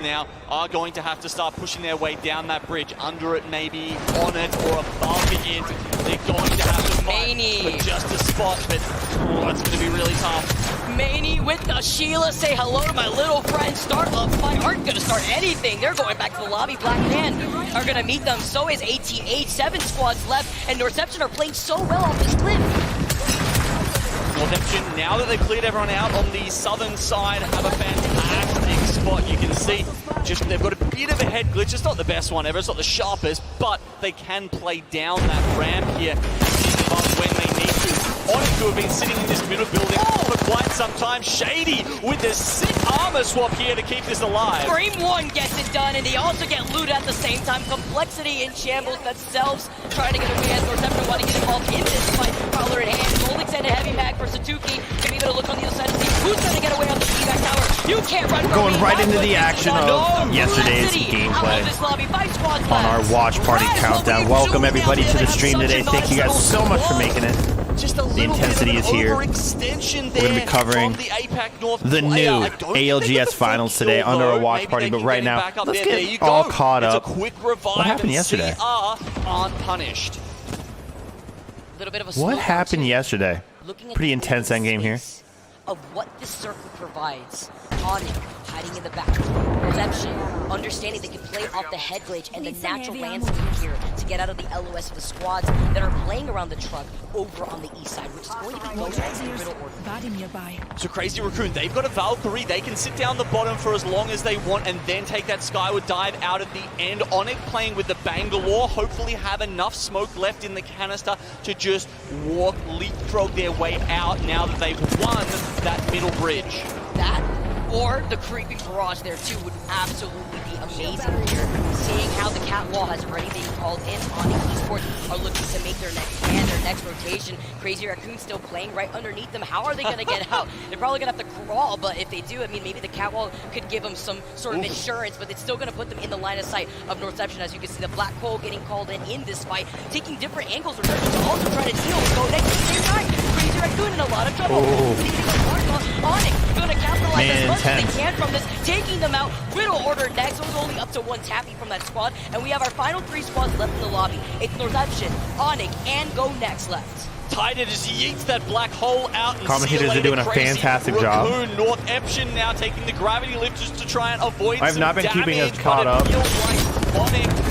now are going to have to start pushing their way down that bridge, under it, maybe on it, or above it. They're going to have to fight for just a spot, but it's going to be really tough. Maney with the Sheila, say hello to my little friend. Start a fight, aren't going to start anything. They're going back to the lobby. Black Man are going to meet them. So is ATH. 7 squads left, and Northception are playing so well off this cliff. Northception, now that they've cleared everyone out on the southern side, have a fantastic spot. You can see just they've got a bit of a head glitch. It's not the best one ever, it's not the sharpest, but they can play down that ramp here when they need to. Onyx, who have been sitting in this middle building for quite some time. Shady with the sick armor swap here to keep this alive. Scream 1 gets it done, and they also get looted at the same time. Complexity in shambles themselves, trying to get away as Northception want to get involved in this fight. Prowler in hand, Gold extended heavy mag for Satuki. Give me a look on the other side to see who's going to get away on the evac tower. You can't run. Going right into the action of yesterday's gameplay on our watch party countdown. Welcome everybody to the stream today. Thank you guys so much for making it. The intensity is here. We're going to be covering the new ALGS finals today under our watch party, but right now, let's get all caught up. What happened yesterday? What happened yesterday? Pretty intense endgame here. Of what this circle provides. Onyx hiding in the back. Perception, understanding they can play off the head glitch and the natural landscape here to get out of the LOS of the squads that are playing around the truck over on the east side, which is going to be most likely the middle order. So Crazy Raccoon, they've got a Valkyrie. They can sit down the bottom for as long as they want and then take that skyward dive out at the end. Onyx playing with the Bangalore, hopefully have enough smoke left in the canister to just walk, leapfrog their way out now that they've won that middle bridge. That or the creeping barrage there too would absolutely be amazing here. Seeing how the cat wall has already been called in on esports are looking to make their next hand, their next rotation. Crazy Raccoon still playing right underneath them. How are they going to get out? They're probably going to have to crawl, but if they do, I mean, maybe the cat wall could give them some sort of insurance, but it's still going to put them in the line of sight of Northception. As you can see, the Black Hole getting called in this fight, taking different angles. Northception also trying to deal with go next at the same time. Crazy Raccoon in a lot of trouble. Onyx going to capitalize as much as they can from this, taking them out. Riddle order next. It was only up to 1 tapping from that squad, and we have our final 3 squads left in the lobby. It's Northception, Onyx, and Go Next left. Tighted as he yeets that black hole out and commentators are doing a fantastic job. Northception now taking the gravity lifters to try and avoid I've not been damage, keeping us caught up.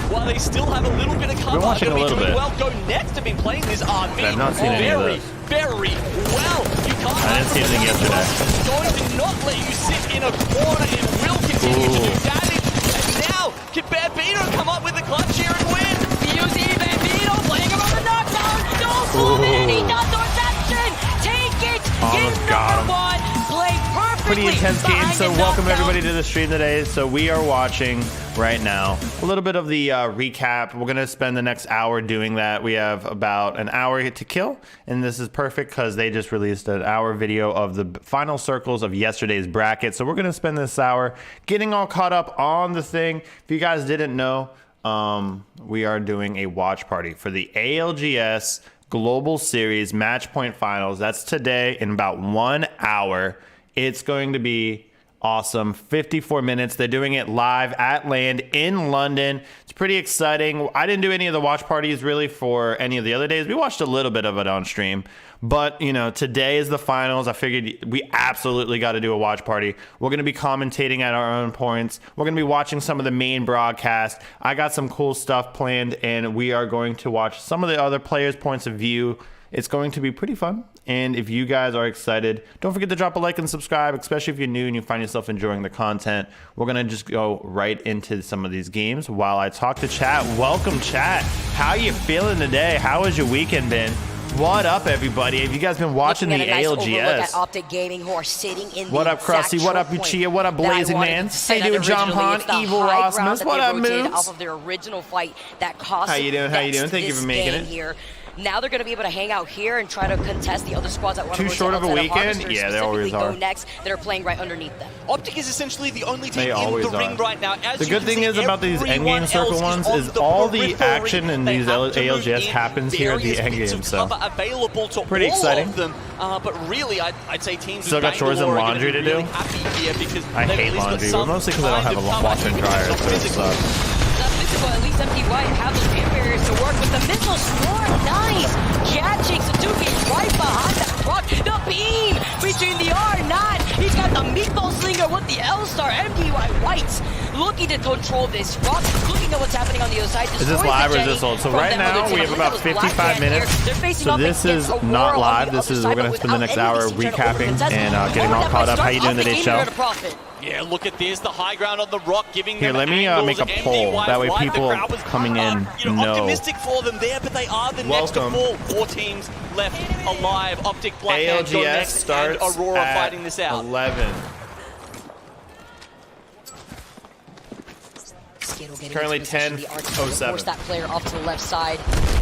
While they still have a little bit of cover, watching a little bit. Well, Go Next have been playing this RB I've not seen any of those. very well. You can't I didn't see anything yesterday. It's going to not let you sit in a corner. It will continue to do damage. And now, can Bambino come up with the clutch here and win? BUZ Bambino playing around the knockdown. No fluidity, not Northception. Take it. Game number 1. Play perfectly. Pretty intense game, so welcome everybody to the stream today. So we are watching right now a little bit of the recap. We're gonna spend the next hour doing that. We have about an hour to kill, and this is perfect because they just released an hour video of the final circles of yesterday's bracket. So we're gonna spend this hour getting all caught up on the thing. If you guys didn't know, we are doing a watch party for the ALGS Global Series Match Point Finals. That's today in about 1 hour. It's going to be awesome. 54 minutes. They're doing it live at land in London. It's pretty exciting. I didn't do any of the watch parties really for any of the other days. We watched a little bit of it on stream, but you know, today is the finals. I figured we absolutely got to do a watch party. We're going to be commentating at our own points. We're going to be watching some of the main broadcast. I got some cool stuff planned, and we are going to watch some of the other players' points of view. It's going to be pretty fun. And if you guys are excited, don't forget to drop a like and subscribe, especially if you're new and you find yourself enjoying the content. We're going to just go right into some of these games while I talk to chat. Welcome, chat. How you feeling today? How has your weekend been? What up, everybody? Have you guys been watching the ALGS? Optic Gaming, who are sitting in what up, Krusty? What up, Uchia? What up, Blazing Man? How you doing, John Pond? Evil Rosmus? What up, Moves? Off of their original fight that cost How you doing? How you doing? Thank you for making it here. Now they're going to be able to hang out here and try to contest the other squads that want to Too short of a weekend? Yeah, they always are. Go next that are playing right underneath them. Optic is essentially the only team They in always the ring are. right now. As The you good can thing see, is about these everyone endgame circle else ones on is the all the periphery. action in They these have to move ALGS in happens here at the various end bits game, of so cover available to pretty all exciting. of them. But really, I'd say teams Still got chores and Bangalore are laundry gonna to be really do? happy here because I they've hate at least got laundry, but some mostly because I don't kind have of a cover, washer and even if dryer, it's so not it physical. sucks. Not physical, at least MTY have those air barriers to work with the missile swarm. Nice! Catching Suzuki right behind that rock. The beam between the R9. He's got the meatball slinger with the L-Star. MTY Whites looking to control this rock, looking at what's happening on the other side. Is this live or is this old? So right now we have about 55 minutes. So this is not live. This is, we're going to spend the next hour recapping and getting all caught up. How you doing today, Shell? Yeah, look at this, the high ground on the rock, giving Here, them let me angles. make a poll. MDY That way wide, people the crowd was coming in know. Optimistic for them there, but they are the next to Welcome. fall. 4 teams left alive. Optic, Blackhand, go ALGS next, starts and Aurora at fighting this out. 11. Currently 10:07. Force that player off to the left side.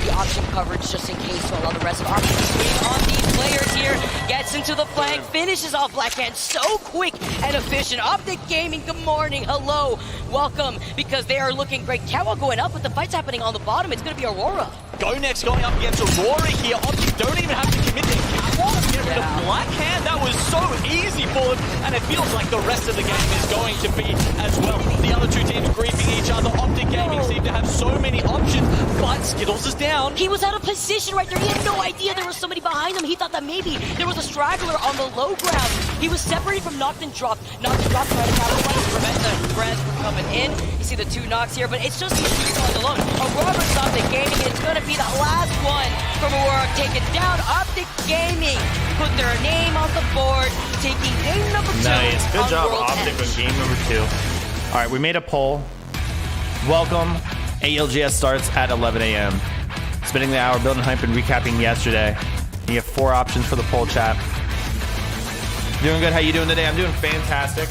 The option coverage just in case to allow the rest of Optic to swing on these players here. Gets into the flank, finishes off Blackhand so quick and efficient. Optic Gaming, good morning, hello, welcome, because they are looking great. Catwalk going up, but the fight's happening on the bottom. It's going to be Aurora. Go next, going up against Aurora here. Optic don't even have to commit their catwalk. Get rid of Blackhand. That was so easy for them, and it feels like the rest of the game is going to be as well. The other two teams griefing each other. Optic Gaming seem to have so many options, but Skittles is down. He was out of position right there. He had no idea there was somebody behind him. He thought that maybe there was a straggler on the low ground. He was separated from knocked and dropped. Knocked and dropped, trying to capitalize to prevent the Brez from coming in. You see the 2 knocks here, but it's just these 2 guys alone. Aurora Optic Gaming, it's going to be the last one from Aurora. Taken down. Optic Gaming put their name on the board, taking game number 2. Nice. Good job, World Optic, Edge. on game number 2. All right, we made a poll. Welcome. ALGS starts at 11 a.m. Spending the hour building hype and recapping yesterday. You have 4 options for the poll chat. Doing good. How you doing today? I'm doing fantastic.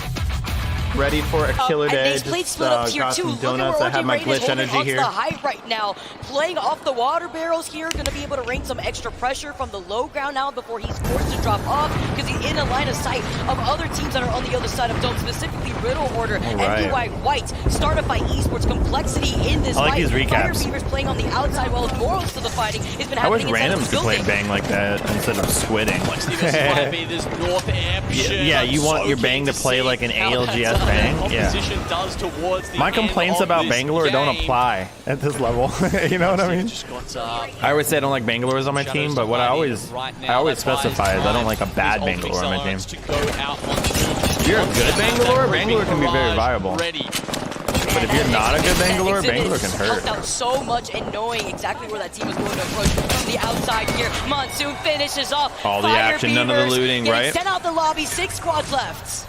Ready for a killer day. And they played split up tier 2. Some donuts. Look I at have where my OJ Rain is glitch holding energy onto here. the height right now, playing off the water barrels here, going to be able to rain some extra pressure from the low ground now before he's forced to drop off because he's in a line of sight of other teams that are on the other side of dome, specifically Riddle Order, right. MDY White, started by Esports, complexity in this I like fight. these recaps. Fire Beavers playing on the outside while Morals to the fighting has been I wish happening inside randoms the could play building. bang like that instead of squidding. There's North Ampshire. Yeah, you want your bang to play like an ALGS bang? Yeah. Does towards the My end complaints of about this Bangalore don't game. apply at this level. You know what I mean? Just got, I always say I don't like Bangalores on my team, but what I always specify is I don't like a bad Bangalore on my team. If you're a good Bangalore, Bangalore can be very viable. But if you're not a good Bangalore, Bangalore can hurt. Helped out so much in knowing exactly where that team is going to approach from the outside here. Monsoon finishes off. All the Fire action, none of the Beavers looting, getting right? sent out the lobby, 6 squads left.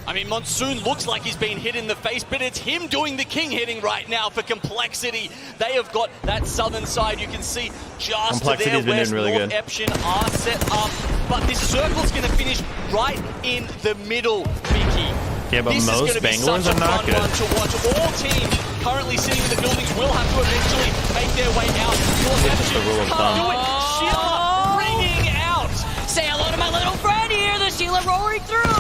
I mean, Monsoon looks like he's been hit in the face, but it's him doing the king hitting right now for Complexity. They have got that southern side. You can see just to their west, really North good. Eption are set up. But this circle's going to finish right in the middle, Vicky. Yeah, but This most is gonna be Bangalores such a are not fun good. one to watch. All teams currently sitting in the buildings will have to eventually make their way out. North It's just the Eption rule of can't thumb. do it. Sheila ringing out. Say hello to my little friend here, the Sheila roaring through.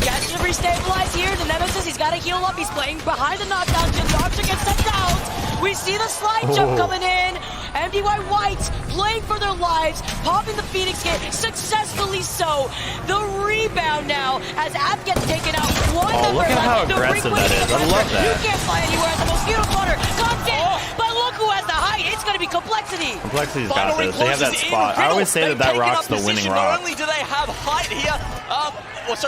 Gets to restabilize here. The Nemesis, he's got to heal up. He's playing behind the knockdown. Jim Doctor gets sent out. We see the slide jump coming in. MDY White playing for their lives, popping the Phoenix hit, successfully so. The rebound now as App gets taken out. One member look at how left. The aggressive Ring that Wing is. I love pressure. that. You can't fly anywhere. The Mosquito Flutter comes in, but look who has the height. It's going to be Complexity. Complexity's got Final this. They have that closes in spot. I Riddle. always say that They've taken rock's up the winning position. rock. Not only do they have height here,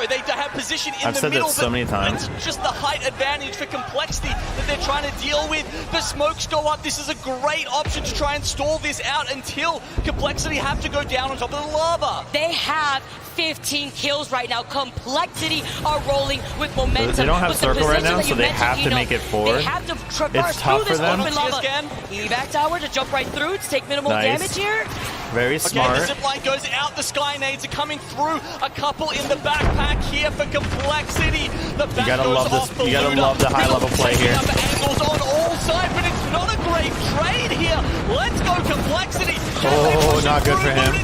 they have position in I've the said that middle. so but many times. It's just the height advantage for Complexity that they're trying to deal with. The smokes go up. This is a great option to try and stall this out until Complexity have to go down on top of the lava. They have 15 kills right now. Complexity are rolling with momentum. They don't have With the circle right position now, that so you they mentioned, have to Kino, make it forward. They have to traverse It's tough through this for them. open lava. Again. Evac tower to jump right through to take minimal Nice. damage here. Very Okay, smart. the zipline goes out. The sky nades are coming through. A couple in the backpack here for Complexity. The back gotta goes love this- off the you gotta looter. love the high level play Taking here. up angles on all sides, but it's not a great straight trade here. Let's go complexity. Oh, not good for him.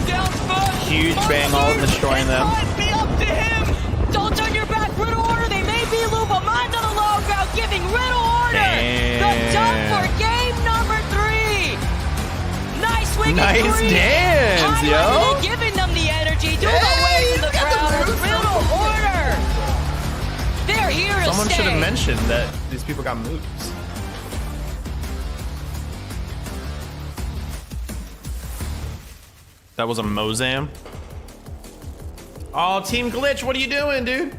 Huge bang ult destroying them. It might be up to him. Don't turn your back, Riddle Order. They may be Luba. Mind on the low ground, giving Riddle Order the jump for game number 3. Nice swing. Nice dance, yo. Giving them the energy. Do away from the crowd. Riddle Order. They're here to Someone stay. should have mentioned that these people got moves. That was a Mozam. Oh, Team Glitch, what are you doing, dude?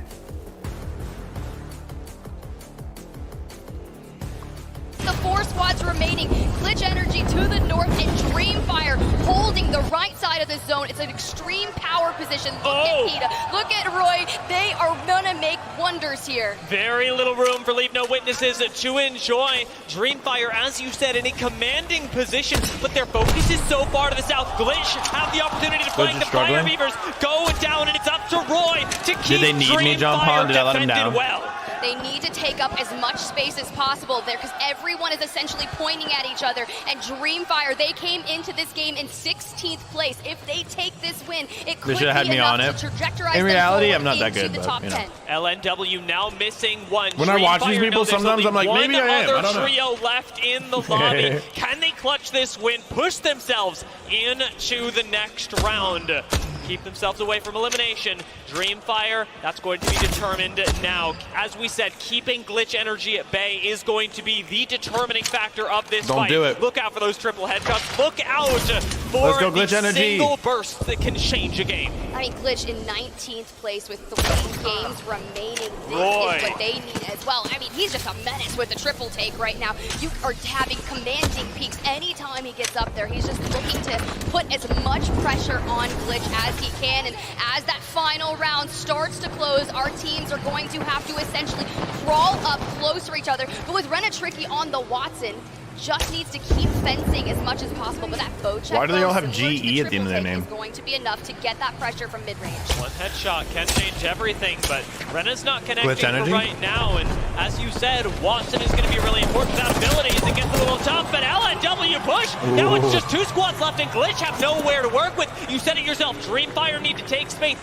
The 4 squads remaining. Glitch Energy to the north and Dreamfire holding the right side of the zone. It's an extreme power position. Look at Peta. Look at Roy. They are gonna make wonders here. Very little room for Leave No Witnesses to enjoy. Dreamfire, as you said, in a commanding position, but their focus is so far to the south. Glitch have the opportunity to flank the Fire Beavers. Go down, and it's up to Roy to keep Did they need me, John Pond? Did I let him down? Well. They need to take up as much space as possible there because everyone is essentially pointing at each other. And Dreamfire, they came into this game in 16th place. If they take this win, it could be had me enough on it. to trajectorize In reality, them I'm not that into good, the but, top you know. 10. LNW now missing one. When I watch these Dreamfire people, know there's sometimes only I'm like, one maybe I am. I other don't know. trio left in the lobby. Can they clutch this win, push themselves into the next round? Keep themselves away from elimination. Dreamfire, that's going to be determined now. As we said, keeping Glitch Energy at bay is going to be the determining factor of this fight. Do it. Look out for those triple headshots. Look out for Let's go, Glitch the Energy. single burst that can change a game. I mean, Glitch in 19th place with 3 games remaining. This Roy. is what they need as well. I mean, he's just a menace with the triple take right now. You are having commanding peaks anytime he gets up there. He's just looking to put as much pressure on Glitch as he can. And as that final round starts to close, our teams are going to have to essentially crawl up closer to each other. But with Renatricky on the Watson, just needs to keep fencing as much as possible. But that bow check, Why do they all have similar to GE at the end of their triple take, name? is going to be enough to get that pressure from mid-range. One headshot can change everything, but Rena's not Glitch connecting for Energy? right now. And as you said, Watson is going to be really important. That ability to get a little tough, but LNW push. Now it's just 2 squads left, and Glitch have nowhere to work with. You said it yourself. Dreamfire need to take space.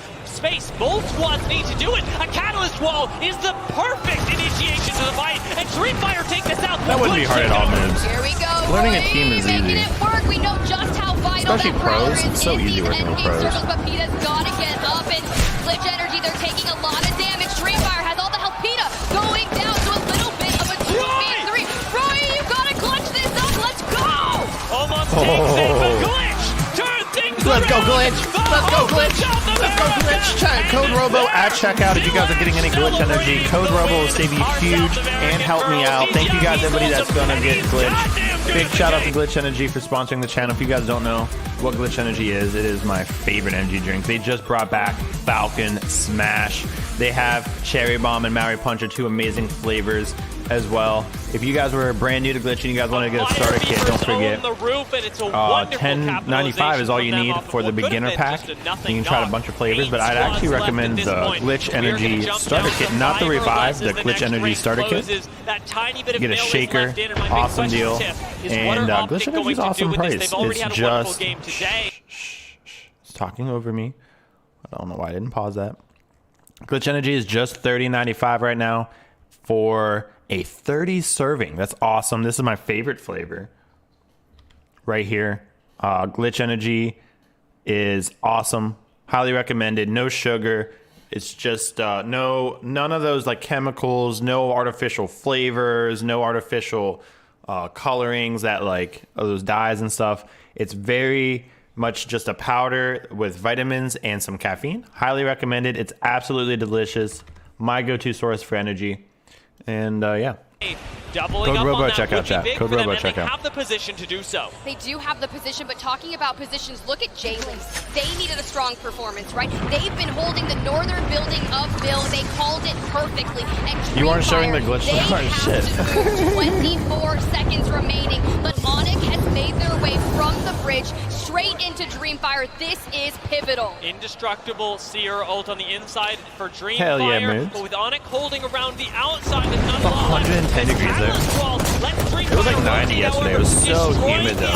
Both squads need to do it. A catalyst wall is the perfect initiation to the fight, and Dreamfire take this out. That wouldn't be hard at all, moves. Here we go. Learning a Roy, team is making easy. it work. We know just how vital Especially that Prowler pros. is It's so in easy these working with endgame pros. circles, but Peta's got to get up, and Glitch Energy, they're taking a lot of damage. Dreamfire has all the help. Peta going down to a little bit of a 2v3. Roy, you got to clutch this up. Let's go. Almost takes it, but Glitch turn things Let's go, around. Glitch. Let's go, Glitch. Let's go, Glitch. Code Robo at checkout if you guys are getting any Glitch Energy. Code Robo will save you huge and help me out. Thank you guys, everybody that's going to get Glitch. Big shout out to Glitch Energy for sponsoring the channel. If you guys don't know what Glitch Energy is, it is my favorite energy drink. They just brought back Falcon Smash. They have Cherry Bomb and Maori Punch are 2 amazing flavors as well. If you guys were brand new to Glitch and you guys want to get a starter kit, don't forget. $10.95 is all you need for the beginner pack. You can try a bunch of flavors, but I'd actually recommend the Glitch Energy starter kit, not the Revive, the Glitch Energy starter kit. You get a shaker, awesome deal, and Glitch Energy is awesome price. It's just it's talking over me. I don't know why I didn't pause that. Glitch Energy is just $30.95 right now for a 30 serving. That's awesome. This is my favorite flavor right here. Glitch Energy is awesome. Highly recommended. No sugar. It's just none of those like chemicals, no artificial flavors, no artificial colorings that like those dyes and stuff. It's very much just a powder with vitamins and some caffeine. Highly recommended. It's absolutely delicious. My go-to source for energy. And yeah. Doubling Code up Robo on that checkout, would be chat. big Code for them, Robo and they checkout. have the position to do so. They do have the position, but talking about positions, look at J-Links. They needed a strong performance, right? They've been holding the northern building of Bill. They called it perfectly. And You aren't showing the Dreamfire, glitch. They have Shit. to move 24 seconds remaining, but Onyx has made their way from the bridge straight into Dreamfire. This is pivotal. Indestructible Seer ult on the inside for Dreamfire. Hell yeah, moves. But with Onyx holding around the outside, there's not a lot 110 left. degrees there. Catalyst wall lets Dreamfire It was like 90 yesterday. It was so humid though.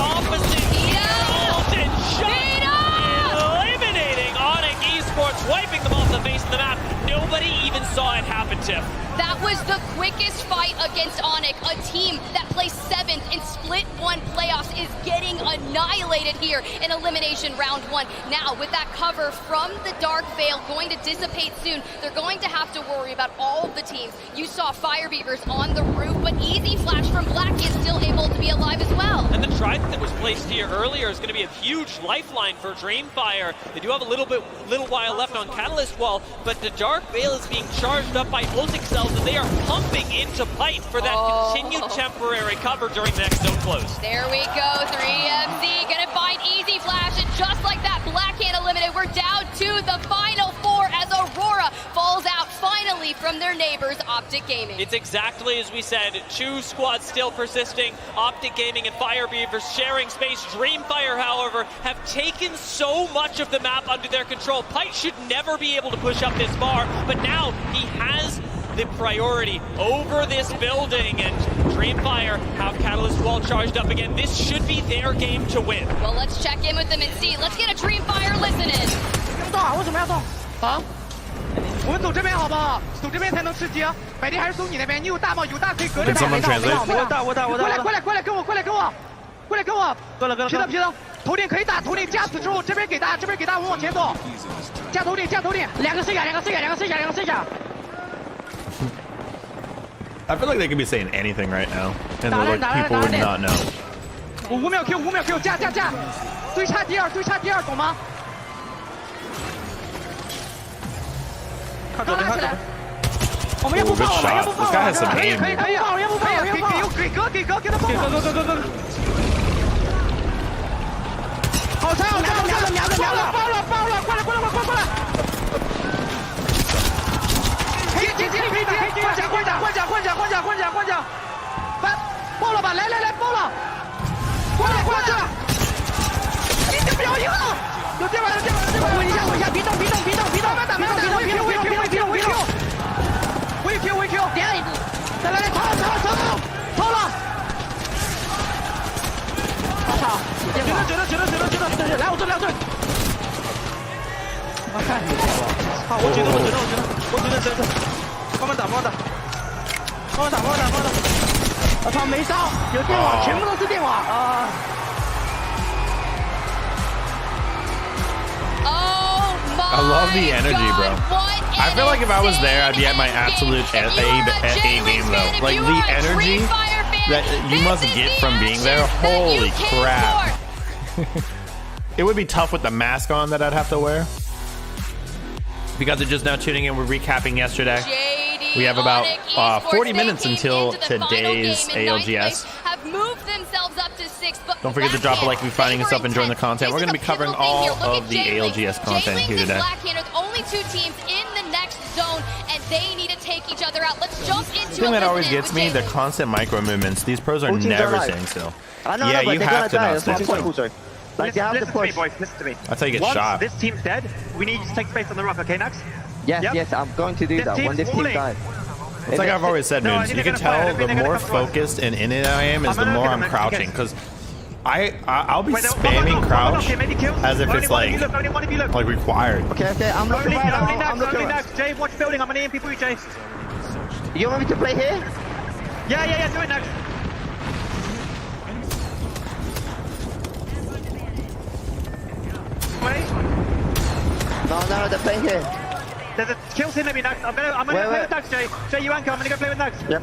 Eliminating Onyx Esports, wiping them off the face of the map. Nobody even saw it happen, Tiff. That was the quickest fight against Onyx. A team that placed 7th in Split 1 playoffs is getting annihilated here in Elimination Round 1. Now, with that cover from the Dark Veil going to dissipate soon, they're going to have to worry about all of the teams. You saw Fire Beavers on the roof, but Easy Flash from Black is still able to be alive as well. And the Trident that was placed here earlier is going to be a huge lifeline for Dreamfire. They do have a little while left on Catalyst Wall, but the Dark Veil is being charged up by ulting cells, and they are pumping into pipe for that continued temporary cover during the next zone close. There we go, 3MZ gonna find Easy Flash, and just like that, Black can't eliminate. We're down to the final 4 as Aurora falls out finally from their neighbors, Optic Gaming. It's exactly as we said. 2 squads still persisting. Optic Gaming and Fire Beavers sharing space. Dreamfire, however, have taken so much of the map under their control. Pite should never be able to push up this far, but now he has the priority over this building, and Dreamfire have Catalyst Wall charged up again. This should be their game to win. Well, let's check in with them and see. Let's get a Dreamfire listen in. 为什么要动？啊？我们走这边好不好？走这边才能吃鸡。百丽还是走你那边，你有大吗？有大可以隔着。 Can someone translate? 过来跟我，皮的，头顶可以打，头顶加死之后这边给大，我们往前走。加头顶，两个试一下。 I feel like they could be saying anything right now, and people would not know. 5秒 Q，加，最差第二，懂吗？刚拉起来，我们要不放， This guy has some aim. 可以，给他放，给。好菜，瞄了，爆了，过来。可以接，换甲，爆了吧，来，爆了，过来，你就不要赢了，有电吧，稳一下，别动，我有 Q， 点，再来，逃了，我操，觉得，来我这，我看你电了，好，我觉得，慢慢打，我操，没烧，有电网，全部都是电网啊！ I love the energy, bro. I feel like if I was there, I'd be at my absolute A game though. Like the energy that you must get from being there, holy crap. It would be tough with the mask on that I'd have to wear. If you guys are just now tuning in, we're recapping yesterday. We have about 40 minutes until today's ALGS. Don't forget to drop a like if you're finding yourself enjoying the content. We're going to be covering all of the ALGS content here today. Only 2 teams in the next zone, and they need to take each other out. Let's jump into the thing that always gets me, the constant micro movements. These pros are never staying still. Yeah, you have to not stand still. Like you have to push. Boys, listen to me. That's how you get Once shot. This team's dead, we need you to take space on the rock, okay, Nux? Yes, I'm going to do that when this team dies. It's like I've always said, Moons. You can tell the more focused and in it I am is the more I'm crouching, because I'll be spamming crouch as if it's like required. Okay, I'm looking right now. I'm looking right. Jay, watch building. I'm an EMP for you, Jay. You want me to play here? Yeah, do it, Nux. No, they're playing here. There's a kill scene, maybe, Nux. I'm gonna play with Nux, Jay. Jay, you anchor. I'm gonna go play with Nux. Yep.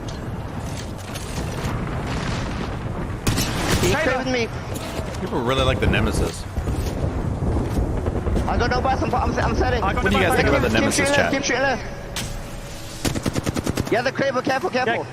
He's play with me. People really like the Nemesis. I got no bus. I'm setting. What do you guys think about the Nemesis chat? Keep shooting left. Yeah, the Kraber, careful.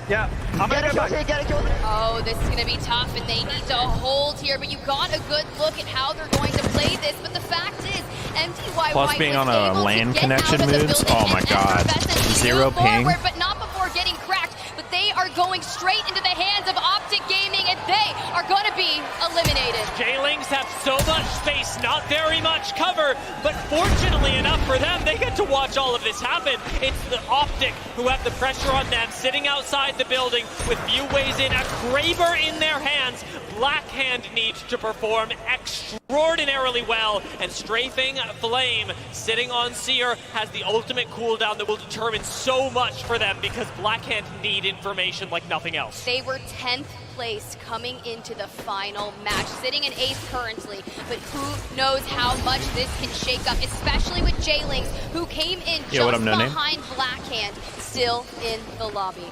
Yeah. I'm gonna go back. Get it. Oh, this is going to be tough, and they need to hold here, but you got a good look at how they're going to play this, but the fact is, MTY Plus being on a LAN connection moves, oh my god. 0 ping. But not before getting cracked, but they are going straight into the hands of Optic Gaming, and they are going to be eliminated. J-Lings have so much space, not very much cover, but fortunately enough for them, they get to watch all of this happen. It's the Optic who have the pressure on them, sitting outside the building with few ways in, a Kraber in their hands. Blackhand needs to perform extraordinarily well, and Strafing Flame sitting on Seer has the ultimate cooldown that will determine so much for them, because Blackhand need information like nothing else. They were 10th place coming into the final match, sitting in 8th currently, but who knows how much this can shake up, especially with J-Lings, who came in just behind Blackhand, still in the lobby.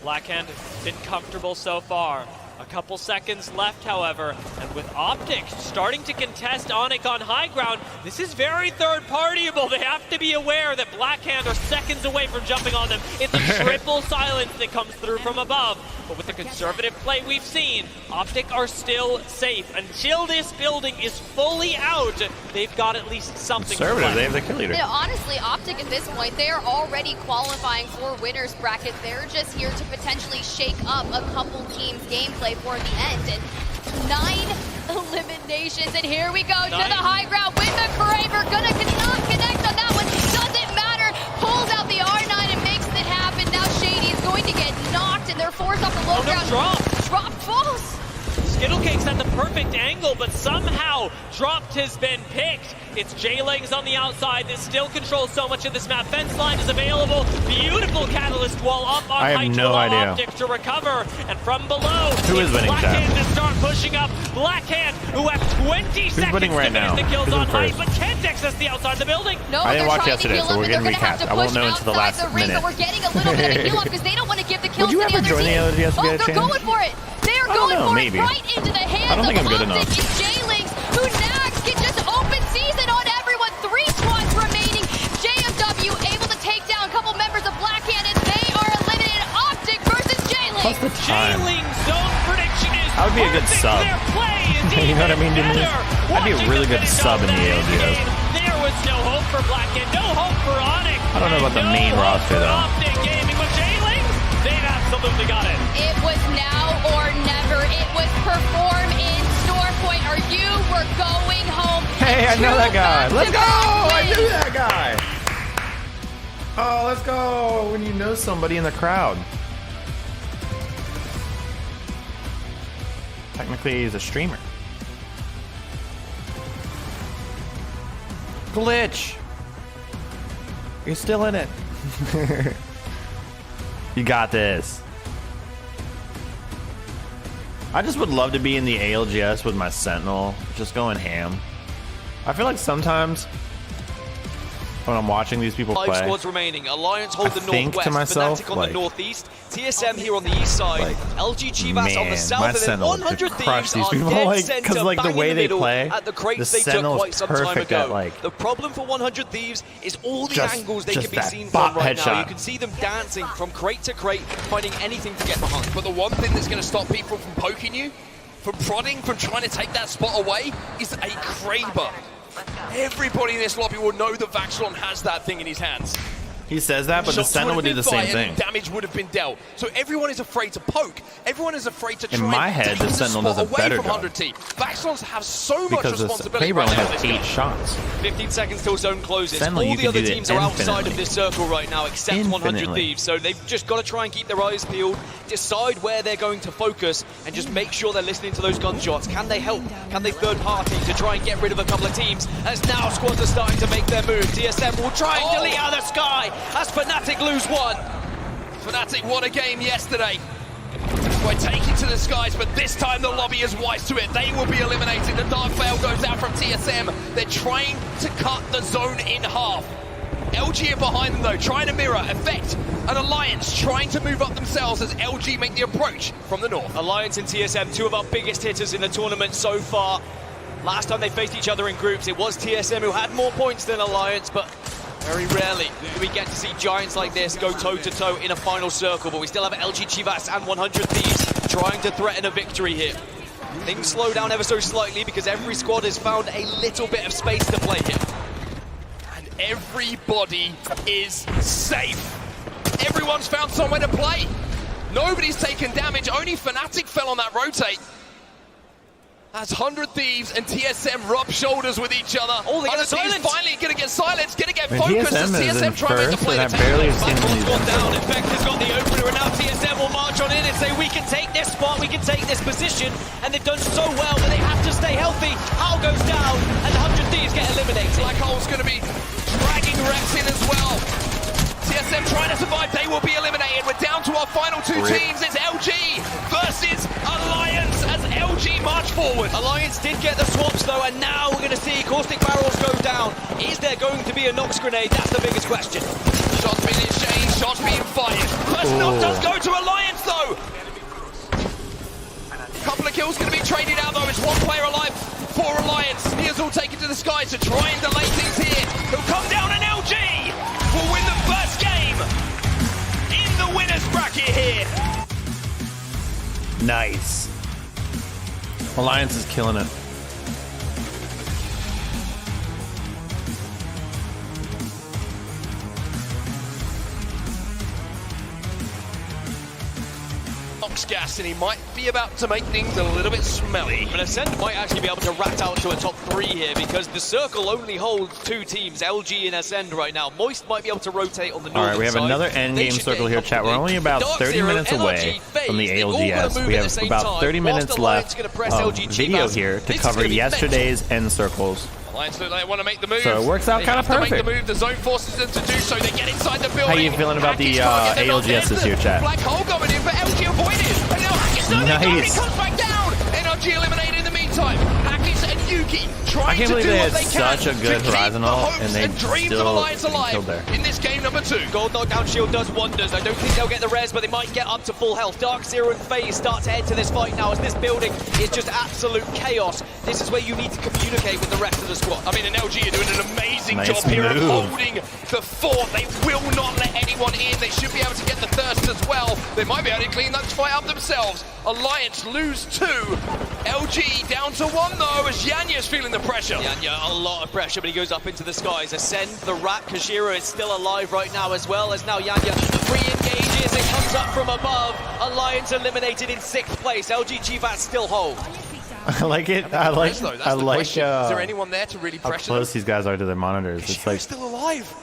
Blackhand been comfortable so far. A couple seconds left, however, and with Optic starting to contest Onyx on high ground, this is very third-partyable. They have to be aware that Blackhand are seconds away from jumping on them. It's a triple silence that comes through from above. But with the conservative play we've seen, Optic are still safe. Until this building is fully out, they've got at least something to play. They have the kill leader. You know, honestly, Optic at this point, they are already qualifying for winner's bracket. They're just here to potentially shake up a couple teams' gameplay for the end. And 9 eliminations, and here we go to the high ground with the Kraber. Gonna not connect on that one. Doesn't matter. Pulls out the R9 and makes it happen. Now Shady is going to get knocked, and they're forced off the low ground. Drop falls. Skittlecake's at the perfect angle, but somehow Dropped has been picked. It's J-Lings on the outside that still controls so much of this map. Fence line is available. Beautiful Catalyst wall up on height to allow Optic to recover. And from below, who is winning, Blackhand to start pushing up. Blackhand, who have 20 seconds to finish the kills on height, but can't access the outside the building. No, I didn't watch yesterday, so so we're getting recapped. I won't know until the last minute. We're getting a little bit of a heal up because they don't want to give the kills Would you to the ever other join the team. LGS? Oh, they're going for it. They're going for it right into the hands of Optic and J-Lings, who nags can just open season on everyone. 3 squads remaining. JMW able to take down a couple members of Blackhand, and they are eliminated. Optic versus J-Lings. J-Lings zone prediction is that would be a good sub. You know what I mean? That'd be a really good sub in the ALGS. There was no hope for Blackhand, no hope for Onyx. I don't know about the main roster though. Optic Gaming, but J-Lings, they've absolutely got it. It was now or never. It was perform in store point, or you were going home. Hey, I know that guy. Let's go! I knew that guy. Oh, let's go! When you know somebody in the crowd. Technically, he's a streamer. Glitch! You're still in it. You got this. I just would love to be in the ALGS with my Sentinel, just going ham. I feel like sometimes when I'm watching these people play, 5 squads remaining. Alliance hold the northwest, myself, Fnatic on the northeast, TSM here on the east side, LG Chivas on the south, and then 100 Thieves are dead center, like the way they play, at the crates the they took quite some time ago. At, the problem for 100 Thieves is all the angles they can be seen from right now. You can see them dancing from crate to crate, finding anything to get behind. But the one thing that's going to stop people from poking you, from prodding, from trying to take that spot away, is a Kraber. Everybody in this lobby will know that Vaxxlon has that thing in his hands. He says that, but the Sentinel would do the same thing. Damage would have been dealt. So everyone is afraid to poke. Everyone is afraid to try in my head, the Sentinel does a better job. Vaxxlons have so much responsibility. Kraber only has 8 shots. 15 seconds till zone closes. Sentinel, all the other teams are outside of this circle right now, except 100 Thieves. So they've just got to try and keep their eyes peeled, decide where they're going to focus, and just make sure they're listening to those gunshots. Can they help? Can they third party to try and get rid of a couple of teams? As now squads are starting to make their move. TSM will try and delete out of the sky as Fnatic lose one. Fnatic won a game yesterday by taking to the skies, but this time the lobby is wise to it. They will be eliminated. The Dark Veil goes out from TSM. They're trying to cut the zone in half. LG are behind them though, trying to mirror, effect an Alliance, trying to move up themselves as LG make the approach from the north. Alliance and TSM, 2 of our biggest hitters in the tournament so far. Last time they faced each other in groups, it was TSM who had more points than Alliance, but very rarely do we get to see giants like this go toe-to-toe in a final circle, but we still have LG Chivas and 100 Thieves trying to threaten a victory here. Things slow down ever so slightly because every squad has found a little bit of space to play here. And everybody is safe. Everyone's found somewhere to play. Nobody's taken damage. Only Fnatic fell on that rotate. As 100 Thieves and TSM rub shoulders with each other. Oh, they got 100 Thieves silence. finally going to get silenced, going to get I mean, focused as TSM is in TSM try to make the first, play. and I barely have seen Blackboard's these gone down. episodes. Infector's got the opener, and now TSM will march on in and say, we can take this spot, we can take this position. And they've done so well, but they have to stay healthy. Howl goes down, and 100 Thieves get eliminated. Black Hole's going to be dragging Rex in as well. TSM trying to survive, they will be eliminated. We're down to our final two teams. It's LG versus Alliance as LG march forward. Alliance did get the swaps though, and now we're going to see caustic barrels go down. Is there going to be a Nox grenade? That's the biggest question. Shots being exchanged, shots being fired. First knock does go to Alliance though. Couple of kills going to be traded out though. It's one player alive for Alliance. He is all taken to the skies to try and delay things here. He'll come down and LG will win the first game in the winner's bracket here. Nice. Alliance is killing it. Gas, and he might be about to make things a little bit smelly. But Ascend might actually be able to rat out to a top 3 here because the circle only holds 2 teams, LG and Ascend right now. Moist might be able to rotate on the northern All right, we have side. another They endgame should circle get here, a chat. We're couple only about Dark 30 Zero, minutes away NRG, FaZe, from the they all wanna ALGS. move We at the have same about time. 30 minutes Whilst Alliance left gonna press of LG video Chivas, here to this is cover gonna be yesterday's end circles. Alliance look like they want to make the move. So it works out They kinda have to make perfect. the move. The zone forces them to do so. They get inside the building. How you feeling about the Hackett target, they're not ALGS this dead. year, chat? Black Hole coming in, but LG avoided. And now Hackett's not Nice. he comes back down. NRG eliminated in the meantime. Hackett and Yuki trying I can't to believe do they what had they can such a good to keep Horizon the ult, hopes and they dreams of still Alliance alive killed there. in this game number 2. Gold knockdown shield does wonders. I don't think they'll get the res, but they might get up to full health. Dark Zero and FaZe start to head to this fight now as this building is just absolute chaos. This is where you need to communicate with the rest of the squad. I mean, and LG are doing an amazing Nice job here of move. holding the fort. They will not let anyone in. They should be able to get the thirst as well. They might be able to clean that fight up themselves. Alliance lose 2. LG down to 1 though, as Yanya's feeling the pressure. Yanya, a lot of pressure, but he goes up into the skies. Ascend, the Rat, Kashira is still alive right now as well, as now Yanya re-engages and comes up from above. Alliance eliminated in 6th place. LG Chivas still hold. I like it. I like. That's the I like. question. Is there anyone there to really how pressure close them? these guys are to their monitors. It's Kashira's like. still alive.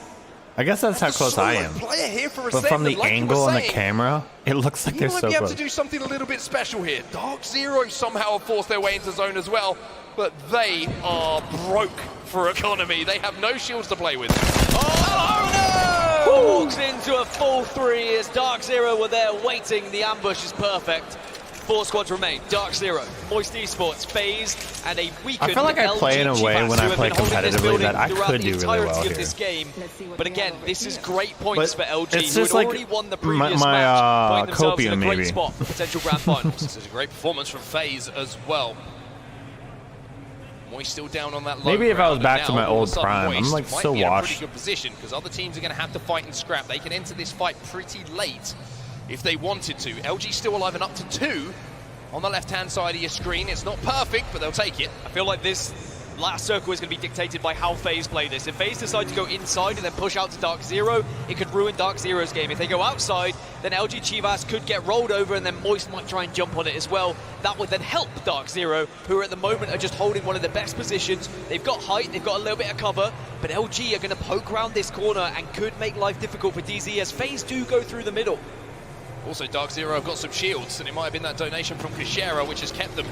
I guess that's how close I am. Player here for But from the like you were angle and the saying, camera, it looks like you they're might so be able close. to do something a little bit special here. Dark Zero somehow have forced their way into zone as well, but they are broke for economy. They have no shields to play with. Oh no! Walks into a full 3 as Dark Zero were there waiting. The ambush is perfect. 4 squads remain. Dark Zero, Moist Esports, FaZe, and a weakened I feel like I play in a LG way Chivas when I who have play been holding this competitively building that I throughout could the do really entirety well of here. this game. But again, this is great points But for LG, it's who just had like already won the previous my, match, putting themselves copium, in a great maybe. spot for potential grand finals. This is a great performance from FaZe as well. Moist still down on that low Maybe if I was ground, back and to now my all of a old sudden prime, I'm Moist like might so be in a washed. pretty good position because other teams are going to have to fight and scrap. They can enter this fight pretty late if they wanted to. LG still alive and up to 2 on the left-hand side of your screen. It's not perfect, but they'll take it. I feel like this last circle is going to be dictated by how FaZe play this. If FaZe decide to go inside and then push out to Dark Zero, it could ruin Dark Zero's game. If they go outside, then LG Chivas could get rolled over and then Moist might try and jump on it as well. That would then help Dark Zero, who at the moment are just holding one of the best positions. They've got height, they've got a little bit of cover, but LG are going to poke around this corner and could make life difficult for DZ as FaZe do go through the middle. Also, Dark Zero have got some shields, and it might have been that donation from Kashira which has kept them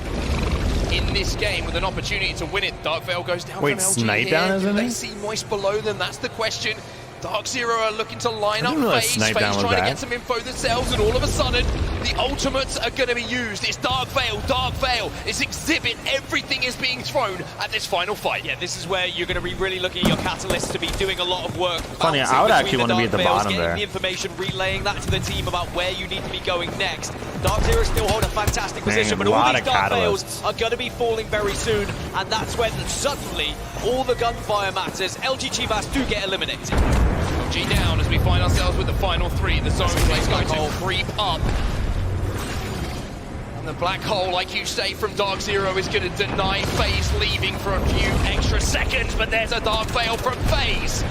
in this game with an opportunity to win it. Dark Veil goes down Wait, from LG Snipe here. Down is in They it? see Moist below them, that's the question. Dark Zero are looking to line I up didn't realize FaZe. Snipe FaZe Down was trying to bad. get some info themselves, and all of a sudden, the ultimates are going to be used. It's Dark Veil, Dark Veil. It's Exhibit. Everything is being thrown at this final fight. Yeah, this is where you're going to be really looking at your catalysts to be doing a lot of work. Funny, bouncing I would between actually wanna be at the Dark Veils, bottom getting there. the information, relaying that to the team about where you need to be going next. Dark Zero still hold a fantastic position, Man, but a all lot these of Dark Veils catalysts. are going to be falling very soon, and that's when suddenly all the gunfire matters. LG Chivas do get eliminated. LG down as we find ourselves with the final 3. The zone is going to creep up. And the black hole, like you say, from Dark Zero is going to deny FaZe leaving for a few extra seconds, but there's a Dark Veil from FaZe.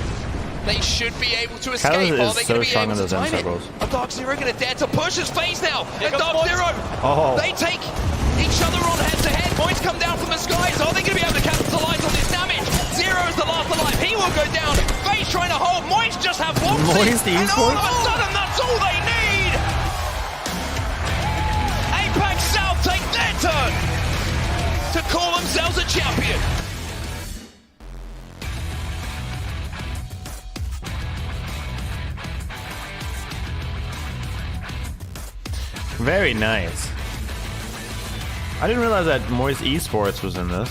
They should be able to Kyle escape. Are is they so going to be strong able in to those end time it? circles. A Dark Zero going to dare to push his face now. And comes Dark Moist. Zero, Oh. they take each other on head-to-head. Moist come down from the skies. Are they going to be able to capitalize on this damage? Zero is the last alive. He will go down. Face trying to hold. Moist just have one. Moist and all of a esports? sudden, that's all they need. Apex South take their turn to call themselves a champion. Very nice. I didn't realize that Moist Esports was in this.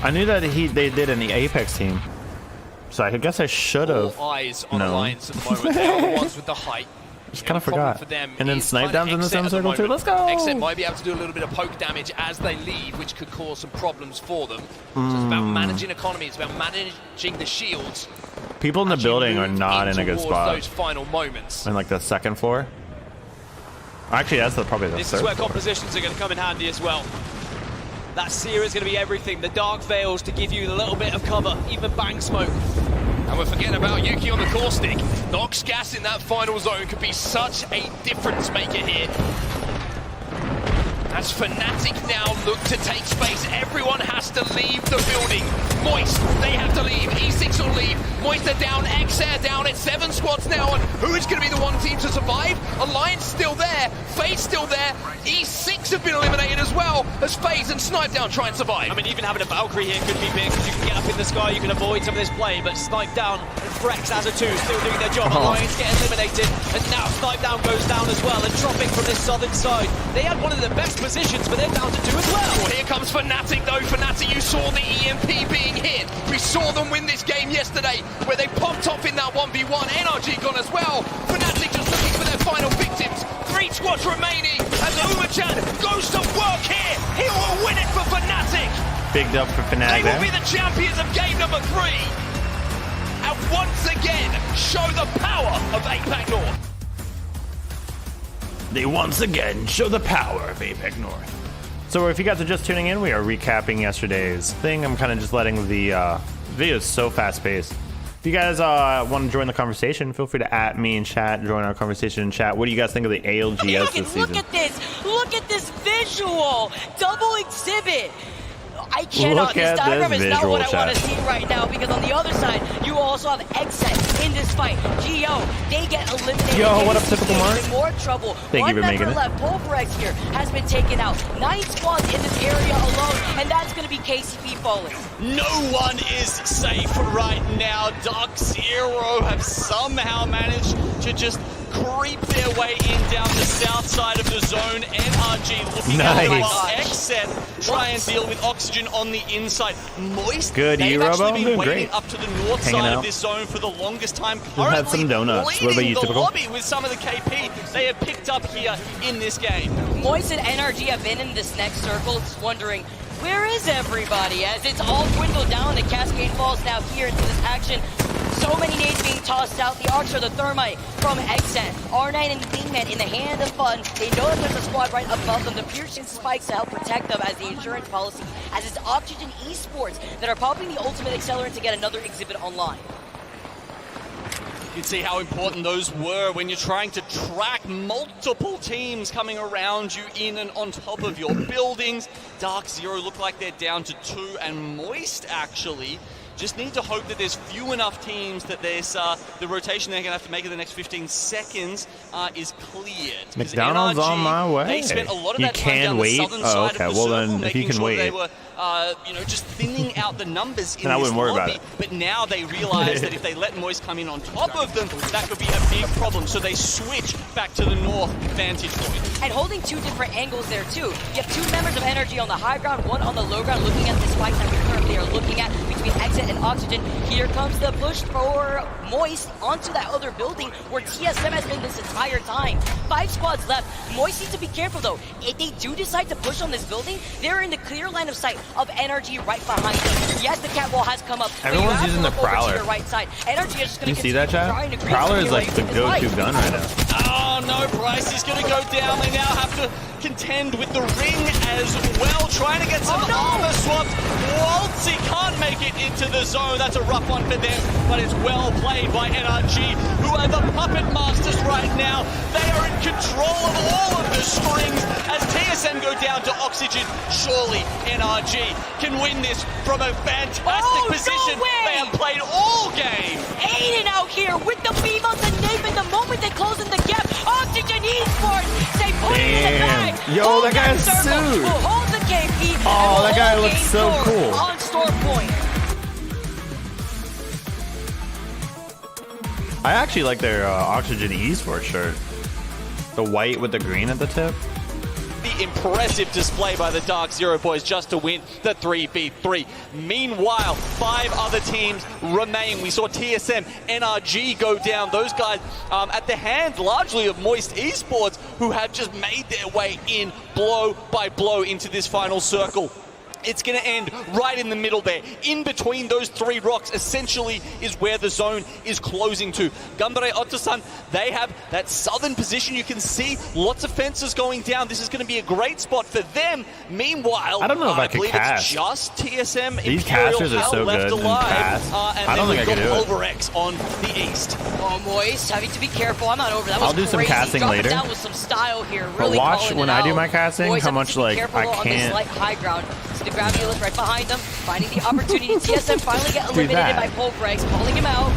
I knew that they did in the Apex team. So I guess I should have. All eyes on known. Alliance at the moment. They are the ones with the height. Just kind of The problem forgot. for them And then is Snipe kind of Down's in the Exit same at the circle too. moment. Let's go! Exit might be able to do a little bit of poke damage as they leave, which could cause some problems for them. So it's about managing economy. It's about managing the shields. People in the as you building are move not in a good towards spot. Those final moments. In like the second floor. Actually, that's probably the This third is where floor. compositions are going to come in handy as well. That seer is going to be everything. The dark veils to give you a little bit of cover, even bang smoke. And we're forgetting about Yuki on the caustic. Nox gas in that final zone could be such a difference maker here. As Fnatic now look to take space, everyone has to leave the building. Moist, they have to leave. E6 will leave. Moist are down. Xair down. It's 7 squads now. And who is going to be the one team to survive? Alliance still there. FaZe still there. E6 have been eliminated as well as FaZe and Snipe Down try and survive. I mean, even having a Valkyrie here could be big because you can get up in the sky, you can avoid some of this play, but Snipe Down and Frex as a two still doing their job. Alliance get eliminated, and now Snipe Down goes down as well, and dropping from this southern side. They had one of the best positions, but they're down to 2 as well. Well, here comes Fnatic though. Fnatic, you saw the EMP being hit. We saw them win this game yesterday where they popped off in that 1v1. NRG gone as well. Fnatic just looking for their final victims. 3 squads remaining as Umachan goes to work here. He will win it for Fnatic. Big dub for They Fnatic will be there. the champions of game number 3. And once again, show the power of APAC North. They once again show the power of Apex North. So if you guys are just tuning in, we are recapping yesterday's thing. I'm kind of just letting the video is so fast paced. If you guys want to join the conversation, feel free to @ me in chat, join our conversation in chat. What do you guys think of the ALGS this season? Look at this! Look at this visual! Double exhibit! I cannot. Look This at diagram this is not what I visual, want to chat. see right now, because on the other side, you also have Exet in this fight. Geo, they get eliminated. Yo, what up, KCP Typical Mark? in more trouble. Thank you for One making member it. left. Pulverex here has been taken out. 9 squads in this area alone, and that's going to be KCP falling. No one is safe right now. Dark Zero have somehow managed to just creep their way in down the south side of the zone. NRG looking Nice. out while Xset try and deal with Oxygen on the inside. Moist, Good, they've you, Robo? actually I'm been doing waiting great. up to the north Hanging side out. of this zone for the longest time. We've had some Currently donuts. What about leading you, the Typical? lobby with some of the KP they have picked up here in this game. Moist and NRG have been in this next circle, just wondering, where is everybody? As it's all dwindled down, the Cascade Falls now here into this action. So many nades being tossed out. The Archer, the Thermite from Exet. R9 and Wingman in the hand of fun. They know that there's a squad right above them. The piercing spikes to help protect them as the insurance policy, as it's Oxygen Esports that are popping the ultimate accelerant to get another exhibit online. You can see how important those were when you're trying to track multiple teams coming around you in and on top of your buildings. Dark Zero look like they're down to 2, and Moist actually just need to hope that there's few enough teams that there's the rotation they're going to have to make in the next 15 seconds is cleared. 'Cause McDonald's NRG, on my way. They spent a lot of You that time can down wait? the southern Oh, side okay. of the Well, circle, then, if you making can sure wait. they were just thinning out the numbers in Then I this wouldn't worry about lobby. it. But now they realize that if they let Moist come in on top of them, that could be a big problem. So they switch back to the north vantage point. And holding 2 different angles there too. You have 2 members of NRG on the high ground, 1 on the low ground, looking at the spikes that we currently are looking at between Exit and Oxygen. Here comes the push for Moist onto that other building where TSM has been this entire time. 5 squads left. Moist needs to be careful though. If they do decide to push on this building, they're in the clear line of sight of NRG right behind them. Yes, the cat wall has come up. but you Everyone's have to using the look over to Prowler. your right side. NRG is just going You to see that, chat? Prowler is like the go-to gun right now. Oh no, Bryce is going to go down. They now have to contend with the ring as well, trying to get some armor swapped. Waltzy can't make it into the zone. That's a rough one for them, but it's well played by NRG, who are the puppet masters right now. They are in control of all of the strings as TSM go down to Oxygen. Surely NRG can win this from a fantastic position. No way! They have played all game. Aiden out here with the beam on the nape, and the moment they close in the gap, Oxygen Esports, they put it in the bag. Yo, Hold that guy's circle, sued. will hold the KP, and Oh, will that guy hold looks game so four cool. on store point. I actually like their Oxygen Esports shirt. The white with the green at the tip. The impressive display by the Dark Zero boys just to win the 3v3. Meanwhile, 5 other teams remain. We saw TSM, NRG go down. Those guys at the hands largely of Moist Esports, who have just made their way in blow by blow into this final circle. It's going to end right in the middle there. In between those 3 rocks, essentially, is where the zone is closing to. Gambare Otosan, they have that southern position. You can see lots of fences going down. This is going to be a great spot for them. Meanwhile, I don't know if I could believe cast. It's just TSM These Imperial casters are Hell so left good in alive. cast. And I don't then think I we've could got do it. Overx on the east. Oh, Moist, having to be careful. I'm not over. That was I'll do some crazy. casting Dropping later. down with some style here. But Really watch calling when it I do out. my casting, Moist how having much to be like careful I on this can't. light high ground. So the gravity look right behind them, finding the opportunity. TSM finally get eliminated that. by Polfrex, calling him out.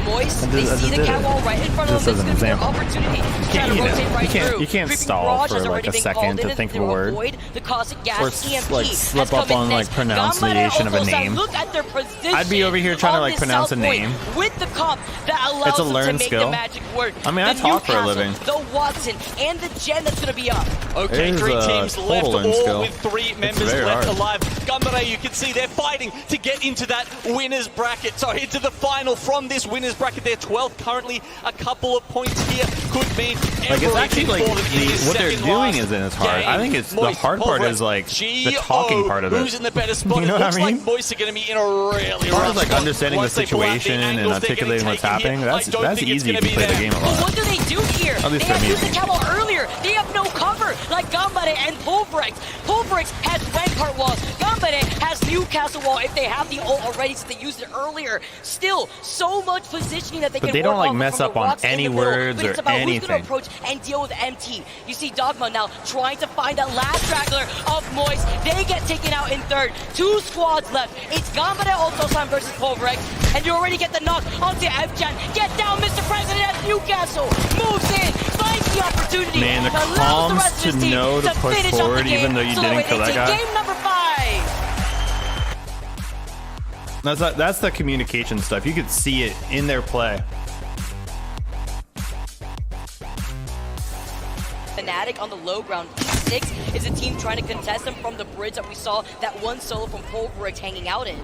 Moist, I they just see the did it. catwall right in front of Just them. as This is an going to be example. their opportunity. Trying to you know, rotate right you can't- through. you can't Creeping stall barrage for, has like, already a been second called to in, think of a they'll word. avoid the caustic gas. Or EMP like has slip come up in on like next. pronunciation of a Gambare name. Look at their position. I'd be over here trying to, on like, this pronounce south a point name. with the comp that allows It's a them to learned make skill. the magic work. I mean, I The talk for a Newcastle, living. The Watson and the Gen that's going to be up. Okay, It is 3 a teams total left, learn all skill. with 3 members very left hard. alive. Gambare, you can see they're fighting to get into that winner's bracket. So into the final from this winner's bracket. They're 12th currently. A couple of points here could mean Like it's actually everything like for them in this what they're second doing last isn't as hard. I think it's the Moist, hard part Polfrex, is like the GO, talking part of it. Who's in the better spot? You know It what looks I mean? like Moist are going to be in a really As far rough as like spot. understanding the Once they pull out the situation and angles, they're getting articulating what's taken happening, here. that's I don't think it's easy if gonna you be play the there. game a But lot. what do they do here? At least They for have me. used the camel earlier. They have no cover like Gambare and Polfrex. Polfrex has Rampart walls. Gambare has Newcastle wall if they have the ult already, so they used it earlier. Still, so much positioning that they But can they don't, work like, off mess from up the on rocks in any the middle. words But it's or about who's anything. going to approach and deal with MT. You see Dogma now trying to find that last straggler of Moist. They get taken out in third. 2 squads left. It's Gambare Otosan versus Polfrex. And you already get the knock onto Evjan. Get down, Mr. President at Newcastle. Moves in. Finds the opportunity. Man, the that allows the comms rest to of his team know to push finish off the forward game. even though you So didn't way kill they that take guy. Game number 5. That's the communication stuff. You could see it in their play. Fnatic on the low ground. P6 is a team trying to contest them from the bridge that we saw that one solo from Polfrex hanging out in.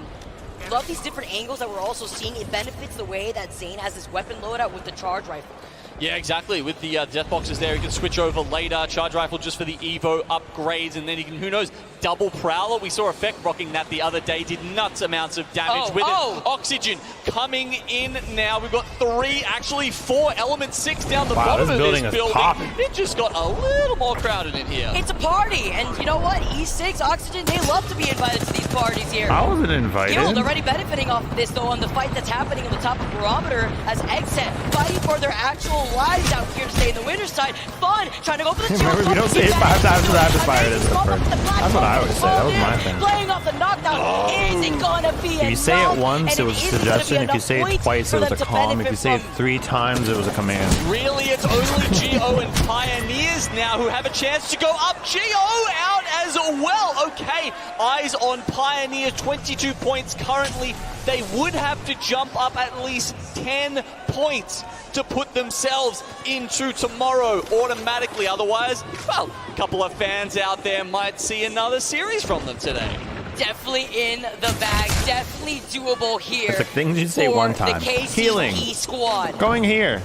Love these different angles that we're also seeing. It benefits the way that Zane has his weapon loadout with the charge rifle. Yeah, exactly. With the death boxes there, you can switch over later. Charge rifle just for the Evo upgrades, and then you can, who knows, double Prowler. We saw Effect rocking that the other day, did nuts amounts of damage with it. Oxygen coming in now. We've got 3, actually 4, Element 6 down the bottom this of building this is building. popping. It just got a little more crowded in here. It's a party, and you know what? E6, Oxygen, they love to be invited to these parties here. I wasn't invited. Guild already benefiting off of this, though, on the fight that's happening on the top of Barometer as Exet fighting for their actual lives out here to stay in the winner's side. Fun, trying to go for the shield. Remember, we don't say it 5 times without the fire. That's what I always say. That was my thing. Playing off the knockdown. Is it gonna be If you say it enough? once, And it was a isn't gonna be suggestion. If you enough say it points twice, for it was them a to calm. If you benefit say it from. 3 times, it was a command. Really, it's only GO and Pioneers now who have a chance to go up. GO out as well. Okay, eyes on Pioneers, 22 points currently. They would have to jump up at least 10 points to put themselves into tomorrow automatically. Otherwise, well, a couple of fans out there might see another series from them today. Definitely in the bag, definitely doable here. It's like things you say for one time. The KCP Healing. squad. Going here.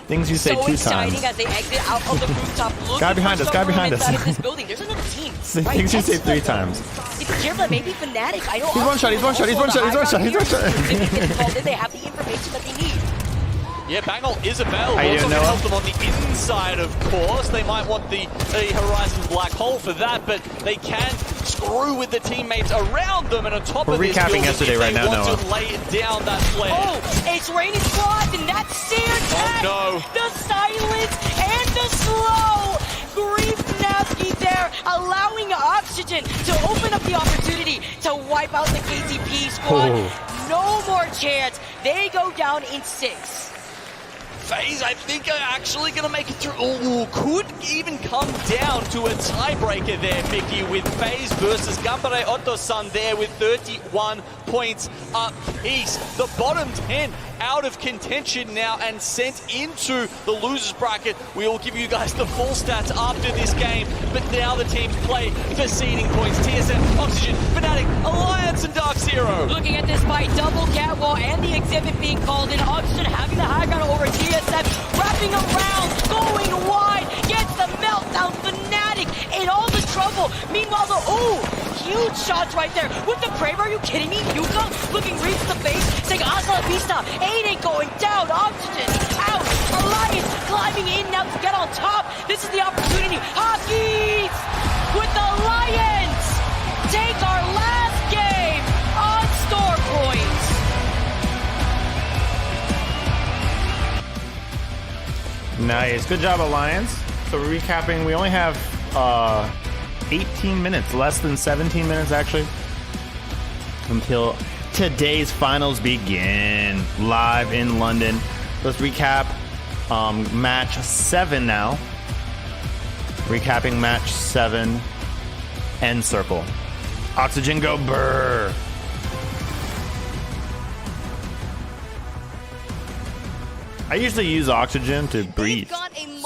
Things you say So 2 exciting times. as they exit out of the rooftop. Looking Guy behind for us, guy some room behind us. inside of this building. There's another team. Things you say 3 times. Be careful that maybe Fnatic. I know He's one shot, he's one shot, he's one shot, he's one shot, he's one shot. If they get called in, they have the information that they need. Yeah, Bangol is available. How you It's doing, not gonna Noah? help them on the inside, of course. They might want the Horizon Black Hole for that, but they can screw with the teammates around them. And on top We're of this, recapping building, yesterday if right they now, want Noah. to lay down that flare. Oh, it's raining squads, and that's Sear Tech. no. The silence and the slow. Grief Nasty there, allowing Oxygen to open up the opportunity to wipe out the KTP squad. Oh. No more chance. They go down in 6. FaZe, I think, are actually going to make it through. Oh, could even come down to a tiebreaker there, Mickey, with FaZe versus Gambare Otosan there with 31 points apiece. The bottom 10 out of contention now and sent into the losers bracket. We will give you guys the full stats after this game, but now the teams play for seeding points. TSM, Oxygen, Fnatic, Alliance, and Dark Zero. Looking at this fight, double catwall and the exhibit being called in. Oxygen having the high ground over TSM, wrapping around, going wide, gets the meltdown. Fnatic in all the trouble. Meanwhile, huge shots right there with the Kraber. Are you kidding me? Yuka looking reach the face, saying hasta la vista. 8 going down. Oxygen out. Alliance climbing in now to get on top. This is the opportunity. Hockeys with the Lions take our last game on store points. Nice. Good job, Alliance. So we're recapping. We only have 18 minutes, less than 17 minutes actually, until today's finals begin live in London. Let's recap match 7 now. Recapping match 7, end circle. Oxygen go brr. I usually use Oxygen to breathe,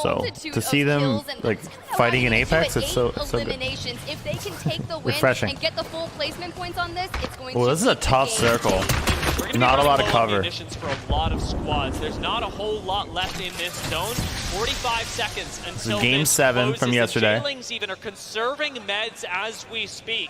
so to see them like fighting in Apex, it's so good. If they can take the win Refreshing. and get the full placement points on this, it's going Well, to this is a keep the tough game circle. We're gonna be Not a lot of running low on cover. munitions for a lot of squads. There's not a whole lot left in this zone. 45 seconds until Game this 7 from closes. yesterday. The Jailings even are conserving meds as we speak.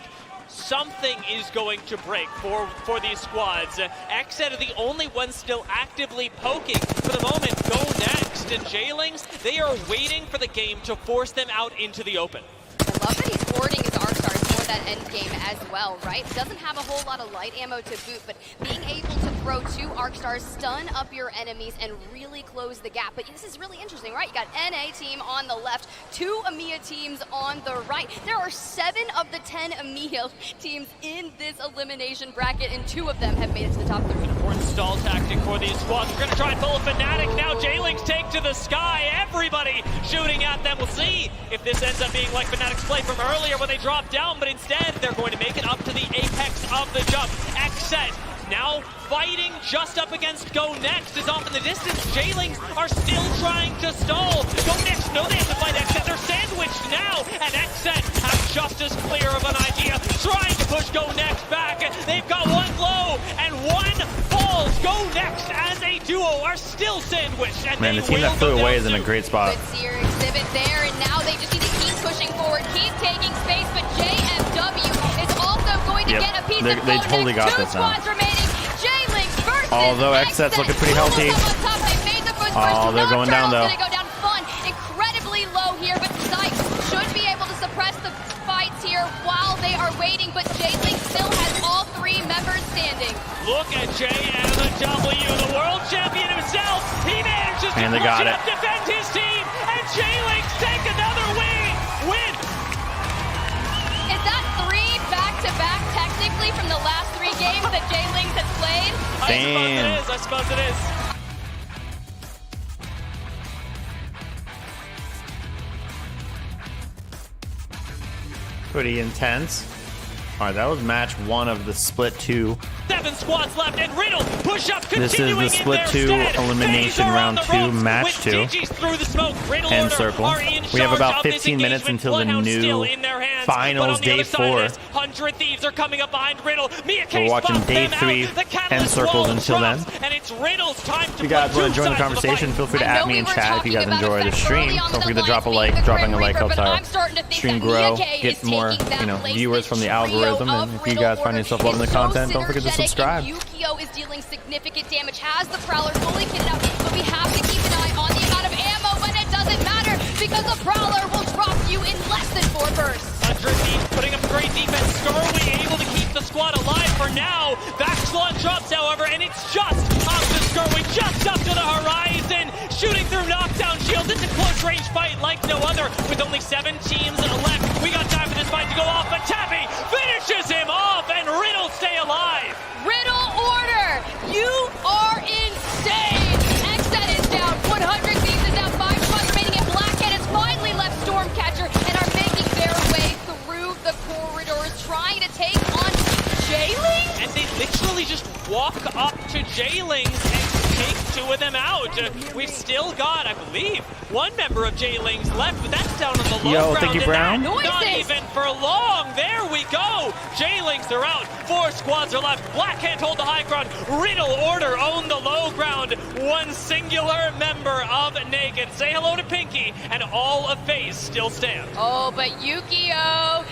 Something is going to break for these squads. XZ are the only ones still actively poking. For the moment, Go Next and Jailings, they are waiting for the game to force them out into the open. I love that he's hoarding his R-Stars for that end game as well, right? Doesn't have a whole lot of light ammo to boot, but being able to throw 2 Arc-Stars, stun up your enemies, and really close the gap. But this is really interesting, right? You got NA team on the left, 2 EMEA teams on the right. There are 7 of the 10 EMEA teams in this elimination bracket, and 2 of them have made it to the top 3. Important stall tactic for these squads. We're going to try and pull a Fnatic now. Jailings take to the sky. Everybody shooting at them. We'll see if this ends up being like Fnatic's play from earlier when they dropped down, but instead they're going to make it up to the apex of the jump. XZ now fighting just up against Go Next is off in the distance. Jailings are still trying to stall. Go Next know they have to fight XZ. They're sandwiched now, and XZ have just as clear of an idea, trying to push Go Next back. They've got 1 low and 1 falls. Go Next as a duo are still sandwiched. And Man, they the team that will flew go away down is in a to great spot. Good Seer exhibit there, and now they just need to keep pushing forward, keep taking space, but JMW is also going to Yep, get a piece they of totally got 2 this now. squads remaining. J-Links versus Although XZ's looking pretty healthy. Oh, they're going down, though. Gonna go down fun, incredibly low here, but Sight should be able to suppress the fights here while they are waiting, but J-Link still has all 3 members standing. Look at JMW, the world champion himself. He manages to And they got push it. up, defend his team, and J-Links take another win. Is that 3 back-to-back technically from the last 3 games that J-Links has played? Damn. I suppose it is. Pretty intense. All right, that was match 1 of the split 2. 7 squads left, and Riddle push up, This is the continuing split in 2 their stead. elimination FaZe are round on the 2, ropes match with 2. DGs through the smoke. Riddle End Order circle. are in We have charge about of this 15 minutes engagement. until the Bloodhound still new in their hands. finals, day 4. 100 Thieves are coming up behind Riddle. We're watching day 3 and circles until then. And it's Riddle's time to if you guys want to join the conversation, feel free to at me in chat if you guys enjoy the stream. Don't forget to drop a like. Dropping a like helps our stream grow, get more, viewers from the algorithm. And if you guys find yourself loving the content, don't forget to subscribe. Yukio is dealing significant damage, has the Prowler fully kitted out, but we have to keep an eye on the amount of ammo, but it doesn't matter because the Prowler will drop you in less than 4 bursts. 100 Thieves putting up great defense. Skirway able to keep the squad alive for now. Backslot drops, however, and it's just up to Skirway, just up to the horizon. Shooting through knockdown shields. It's a close range fight like no other. With only 7 teams left, we got time for this fight to go off, but Tappy finishes him off, and Riddle stay alive. Riddle order! You are insane! Xset is down, 100 Thieves is down, 5 squads remaining, and Blackhead has finally left Stormcatcher and are making their way through the corridors, trying to take on J-Lings? And they literally just walk up to J-Lings and take 2 of them out. We've still got, I believe, 1 member of J-Lings left, but that's down on the low ground. Thank you, Brown. Not even for long. There we go. J-Lings are out. 4 squads are left. Blackhand hold the high ground. Riddle Order own the low ground. 1 singular member of Naked. Say hello to Pinky, and all of FaZe still stand. Oh, but Yukio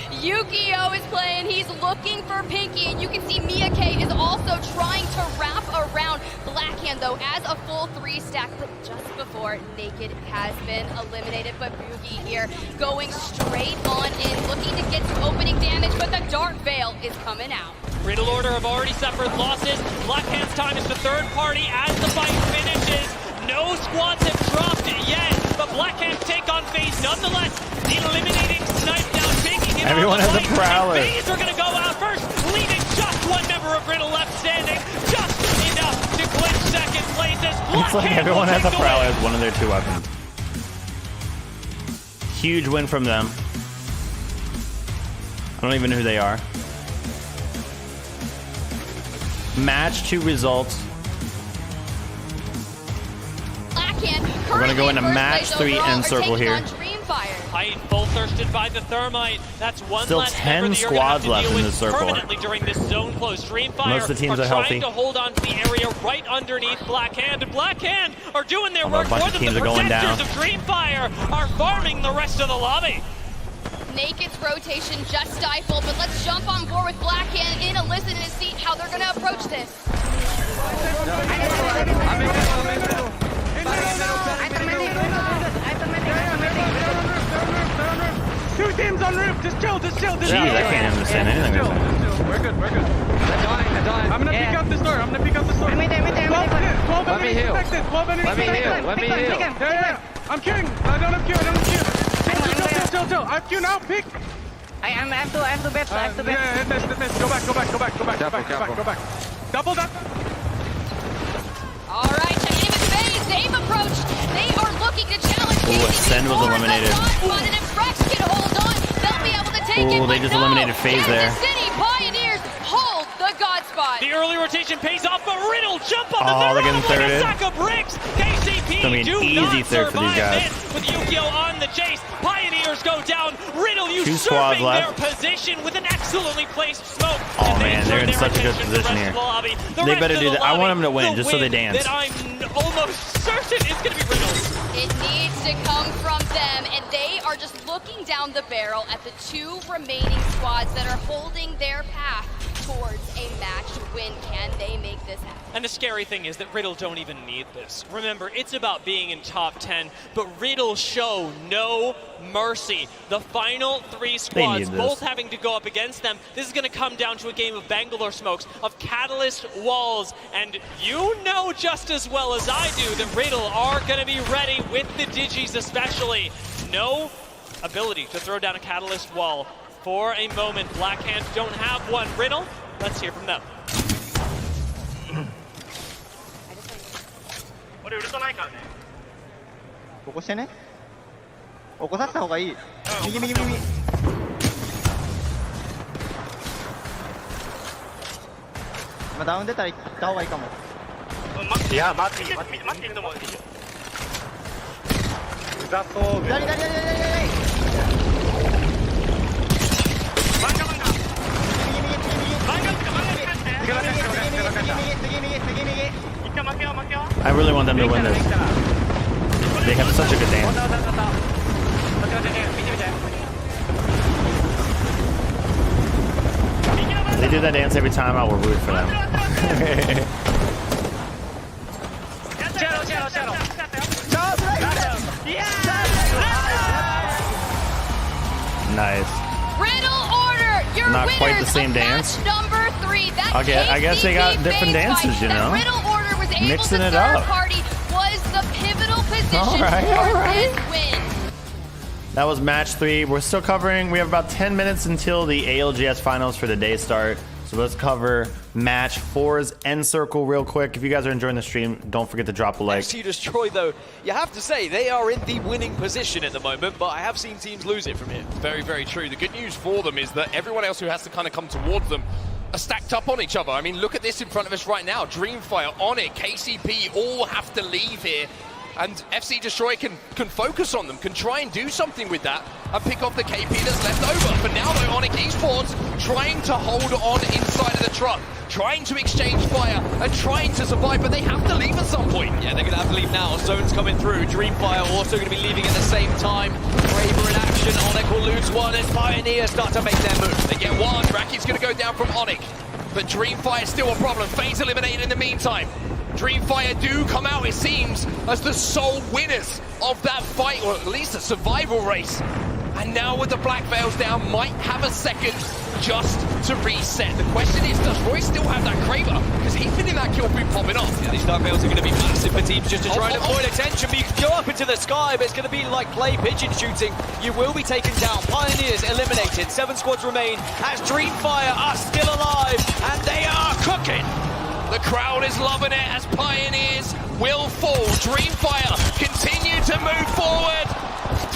is playing. He's looking for Pinky, and you can see Mia K is also trying to wrap around Blackhand, though, as a full 3 stack, but just before Naked has been eliminated. But Boogie here going straight on in, looking to get some opening damage, but the Dark Veil is coming out. Riddle Order have already suffered losses. Blackhand's time is the third party as the fight finishes. No squads have dropped yet, but Blackhand take on FaZe nonetheless. Eliminating Snipe down, taking him Everyone out has a Prowler. FaZe are going to go out first, leaving just 1 member of Riddle left standing. Just enough to clinch second places. It's like everyone has a Prowler as one of their 2 weapons. Huge win from them. I don't even know who they are. Match 2 results. We're going to go into match 3 end circle here. Height full thirsted by the thermite. That's 1 Still less 10 squads left in this circle. Permanently during this zone close. Dreamfire Most of the teams are healthy. trying to hold on to the area right underneath Blackhand. And Blackhand are doing their work A bunch for of them. teams The are going down. protectors of Dreamfire are farming the rest of the lobby. Naked's rotation just stifled, but let's jump on board with Blackhand in a listen and see how they're going to approach this. Two teams on roof. Just chill. Jeez, I can't understand anything. We're good. They're dying. I'm gonna pick up the store. Let me heal. 12 enemies infected. 12 enemies infected. Let me heal. Yeah. I'm queuing. I don't have queue. Chill. I have queue now. Pick. I have to bet. Yeah, miss. Go back. Double that. All right, checking in with FaZe. They've approached. They are looking to challenge KCP. Ascend was eliminated. But if Frex can hold on, they'll be able to take it. They just eliminated FaZe there. Kansas City Pioneers hold the God spot. The early rotation pays off, but Riddle jump on the they're getting like a thirded. sack of bricks. KCP Gonna be an do easy not third for these survive guys. this with Yukio on the chase. Pioneers go down. Riddle 2 squads usurping their left. position with an excellently placed smoke. Oh, And man, they're in turn their such a good attention to the position rest here. of the lobby. The They rest better of do the that. I want lobby, them to win, the just so they win dance. That I'm almost certain is going to be Riddle's. It needs to come from them, and they are just looking down the barrel at the 2 remaining squads that are holding their path towards a match win. Can they make this happen? And the scary thing is that Riddle don't even need this. Remember, it's about being in top 10, but Riddle show no mercy. The final 3 squads, both having to go up against them. This is going to come down to a game of Bangalore smokes, of Catalyst walls, and you know just as well as I do that Riddle are going to be ready with the Digis especially. No ability to throw down a Catalyst wall. For a moment, Blackhand don't have one. Riddle, let's hear from them. 俺ウルトないからね。起こしてね。起こさせた方がいい。右。ダウン出たら行った方がいいかも。待っているのもいいよ。うざそう。左。them to win this. They have such a good dance. They do that dance every time. I will root for them. Nice. Riddle order, your Not winners quite the same of dance. match number 3. That I guess they got KCP different phase dances, fight you that know? Riddle order was able Mixing to it third up. party was the pivotal position All right, for all right. this win. That was match 3. We're still covering. We have about 10 minutes until the ALGS finals for the day start. So let's cover match 4's end circle real quick. If you guys are enjoying the stream, don't forget to drop a like. FC Destroy, though, you have to say they are in the winning position at the moment, but I have seen teams lose it from here. Very, very true. The good news for them is that everyone else who has to kind of come towards them are stacked up on each other. I mean, look at this in front of us right now. Dreamfire, Onyx, KCP all have to leave here. And FC Destroy can focus on them, can try and do something with that and pick off the KP that's left over. For now, though, Onyx Esports trying to hold on inside of the truck, trying to exchange fire and trying to survive, but they have to leave at some point. Yeah, they're going to have to leave now. Zone's coming through. Dreamfire also going to be leaving at the same time. Braver in action. Onyx will lose one as Pioneer start to make their move. They get one. Raki's going to go down from Onyx, but Dreamfire is still a problem. FaZe eliminated in the meantime. Dreamfire do come out, it seems, as the sole winners of that fight, or at least a survival race. And now with the Black Veils down, might have a second just to reset. The question is, does Roy still have that Kraber? Because he's been in that kill feed popping off. Yeah, these Dark Veils are going to be massive for teams just to try and avoid attention. But you can go up into the sky, but it's going to be like play pigeon shooting. You will be taken down. Pioneers eliminated. 7 squads remain as Dreamfire are still alive, and they are cooking. The crowd is loving it as Pioneers will fall. Dreamfire continue to move forward.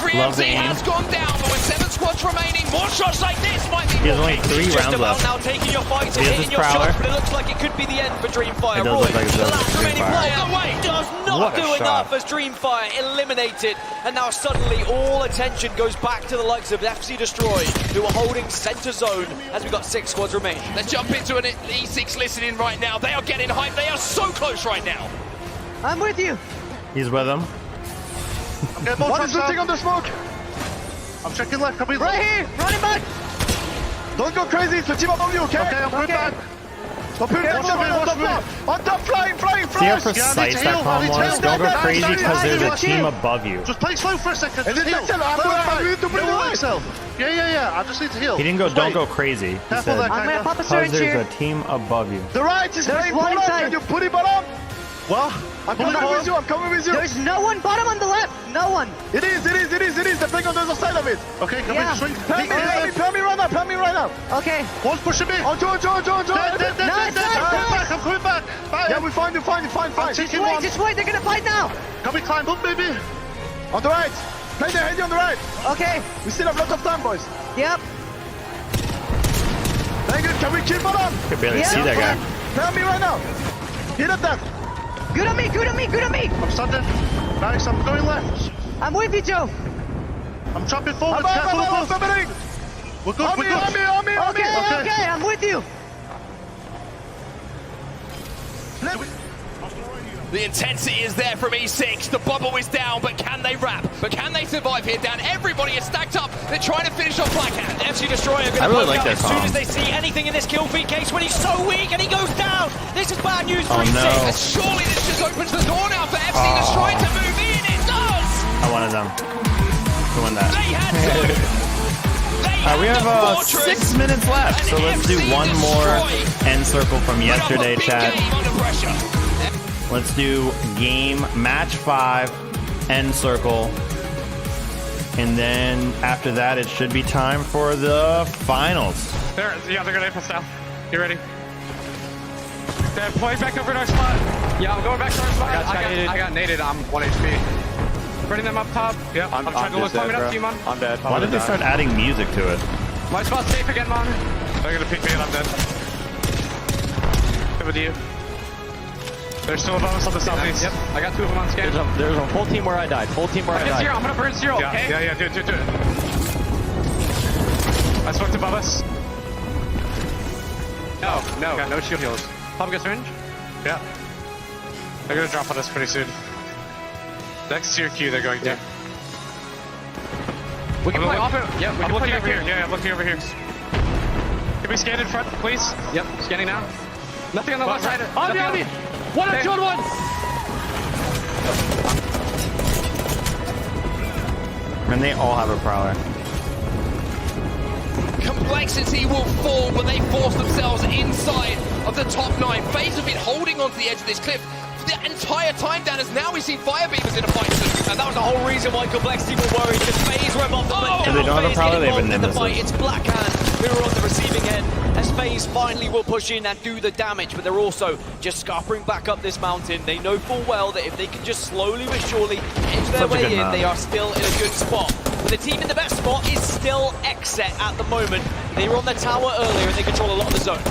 3MC has gone down, but with 7 squads remaining, more shots like this might be He has more only hit. 3 rounds left. Now taking your fights and He has hitting his your prowler. shots, but it looks like it could be the end for Dreamfire. It does Roy, look like it's the over last for remaining Dreamfire. player, does not What a do shot. enough as Dreamfire eliminated, and now suddenly all attention goes back to the likes of FC Destroy, who are holding center zone as we've got 6 squads remaining. Let's jump into an E6 listening right now. They are getting hyped. They are so close right now. I'm with you. He's with him. What is the thing on the smoke? I'm checking left. Come in. Right here, running back. Don't go crazy. It's the team above you, okay? Okay, I'm going back. Watch me. On top, flying. See how precise that calm was? Don't go crazy because there's a team above you. Just play slow for a second. Just heal. I need to bring myself. Yeah. I just need to heal. He didn't go, don't go crazy. He Careful said, there, I'm gonna pop a because syringe there's here. a team above you. The right is There's playing one bottom. side. Can you put it bottom? Well, I'm coming with you. There's no one bottom on the left. No one. It is. They're playing on the other side of it. Okay, come in, swing. Help me right now. Okay. One's pushing me. On Joe. I'm coming back. Yeah, we find you. Fine. Just wait. They're gonna fight now. Can we climb up, baby? On the right. Play the heady on the right. Okay. We still have lots of time, boys. Yep. Very good. Can we kill bottom? I could barely see that guy. Tell me right now. Hit at that. Good on me. I'm standing. Nice. I'm going left. I'm with you, Joe. I'm jumping forward. Careful of both. We're good. On me. Okay. I'm with you. The intensity is there from E6. The bubble is down, but can they wrap? But can they survive here? Down. Everybody is stacked up. They're trying to finish off Blackhand. FC Destroyer going to really poke like out that as soon song. as they see anything in this kill feed case when he's so weak and he goes down. This is bad news for Oh, E6. no. Surely this just opens the door now for FC Destroy to move in. It does. I wanted them to win that. They had to. We have 6 minutes left, so let's do one more end circle from yesterday, chat. Let's do match 5, end circle. And then after that, it should be time for the finals. They're gonna aim for south. Get ready. They're pulling back over to our spot. Yeah, I'm going back to our spot. I got naded. I'm 1 HP. Bringing them up top. Yeah, I'm trying to look coming up to you, man. I'm dead. Why did they start adding music to it? My spot's safe again, man. They're gonna pick me and I'm dead. Good with you. There's still above us on the southeast. Yep, I got 2 of them on scan. There's a full team where I died. I'm gonna burn 0, okay? Yeah, do it. I smoked above us. No. Got no shield heals. Pop gets syringe? Yeah. They're gonna drop on us pretty soon. Next to your queue, they're going to. We can play off it. Yeah, I'm looking over here. Yeah, I'm looking over here. Can we scan in front, please? Yep, scanning now. Nothing on the left side. On me! 1 on 2 on 1! And they all have a prowler. Complexity will fall when they force themselves inside of the top 9. FaZe have been holding onto the edge of this cliff the entire time down, as now we've seen Fire Beavers in a fight too. And that was the whole reason why Complexity were worried, because FaZe were above them, but If they now don't have a FaZe prowler, get they've been involved in the nemesis. fight. It's Blackhand who are on the receiving end, as FaZe finally will push in and do the damage, but they're also just scarpering back up this mountain. They know full well that if they can just slowly but surely edge their Such a way good in, map. they are still in a good spot. But the team in the best spot is still Exet at the moment. They were on the tower earlier and they control a lot of the zone.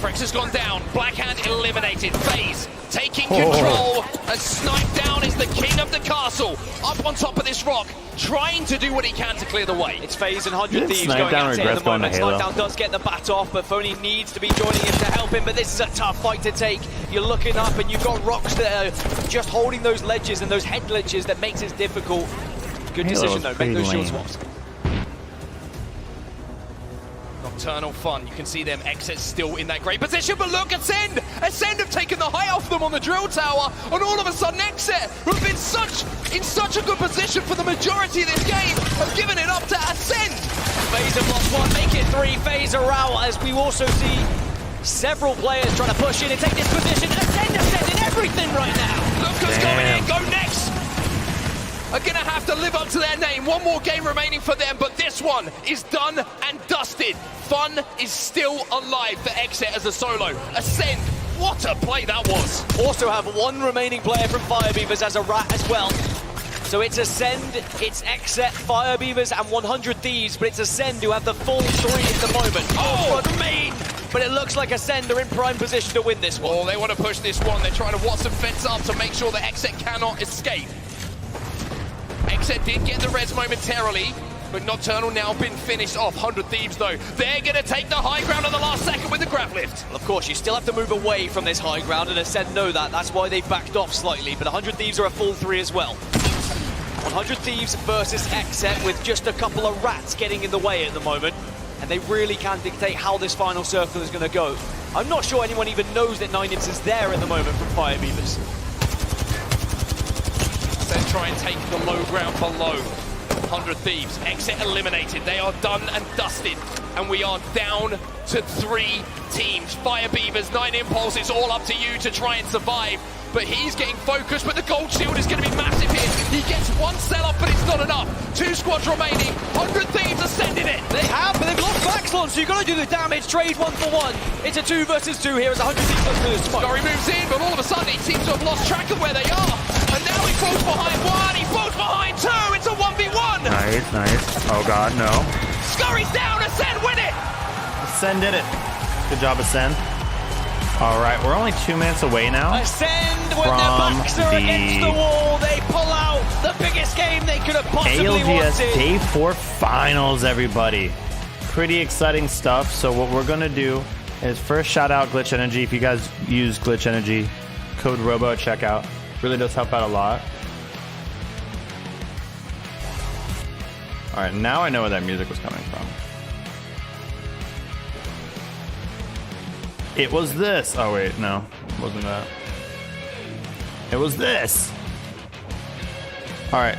Frex has gone down. Blackhand eliminated. FaZe taking control. And Snipe Down is the king of the castle. Up on top of this rock, trying to do what he can to clear the way. It's FaZe and 100 Didn't Thieves Snipe going Down at it at regrets the going to moment. Halo? Snipe Down does get the bat off, but Phony needs to be joining him to help him. But this is a tough fight to take. You're looking up and you've got rocks that are just holding those ledges and those head glitches that makes it difficult. Good Halo decision is though, make pretty those shield lame. swaps. Nocturnal Fun, you can see them. Exit still in that great position, but look, Ascend! Ascend have taken the high off them on the drill tower, and all of a sudden Exit, who have been in such a good position for the majority of this game, have given it up to Ascend! FaZe have lost one, make it 3. FaZe are out, as we also see several players trying to push in and take this position. Ascend in everything right now. Lucas going in, go next! Are gonna have to live up to their name. One more game remaining for them, but this one is done and dusted. Fun is still alive for Exit as a solo. Ascend, what a play that was. Also have one remaining player from Fire Beavers as a rat as well. So it's Ascend, it's Exet, Fire Beavers, and 100 Thieves, but it's Ascend who have the full 3 at the moment. Oh, remain! But it looks like Ascend are in prime position to win this one. Oh, they want to push this one. They're trying to Watson fence up to make sure that Exet cannot escape. Exet did get the res momentarily, but Nocturnal now been finished off. 100 Thieves, though. They're going to take the high ground on the last second with the grab lift. Well, of course, you still have to move away from this high ground, and Ascend know that. That's why they backed off slightly, but 100 Thieves are a full 3 as well. 100 Thieves versus Exet with just a couple of rats getting in the way at the moment, and they really can dictate how this final circle is going to go. I'm not sure anyone even knows that 9imps is there at the moment from Fire Beavers. Then try and take the low ground below. 100 Thieves, Exit eliminated. They are done and dusted. And we are down to 3 teams. Fire Beavers, 9 Impulse, it's all up to you to try and survive. But he's getting focused, but the gold shield is going to be massive here. He gets one sell-off, but it's not enough. 2 squads remaining. 100 Thieves are sending it. They have, but they've lost Backslon, so you've got to do the damage. Trade 1 for 1. It's a 2 versus 2 here as 100 Thieves goes through the smoke. Scurry moves in, but all of a sudden he seems to have lost track of where they are. And now he falls behind 1, he falls behind 2. It's a 1v1. Nice, nice. Oh god, no. Scurry's down, Ascend win it. Ascend did it. Good job, Ascend. All right, we're only 2 minutes away now. Ascend when their backs are against the wall. They pull out the biggest game they could have possibly ALGS wanted. Day 4 Finals, everybody. Pretty exciting stuff. So what we're going to do is first shout out Glitch Energy. If you guys use Glitch Energy, code Robo at checkout. Really does help out a lot. All right, now I know where that music was coming from. It was this. Oh wait, no, it wasn't that. It was this. All right.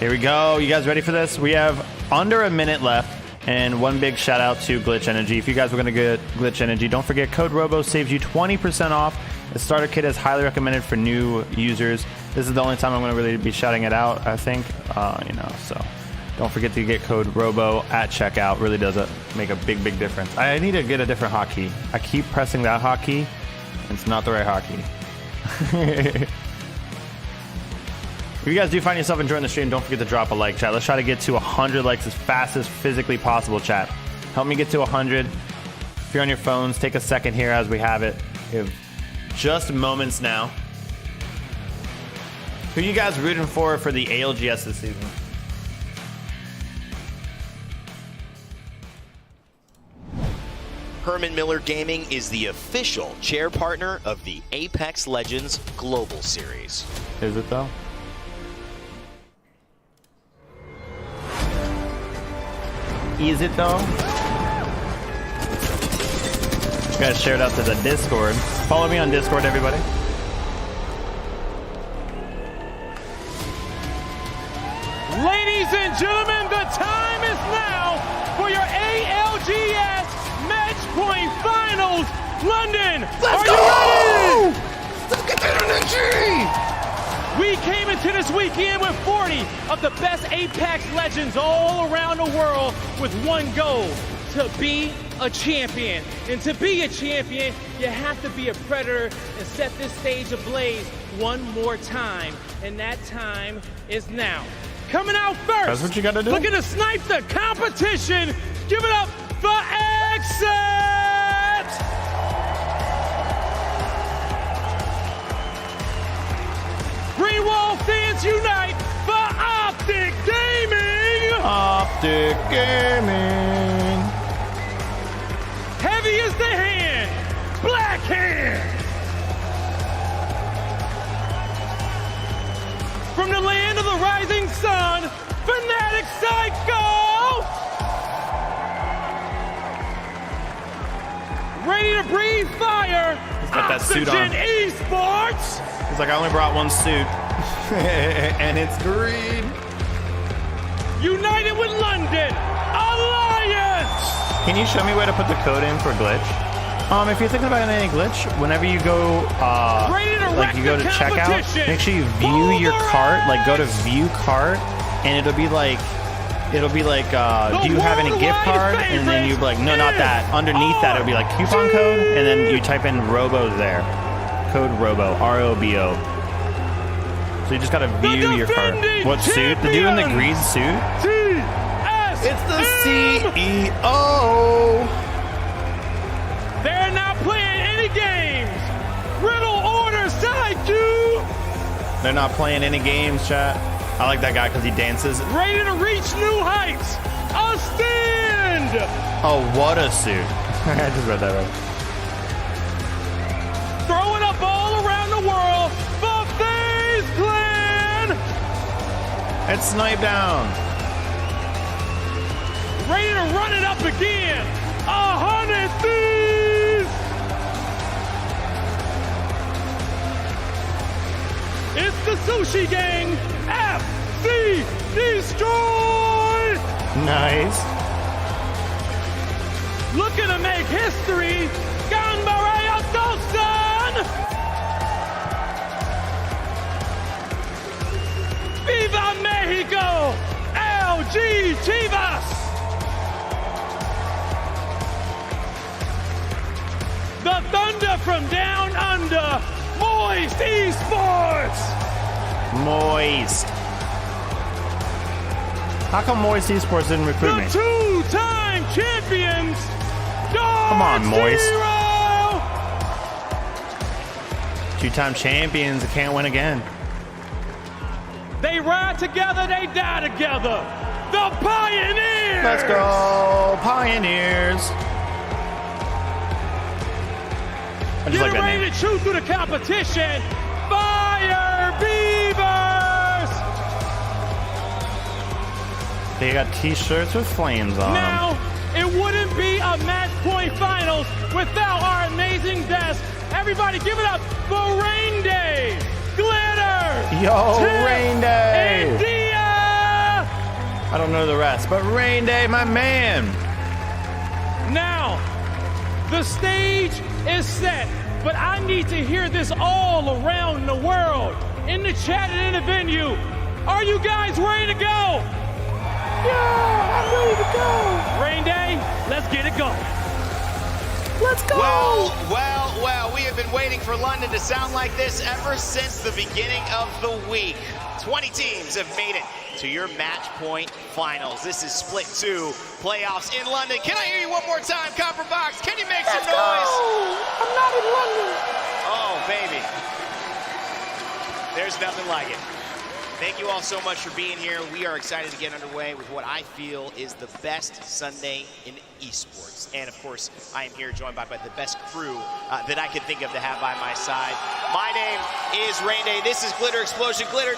Here we go. You guys ready for this? We have under a minute left, and one big shout out to Glitch Energy. If you guys were gonna get Glitch Energy, don't forget code Robo saves you 20% off. The starter kit is highly recommended for new users. This is the only time I'm gonna really be shouting it out, I think. So don't forget to get code Robo at checkout. Really does make a big difference. I need to get a different hotkey. I keep pressing that hotkey. It's not the right hotkey. If you guys do find yourself enjoying the stream, don't forget to drop a like, chat. Let's try to get to 100 likes as fast as physically possible, chat. Help me get to 100. If you're on your phones, take a second here as we have it. We have just moments now. Who you guys rooting for the ALGS this season? Herman Miller Gaming is the official chair partner of the Apex Legends Global Series. Is it though? Is it though? You guys share it out to the Discord. Follow me on Discord, everybody. Ladies and gentlemen, the time is now for your ALGS Match Point Finals. London, are you ready? Let's get that energy! We came into this weekend with 40 of the best Apex legends all around the world with one goal, to be a champion. And to be a champion, you have to be a predator and set this stage ablaze one more time. And that time is now. Coming out first. That's what you gotta do. Looking to snipe the competition. Give it up for Exit! Green Wall fans unite for Optic Gaming! Optic Gaming. Heavy is the hand, Black Hand! From the land of the rising sun, Fnatic Psycho! Ready to breathe fire, He's got that suit on. Oxygen Esports! He's like, I only brought one suit. And it's green. United with London, Alliance! Can you show me where to put the code in for glitch? If you're thinking about any glitch, whenever you go, like you go to checkout, make sure you view your cart, like go to view cart, and it'll be like, do you have any gift card? And then you'll be like, no, not that. Underneath that, it'll be like coupon code, and then you type in Robo there. Code Robo, R-O-B-O. So you just gotta view your cart. What suit? The dude in the green suit? It's the CEO! They're not playing any games. Riddle order side 2. They're not playing any games, chat. I like that guy because he dances. Ready to reach new heights. A stand. Oh, what a suit. I just read that right. Throw it up all around the world for FaZe Clan. It's Snipe Down. Ready to run it up again. 100 Thieves. It's the Sushi Gang. FC Destroy. Nice. Looking to make history. Ganbarea Dawson. Viva Mexico. LG Chivas. The Thunder from down under. Moist Esports. Moist. How come Moist Esports didn't recruit me? The two-time champions. Come on, Moist. Zero. Two-time champions. They can't win again. They ride together, they die together. The Pioneers. Let's go, Pioneers. I just Get like that ready name. to chew through the competition. Fire Beavers. They got t-shirts with flames on them. Now, it wouldn't be a match point finals without our amazing guests. Everybody give it up for Rain Day, Glitter, Yo, Tiff, Rain Day. and Dia. I don't know the rest, but Rain Day, my man. Now, the stage is set, but I need to hear this all around the world. In the chat and in the venue. Are you guys ready to go? Yeah, I'm ready to go. Rain Day, let's get it going. Let's go. Well, we have been waiting for London to sound like this ever since the beginning of the week. 20 teams have made it to your match point finals. This is split 2 playoffs in London. Can I hear you one more time, Copper Box? Can you make some noise? I'm not in London. Oh, baby. There's nothing like it. Thank you all so much for being here. We are excited to get underway with what I feel is the best Sunday in esports. And of course, I am here joined by the best crew that I could think of to have by my side. My name is Rain Day. This is Glitter Explosion. Glitter,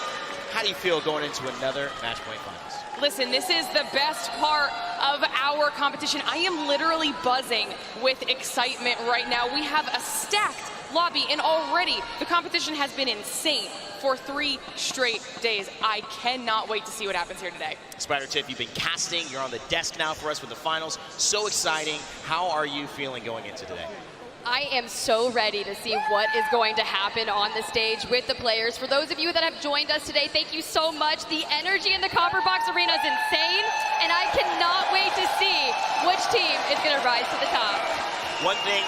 how do you feel going into another Match Point Finals? Listen, this is the best part of our competition. I am literally buzzing with excitement right now. We have a stacked lobby, and already the competition has been insane for 3 straight days. I cannot wait to see what happens here today. Spider Tiff, you've been casting. You're on the desk now for us with the finals. So exciting. How are you feeling going into today? I am so ready to see what is going to happen on the stage with the players. For those of you that have joined us today, thank you so much. The energy in the Copper Box Arena is insane, and I cannot wait to see which team is going to rise to the top. One thing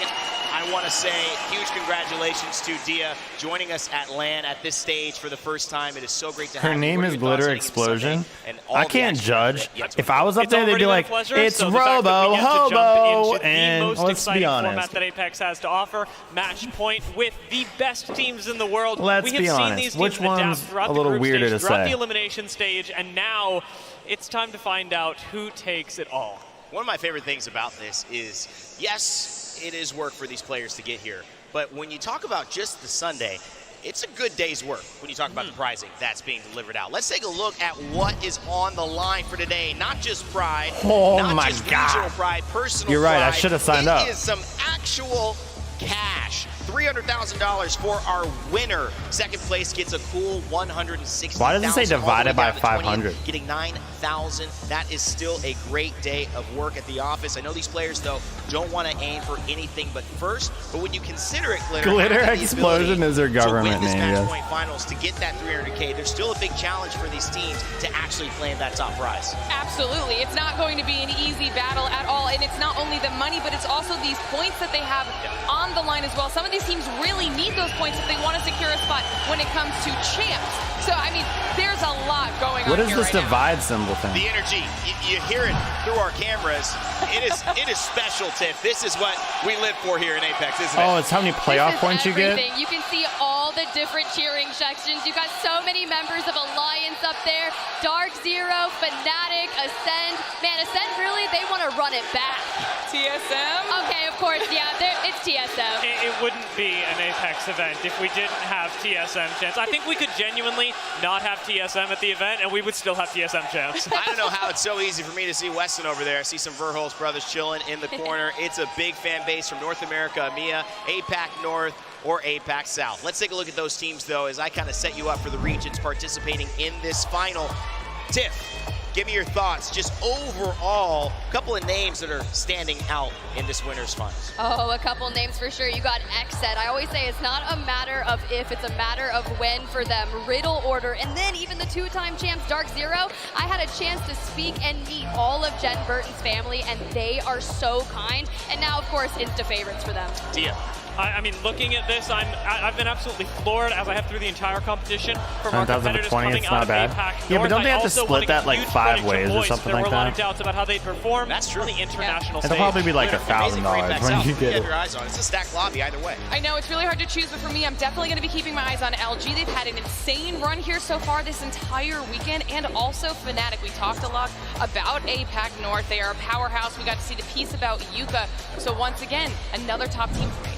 I want to say, huge congratulations to Dia joining us at LAN at this stage for the first time. It is so great to have you. Her name What are is your thoughts Glitter heading into Explosion. Sunday and all I the can't action judge. that's If I was up there, they'd be like, it's Robo, Hobo, and let's be honest. Format that Apex has to offer, match point with the best teams in the world. Let's be honest. Which one's a little weirder to throughout say? the elimination stage, and now it's time to find out who takes it all. One of my favorite things about this is, yes, it is work for these players to get here, but when you talk about just the Sunday, it's a good day's work when you talk about the prizing that's being delivered out. Let's take a look at what is on the line for today. Not just pride, not my just God. regional pride, personal You're right, I pride. should have signed up. It is some actual cash. $300,000 for our winner. Second place gets a cool $160,000. Why does it say divided by 500? 500? Getting 9,000. That is still a great day of work at the office. I know these players, though, don't want to aim for anything but first. But when you consider it, Glitter Explosion is their government to win this name, match yes. point finals, to get that 300K, there's still a big challenge for these teams to actually claim that top prize. Absolutely. It's not going to be an easy battle at all, and it's not only the money, but it's also these points that they have on the line as well. Some of these teams really need those points if they want to secure a spot when it comes to champs. So, I mean, there's a lot going on What is here this right divide symbol thing? The energy, you hear it through our cameras. It is special, Tiff. This is what we live for here in Apex, isn't it? Oh, it's how many playoff This is points you get? everything. You can see all the different cheering sections. You got so many members of Alliance up there. Dark Zero, Fnatic, Ascend. Man, Ascend really, they want to run it back. TSM? Okay, of course, yeah, it's TSM. It wouldn't be an Apex event if we didn't have TSM chance. I think we could genuinely not have TSM at the event, and we would still have TSM chance. I don't know how it's so easy for me to see Weston over there. I see some Verholz brothers chilling in the corner. It's a big fan base from North America, EMEA, APAC North, or APAC South. Let's take a look at those teams, though, as I kind of set you up for the regions participating in this final. Tiff, give me your thoughts. Just overall, a couple of names that are standing out in this winner's finals. Oh, a couple names for sure. You got Xset. I always say it's not a matter of if, it's a matter of when for them. Riddle Order, and then even the 2-time champs, Dark Zero. I had a chance to speak and meet all of Jen Burton's family, and they are so kind. And now, of course, Insta favorites for them. Dia. I mean, looking at this, I've been absolutely floored, as I have through the entire competition, from our competitors coming out of APAC. Yeah, but don't they have to also split that like 5 ways or something like that? There were a lot of that? doubts about how they perform That's true. on the international It'll stage. probably be like $1,000 when you get have it. your eyes on. It's a stacked lobby either way. I know it's really hard to choose, but for me, I'm definitely going to be keeping my eyes on LG. They've had an insane run here so far this entire weekend, and also Fnatic. We talked a lot about APAC North. They are a powerhouse. We got to see the piece about Yuka. So once again, another top team for me.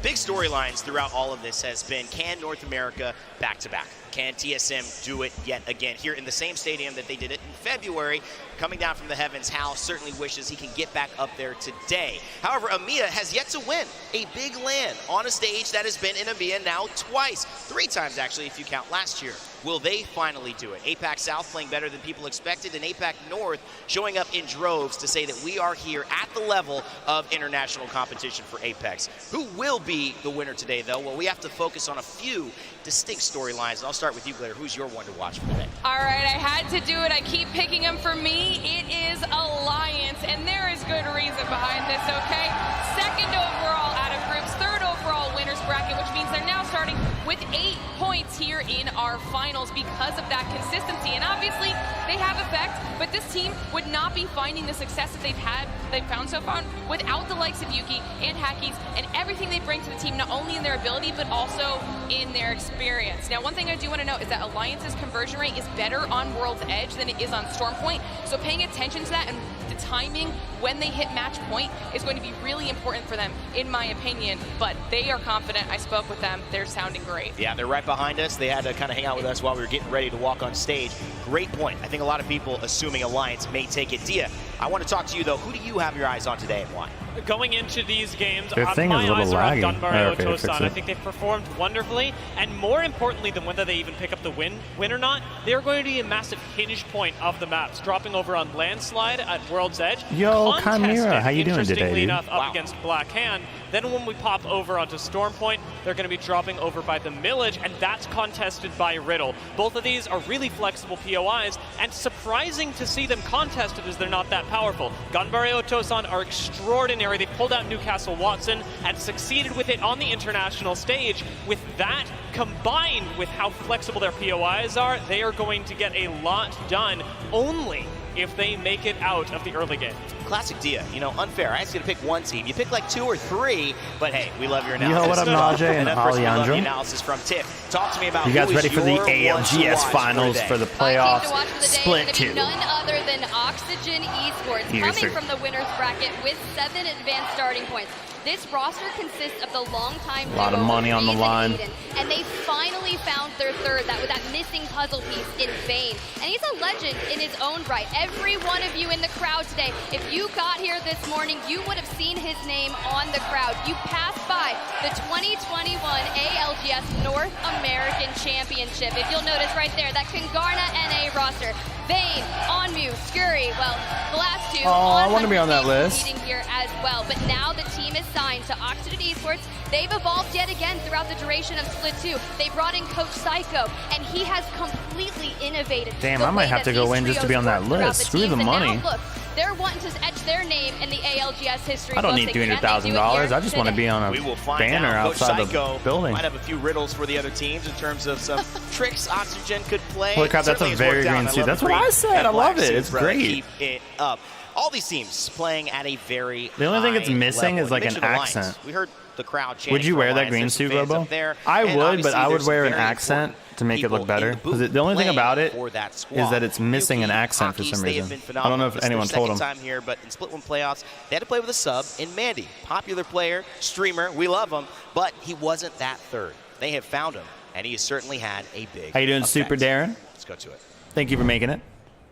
Big storylines throughout all of this has been, can North America back-to-back? Can TSM do it yet again here in the same stadium that they did it in February? Coming down from the heavens, Hal certainly wishes he can get back up there today. However, EMEA has yet to win a big LAN on a stage that has been in EMEA now twice. 3 times, actually, if you count last year. Will they finally do it? APAC South playing better than people expected, and APAC North showing up in droves to say that we are here at the level of international competition for Apex. Who will be the winner today, though? Well, we have to focus on a few distinct storylines. And I'll start with you, Glitter. Who's your one to watch for today? All right, I had to do it. I keep picking them for me. It is Alliance, and there is good reason behind this, okay? Second overall out of groups, third overall winners bracket, which means they're now starting with 8 points here in our finals because of that consistency. And obviously, they have effect, but this team would not be finding the success that they've found so far without the likes of Yuki and Hackies and everything they bring to the team, not only in their ability, but also in their experience. Now, one thing I do want to note is that Alliance's conversion rate is better on World's Edge than it is on Stormpoint, so paying attention to that and the timing when they hit match point is going to be really important for them, in my opinion, but they are confident. I spoke with them. They're sounding great. Yeah, they're right behind us. They had to kind of hang out with us while we were getting ready to walk on stage. Great point. I think a lot of people assuming Alliance may take it. Dia, I want to talk to you, though. Who do you have your eyes on today and why? Going into these games, Their thing my is a little eyes are on laggy. Gunbar Okay, and fix Otosan. it. I think they've performed wonderfully, and more importantly than whether they even pick up the win or not, they're going to be a massive hinge point of the maps, dropping over on Landslide at World's Edge. Yo, Contested, Chimera, how you doing today, interestingly dude? enough, up against Black Hand. Then when we pop over onto Stormpoint, they're going to be dropping over by the Millage, and that's contested by Riddle. Both of these are really flexible POIs, and surprising to see them contested as they're not that powerful. Gunbar and Otosan are extraordinary. They pulled out Newcastle Watson and succeeded with it on the international stage. With that combined with how flexible their POIs are, they are going to get a lot done only if they make it out of the early game. Classic Dia, you know, unfair. I asked you to pick one team. You pick like 2 or 3, but hey, we love your analysis. Yo, what up, Najee and of course, we love the Alejandro? analysis from Tiff. Talk to me about You guys who is ready for the your one to ALGS watch finals for for the the day? My team playoffs? to watch for the day Split is going to 2. be none other than Oxygen Esports, Yes, coming sir. from the winner's bracket with 7 advanced starting points. This roster consists of the longtime A lot of duo money on the Reese and line. Aiden, and they finally found their third, that missing puzzle piece in Vayne. And he's a legend in his own right. Every one of you in the crowd today, if you got here this morning, you would have seen his name on the crowd. You passed by the 2021 ALGS North American Championship. If you'll notice right there, that Kangarna NA roster. Vayne, Onmu, Scurry, well, the last 2 I wanna be on that list. competing here as well. But now the team is signed to Oxygen Esports. They've evolved yet again throughout the duration of Split 2. They brought in Coach Psycho, and he has completely innovated. Damn, the I might way have to that go these in just to trios be on that work throughout list. the Screw teams. the And money. Now, look, they're wanting to etch their name in the ALGS history. I don't books need again. They do it $300,000. here I just want to today. be on We a will find banner out. Coach outside Psycho the building. might have a few riddles for the other teams in terms of some tricks Oxygen could play. Holy crap, that's Certainly a has very worked out. green I suit. love That's the what I green said. and I love black it. It's suits, brother. great. Keep it up. All these teams playing at a very The only thing it's high missing level. is like You an mentioned Alliance. accent. We heard the crowd chanting. Would you for wear that Alliance. green There's some suit, fans Robo? up there. I And would, but obviously I would there's wear an very accent important to make it look people better. in the Because booth the only thing playing about it for that is squad. that it's missing an Yuki, accent for Hockeys, some they have reason. been I don't know if phenomenal. This is anyone their told them. second time here, but in Split 1 playoffs, they had to play with a sub in Mandy. Popular player, streamer, we love him, but he wasn't that third. They have found him, and he has certainly had a big How you doing, effect. Super Darren? Let's go to it. Thank you for making it.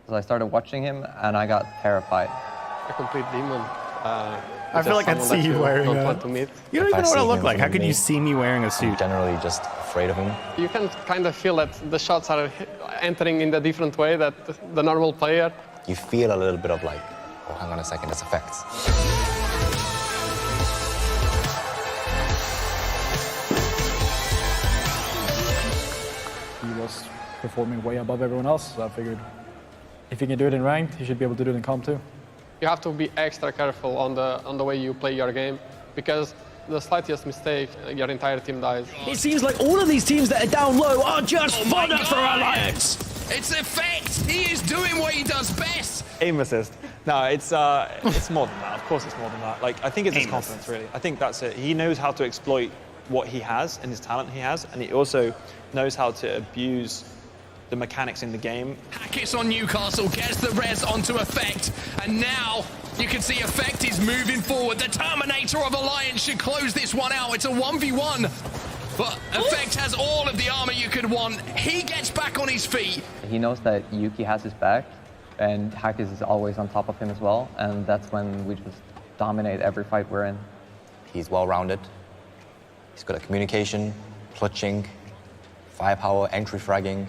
So I started watching him and I got terrified. A complete demon. I feel like I'd see you wearing that. You don't even know what I look like. How could you see me wearing a suit? Generally just afraid of him. You can kind of feel that the shots are entering in a different way that the normal player. You feel a little bit of like, oh, hang on a second, it's effects. He was performing way above everyone else, so I figured if he can do it in ranked, he should be able to do it in comp too. You have to be extra careful on the way you play your game, because the slightest mistake, your entire team dies. It seems like all of these teams that are down low are just fodder for Alliance. It's effect. He is doing what he does best. Aim assist. No, it's more than that. Of course, it's more than that. Like I think it's his confidence, really. I think that's it. He knows how to exploit what he has and his talent he has, and he also knows how to abuse the mechanics in the game. Hackett's on Newcastle, gets the res onto Effect, and now you can see Effect is moving forward. The Terminator of Alliance should close this one out. It's a 1v1, but Effect has all of the armor you could want. He gets back on his feet. He knows that Yuki has his back and Hackers is always on top of him as well, and that's when we just dominate every fight we're in. He's well-rounded. He's good at communication, clutching, firepower, entry fragging,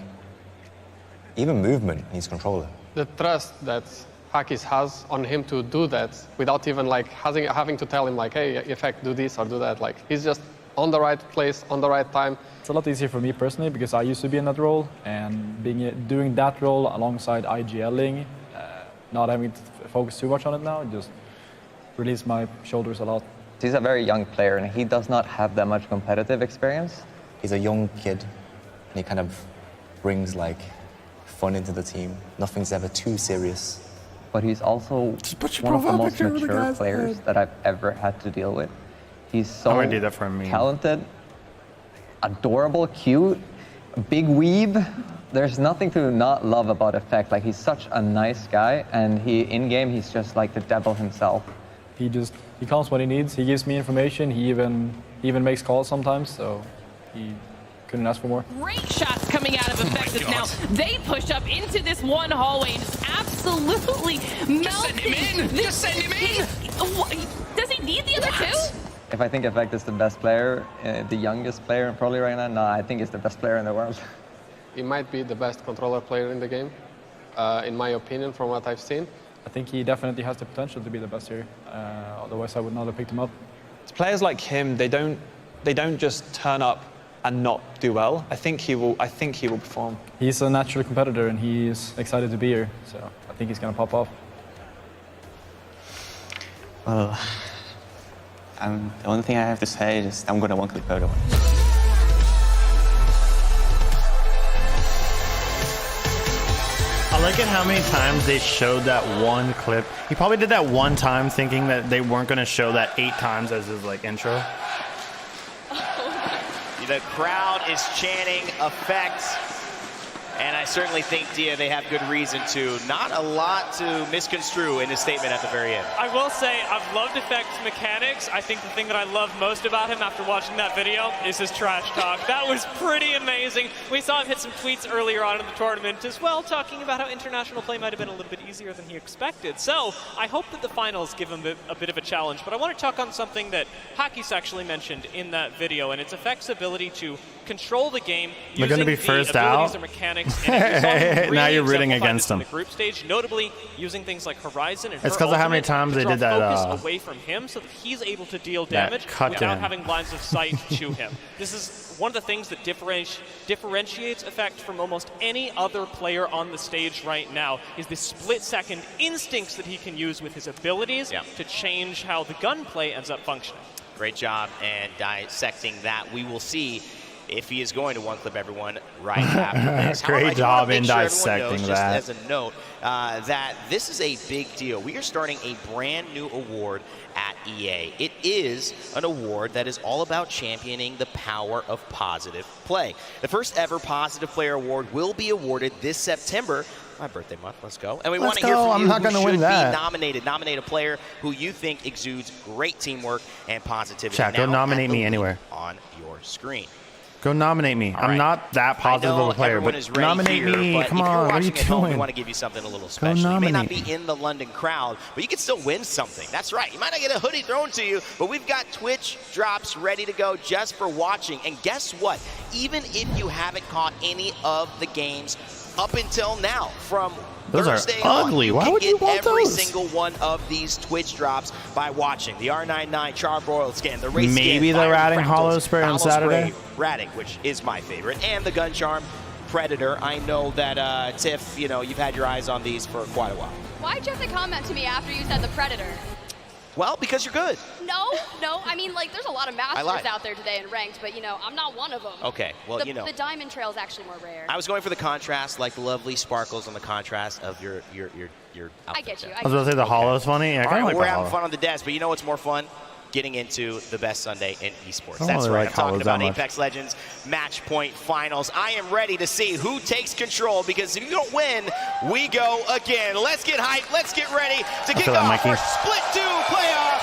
even movement. He's controller. The trust that Hackis has on him to do that without even like having to tell him like, hey, Effect, do this or do that. Like he's just on the right place, on the right time. It's a lot easier for me personally because I used to be in that role, and doing that role alongside IGLing, not having to focus too much on it now, just release my shoulders a lot. He's a very young player and he does not have that much competitive experience. He's a young kid, and he kind of brings like fun into the team. Nothing's ever too serious. But he's also one of the most mature players that I've ever had to deal with. He's so I'm gonna do that for me. talented, adorable, cute, a big weeb. There's nothing to not love about Effect. Like, he's such a nice guy, and in-game, he's just like the devil himself. He comes when he needs. He gives me information. He even makes calls sometimes, so he couldn't ask for more. Great shots coming out of Effectus now. They push up into this one hallway and just absolutely melting. Just send him in! Just send him in! Does he need the other two? If I think Effect is the best player, the youngest player probably right now, no, I think he's the best player in the world. He might be the best controller player in the game, in my opinion, from what I've seen. I think he definitely has the potential to be the best here. Otherwise, I would not have picked him up. It's players like him, they don't just turn up and not do well. I think he will perform. He's a natural competitor, and he's excited to be here. So I think he's gonna pop off. Well, the only thing I have to say is I'm gonna one-click Robo. I like it how many times they showed that one clip. He probably did that one time thinking that they weren't going to show that 8 times as his like intro. The crowd is chanting Effect, and I certainly think, Dia, they have good reason to. Not a lot to misconstrue in his statement at the very end. I will say, I've loved Effect's mechanics. I think the thing that I love most about him after watching that video is his trash talk. That was pretty amazing. We saw him hit some tweets earlier on in the tournament as well, talking about how international play might have been a little bit easier than he expected. So I hope that the finals give him a bit of a challenge. But I want to talk on something that Hakis actually mentioned in that video, and it's Effect's ability to control the game They're going to be first out. Now you're rooting against them. The group stage, notably using things like Horizon and it's because of how many times they did that. Focus away from him, so that he's able to deal damage without having lines of sight to him. This is one of the things that differentiates Effect from almost any other player on the stage right now. Is the split-second instincts that he can use with his abilities to change how the gunplay ends up functioning. Great job and dissecting that. We will see if he is going to one-clip everyone right after this. Great job in dissecting that. Just as a note, that this is a big deal. We are starting a brand new award at EA. It is an award that is all about championing the power of positive play. The first ever Positive Player Award will be awarded this September. My birthday month, let's go. And we want to hear from you who should be nominated. Nominate a player who you think exudes great teamwork and positivity. Chat, go nominate me anywhere. On your screen. Go nominate me. I'm not that positive of a player, but nominate me. Come on, what are you doing? We want to give you something a little special. You may not be in the London crowd, but you can still win something. That's right. You might not get a hoodie thrown to you, but we've got Twitch drops ready to go just for watching. And guess what? Even if you haven't caught any of the games up until now, from those Thursday are ugly. On, why would you want every those? single one of these Twitch drops by watching. The R99 Charbroiled skin, the race maybe skin, the Ratting Hollow Spray on Saturday. Ratting, which is my favorite, and the Gun Charm Predator. I know that Tiff, you know, you've had your eyes on these for quite a while. Why'd you have to comment to me after you said the Predator? Well, because you're good. No. I mean, like, there's a lot of Masters out there today in ranked, but, you know, I'm not one of them. Okay, well, you know. The Diamond Trail is actually more rare. I was going for the contrast, like the lovely sparkles on the contrast of your outfit. I get you. I was going to say the Hollow's funny. I All right, like we're the having Hollow. fun on the desk, but you know what's more fun? Getting into the best Sunday in esports. I don't That's really right. like I'm talking Hollows about that much. Apex Legends Match Point Finals. I am ready to see who takes control, because if you don't win, we go again. Let's get hyped. Let's get ready to kick off our Split 2 playoff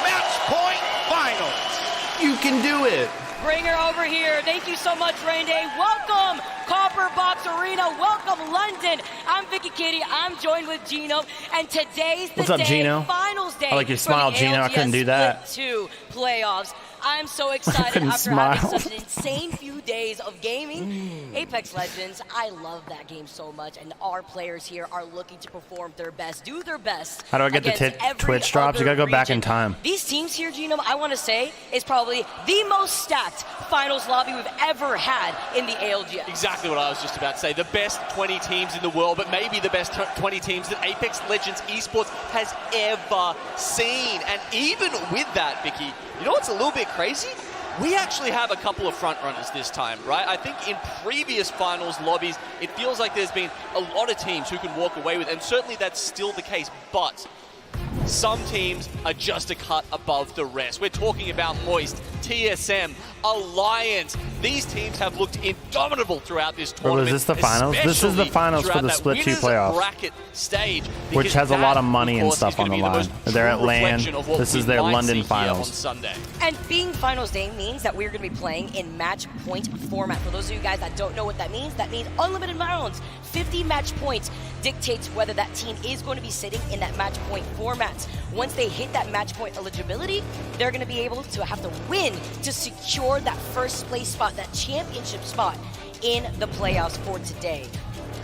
Match Point Finals. You can do it. Bring her over here. Thank you so much, Rain Day. Welcome, Copper Box Arena. Welcome, London. I'm Vicky Kitty. I'm joined with Gino. And today's the What's up, Gino? finals day. I like your smile, for the Gino. I couldn't do that. Split 2 playoffs. I'm so excited couldn't after smile. having such an insane few days of gaming. Apex Legends, I love that game so much, and our players here are looking to perform their best, do their best. How do I get the against every Twitch drops? You other got to go back in region. time. These teams here, Gino, I want to say, is probably the most stacked finals lobby we've ever had in the ALGS. Exactly what I was just about to say. The best 20 teams in the world, but maybe the best 20 teams that Apex Legends Esports has ever seen. And even with that, Vicky, you know what's a little bit crazy? We actually have a couple of front runners this time, right? I think in previous finals lobbies, it feels like there's been a lot of teams who can walk away with, and certainly that's still the case, but some teams are just a cut above the rest. We're talking about Moist, TSM, Alliance. These teams have looked indomitable throughout this tournament. Or is this the finals? This is the finals for the Split 2 playoffs, bracket stage, which has a lot of money and stuff on the line. They're at LAN. This is their London finals. On Sunday. And being finals day means that we're going to be playing in match point format. For those of you guys that don't know what that means unlimited rounds. 50 match points dictates whether that team is going to be sitting in that match point format. Once they hit that match point eligibility, they're going to be able to have to win to secure that first place spot, that championship spot in the playoffs for today.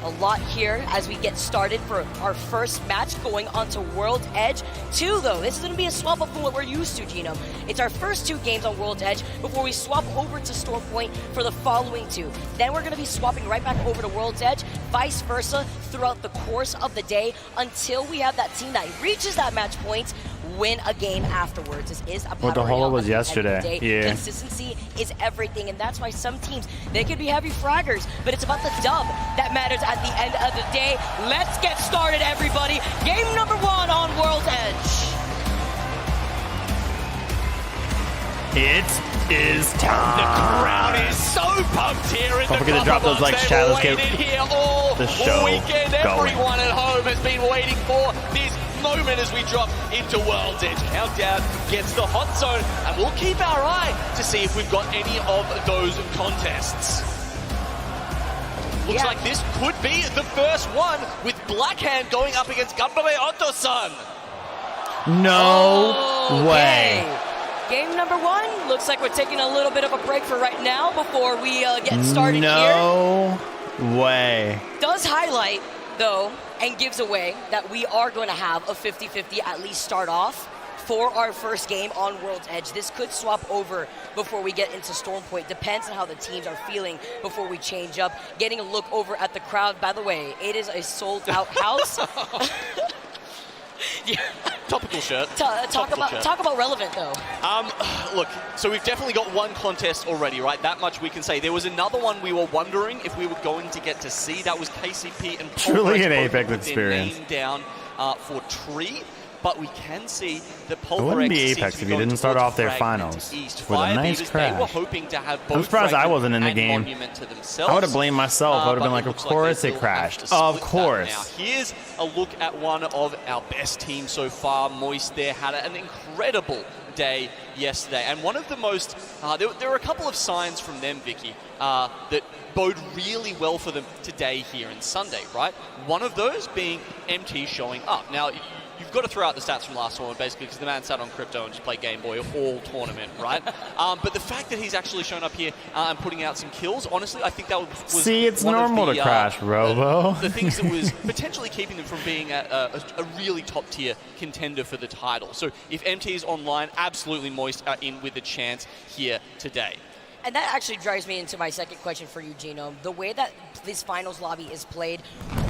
A lot here as we get started for our first match going onto World's Edge 2, though. This is going to be a swap up from what we're used to, Genome. It's our first 2 games on World's Edge before we swap over to Storm Point for the following 2. Then we're going to be swapping right back over to World's Edge, vice versa, throughout the course of the day until we have that team that reaches that match point win a game afterwards. This is a What the holo was yesterday. Yeah. Consistency is everything, and that's why some teams, they could be heavy fraggers, but it's about the dub that matters at the end of the day. Let's get started, everybody. Game number 1 on World's Edge. It is time. The crowd is so pumped here. Don't forget to drop those likes, chat. Let's get the show weekend. going. Everyone at home has been waiting for this moment as we drop into World's Edge. Countdown gets the hot zone, and we'll keep our eye to see if we've got any of those contests. Looks like this could be the first one, with Blackhand going up against Gambare Otosan. No way. Game number 1. Looks like we're taking a little bit of a break for right now before we get started here. No way. Does highlight, though, and gives away that we are going to have a 50-50 at least start off for our first game on World's Edge. This could swap over before we get into Storm Point. Depends on how the teams are feeling before we change up. Getting a look over at the crowd. By the way, it is a sold-out house. Topical shirt. Talk about relevant, though. Look, so we've definitely got one contest already, right? That much we can say. There was another one we were wondering if we were going to get to see. That was KCP and Truly an Pulverex Apex with experience. their name down for Tree. But we can see that It wouldn't Pulverex be seems Apex to if be you going didn't start towards off their Fragment finals East. with a Fire nice Beavers, crash. They were hoping to have both I'm surprised I wasn't in the and game. Monument to themselves. I would have blamed myself. I would have been like, of course it they'll crashed. have to Of split that course. now. Here's a look at one of our best teams so far. Moist there had an incredible day yesterday, and one of the most there were a couple of signs from them, Vicky, that bode really well for them today here in Sunday, right? One of those being MT showing up. Now, you've got to throw out the stats from last tournament, basically, because the man sat on crypto and just played Game Boy all tournament, right? But the fact that he's actually shown up here and putting out some kills, honestly, I think that was See, it's one normal of the, to crash, Robo. the things that was potentially keeping them from being a really top-tier contender for the title. So if MT is online, absolutely Moist are in with a chance here today. And that actually drives me into my second question for you, Genome. The way that this finals lobby is played,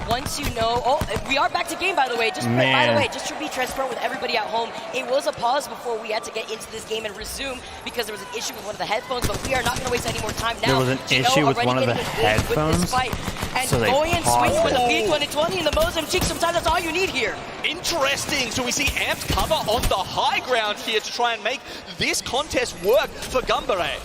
once you know, we are back to game, by the way. By the way, just to be transparent with everybody at home, it was a pause before we had to get into this game and resume because there was an issue with one of the headphones, but we are not going to waste any more time now. There was an issue with one of the headphones? And So they going and swinging with a paused B2020 in the Mozam cheek, sometimes that's all you need here. Interesting. So we see Amped cover on the high ground here to try and make this contest work for Gambare.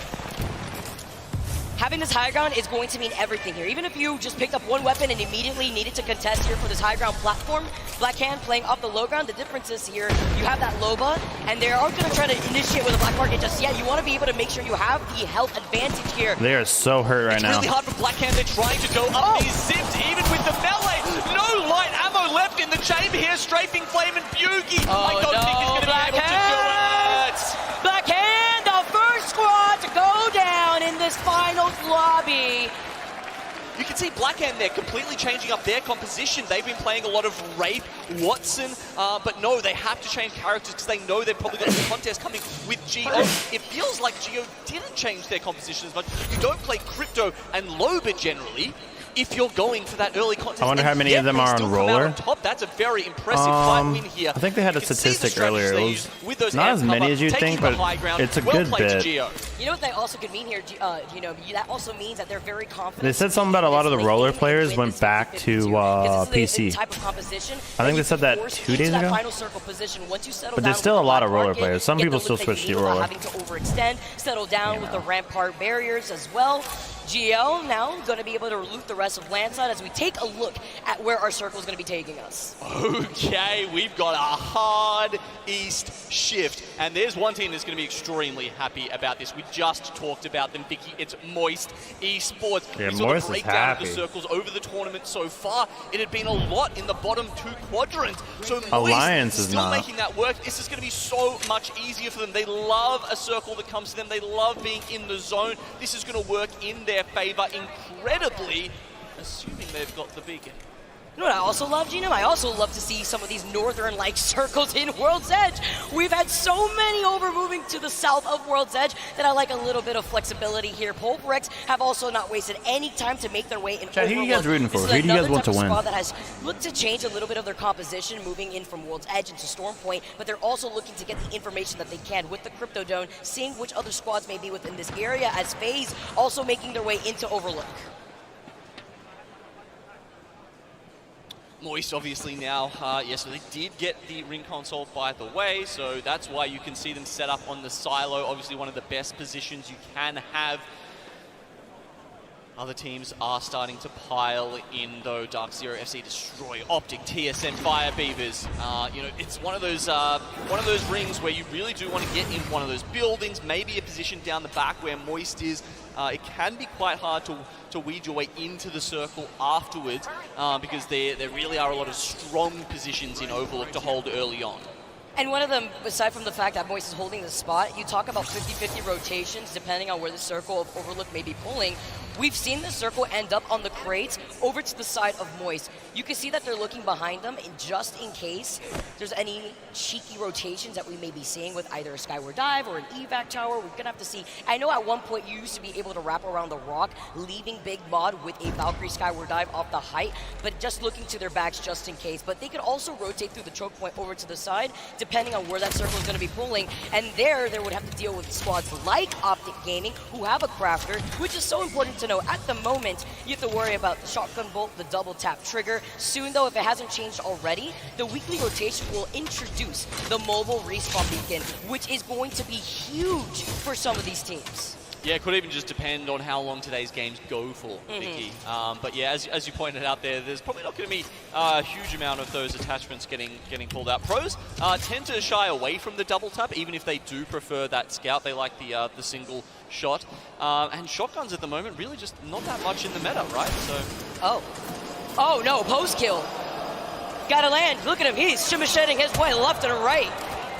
Having this high ground is going to mean everything here. Even if you just picked up one weapon and immediately needed to contest here for this high ground platform, Blackhand playing off the low ground, the difference is here, you have that Loba, and they are going to try to initiate with a Black Market just yet. You want to be able to make sure you have the health advantage here. They are so hurt right now. It's really hard for Blackhand. They're trying to go up these zips, even with the melee. No light ammo left in the chamber here. Strafing Flame and Bugie. I don't think he's going to be able to do it. Blackhand, the first squad to go down in this finals lobby. You can see Blackhand there completely changing up their composition. They've been playing a lot of Wraith, Watson, but no, they have to change characters because they know they've probably got a contest coming with Geo. It feels like Geo didn't change their composition as much. You don't play Crypto and Loba generally. if you're going for that early contest. I wonder how many of them are on roller. Top. That's a very impressive fight win here. I think they had a statistic earlier. It was not as many as you'd think, but it's a good bit. You know what that also could mean here? That also means that they're very confident. They said something about a lot of the roller players went back to PC. Type of composition I think they said that 2 days ago. But there's still a lot of roller players. Some people still switch to roller. Having to overextend, settle down with the rampart barriers as well. GL now going to be able to loot the rest of landside as we take a look at where our circle is going to be taking us. Okay, we've got a hard east shift, and there's one team that's going to be extremely happy about this. We just talked about them, Vicky. It's Moist Esports. Yeah, we saw Moist the is breakdown happy. of the circles over the tournament so far. It had been a lot in the bottom 2 quadrants. So Moist Alliance is still not. making that work. This is going to be so much easier for them. They love a circle that comes to them. They love being in the zone. This is going to work in their favor incredibly, assuming they've got the beacon. You know what I also love, Gino? I also love to see some of these northern-like circles in World's Edge. We've had so many over moving to the south of World's Edge that I like a little bit of flexibility here. Polprex have also not wasted any time to make their way in. Chad, who are you guys rooting for? This Who is do you guys another want to type of win? squad that has looked to change a little bit of their composition, moving in from World's Edge into Stormpoint, but they're also looking to get the information that they can with the Crypto Dome, seeing which other squads may be within this area, as FaZe also making their way into Overlook. Moist obviously now, yes, so they did get the ring console by the way, so that's why you can see them set up on the silo, obviously one of the best positions you can have. Other teams are starting to pile in though. Dark Zero, FC Destroy, Optic, TSM, Fire Beavers. You know, it's one of those rings where you really do want to get in one of those buildings, maybe a position down the back where Moist is. It can be quite hard to weed your way into the circle afterwards because there really are a lot of strong positions in Overlook to hold early on. And one of them, aside from the fact that Moist is holding the spot, you talk about 50-50 rotations depending on where the circle of Overlook may be pulling. We've seen the circle end up on the crates over to the side of Moist. You can see that they're looking behind them, and just in case there's any cheeky rotations that we may be seeing with either a Skyward Dive or an evac tower, we're gonna have to see. I know at one point you used to be able to wrap around the rock, leaving Big Mod with a Valkyrie Skyward Dive off the height, but just looking to their backs just in case. But they could also rotate through the choke point over to the side, depending on where that circle is gonna be pulling, and there they would have to deal with squads like Optic Gaming, who have a crafter, which is so important to know. At the moment, you have to worry about the shotgun bolt, the double tap trigger. Soon though, if it hasn't changed already, the weekly rotation will introduce the mobile respawn beacon, which is going to be huge for some of these teams. Yeah, it could even just depend on how long today's games go for, Vicky. But yeah, as you pointed out there's probably not going to be a huge amount of those attachments getting pulled out. Pros tend to shy away from the double tap, even if they do prefer that scout. They like the single shot. And shotguns at the moment really just not that much in the meta, right? So. Oh no, post kill. Gotta land. Look at him. He's shimmy-shedding his way left and right,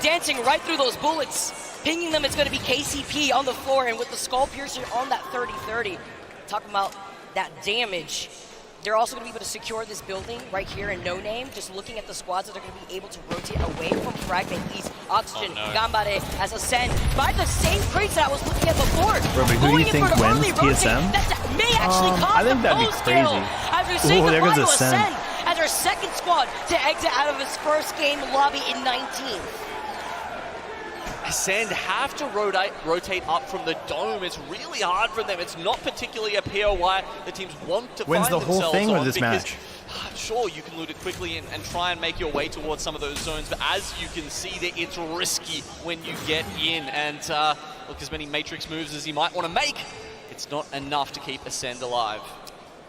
dancing right through those bullets. Pinging them, it's going to be KCP on the floor, and with the Skull Piercer on that 30-30. Talking about that damage. They're also going to be able to secure this building right here in No Name, just looking at the squads that are going to be able to rotate away from Fragment East. Oxygen, Gambare as Ascend by the same crates that I was looking at before. Roby, who do you think wins, TSM? That may actually cause I think that'd be crazy. As we see the there goes final Ascend. as our second squad to exit out of his first game lobby in 19. Ascend have to rotate up from the dome. It's really hard for them. It's not particularly a POI the teams want to Wins find the whole themselves thing with on this because, match. Sure, you can loot it quickly and try and make your way towards some of those zones, but as you can see, that it's risky when you get in. And look, as many Matrix moves as you might want to make, it's not enough to keep Ascend alive.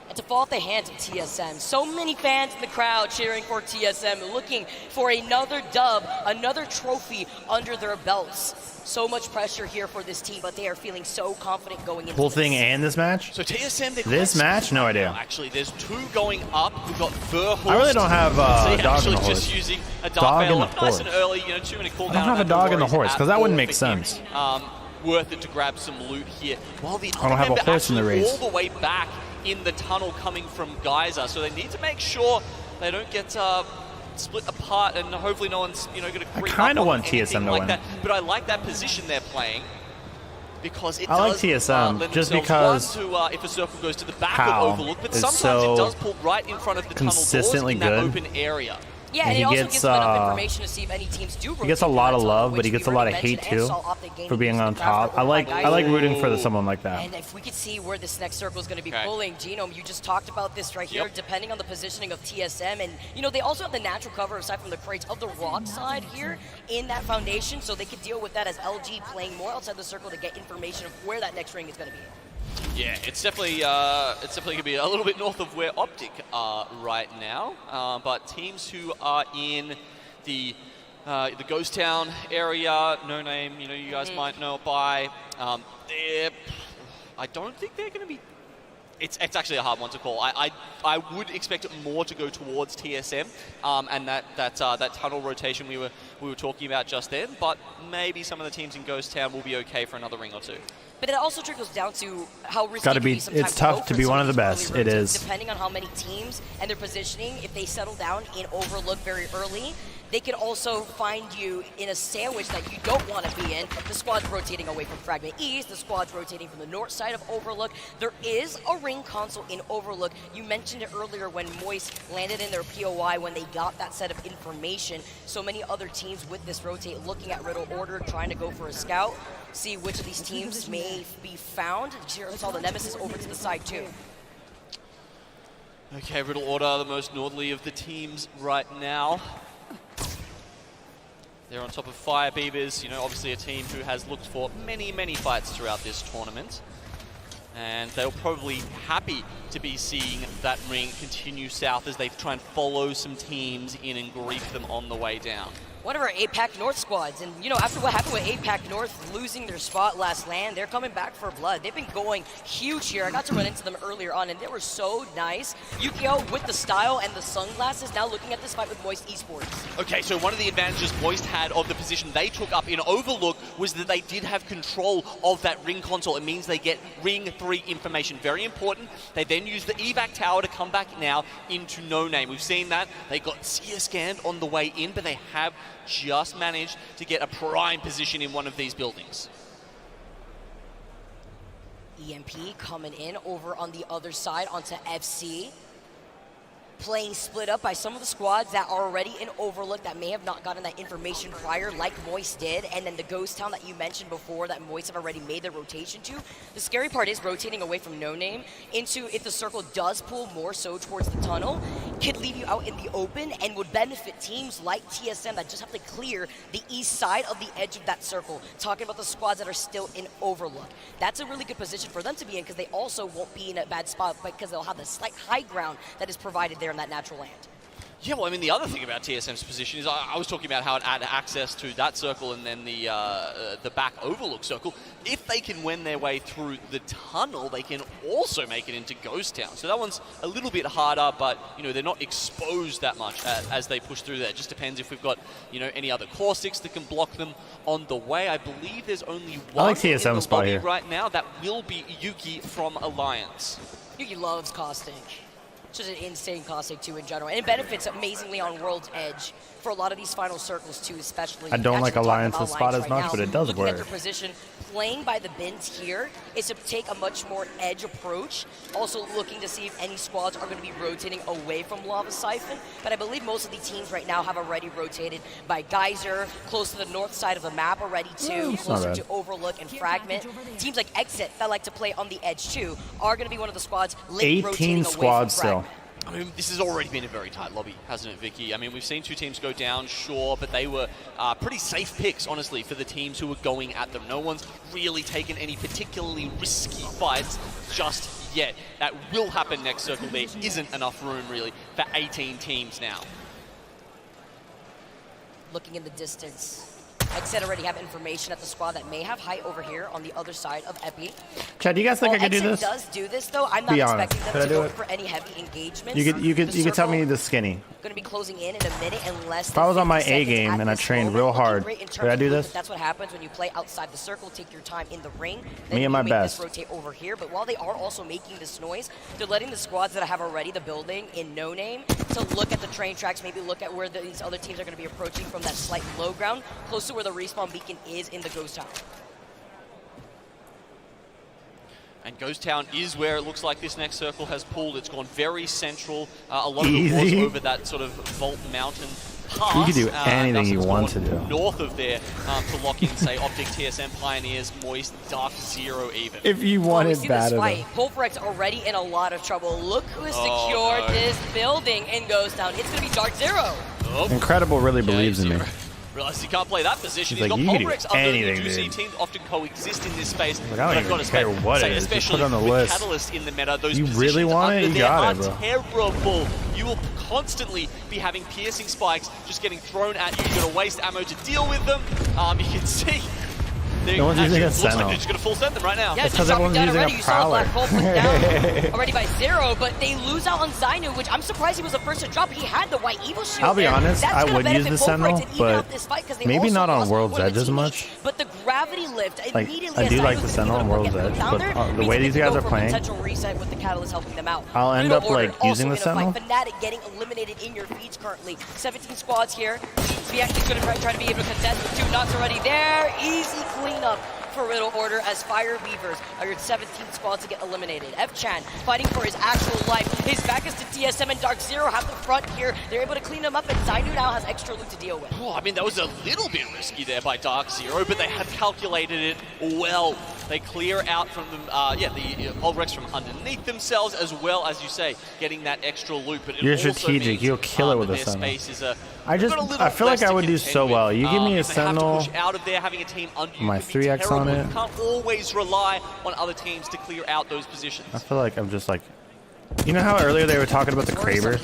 And to fall at the hands of TSM. So many fans in the crowd cheering for TSM, looking for another dub, another trophy under their belts. So much pressure here for this team, but they are feeling so confident going into Whole this. thing and this match? So TSM, This match? No idea. Actually, there's two going up. We've got Verhulst. I really don't have a dog in the horse. Just using a Dog in the nice horse. and early, 2-minute cooldown. I don't have a dog in the horse, because that wouldn't make sense. Worth it to grab some loot here. While the I don't have a horse in the race. all the way back in the tunnel coming from Geyser, so they need to make sure they don't get split apart, and hopefully no one's going to creep I kind up of on want TSM anything to like win. that. But I like that position they're playing. because it I like does TSM lend just themselves, because one, to if a circle goes to the back Hal of Overlook, but is sometimes so it does pull right in front of the tunnel doors consistently in that good. open area. Yeah, And and he it also gets, gives them enough information to see if any teams do he gets a lot of love, but he gets a lot of hate too for being on top. I like rooting for someone like that. And if we could see where this next circle is going to be pulling, Genome, you just talked about this right here, depending on the positioning of TSM, and you know they also have the natural cover aside from the crates of the rock side here in that foundation, so they could deal with that as LG playing more outside the circle to get information of where that next ring is going to be. Yeah, it's definitely going to be a little bit north of where Optic are right now. But teams who are in the Ghost Town area, no name, you guys might know by. I don't think they're going to be. It's actually a hard one to call. I would expect it more to go towards TSM and that tunnel rotation we were talking about just then. But maybe some of the teams in Ghost Town will be okay for another ring or two. But it also trickles down to how risky it can be sometimes. It's tough to be one of the best. It is. Depending on how many teams and their positioning, if they settle down in Overlook very early, they can also find you in a sandwich that you don't want to be in. The squad's rotating away from Fragment East, the squad's rotating from the north side of Overlook. There is a ring console in Overlook. You mentioned it earlier when Moist landed in their POI when they got that set of information. So many other teams with this rotate looking at Riddle Order, trying to go for a scout, see which of these teams may be found. Here saw the Nemesis over to the side too. Okay, Riddle Order, the most northerly of the teams right now. They're on top of Fire Beavers, obviously a team who has looked for many, many fights throughout this tournament. And they'll probably be happy to be seeing that ring continue south as they try and follow some teams in and grief them on the way down. One of our APAC North squads, and after what happened with APAC North losing their spot last LAN, they're coming back for blood. They've been going huge here. I got to run into them earlier on, and they were so nice. Yukio with the style and the sunglasses, now looking at this fight with Moist Esports. Okay, so one of the advantages Moist had of the position they took up in Overlook was that they did have control of that ring console. It means they get ring 3 information. Very important. They then use the evac tower to come back now into No Name. We've seen that. They got seer scanned on the way in, but they have just managed to get a prime position in one of these buildings. EMP coming in over on the other side onto FC. Playing split up by some of the squads that are already in Overlook that may have not gotten that information prior, like Moist did, and then the Ghost Town that you mentioned before that Moist have already made their rotation to. The scary part is rotating away from No Name into, if the circle does pull more so towards the tunnel, could leave you out in the open and would benefit teams like TSM that just have to clear the east side of the edge of that circle. Talking about the squads that are still in Overlook. That's a really good position for them to be in because they also won't be in a bad spot because they'll have the slight high ground that is provided there in that natural land. Yeah, well, I mean, the other thing about TSM's position is I was talking about how it had access to that circle and then the back Overlook circle. If they can win their way through the tunnel, they can also make it into Ghost Town. So that one's a little bit harder, but, they're not exposed that much as they push through there. It just depends if we've got, any other caustics that can block them on the way. I believe there's only one I like TSM's in the spot lobby here right now. That will be Yuki from Alliance. Yuki loves caustic. Just an insane caustic too in general, and it benefits amazingly on World's Edge for a lot of these final circles too, especially. I don't like Alliance's spot as much, but it does looking work. At their position, playing by the bins here is to take a much more edge approach. Also looking to see if any squads are going to be rotating away from Lava Siphon, but I believe most of the teams right now have already rotated by Geyser, close to the north side of the map already too, closer to Overlook and Fragment. Teams like Exit that like to play on the edge too are going to be one of the squads late 18 squads still. I mean, this has already been a very tight lobby, hasn't it, Vicky? I mean, we've seen two teams go down, sure, but they were pretty safe picks, honestly, for the teams who were going at them. No one's really taken any particularly risky fights just yet. That will happen next circle. There isn't enough room, really, for 18 teams now. Looking in the distance. Like I said, already have information at the squad that may have height over here on the other side of Epi. Chad, do you guys think I could do this? Does do this though. I'm not expecting them to go for any heavy engagements. You could tell me the skinny. Going to be closing in a minute unless. If I was on my A game and I trained real hard, would I do this? That's what happens when you play outside the circle. Take your time in the ring. Me and my best. Rotate over here, but while they are also making this noise, they're letting the squads that have already the building in No Name to look at the train tracks, maybe look at where these other teams are going to be approaching from that slight low ground, close to where the respawn beacon is in the Ghost Town. And Ghost Town is where it looks like this next circle has pulled. It's gone very central. A lot of it was over that sort of Vault Mountain pass. You can do anything you want to do. North of there to lock in, say, Optic, TSM, Pioneers, Moist, Dark Zero even. If you wanted bad enough. Pulverex already in a lot of trouble. Look who has secured this building in Ghost Town. It's going to be Dark Zero. Incredible really believes in me. Realizes he can't play that position. He's He's like, got you can Pulverex do up there. anything, You do see dude. teams often coexist in this space. Like, I don't even care what it is. Just put it on the with list. Catalyst in the meta, those You really positions want it? under You there got are it, bro. terrible. You will constantly be having piercing spikes just getting thrown at you. You're going to waste ammo to deal with them. You can see. No one's using a looks like Sentinel. they're just going to full send them right now. Yeah, It's just 'cause dropping everyone's down using already. a You saw Prowler. Black Hole put down already by Zero, but they lose out on Zainu, which I'm surprised he was the first to drop. He had the white Evil Shield. I'll be there. honest, That's I gonna would use benefit the Sentinel, Pulverex and even but out this fight 'cause they maybe also not on lost World's one of Edge the as teammates. much. But the gravity lift Like, immediately. I do as like Zainu the was Sentinel on able to World's get Edge, down but there, the means way they these can guys go are for a playing, potential reset with the Catalyst helping them out. I'll end Middle up, order like, also using the in a fight. Sentinel. Fnatic getting eliminated in your feeds currently. 17 squads here. Viek is going to try to be able to contest with 2 knocks already there. Easy cleanup for Riddle Order as Fire Weavers are your 17 squads to get eliminated. F-Chan fighting for his actual life. His back is to TSM and Dark Zero have the front here. They're able to clean him up and Zainu now has extra loot to deal with. Oh, I mean, that was a little bit risky there by Dark Zero, but they have calculated it well. They clear out from them, the Pulverex from underneath themselves, as well as you say, getting that extra loot. But it You're also strategic. means, You'll kill it with a their Sentinel. space is I feel like I would do so well. You give me a if they have to Sentinel, push out of there, having a team under you my can be 3x on terrible. it. You can't always rely on other teams to clear out those positions. I feel like I'm just like, you know how earlier they were talking about the Kraber?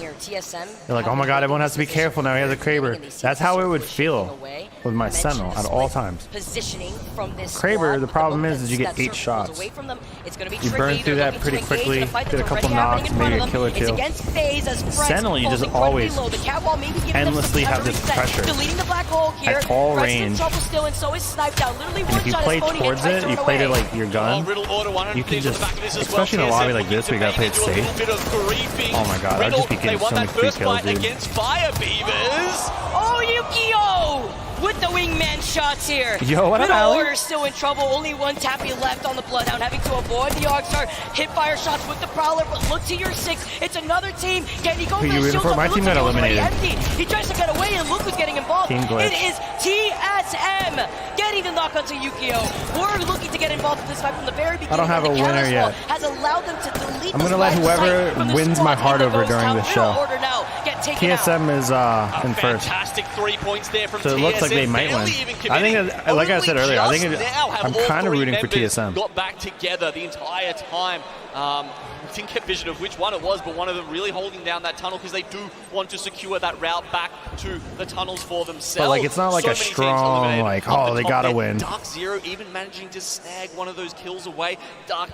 They're like, oh my god, everyone has to be careful now, he has a Kraber. That's how it would feel with my Sentinel at all times. Positioning from this Kraber, squad, the problem but is you get that 8 circle shots. goes away from them. It's gonna be You tricky. burn through They're that looking pretty to engage in a quickly, fight get a that's couple already happening knocks, in front maybe of a kill. them. It's against FaZe as Fred's Sentinel, you falls just incredibly always low. The Catwall maybe giving endlessly them some have this time to reset. pressure Deleting the black hole here. at all Fred's in range. trouble still, and so is Sniped out. Literally And one if you shot play is phony and towards tries it, to you run played it away. like your gun, Riddle Order, 100 you can things on just, the back of this as especially in a well. lobby like this where you gotta play it safe. Oh my god, I'd just be They getting won so many that free first kills, fight dude. against Fire Beavers. Oh, Yu-Gi-Oh! With the wingman shots here. Yo, what up, Middle Allie? Order still in trouble. Only one tappy left on the Bloodhound, having to avoid the ALGS. Hit fire shots with the Prowler, but look to your 6. It's another team. Can he go Who for you the rooting shield? for? up? My It team looks got like it was already eliminated. empty. He tries to get away, and look who's getting involved. Team glitch. It is TSM getting the knock onto Yu-Gi-Oh! We're looking to get involved in this fight from the very beginning. I don't have and a the winner Catalyst yet. wall has allowed them to delete I'm the gonna let line of whoever sight from the wins my squad heart in the over Ghost during Town. the Middle show. Order now get taken out. TSM is in first. Fantastic 3 points there from So it looks like they might win. I think, like I said earlier, I think I'm kind of rooting for TSM. Got back together the entire time. We didn't get vision of which one it was, but one of them really holding down that tunnel because they do want to secure that route back to the tunnels for themselves. But like, it's not like So a many teams strong, eliminated like, up oh, the they top gotta there. win. Dark Zero even managing to snag one of those kills away. Dark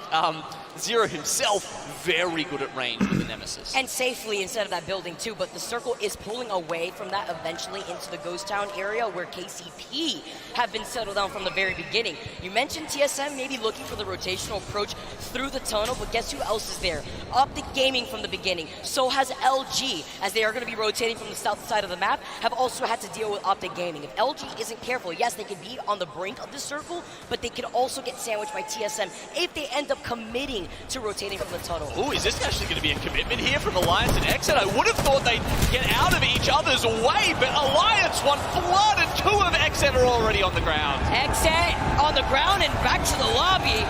Zero himself very good at range with the Nemesis. And safely instead of that building too, but the circle is pulling away from that eventually into the Ghost Town area where KCP have been settled down from the very beginning. You mentioned TSM maybe looking for the rotational approach through the tunnel, but guess who else is there? Optic Gaming from the beginning. So has LG, as they are going to be rotating from the south side of the map, have also had to deal with Optic Gaming. If LG isn't careful, yes, they could be on the brink of the circle, but they could also get sandwiched by TSM if they end up committing to rotating from the tunnel. Oh, is this actually going to be a commitment here from Alliance and Exit? I would have thought they'd get out of each other's way, but Alliance one flood and 2 of Exit are already on the ground. Exit on the ground and back to the lobby.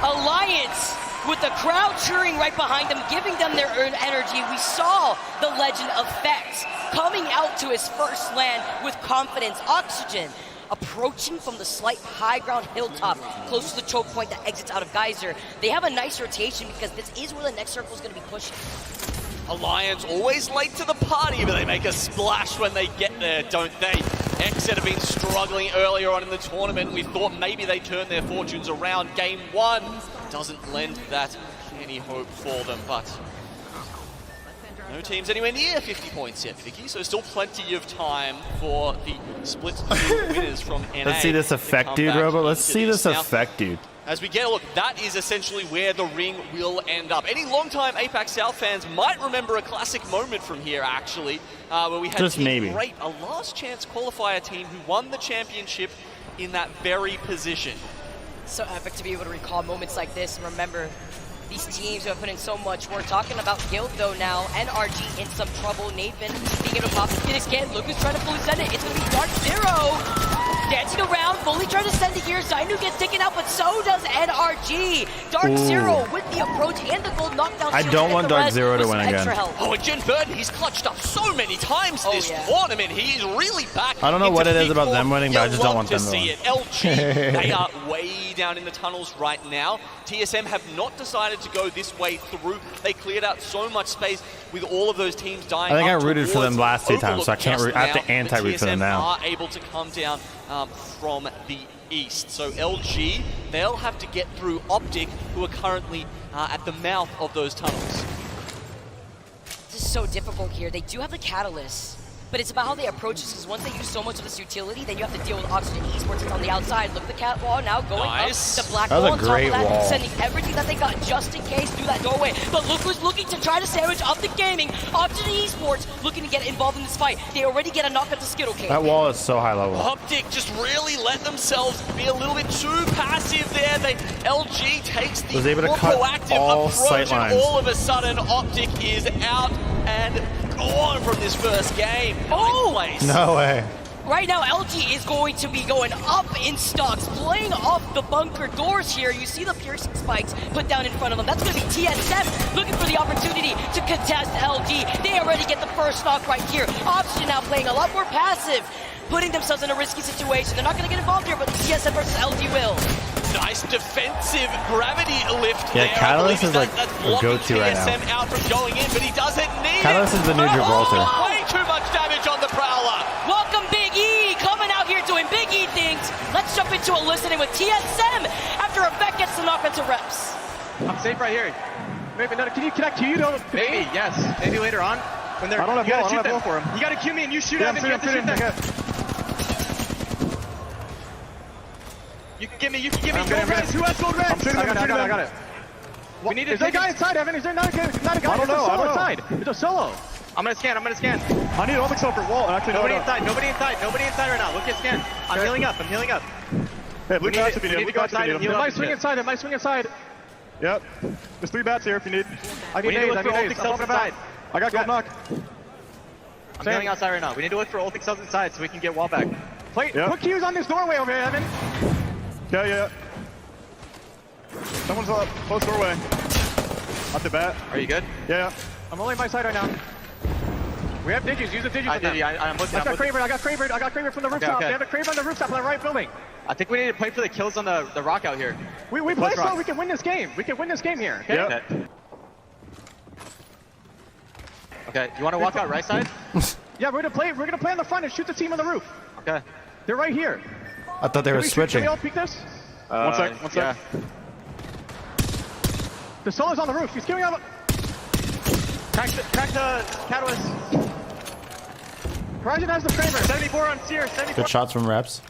Alliance with the crowd cheering right behind them, giving them their earned energy. We saw the legend of Fex coming out to his first land with confidence. Oxygen approaching from the slight high ground hilltop, close to the choke point that exits out of Geyser. They have a nice rotation because this is where the next circle is going to be pushing. Alliance always late to the party, but they make a splash when they get there, don't they? Exit have been struggling earlier on in the tournament. We thought maybe they turned their fortunes around. Game 1 doesn't lend that any hope for them, but no teams anywhere near 50 points yet, Vicky, so still plenty of time for the split winners from NA. Let's see this effect, dude, Robo. Let's see this effect, dude. As we get a look, that is essentially where the ring will end up. Any long-time APAC South fans might remember a classic moment from here, actually, where we had Just Team maybe. Great, a last-chance qualifier team who won the championship in that very position. So epic to be able to recall moments like this and remember these teams who have put in so much. We're talking about Guild though now. NRG in some trouble. Nathan being able to pop the finish again. Lucas trying to fully send it. It's going to be Dark Zero. Dancing around, fully trying to send it here. Zainu gets taken out, but so does NRG. Dark Zero with the approach and the gold knockdown. I don't want Dark Zero to win again. Oh, and Jin Burden, he's clutched up so many times this tournament. He is really back. I don't know what it is about them winning, but I just don't want them to to see win. it. LG, they are way down in the tunnels right now. TSM have not decided to go this way through. They cleared out so much space with all of those teams dying. I think I up rooted for them last 2 times, so I can't. just I have now, to anti-root for them now. TSM are able to come down from the east. So LG, they'll have to get through Optic, who are currently at the mouth of those tunnels. This is so difficult here. They do have the catalyst, but it's about how they approach this, because once they use so much of this utility, then you have to deal with Oxygen Esports. It's on the outside. Look at the cat wall now going up. The black That was wall a on top great of that, wall. sending everything that they got just in case through that doorway. But look who's looking to try to sandwich up the gaming. Oxygen Esports looking to get involved in this fight. They already get a knockout to Skittle Cave. That wall is so high level. Optic just really let themselves be a little bit too passive there. LG takes the Was able to more cut proactive all approach, sight and lines. all of a sudden Optic is out and gone from this first game. Place. No way. Right now, LG is going to be going up in stocks, playing off the bunker doors here. You see the piercing spikes put down in front of them. That's going to be TSM looking for the opportunity to contest LG. They already get the first knock right here. Oxygen now playing a lot more passive, putting themselves in a risky situation. They're not going to get involved here, but TSM versus LG will. Nice defensive gravity lift Yeah, there. Catalyst is like that's a blocking go-to right now. TSM out from going in, but he doesn't need Catalyst it. is the new Gibraltar. Oh, way too much damage on the Prowler. Welcome Big E, coming out here doing Big E things. Let's jump into a listening with TSM after Effect gets some offensive reps. I'm safe right here. Maybe not. Can you connect to you? Maybe, yes. Maybe later on. When they're, I don't have you wall, gotta I don't shoot have wall them. for him. You gotta cue me and you shoot Yeah, at him. You have to shoot them. Okay. You can give me gold getting res. Who has gold res? I'm shooting him, I got it. We need to Is there a guy inside, Evan? Is there not a guy? I don't know. It's a solo inside. It's a solo. I'm gonna scan. I need an optic for wall. Actually, Nobody no. inside right now. Look at scan. I'm healing up. Hey, blue bats if you need. We need to go inside and heal It up. might swing inside. Yep. There's 3 bats here if you need. I We need need to nades. look for ultic cells inside. I got gold knock. I'm healing outside right now. We need to look for ultic cells inside so we can get wall back. Put Qs on this doorway over here, Evan. Yeah. Someone's up. Close doorway. Off the bat. Are you good? Yeah. I'm only on my side right now. We have digits. Use the digits. I'm looking. I got Craver from the rooftop. okay. They have a Craver on the rooftop on the right building. I think we need to play for the kills on the rock out here. We play so we can win this game. We can win this game here. Okay. Yep. Okay. You want to walk out right side? Yeah, we're gonna play on the front and shoot the team on the roof. Okay. They're right here. I thought they were switching. Can we all peek this? One sec. Yeah. The solo's on the roof. He's killing out. Crack the catalyst. Horizon has the Craver. 74 on Seer. 74. Good shots from reps.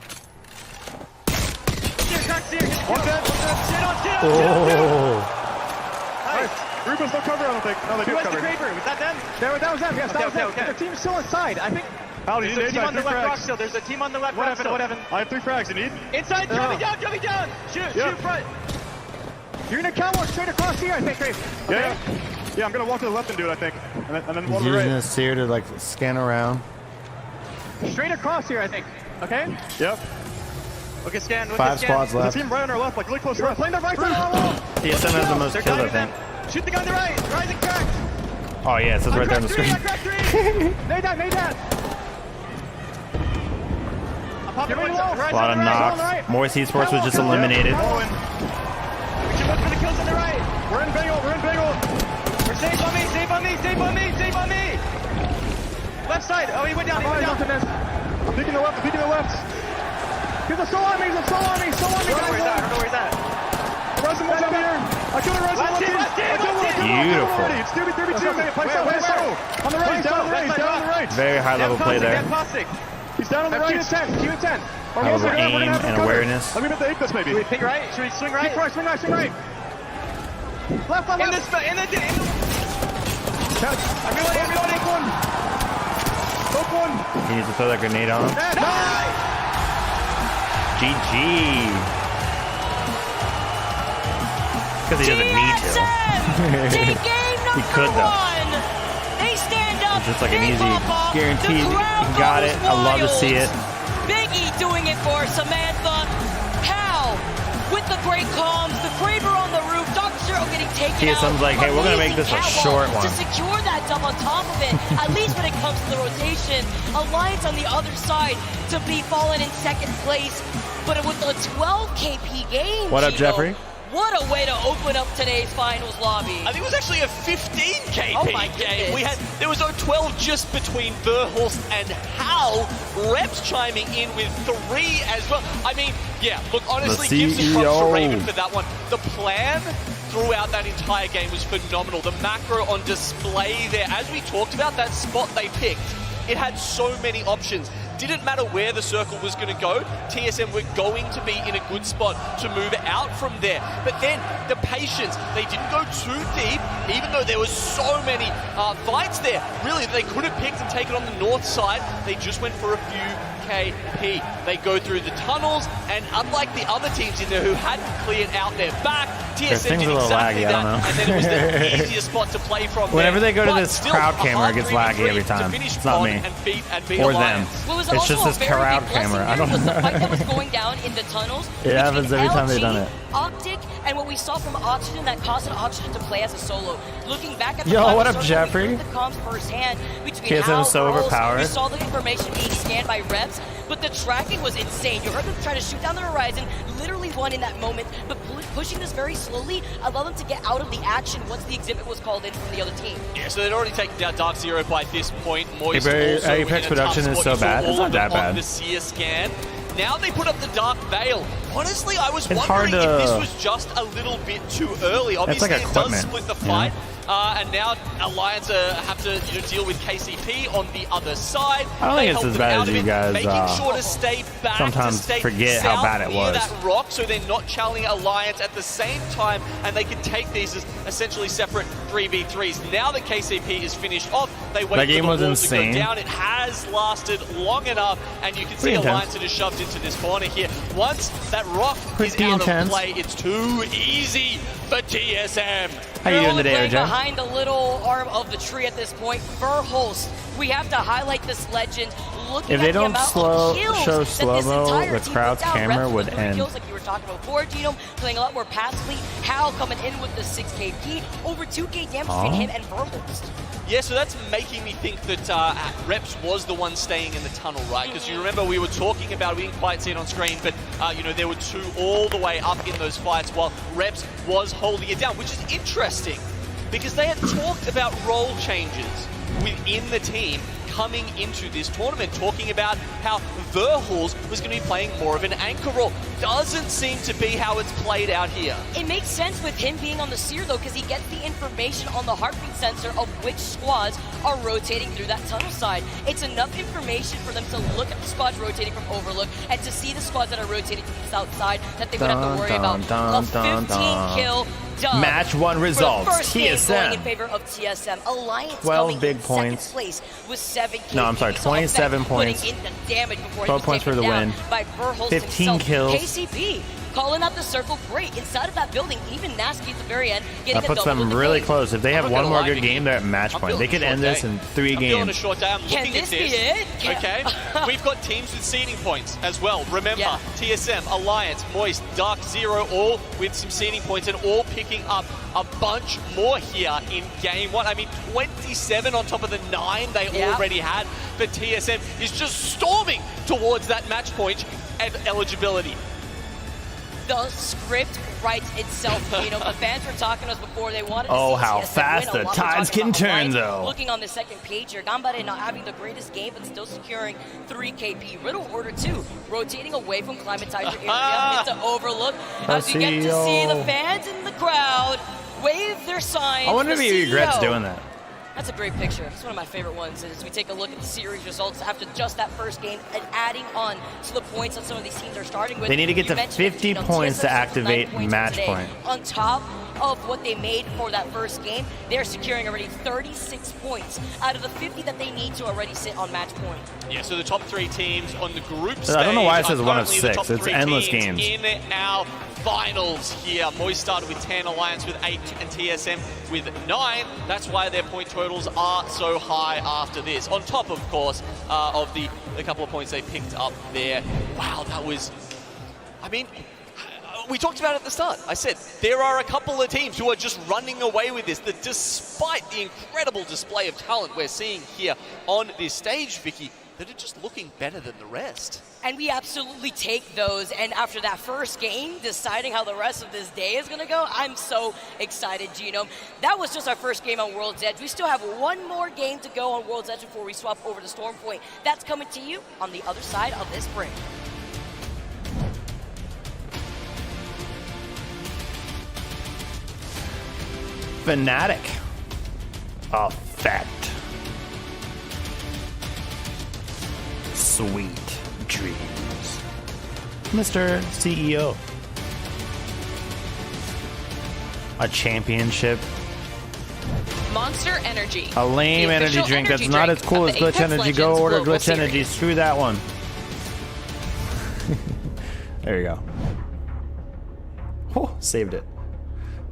Seer, crack Seer. One dead. Oh. Nice. Rubens no cover, I don't think. No, they do Who has cover. the Craver? Was that them? That was them. Yes, that was them. Okay. The team's still inside. I think. There's a team on the left rock still. There's a team on the left rock still. Whatever. I have 3 frags. You need? Inside. Jumping down. Shoot front. You're gonna count one straight across here, I think, Crave. Okay? Yeah, I'm gonna walk to the left and do it, I think. And then He's walk to the using right. a seer to like scan around. Straight across here, I think. Okay? Yep. Look at scan. 5 squads left. There's a team right on our left, like really close to us. Playing the right side of the wall. TSM has the most kills, I think. Shoot the guy on the right. Rising cracked. Oh yeah, it says right there on the screen. I cracked 3. Made that. Give me the A wall. lot of knocks. Morris Esports was just eliminated. We should look for the kills on the right. We're in Bagel. We're safe on me. Left side. Oh, he went down. I'm peeking the left. Here's a soul on me. I don't know where he's at. Resin one's up here. I killed a Resin. Left team. Beautiful. It's 32. On the right. Down on the right. Very high level play there. He's down on the right. Q 10. High level aim and awareness. Let me bet the 8 this maybe. Should we pick right? Should we swing right? Swing right. Left. I'm reloading. Hope one. He needs to throw that grenade on him. Nice. GG. because he doesn't need to. He could though. They stand up. It's just like an easy guaranteed. He got it. I love to see it. Biggie doing it for Samantha. Hal with the great comms. The Kraber on the roof. Dr. Zero getting taken out. TSM's like, hey, we're gonna make this a short one. To secure that double on top of it, at least when it comes to the rotation. Alliance on the other side to be fallen in second place. But with a 12 KP game, what up, Jeffrey? What a way to open up today's finals lobby. I think it was actually a 15 KP Oh my game. goodness. There was a 12 just between Verhulst and Hal. Reps chiming in with 3 as well. I mean, yeah, look, honestly, give some props to Raven for that one. The plan throughout that entire game was phenomenal. The macro on display there. As we talked about, that spot they picked, it had so many options. Didn't matter where the circle was going to go, TSM were going to be in a good spot to move out from there. But then the patience, they didn't go too deep, even though there was so many fights there. Really, they could have picked and taken on the north side. They just went for a few KP. They go through the tunnels, and unlike the other teams in there who hadn't cleared out their back, TSM did exactly that, and then it was the easiest spot to play from. Whenever there. they go to But this still, crowd a camera, hard it gets 3v3 laggy every to time. finish It's not on me. and beat Or Alliance. them. What was It's also just a this very crowd big blessing camera. I there don't was the know. fight that was going down in the tunnels. It happens every time they've done it. Optic, and what we saw from Oxygen that caused Oxygen to play as a solo. Looking back at the Yo, final what up, circle, Jeffrey? we heard the comms firsthand between TSM Hal, is so Earls. overpowered. We saw the information being scanned by reps, but the tracking was insane. You heard them try to shoot down the horizon, literally one in that moment, but pushing this very slowly allowed them to get out of the action once the exhibit was called in from the other team. Yeah, so they'd already taken down Dark Zero by this point. Moist Hey, also Apex in a production tough is spot. so You saw bad. It's all not of that them on bad. the seer scan. Now they put up the Dark Veil. Honestly, I was It's hard wondering if this to- was just a little bit too early. It's Obviously, like it does equipment, split the you know? fight. And now Alliance have to deal with KCP on the other side. I don't think They it's helped as them bad out as of you it, guys, making sure to stay back, sometimes to stay forget how south bad it near was. that rock, so they're not challenging Alliance at the same time, and they can take these as essentially separate 3v3s. Now that KCP is finished off, they wait That game for was the walls insane. to go down. It has lasted long enough, and you can see Pretty intense. Alliance are just shoved into this corner here. Once that rock is Pretty out intense. of play, it's too easy for TSM. How you doing today, Playing OJ? behind the little arm of the tree at this point. Verhulst, we have to highlight this legend. Looking If they at the don't amount slow- of kills show that this slow-mo, entire the team crowd's put down. camera Reps would with 3 end. kills like you were talking about before. Genome playing a lot more passively. Hal coming in with the 6 KP. Over 2K damage between him and Verhulst. Yeah, so that's making me think that Reps was the one staying in the tunnel, right? Because you remember we were talking about, we didn't quite see it on screen, but there were 2 all the way up in those fights while Reps was holding it down, which is interesting because they had talked about role changes within the team coming into this tournament, talking about how Verhulst was going to be playing more of an anchor role. Doesn't seem to be how it's played out here. It makes sense with him being on the seer though, because he gets the information on the heartbeat sensor of which squads are rotating through that tunnel side. It's enough information for them to look at the squads rotating from Overlook and to see the squads that are rotating from the south side that they would have to worry about. A 15 kill dub. Match 1 results. For the first game going TSM. in favor of TSM. Alliance 12 coming big in points. second place with 7 kills. No, I'm sorry, 27 points. Putting in the damage before 12 he was points taken for the down win. by Verhulst 15 himself. kills. KCP calling out the circle, great. Inside of that building, even Nasky at the very end, getting That a puts double them with the really kills. close. If they have I'm one not more gonna lie good to you. game, they're at match I'm point. They feeling could a end short this day. in 3 I'm feeling a games. short day. I'm Can looking this at be this. it? Can- Okay, we've got teams with seeding points as well. Remember, Yeah. TSM, Alliance, Moist, Dark Zero, all with some seeding points and all picking up a bunch more here in game 1. I mean, 27 on top of the 9 they Yeah. already had. But TSM is just storming towards that match point and eligibility. The script writes itself. You know, the fans were talking to us before. They wanted to Oh, see how TSM fast win. A the lot were tides talking can about turn, Alliance though. Looking on the second page here, Gambare not having the greatest game, but still securing 3 KP. Riddle Order 2, rotating away from Climatizer area into Overlook. As you get to see the fans in the crowd wave their signs. I wonder if the he regrets CEO. doing that. That's a great picture. It's one of my favorite ones as we take a look at the series results after just that first game and adding on to the points that some of these teams are starting with. They need to get You to mentioned 50 it, you know, points to TSM activate 9 points match today. point. On top of what they made for that first game, they're securing already 36 points out of the 50 that they need to already sit on match point. Yeah, so the top 3 teams on the group stage. I don't know why it says are 1 of currently the 6. top It's 3 endless teams games. in our finals here. Moist started with 10, Alliance with 8, and TSM with 9. That's why their point totals are so high after this. On top, of course, of the couple of points they picked up there. Wow, that was... I mean, we talked about it at the start. I said, there are a couple of teams who are just running away with this, that despite the incredible display of talent we're seeing here on this stage, Vicky, that are just looking better than the rest. And we absolutely take those. And after that first game, deciding how the rest of this day is going to go, I'm so excited, Genome. That was just our first game on World's Edge. We still have one more game to go on World's Edge before we swap over to Stormpoint. That's coming to you on the other side of this break. Fnatic. Effect. Sweet dreams. Mr. CEO. A championship. Monster Energy. A lame The energy official drink that's energy not drink as cool of as the Glitch Apex Energy. Go Legends order Global Glitch Series. Energy. Screw that one. There you go. Oh, saved it.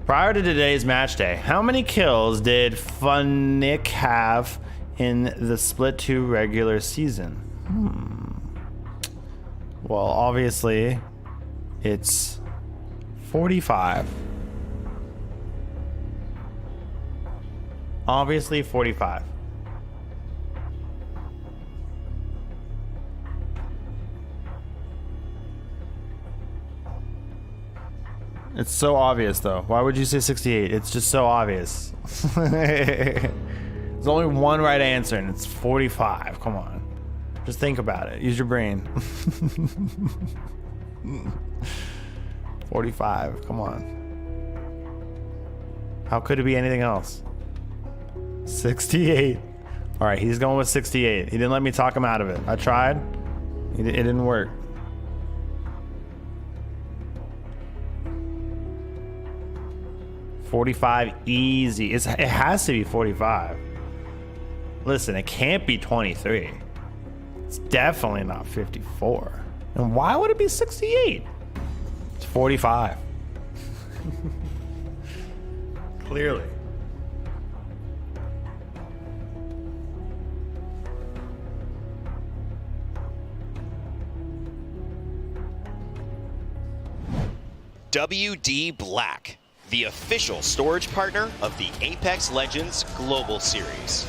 Prior to today's match day, how many kills did Fnatic have in the Split 2 regular season? Well, obviously, it's 45. Obviously, 45. It's so obvious, though. Why would you say 68? It's just so obvious. There's only one right answer, and it's 45. Come on. Just think about it. Use your brain. 45. Come on. How could it be anything else? 68. All right, he's going with 68. He didn't let me talk him out of it. I tried. It didn't work. $45 easy. It has to be 45. Listen, it can't be 23. It's definitely not 54. And why would it be 68? It's 45. Clearly. WD Black, the official storage partner of the Apex Legends Global Series.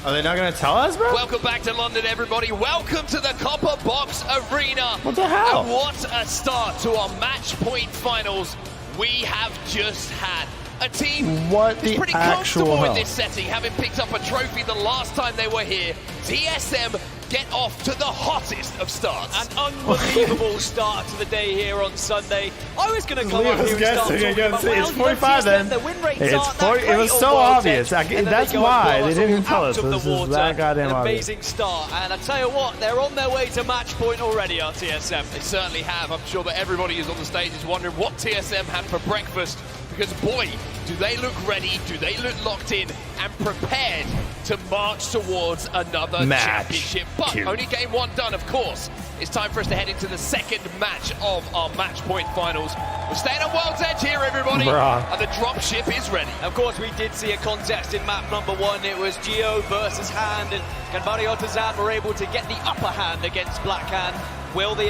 Are they not going to tell us, bro? Welcome back to London, everybody. Welcome to the Copper Box Arena. What the hell? And what a start to our match point finals we have just had. A team What the pretty actual comfortable hell? in this setting, having picked up a trophy the last time they were here. TSM get off to the hottest of starts. An unbelievable start to the day here on Sunday. I was going to come up Leo's here and start guessing talking about, again. It's 45 then. The win rates It's aren't 40. that It was great so on World's obvious. Edge, and then That's they go why and blow they us didn't all even tell out us. of the This is water. that goddamn An obvious. amazing start, and I tell you what, they're on their way to match point already, are TSM. They certainly have. I'm sure that everybody who's on the stage is wondering what TSM had for breakfast, because boy, do they look ready, do they look locked in and prepared to march towards another Match championship. But two. only game one done, of course. It's time for us to head into the second match of our match point finals. We're staying on World's Edge here, everybody. Bruh. And the drop ship is ready. Of course, we did see a contest in map number 1. It was Geo versus Hand, and Ganbari Otazan were able to get the upper hand against Black Hand. Will they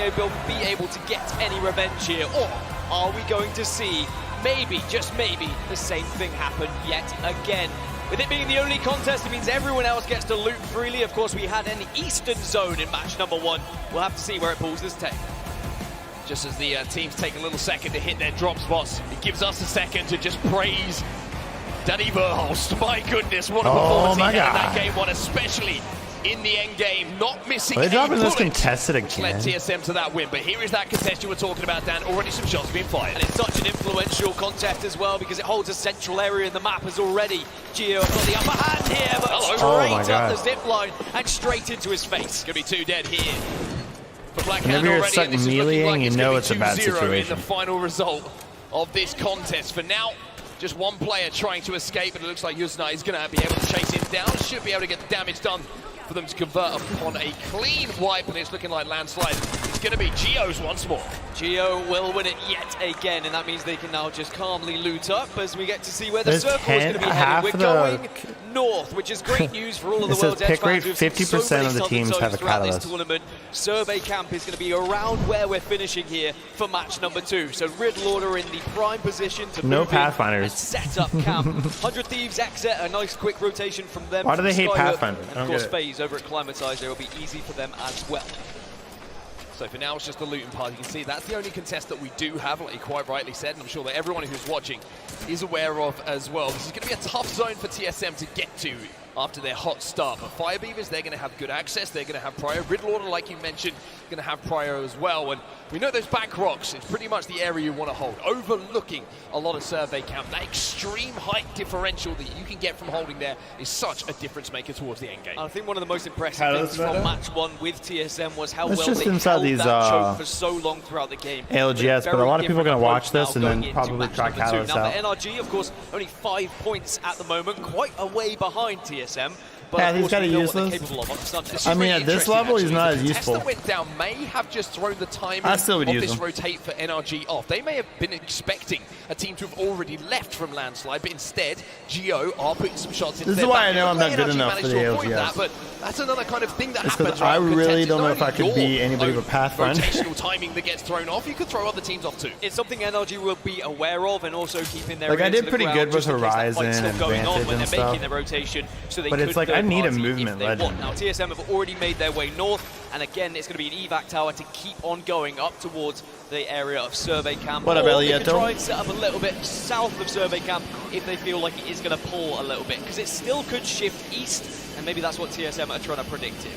be able to get any revenge here, or are we going to see maybe, just maybe, the same thing happen yet again? With it being the only contest, it means everyone else gets to loot freely. Of course, we had an Eastern Zone in match number 1. We'll have to see where it pulls this tape. Just as the teams take a little second to hit their drop spots, it gives us a second to just praise Danny Verhulst. My goodness, what a performance he had in that game one, especially in the end game, not missing Are they a dropping this bullet, contested which led again? TSM to that win. But here is that contest you were talking about, Dan. Already some shots being fired. And it's such an influential contest as well because it holds a central area in the map as already Geo got the upper hand here, but straight up the zip line and straight into his face. Gonna be 2 dead here. For Black Whenever Hand you're already, stuck and this is looking meleeing, like you it's know gonna it's a be bad 2-0 in situation. the final result. of this contest. For now, just one player trying to escape, but it looks like Yuzna is going to be able to chase him down. Should be able to get the damage done for them to convert upon a clean wipe, and it's looking like landslide. It's going to be Geo's once more. Geo will win it yet again, and that means they can now just calmly loot up as we get to see where the circle is going to be headed. We're going north, which is great news for all of the world's edge fans. 50% of the teams have a catalyst. This tournament. Survey Camp is going to be around where we're finishing here for match number 2. So Riddle Order in the prime position to no move Pathfinders. and set up camp. 100 Thieves exit, a nice quick rotation from them. Why do they hate Skyhook, Pathfinders? and of course, FaZe over at Climatizer will be easy for them as well. So for now, it's just the looting part. You can see that's the only contest that we do have, like you quite rightly said, and I'm sure that everyone who's watching is aware of as well. This is going to be a tough zone for TSM to get to after their hot start. But Fire Beavers, they're going to have good access. They're going to have prior. Riddle Order, like you mentioned, going to have prior as well. And we know those back rocks, it's pretty much the area you want to hold, overlooking a lot of Survey Camp. That extreme height differential that you can get from holding there is such a difference maker towards the end game. I think one of the most impressive things from match 1 with TSM was how It's well just they inside held these, that choke for so long throughout the game. ALGS, but a lot of people are going to watch this and then probably try Catalyst Now out. the NRG, of course, only 5 points at the moment, quite a way behind TSM. But Yeah, of he's course, got to we know use what they're this. capable of on the Sunday. I mean, at this level, he's not as useful. The test that went down may have just thrown the timing I still would of use this him. rotate for NRG off. They may have been expecting a team to have already left from landslide, but instead, Geo are putting some shots in. This is why I know I'm not good enough for the ALGS. That, but that's another kind of thing that It's happens. because I really don't know if I It's could not be only anybody your but Pathfinder. rotational timing that gets thrown off. You could throw other teams off too. It's something NRG will be aware of, and also keeping their Like, I ears did to the pretty ground good with just in case that Horizon fight's still and going on Vantage when and they're making stuff. their rotation, so they But could it's like, third I need a party movement if they want. legend. Now TSM have already made their way north, and again it's going to be an evac tower to keep on going up towards the area of Survey Camp. What up, Or they could Elieto? try and set up a little bit south of Survey Camp if they feel like it is going to pull a little bit, because it still could shift east, and maybe that's what TSM are trying to predict here.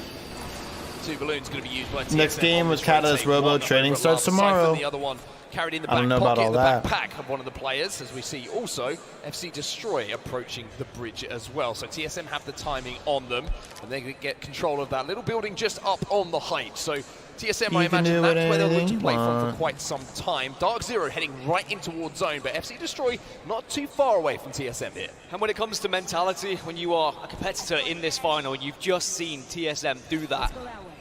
2 balloons going to be used by TSM. Next game on with this Catalyst rotate. Robo One training over at starts Lava tomorrow. Cypher, the other one carried in the I back don't know about pocket, all the that. backpack of one of the players, as we see also FC Destroy approaching the bridge as well. So TSM have the timing on them, and they can get control of that little building just up on the height. So TSM, I You can imagine do that's where they'll look anything to you play from for want. quite some time. Dark Zero heading right in towards zone, but FC Destroy not too far away from TSM here. And when it comes to mentality, when you are a competitor in this final, you've just seen TSM do that.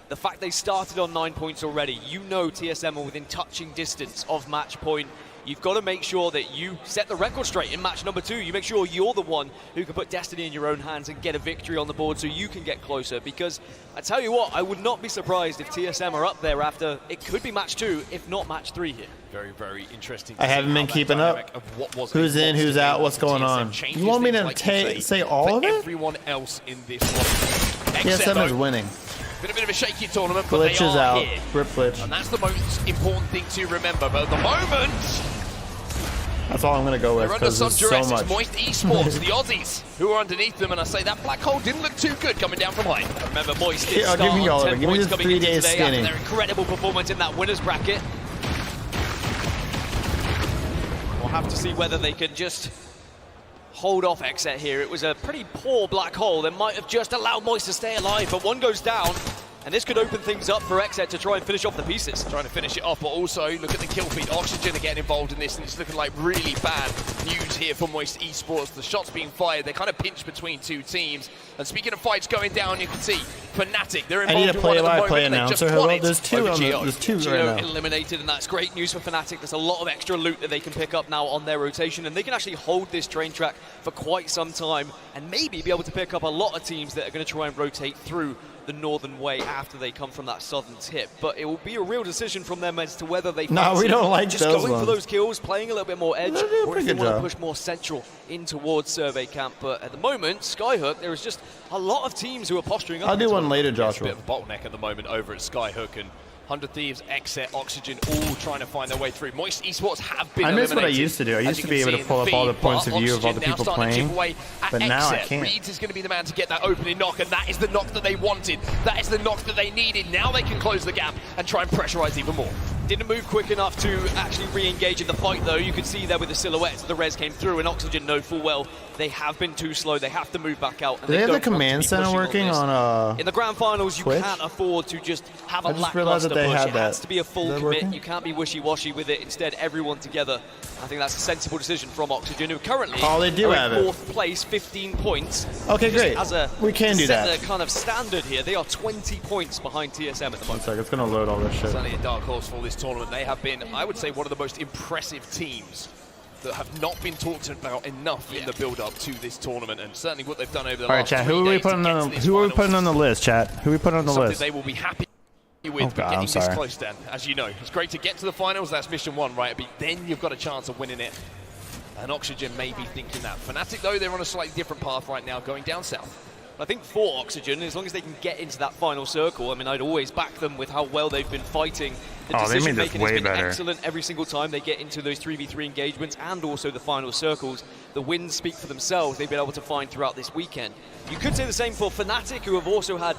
The fact they started on 9 points already, you know TSM are within touching distance of match point. You've got to make sure that you set the record straight in match number 2. You make sure you're the one who can put destiny in your own hands and get a victory on the board so you can get closer. Because I tell you what, I would not be surprised if TSM are up there after it could be match 2, if not match 3 here. Very, very interesting. I haven't been keeping up. Who's in, who's out, what's going on? You want me to say all of it? Everyone else in this one. TSM is winning. Been a bit of a shaky tournament, but Glitch they is are out. here. Rip Glitch. And that's the most important thing to remember. But at the moment, That's all I'm going to go with they're under because some there's so duress. much. It's Moist Esports, the Aussies, who are underneath them. And I say that black hole didn't look too good coming down from height. Remember, Moist did Yeah, start give me all on of 10 it. Give me points this coming 3 into days today skinny. after their incredible performance in that winner's bracket. We'll have to see whether they can just hold off Exet here. It was a pretty poor black hole that might have just allowed Moist to stay alive, but one goes down. And this could open things up for Exet to try and finish off the pieces. Trying to finish it off, but also look at the kill feed. Oxygen are getting involved in this, and it's looking like really bad news here for Moist Esports. The shots being fired, they're kind of pinched between 2 teams. And speaking of fights going down, you can see Fnatic, they're I need involved a in one at the play-by-play moment. They just announcer. won Hello, it there's 2 over on the, Geo. there's 2 Geo right now. eliminated, and that's great news for Fnatic. There's a lot of extra loot that they can pick up now on their rotation, and they can actually hold this train track for quite some time, and maybe be able to pick up a lot of teams that are going to try and rotate through the northern way after they come from that southern tip. But it will be a real decision from them as to whether they No, we don't like just those going ones. for those kills, playing a little bit more edge, They do a or pretty if they good want to job. push more central in towards Survey Camp. But at the moment, Skyhook, there is just a lot of teams who are posturing up. I'll do into one it. later, It's a Joshua. bit of a bottleneck at the moment over at Skyhook, and 100 Thieves, Exet, Oxygen, all trying to find their way through. Moist Esports have been I miss what I eliminated, used to do. I as used you to can be able see to in pull up all the feed, points but of view of all the Oxygen now people starting to chip playing, away at but now I Exet. can't. Reeds is going to be the man to get that opening knock, and that is the knock that they wanted. That is the knock that they needed. Now they can close the gap and try and pressurize even more. didn't move quick enough to actually re-engage in the fight, though. You could see there with the silhouettes, the res came through, and Oxygen know full well they have been too slow. They have to move back out. And Do they have the don't want to command be center pushing working this. on In the grand finals, you Twitch? can't afford to just have a I just realized lackluster that they push. had It that. has to be a full Is that commit. working? You can't be wishy-washy with it. Instead, everyone together. I think that's a sensible decision from Oxygen, who currently they do are have in it. 4th place, 15 points. Okay, Just great. As a We can do set that. the kind of standard here, they are 20 points behind TSM at the One moment. sec, it's gonna load all this shit. Certainly a dark horse for this tournament. They have been, I would say, one of the most impressive teams that have not been talked about enough in the build-up to this tournament, and certainly what they've done over the All right, last chat. 3 Who are we days to putting get on? to this Who are we finals putting on the list, chat? Who are we putting on the something list? they will be happy with Oh, God, I'm getting this sorry. close, Dan. As you know, it's great to get to the finals. That's mission 1, right? But then you've got a chance of winning it. And Oxygen may be thinking that. Fnatic, though, they're on a slightly different path right now, going down south. I think for Oxygen, as long as they can get into that final circle, I mean, I'd always back them with how well they've been fighting. The Oh, they made decision this making way has been better. excellent every single time they get into those 3v3 engagements and also the final circles. The wins speak for themselves. They've been able to find throughout this weekend. You could say the same for Fnatic, who have also had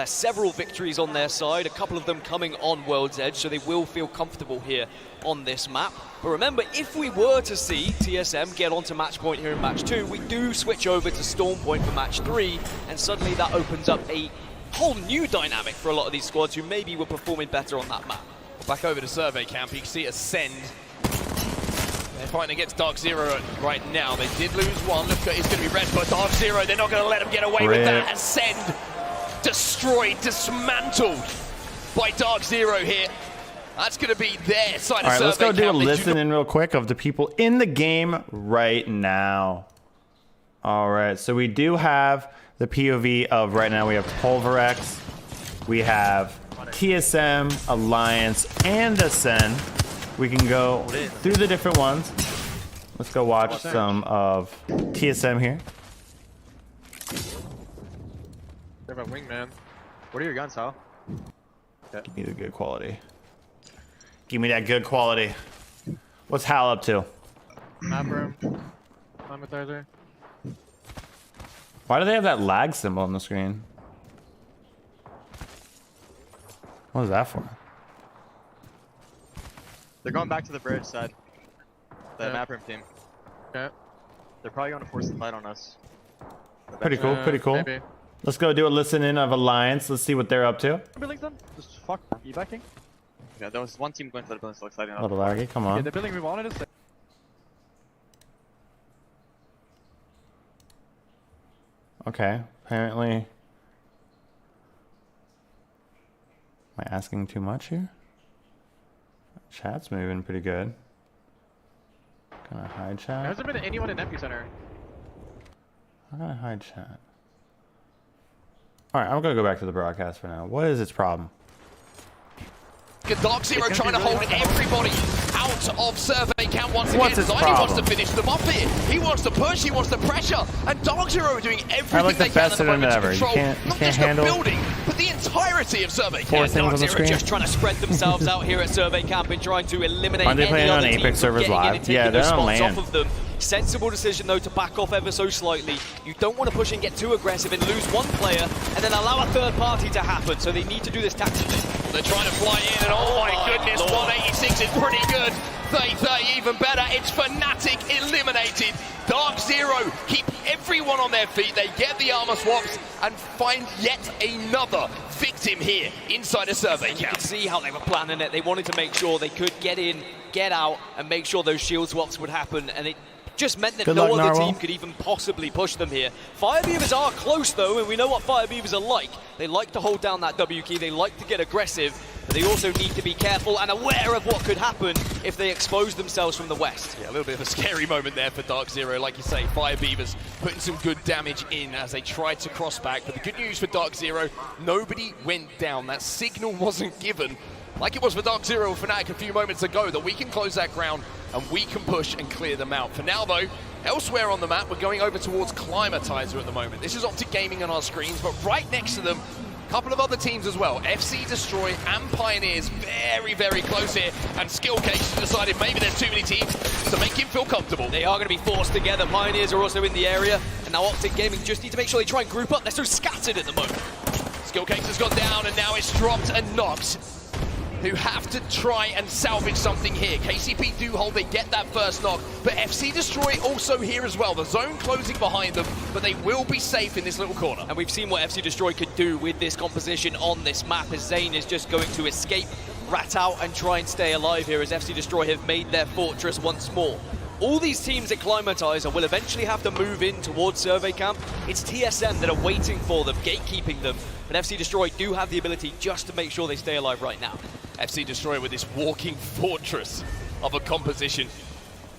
several victories on their side, a couple of them coming on World's Edge, so they will feel comfortable here on this map. But remember, if we were to see TSM get onto match point here in match 2, we do switch over to Storm Point for match 3, and suddenly that opens up a whole new dynamic for a lot of these squads who maybe were performing better on that map. Back over to Survey Camp, you can see Ascend. They're fighting against Dark Zero right now. They did lose one. Look, it's going to be red for Dark Zero. They're not going to let them get away with that. Ascend destroyed, dismantled by Dark Zero here. That's going to be their side All of right, let's Survey go do a Camp. They listen in real quick of the people in the game right now. All right, so we do have the POV of right now. We have Pulverex, we have TSM, Alliance, and Ascend. We can go through the different ones. Let's go watch some of TSM here. They have a wingman. What are your guns, Hal? Give me the good quality. Give me that good quality. What's Hal up to? Map room. Climatizer. Why do they have that lag symbol on the screen? What is that for? They're going back to the bridge side. The map room team. Okay. They're probably going to force the fight on us. Pretty cool, pretty cool. Maybe. Let's go do a listen in of Alliance. Let's see what they're up to. Buildings done? Just fuck. You backing? Yeah, there was one team going to the buildings, so exciting. A little laggy, come on. Okay, the building we wanted is. Okay, apparently. Am I asking too much here? Chat's moving pretty good. Can I hide chat? There hasn't been anyone in Epicenter. How can I hide chat? Alright, I'm gonna go back to the broadcast for now. What is its problem? Dark Zero trying to hold everybody out of Survey Camp once What's again. his Ziny wants problem? to finish them off here. He wants to push, he wants to pressure, and Dark Zero are doing everything I like the they can at the best moment internet to ever. You control can't not just handle the building, but the entirety of Survey four Camp. things on Dark the Zero screen. just trying to spread themselves out here at Survey Camp and trying to eliminate Aren't they any playing on other Apex teams from servers getting in live? and taking Yeah, those they're on spots LAN. off of them. Sensible decision though to back off ever so slightly. You don't want to push and get too aggressive and lose one player and then allow a third party to happen, so they need to do this tactically. They're trying to fly in, and oh my goodness, 186 is pretty good. 30 even better. It's Fnatic eliminated. Dark Zero keep everyone on their feet. They get the armor swaps and find yet another victim here inside a Survey Camp. You can see how they were planning it. They wanted to make sure they could get in, get out, and make sure those shield swaps would happen, and it just meant that Good no luck, other Narwhal. team could even possibly push them here. Fire Beavers are close though, and we know what Fire Beavers are like. They like to hold down that W key, they like to get aggressive, but they also need to be careful and aware of what could happen if they expose themselves from the west. Yeah, a little bit of a scary moment there for Dark Zero. Like you say, Fire Beavers putting some good damage in as they tried to cross back. But the good news for Dark Zero, nobody went down. That signal wasn't given, like it was for Dark Zero and Fnatic a few moments ago, that we can close that ground and we can push and clear them out. For now though, elsewhere on the map, we're going over towards Climatizer at the moment. This is Optic Gaming on our screens, but right next to them, a couple of other teams as well. FC Destroy and Pioneers very, very close here. And Skillcase decided maybe there's too many teams to make him feel comfortable. They are going to be forced together. Pioneers are also in the area, and now Optic Gaming just need to make sure they try and group up. They're so scattered at the moment. Skillcase has gone down and now it's dropped and knocked. who have to try and salvage something here. KCP do hold, they get that first knock, but FC Destroy also here as well. The zone closing behind them, but they will be safe in this little corner. And we've seen what FC Destroy could do with this composition on this map, as Zayn is just going to escape, rat out, and try and stay alive here as FC Destroy have made their fortress once more. All these teams at Climatizer will eventually have to move in towards Survey Camp. It's TSM that are waiting for them, gatekeeping them, but FC Destroy do have the ability just to make sure they stay alive right now. FC Destroy with this walking fortress of a composition.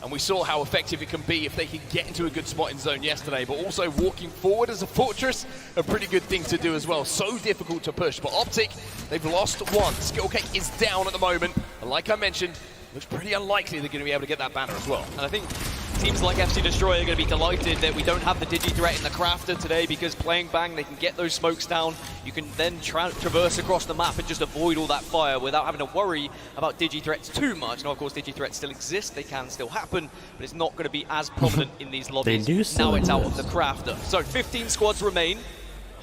And we saw how effective it can be if they can get into a good spot in zone yesterday, but also walking forward as a fortress, a pretty good thing to do as well. So difficult to push, but Optic, they've lost one. Skillcake is down at the moment, and like I mentioned, looks pretty unlikely they're going to be able to get that banner as well. And I think teams like FC Destroy are going to be delighted that we don't have the Digi-Threat in the Crafter today, because playing Bang, they can get those smokes down. You can then traverse across the map and just avoid all that fire without having to worry about Digi-Threats too much. Now, of course, Digi-Threats still exist. They can still happen, but it's not going to be as prominent in these lobbies. They do still now it's out exist. of the Crafter. So 15 squads remain.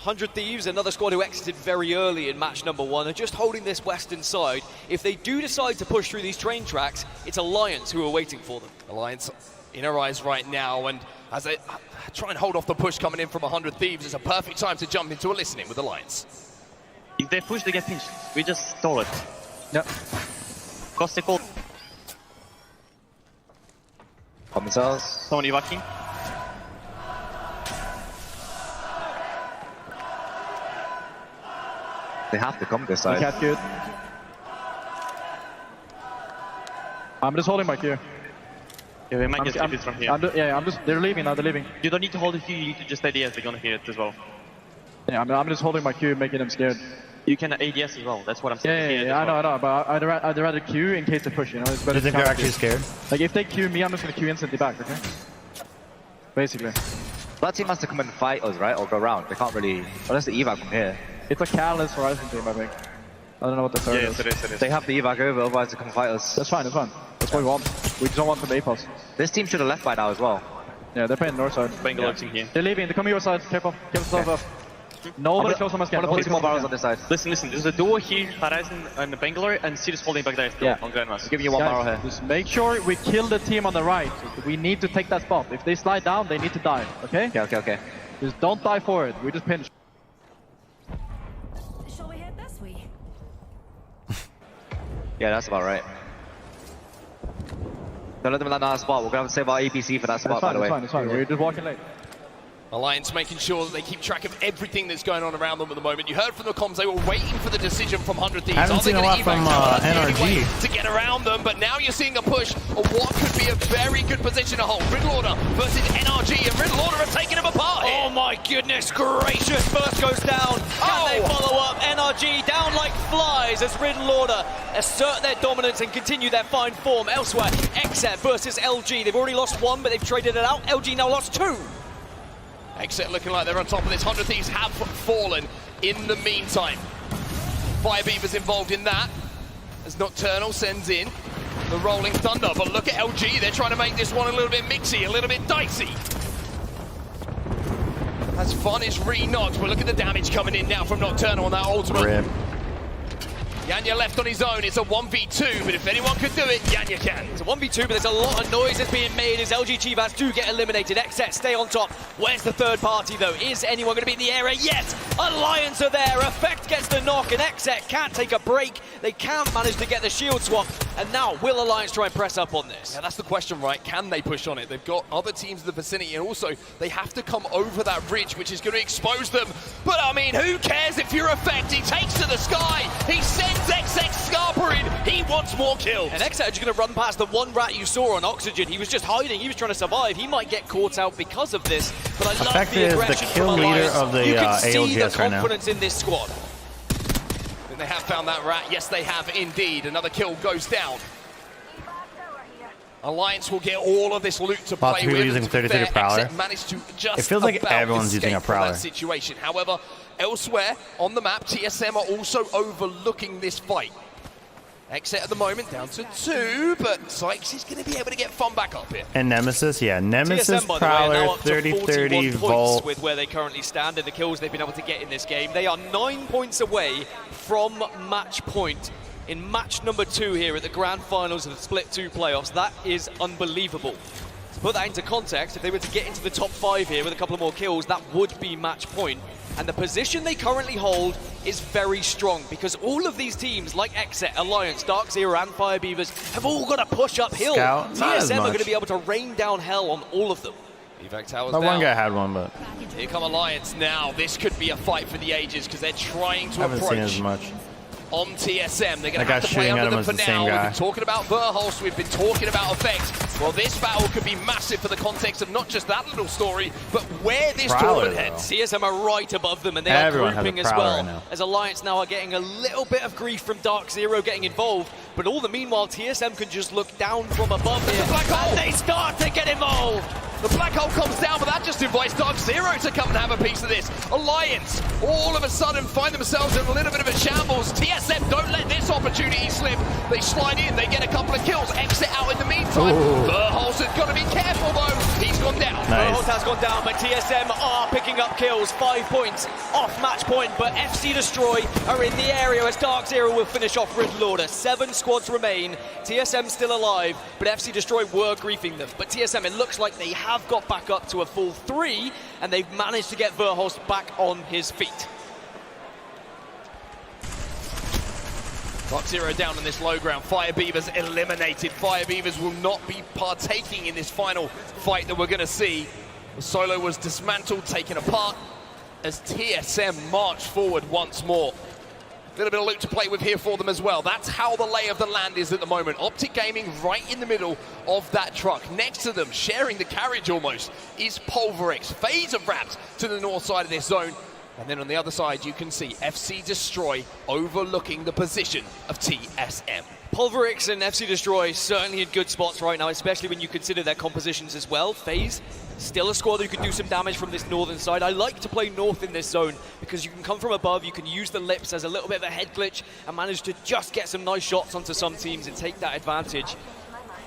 100 Thieves, another squad who exited very early in match number 1, are just holding this western side. If they do decide to push through these train tracks, it's Alliance who are waiting for them. Alliance in our eyes right now, and as they try and hold off the push coming in from 100 Thieves, it's a perfect time to jump into a listening with Alliance. If they push, they get pinched. We just stole it. Yep. Caustic ult. Commissars. Someone evacuating. They have to come this side. Cat good. I'm just holding my Q. Yeah, we might get it from here. They're leaving now, they're leaving. You don't need to hold the Q, you need to just ADS, they're gonna hear it as well. Yeah, I'm just holding my Q, making them scared. You can ADS as well, that's what I'm saying. Yeah, I know, but I'd rather Q in case they push, you know? It's better. Do you think they're actually scared? Like, if they Q me, I'm just gonna Q instantly back, okay? Basically. That team has to come and fight us, right? Or go around. They can't really, unless the evac from here. It's a catalyst for Iceland team, I think. I don't know what the third is. It is. They have the evac over, otherwise they come and fight us. That's fine, that's fine. That's what we want. We just don't want them to A-pulse. This team should have left by now as well. Yeah, they're playing north side. Bangalore team here. They're leaving, they're coming your side. Careful, keep yourself up. Nobody close on my scan. I'm gonna put 2 more barrels on this side. Listen, there's a duo here, Horizon and Bangalore, and City's holding back there still on Grandmas. Give you 1 barrel here. Just make sure we kill the team on the right. We need to take that spot. If they slide down, they need to die, okay? Okay. Just don't die for it. We just pinch. Shall we head this way? Yeah, that's about right. Don't let them land on that spot. We're gonna have to save our APC for that spot, by the way. It's fine. We're just walking late. Alliance making sure that they keep track of everything that's going on around them at the moment. You heard from the comms, they were waiting for the decision from 100 Thieves. Haven't seen a lot from NRG. To get around them, but now you're seeing a push of what could be a very good position to hold. Riddle Order versus NRG, and Riddle Order are taking them apart here. Oh my goodness gracious, first goes down. Can they follow up? NRG down like flies as Riddle Order assert their dominance and continue their fine form. Elsewhere, Exet versus LG. They've already lost 1, but they've traded it out. LG now lost 2. Exet looking like they're on top of this. 100 Thieves have fallen in the meantime. Fire Beaver's involved in that, as Nocturnal sends in the Rolling Thunder. But look at LG, they're trying to make this one a little bit mixy, a little bit dicey. As Fun is re-knocked, but look at the damage coming in now from Nocturnal on that ultimate. Rip. Yanya left on his own. It's a 1v2, but if anyone could do it, Yanya can. It's a 1v2, but there's a lot of noise that's being made as LG Chivas do get eliminated. Exet stay on top. Where's the third party, though? Is anyone going to be in the area yet? Alliance are there. Effect gets the knock, and Exet can't take a break. They can't manage to get the shield swap. And now, will Alliance try and press up on this? Yeah, that's the question, right? Can they push on it? They've got other teams in the vicinity, and also they have to come over that bridge, which is going to expose them. But I mean, who cares if you're Effect? He takes to the sky. He sends Exet Scarper in. He wants more kills. And Exet are just going to run past the one rat you saw on Oxygen. He was just hiding. He was trying to survive. He might get caught out because of this. But I love Effect the is the aggression kill from leader Alliance. of the you can see ALGS the right now. confidence in this squad. And they have found that rat. Yes, they have indeed. Another kill goes down. Alliance will get all of this loot to play Lots of people with. using To be 33 fair, Prowler. Exet managed to just It feels like about everyone's using a escape from Prowler. that situation. However, elsewhere on the map, TSM are also overlooking this fight. Exit at the moment down to 2, but Sykes is going to be able to get Fun back up here. And Nemesis, yeah, Nemesis, TSM, by the way, are now Prowler, up to 30-30, 41 Volt. points with where they currently stand and the kills they've been able to get in this game. They are 9 points away from match point in match number 2 here at the grand finals of the Split 2 playoffs. That is unbelievable. To put that into context, if they were to get into the top 5 here with a couple of more kills, that would be match point. And the position they currently hold is very strong because all of these teams like Exet, Alliance, Dark Zero and Fire Beavers have all got to push uphill. Scout, TSM are going to be able to rain down hell on all of them. Evac towers That down. one guy had one, but Here come Alliance now. This could be a fight for the ages because they're trying to I haven't seen as approach much. on TSM. They're going That to guy have to play shooting at under him them was for the same now. We've guy. been talking about Verhulst, we've been talking about Effect. Well, this battle could be massive for the context of not just that little story, but where this Prowler, tournament heads. TSM are right above them and they Everyone are has a grouping as Prowler well. right now. As Alliance now are getting a little bit of grief from Dark Zero getting involved, but all the meanwhile TSM can just look down from above here Black hole. and they start to get involved. The black hole comes down, but that just invites Dark Zero to come and have a piece of this. Alliance, all of a sudden, find themselves in a little bit of a shambles. TSM don't let this opportunity slip. They slide in, they get a couple of kills. Exit out in the meantime. Verhulst has got to be careful, though. He's gone down. Nice. Verhulst has gone down, but TSM are picking up kills. 5 points off match point, but FC Destroy are in the area as Dark Zero will finish off Riddle Order. 7 squads remain. TSM still alive, but FC Destroy were griefing them. But TSM, it looks like they have got back up to a full 3, and they've managed to get Verhulst back on his feet. Dark Zero down on this low ground. Fire Beavers eliminated. Fire Beavers will not be partaking in this final fight that we're going to see. The solo was dismantled, taken apart, as TSM march forward once more. A little bit of loot to play with here for them as well. That's how the lay of the land is at the moment. Optic Gaming right in the middle of that truck. Next to them, sharing the carriage almost, is Pulverix. FaZe of wrapped to the north side of this zone. And then on the other side, you can see FC Destroy overlooking the position of TSM. Pulverix and FC Destroy certainly in good spots right now, especially when you consider their compositions as well. FaZe, still a squad who could do some damage from this northern side. I like to play north in this zone because you can come from above, you can use the lips as a little bit of a head glitch and manage to just get some nice shots onto some teams and take that advantage.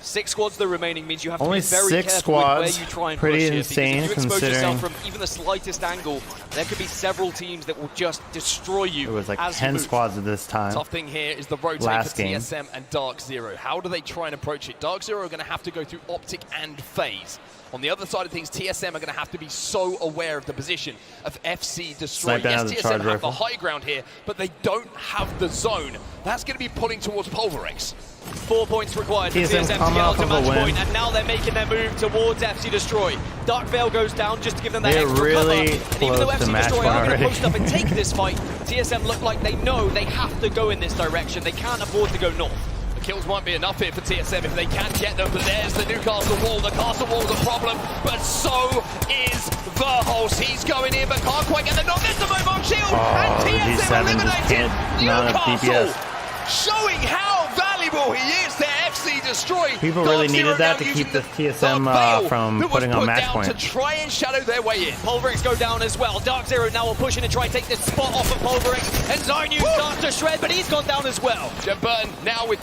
6 squads the remaining means you have Only to be very 6 careful with where squads. you try and Pretty push here, insane because if you expose considering yourself from even the slightest angle, there could be several teams that will just destroy you. it was like as 10 you move. squads at this time. Tough thing here is the rotate Last for game. TSM and Dark Zero. How do they try and approach it? Dark Zero are going to have to go through Optic and FaZe. On the other side of things, TSM are going to have to be so aware of the position of FC Destroy. Snipe down Yes, the TSM charge have rifle. the high ground here, but they don't have the zone. That's going to be pulling towards Pulverix. 4 points required for TSM TSM to coming get off out to of a match win. point, and now they're making their move towards FC Destroy. Dark Veil goes down just to give them that They're extra really cover. And even though close to FC match Destroy point are going to already. post up and take this fight, TSM look like they know they have to go in this direction. They can't afford to go north. The kills might be enough here for TSM if they can get them, but there's the Newcastle wall. The castle wall's a problem, but so is Verhulst. He's going in, but can't quite get the knock. There's the mobile shield, and TSM G7 just eliminated can't mount a Newcastle. DPS. Showing how valuable he is to FC Destroy. People really Dark needed Zero that now to keep using the TSM Dark Veil, from who was putting on put match down point. to try and shadow their way in. Pulverix go down as well. Dark Zero now will push in and try and take this spot off of Pulverix, and Zarnu starts to shred, but he's gone down as well. Jen Burton now with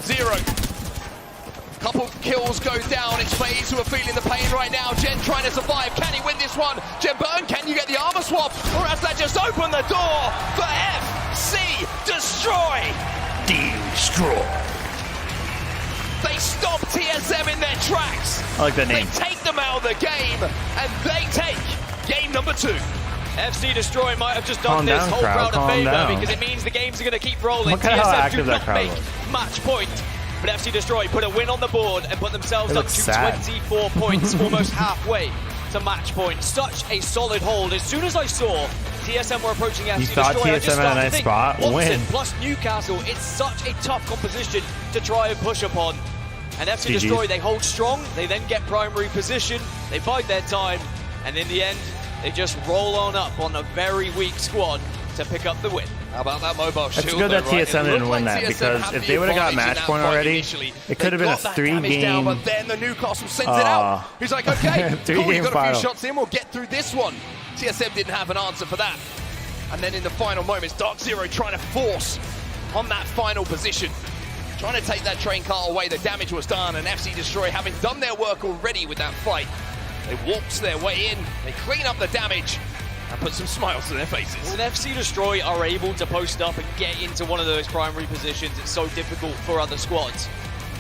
Zero. Couple kills go down. It's FaZe who are feeling the pain right now. Jen trying to survive. Can he win this one? Jen Burton, can you get the armor swap? Or has that just opened the door for FC Destroy? Destroy. They stop TSM in their tracks. I like that name. They take them out of the game, and they take game number 2. FC Destroy might have just done Calm this down, whole crowd, crowd a calm favor down. because it means the games are going to keep rolling. Look at how TSM active do that not crowd make was. match point. But FC Destroy put a win on the board and put themselves They up look to sad. 24 points, almost halfway to match point. Such a solid hold. As soon as I saw TSM were approaching FC thought Destroy, I TSM just had a started to nice think, spot. Watson Win. plus Newcastle, it's such a tough composition to try and push upon. And FC GG's. Destroy, they hold strong, they then get primary position, they bide their time, and in the end, they just roll on up on a very weak squad to pick up the win. How about that mobile shield? It's good that though, right? TSM It didn't looked win like that, TSM because had if the they would've got advantage in match that point fight already, initially. it could have They been a got that damage 3-game down, but then the Newcastle sends it out. He's like, okay, cool, 3-game you got a final. few shots in, we'll get through this one. TSM didn't have an answer for that. And then in the final moments, Dark Zero trying to force on that final position. Trying to take that train car away, the damage was done, and FC Destroy, having done their work already with that fight, they waltz their way in, they clean up the damage, and put some smiles on their faces. When FC Destroy are able to post up and get into one of those primary positions, it's so difficult for other squads.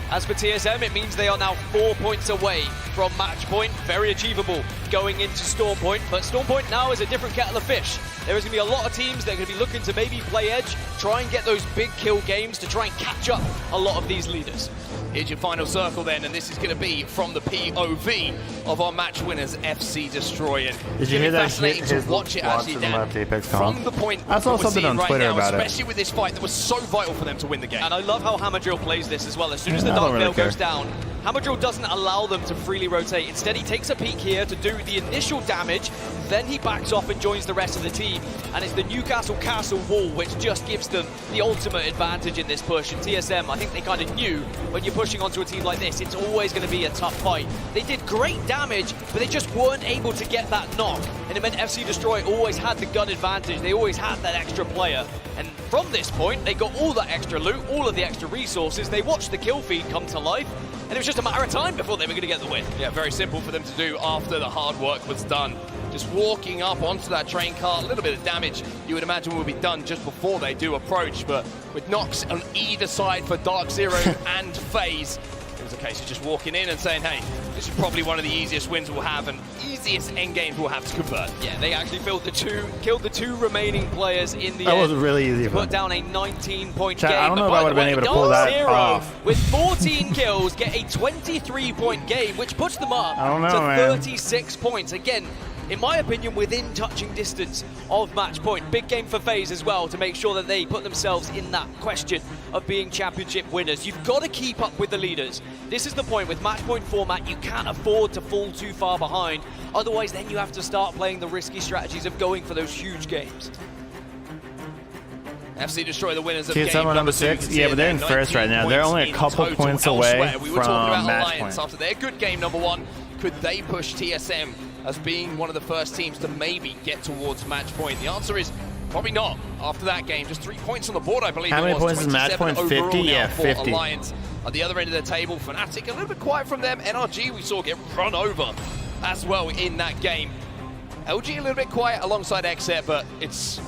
As for TSM, it means they are now 4 points away from match point. Very achievable going into Storm Point, but Storm Point now is a different kettle of fish. There is going to be a lot of teams that are going to be looking to maybe play edge, try and get those big kill games to try and catch up a lot of these leaders. Here's your final circle then, and this is going to be from the POV of our match winners, FC Destroy. And did you hear that? Fascinating to watch it actually, Dan, from the point I saw we're something on right Twitter now, about especially with this fight that was so vital for them to win the game. And I love how Hamadrill plays this as well. As soon as the I don't Dark really Veil care. goes down, Hamadrill doesn't allow them to freely rotate. Instead, he takes a peek here to do the initial damage, then he backs off and joins the rest of the team. And it's the Newcastle Castle wall which just gives them the ultimate advantage in this push. And TSM, I think they kind of knew when you're pushing onto a team like this, it's always going to be a tough fight. They did great damage, but they just weren't able to get that knock. And it meant FC Destroy always had the gun advantage. They always had that extra player. And from this point, they got all that extra loot, all of the extra resources. They watched the kill feed come to life, and it was just a matter of time before they were going to get the win. Yeah, very simple for them to do after the hard work was done. Just walking up onto that train car, a little bit of damage you would imagine will be done just before they do approach, but with knocks on either side for Dark Zero and FaZe, it was a case of just walking in and saying, hey, this is probably one of the easiest wins we'll have and easiest end games we'll have to convert. Yeah, they actually killed the two remaining players in the That end. was really easy to for put them. down a 19-point Chat, game. I don't know And if I by would have the been way, able to pull Dark that Zero, off. with 14 kills, get a 23-point game, which puts them up I don't know, to man. 36 points. Again, in my opinion, within touching distance of match point. Big game for FaZe as well to make sure that they put themselves in that question of being championship winners. You've got to keep up with the leaders. This is the point with match point format, you can't afford to fall too far behind. Otherwise, then you have to start playing the risky strategies of going for those huge games. FC Destroy the winners of TSM game are number 6. Yeah, but they're in first right now. They're only a couple points away We were talking from about match Alliance point. after their good game number 1. Could they push TSM as being one of the first teams to maybe get towards match point? The answer is probably not. After that game, just 3 points on the board, I believe. How many points is match 27 point? 50? overall now Yeah, for 50. Alliance. At the other end of the table, Fnatic a little bit quiet from them. NRG we saw get run over as well in that game. LG a little bit quiet alongside Xset, but it's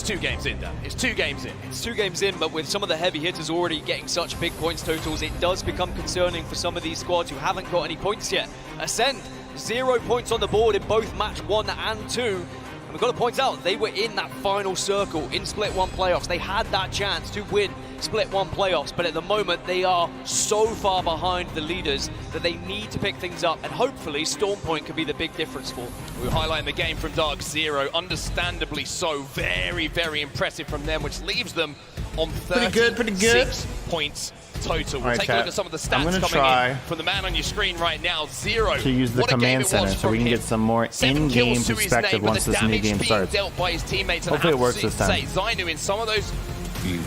2 games in, Dan. It's 2 games in. It's 2 games in, but with some of the heavy hitters already getting such big points totals, it does become concerning for some of these squads who haven't got any points yet. Ascend, 0 points on the board in both match 1 and 2. And we've got to point out, they were in that final circle in Split 1 playoffs. They had that chance to win Split 1 playoffs, but at the moment they are so far behind the leaders that they need to pick things up, and hopefully Storm Point could be the big difference for them. We were highlighting the game from Dark Zero, understandably so. Very, very impressive from them, which leaves them on 36 points total. We'll Right, take a look at some of the I'm stats gonna coming try in from the man on your screen right now. Zero. To use the What a game command it center was so from we can him. get some more 7 in-game kills to his perspective name, but once the this new damage game being starts. dealt by his teammates. Hopefully it works this time. Zainu in some of those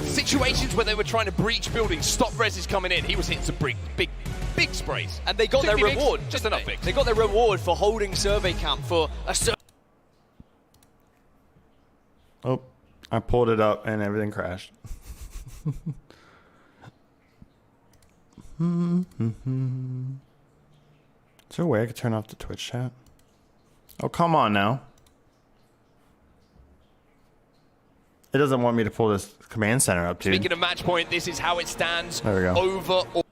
situations where they were trying to breach buildings, stop reses coming in, he was hitting some big sprays. And they got their Particularly reward. Just enough bigs. They got their reward for holding survey camp for a Oh, I pulled it up and everything crashed. Is there a way I could turn off the Twitch chat? Oh, come on now. It doesn't want me to pull this command center up, dude. Speaking of match point, this is how it stands There we go. overall.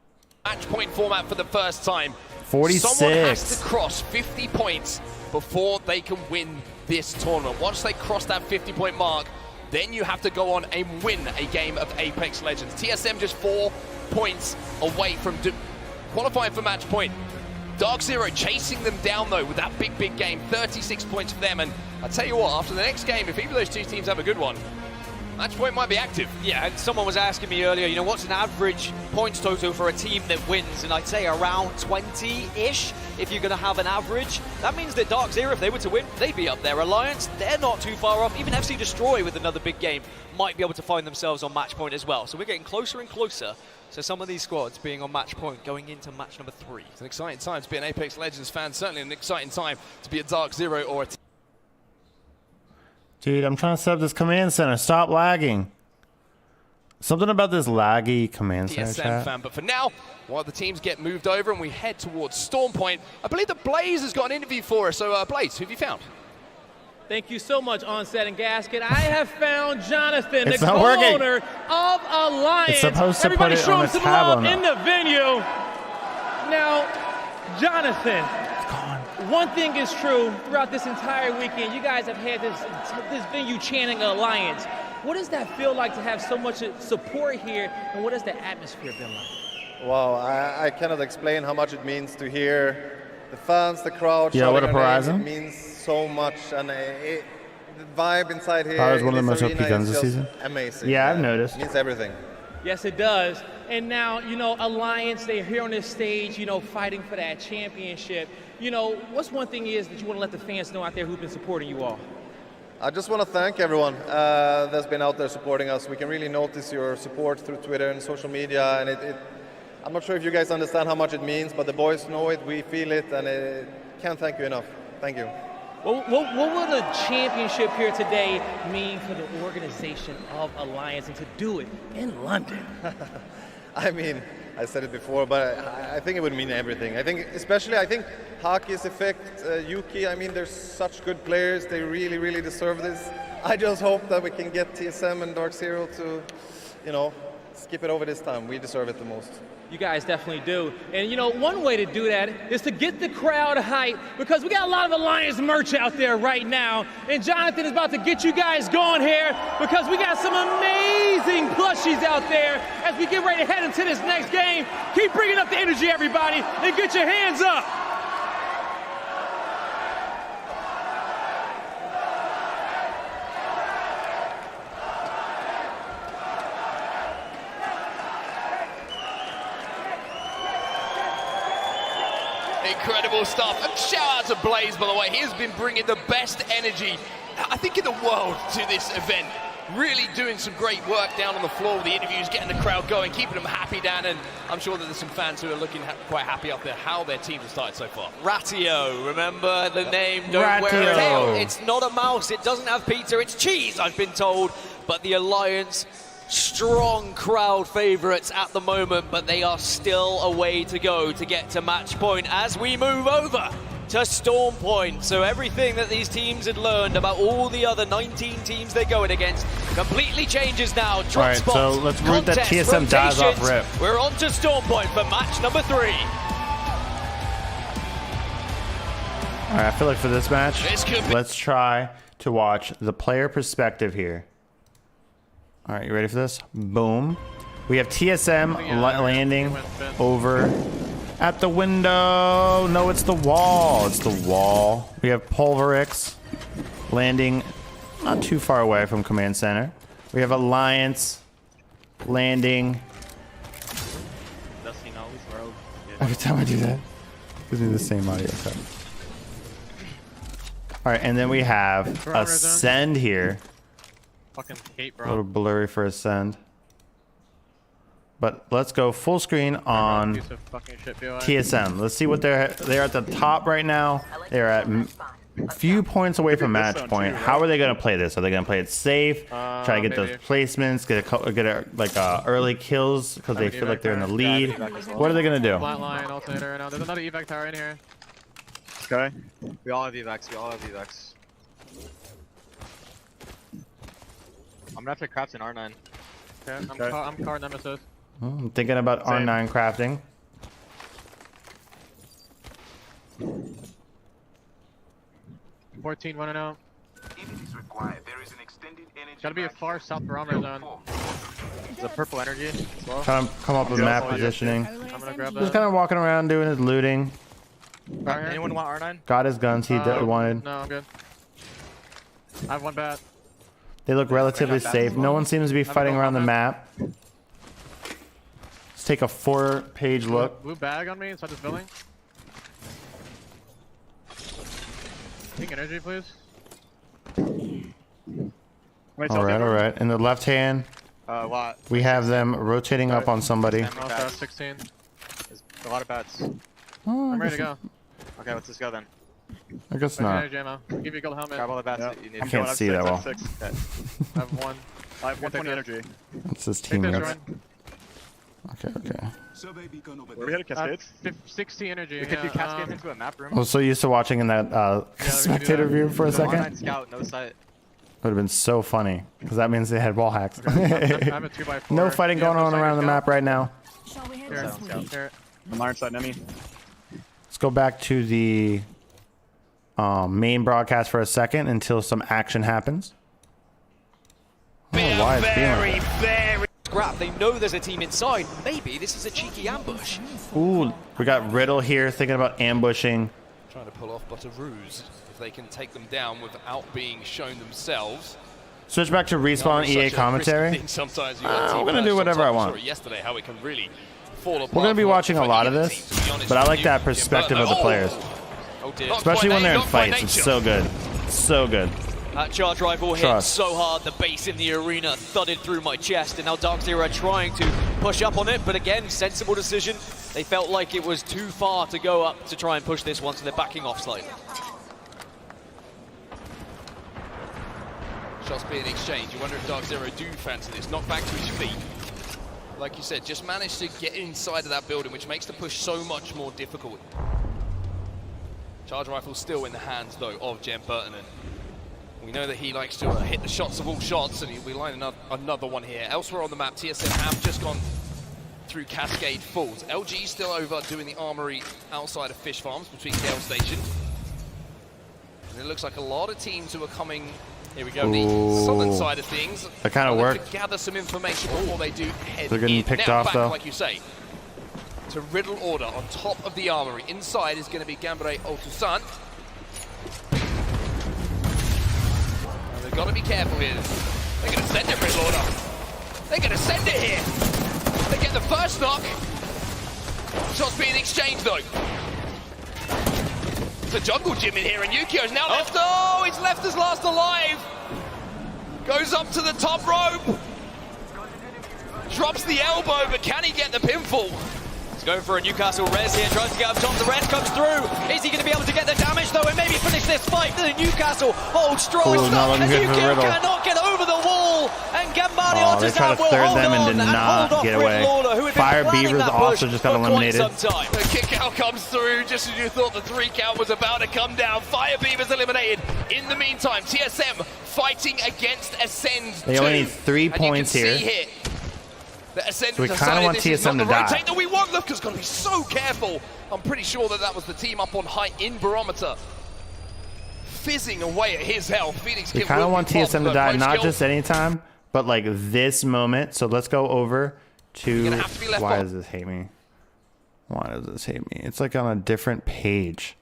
Match point format for the first time. 46. Someone has to cross 50 points before they can win this tournament. Once they cross that 50-point mark, then you have to go on and win a game of Apex Legends. TSM just 4 points away from qualifying for match point. Dark Zero chasing them down, though, with that big game. 36 points for them. And I tell you what, after the next game, if either of those two teams have a good one, match point might be active. Yeah, and someone was asking me earlier, you know, what's an average points total for a team that wins? And I'd say around 20-ish, if you're going to have an average. That means that Dark Zero, if they were to win, they'd be up there. Alliance, they're not too far off. Even FC Destroy with another big game might be able to find themselves on match point as well. So we're getting closer and closer to some of these squads being on match point going into match number 3. It's an exciting time to be an Apex Legends fan. Certainly an exciting time to be a Dark Zero or a Dude, I'm trying to set up this command center. Stop lagging. Something about this laggy command center TSM chat. fan. But for now, while the teams get moved over and we head towards Storm Point, I believe that Blaze has got an interview for us. So, Blaze, who have you found? Thank you so much, Onset and Gasket. I have found Jonathan, It's the not working. co-owner of Alliance. It's supposed to Everybody put it show on him the some tab love on in the venue. Now, Jonathan, one thing is true throughout this entire weekend. You guys have had this venue chanting Alliance. What does that feel like to have so much support here, and what has the atmosphere been like? Wow, I cannot explain how much it means to hear the fans, the crowd. Yeah, what a shouting our Horizon. name. It means so much, and the vibe inside here. That was one of in the most this OP arena guns is this just season. Amazing. Yeah, I've noticed. It means everything. Yes, it does. And now, you know, Alliance, they're here on this stage, you know, fighting for that championship. You know, what's one thing is that you want to let the fans know out there who've been supporting you all? I just want to thank everyone that's been out there supporting us. We can really notice your support through Twitter and social media, and I'm not sure if you guys understand how much it means, but the boys know it, we feel it, and can't thank you enough. Thank you. What will the championship here today mean for the organization of Alliance and to do it in London? I mean, I said it before, but I think it would mean everything. I think Hockey's effect, Yuki, I mean, they're such good players. They really, really deserve this. I just hope that we can get TSM and Dark Zero to, you know, skip it over this time. We deserve it the most. You guys definitely do. And you know, one way to do that is to get the crowd hyped, because we got a lot of Alliance merch out there right now. And Jonathan is about to get you guys going here, because we got some amazing plushies out there as we get ready to head into this next game. Keep bringing up the energy, everybody, and get your hands up. Incredible stuff. And shout out to Blaze, by the way. He has been bringing the best energy, I think, in the world to this event. Really doing some great work down on the floor with the interviews, getting the crowd going, keeping them happy down, and I'm sure that there's some fans who are looking quite happy up there how their teams have started so far. Ratio, remember the name, don't wear a tail. It's not a mouse, it doesn't have pizza, it's cheese, I've been told. But the Alliance, strong crowd favourites at the moment, but they are still a way to go to get to match point as we move over to Storm Point. So everything that these teams had learned about all the other 19 teams they're going against completely changes now. Drop All right, spots, so let's root that contest, TSM dies off rotations. rip. We're on to Storm Point for match number 3. All right, I feel like for this match, let's try to watch the player perspective here. All right, you ready for this? Boom. We have TSM landing over at the window. No, it's the wall. It's the wall. We have Pulverix landing not too far away from Command Center. We have Alliance landing. Every time I do that, it gives me the same audio cut. All right, and then we have Ascend here. Fucking hate, A bro. little blurry for Ascend. But let's go full screen on TSM. Let's see what they're at the top right now. They're at a few points away from match point. How are they going to play this? Are they going to play it safe? Try to get those placements, get early kills because they feel like they're in the lead. What are they going to do? Flatline, alternator right now. There's another evac tower in here. Okay. We all have evacs. We all have evacs. I'm gonna have to craft an R9. Okay, I'm car nemesis. I'm thinking about R9 crafting. $14 running out. Gotta be a far south barometer zone. There's a purple energy as well. Trying to come up with map positioning. I'm gonna grab Just that. kind of walking around doing his looting. Anyone want R9? Got his guns he wanted. No, I'm good. I have one bat. They look relatively safe. No one seems to be fighting around the map. Let's take a 4-page look. Blue bag on me inside this building. Pink energy, please. All right. In the left hand, Lot. we have them rotating up on somebody. 16. There's a lot of bats. Oh, I'm ready to go. Okay, let's just go then. I guess not. Energy ammo. I'll give you a gold helmet. Grab all the bats that you need. I can't see that well. I have one. I have 120 energy. That's his team. Okay. Where we headed? Cascades? 60 energy. We could do cascades into a map room. I was so used to watching in that spectator view for a second. Scout, no sight. Would have been so funny because that means they had wall hacks. I'm a 2x4. No fighting going on around the map right now. Here. I'm iron side enemy. Let's go back to the main broadcast for a second until some action happens. I don't know why it's being like that. Very scrap. They know there's a team inside. Maybe this is a cheeky ambush. Ooh, we got Riddle here thinking about ambushing. Trying to pull off but a ruse. If they can take them down without being shown themselves. Switch back to respawn EA commentary. Sometimes we're gonna do whatever I want. Yesterday, how it can really fall apart. We're gonna be watching a lot of this, but I like that perspective of the players, especially when they're in fights. It's so good, so good. That charge rifle hit so hard, the base in the arena thudded through my chest, and now Dark Zero are trying to push up on it, but again, sensible decision. They felt like it was too far to go up to try and push this one, so they're backing off slightly. Shots being exchanged. You wonder if Dark Zero do fancy this. Knocked back to his feet. Like you said, just managed to get inside of that building, which makes the push so much more difficult. Charge rifle still in the hands, though, of Jem Burton. We know that he likes to hit the shots of all shots, and he'll be lining up another one here. Elsewhere on the map, TSM have just gone through Cascade Falls. LG still over doing the armory outside of Fish Farms between Gale Station. And it looks like a lot of teams who are coming. Here we go, the southern side of things. That kind of worked. To gather some information before they do head They're getting picked off, back, though. like you say, to Riddle Order on top of the armory. Inside is going to be Gambare Otusan. They've got to be careful here. They're going to send it, Riddle Order. They're going to send it here. They get the first knock. Shots being exchanged, though. It's a jungle gym in here, and Yukio's now left. Oh, he's left us last alive. Goes up to the top rope. Drops the elbow, but can he get the pinfall? He's going for a Newcastle res here, trying to get up top. The res comes through. Is he going to be able to get the damage, though, and maybe finish this fight? The Newcastle holds strong and stuck, and Yukio cannot get over the wall. And Gambari they tried to third them and did not get away. Fire Beavers also just got eliminated. The kick out comes through just as you thought the 3 count was about to come down. Fire Beavers eliminated. In the meantime, TSM fighting against Ascend. They only need 3 points here. So we kind of want TSM to die. No, we won't. Lucas got to be so careful. I'm pretty sure that was the team up on height in Barometer. Fizzing away at his health. Phoenix we kind of want TSM to die, not just anytime, but like this moment. So let's go over to why does this hate me? Why does this hate me? It's like on a different page.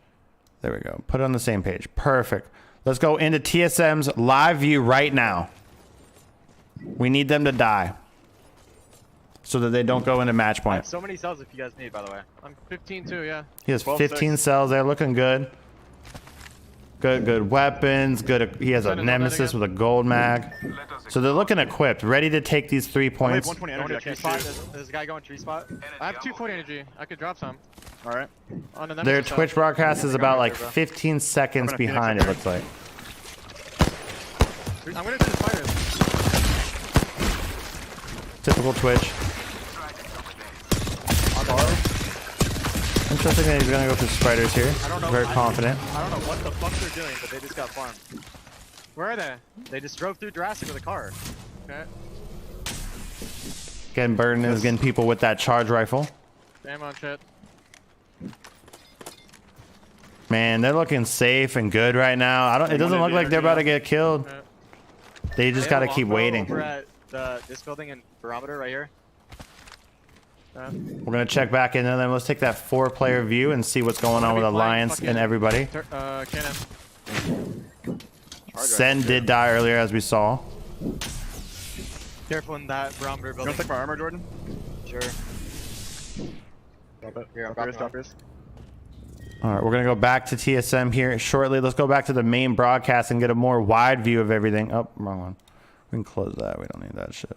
There we go. Put it on the same page. Perfect. Let's go into TSM's live view right now. We need them to die so that they don't go into match point. I have so many cells if you guys need, by the way. I'm 15 too, yeah. He has 15 cells there, looking good. Good weapons. Good. He has a nemesis with a gold mag. So they're looking equipped, ready to take these 3 points. There's a guy going tree spot. I have 240 energy. I could drop some. All right. Their Twitch broadcast is about like 15 seconds behind, it looks like. I'm gonna do the fire. Typical Twitch. Interesting that he's gonna go for spiders here. Very confident. I don't know what the fuck they're doing, but they just got farmed. Where are they? They just drove through Jurassic with a car. Okay. Again, Burton is getting people with that charge rifle. Damn on shit. Man, they're looking safe and good right now. It doesn't look like they're about to get killed. They just gotta keep waiting. We're at this building in Barometer right here. We're gonna check back into them. Let's take that 4-player view and see what's going on with Alliance and everybody. Sen did die earlier, as we saw. Careful in that Barometer building. You want to take my armor, Jordan? Sure. Drop it. Here, drop yours. All right, we're gonna go back to TSM here shortly. Let's go back to the main broadcast and get a more wide view of everything. Oh, wrong one. We can close that. We don't need that shit.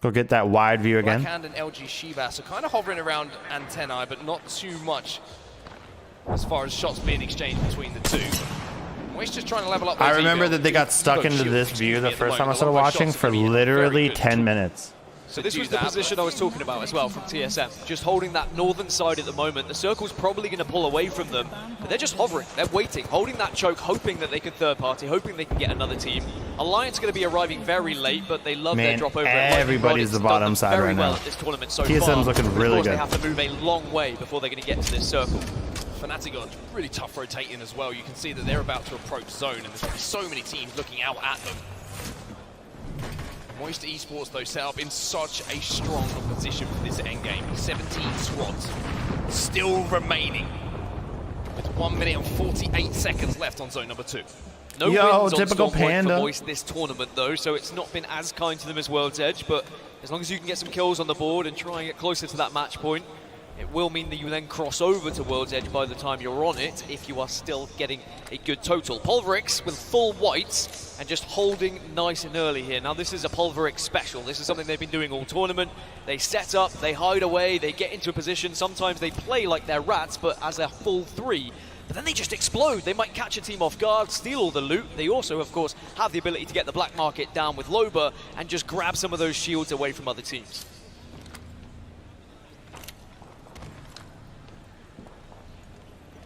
Go get that wide view again. Blackhand and LG Shivas are kind of hovering around antennae, but not too much as far as shots being exchanged between the two. We're just trying to level up. I remember that they got stuck into this view the first time I started watching for literally 10 minutes. So this was the position I was talking about as well from TSM. Just holding that northern side at the moment. The circle's probably going to pull away from them, but they're just hovering. They're waiting, holding that choke, hoping that they can third party, hoping they can get another team. Alliance going to be arriving very late, but they love their drop over. Everybody's the bottom side right now. At this tournament so TSM's far. looking really Of course, good. they have to move a long way before they're going to get to this circle. Fnatic got really tough rotating as well. You can see that they're about to approach zone, and there's going to be so many teams looking out at them. Moist Esports, though, set up in such a strong position for this endgame. 17 squads still remaining, with 1 minute and 48 seconds left on zone number 2. No wins on Storm Point for Moist this tournament, though, so it's not been as kind to them as World's Edge, but as long as you can get some kills on the board and try and get closer to that match point, it will mean that you then cross over to World's Edge by the time you're on it, if you are still getting a good total. Pulverix with full whites and just holding nice and early here. Now this is a Pulverix special. This is something they've been doing all tournament. They set up, they hide away, they get into a position. Sometimes they play like they're rats, but as a full 3. But then they just explode. They might catch a team off guard, steal all the loot. They also, of course, have the ability to get the black market down with Loba and just grab some of those shields away from other teams.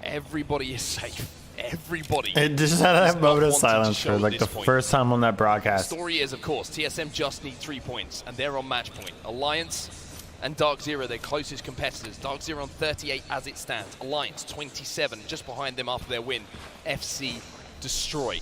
Everybody is safe. Everybody. It just had that moment of silence for like the first time on that broadcast. The story is, of course, TSM just need 3 points, and they're on match point. Alliance and Dark Zero, their closest competitors. Dark Zero on 38 as it stands. Alliance 27, just behind them after their win. FC Destroy.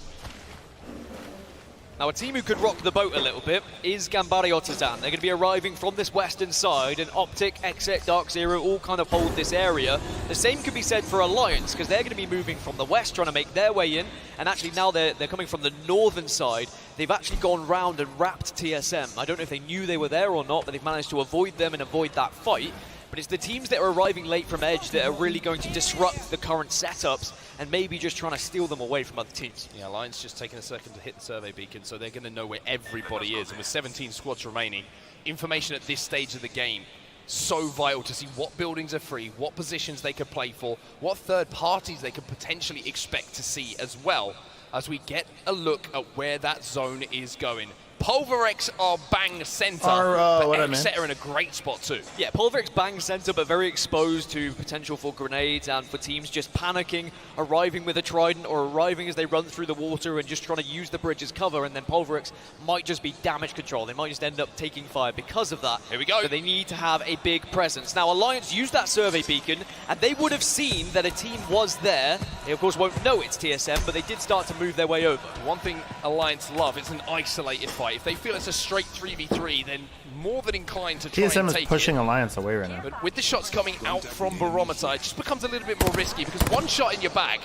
Now a team who could rock the boat a little bit is Gambari Otazan. They're going to be arriving from this western side, and Optic, Exit, Dark Zero all kind of hold this area. The same could be said for Alliance, because they're going to be moving from the west, trying to make their way in, and actually now they're coming from the northern side. They've actually gone round and wrapped TSM. I don't know if they knew they were there or not, but they've managed to avoid them and avoid that fight. But it's the teams that are arriving late from Edge that are really going to disrupt the current setups and maybe just trying to steal them away from other teams. Yeah, Alliance just taking a second to hit the survey beacon, so they're going to know where everybody is. And with 17 squads remaining, information at this stage of the game, so vital to see what buildings are free, what positions they could play for, what third parties they could potentially expect to see as well, as we get a look at where that zone is going. Pulverix are bang center, but Exet are in a great spot too. Yeah, Pulverix bang center, but very exposed to potential for grenades and for teams just panicking, arriving with a trident or arriving as they run through the water and just trying to use the bridge as cover, and then Pulverix might just be damage control. They might just end up taking fire because of that. Here we go. So they need to have a big presence. Now Alliance used that survey beacon and they would have seen that a team was there. They of course won't know it's TSM, but they did start to move their way over. One thing Alliance love is an isolated fight. If they feel it's a straight 3v3, then more than inclined to try and take TSM is pushing Alliance away right now. But with the shots coming out from Barometer, it just becomes a little bit more risky, because one shot in your back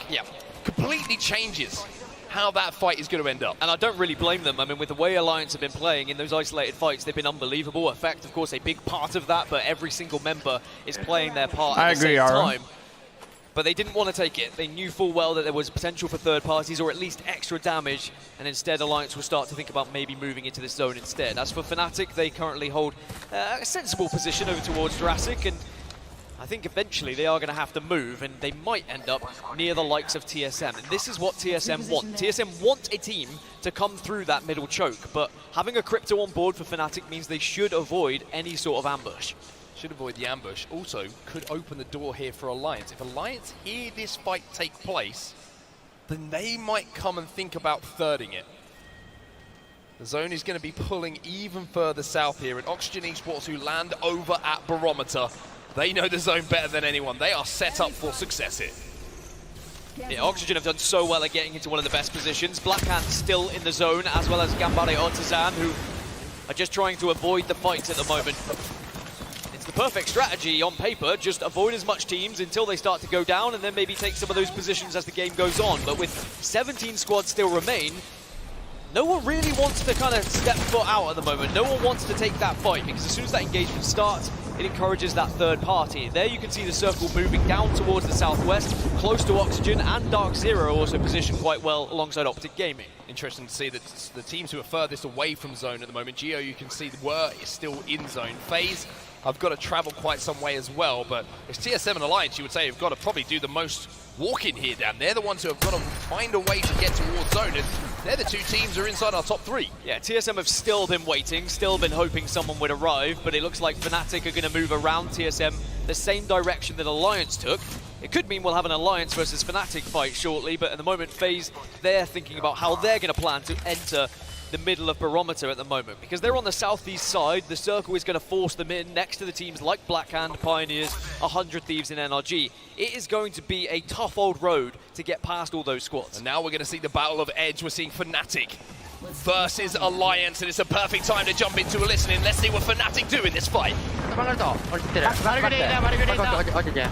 completely changes how that fight is going to end up. And I don't really blame them. I mean, with the way Alliance have been playing in those isolated fights, they've been unbelievable. Effect, of course, a big part of that, but every single member is playing their part at the same time. But they didn't want to take it. They knew full well that there was potential for third parties or at least extra damage, and instead Alliance will start to think about maybe moving into this zone instead. As for Fnatic, they currently hold a sensible position over towards Jurassic, and I think eventually they are going to have to move, and they might end up near the likes of TSM. And this is what TSM want. TSM want a team to come through that middle choke, but having a Crypto on board for Fnatic means they should avoid any sort of ambush. Should avoid the ambush. Also, could open the door here for Alliance. If Alliance hear this fight take place, then they might come and think about thirding it. The zone is going to be pulling even further south here, and Oxygen Esports, who land over at Barometer, they know the zone better than anyone. They are set up for success here. Yeah, Oxygen have done so well at getting into one of the best positions. Blackhand still in the zone, as well as Gambare Otazan, who are just trying to avoid the fights at the moment. The perfect strategy on paper, just avoid as much teams until they start to go down and then maybe take some of those positions as the game goes on. But with 17 squads still remain, no one really wants to kind of step foot out at the moment. No one wants to take that fight, because as soon as that engagement starts, it encourages that third party. There you can see the circle moving down towards the southwest, close to Oxygen, and Dark Zero also positioned quite well alongside Optic Gaming. Interesting to see that the teams who are furthest away from zone at the moment, Geo, you can see were still in zone. FaZe, I've got to travel quite some way as well, but it's TSM and Alliance, you would say, have got to probably do the most walking here, Dan. They're the ones who have got to find a way to get towards zone. And they're the two teams who are inside our top 3. Yeah, TSM have still been waiting, still been hoping someone would arrive, but it looks like Fnatic are going to move around TSM the same direction that Alliance took. It could mean we'll have an Alliance versus Fnatic fight shortly, but at the moment, FaZe, they're thinking about how they're going to plan to enter the middle of Barometer at the moment, because they're on the southeast side. The circle is going to force them in next to the teams like Blackhand, Pioneers, 100 Thieves in NRG. It is going to be a tough old road to get past all those squads. And now we're going to see the battle of Edge. We're seeing Fnatic versus Alliance, and it's a perfect time to jump into a listening. Let's see what Fnatic do in this fight.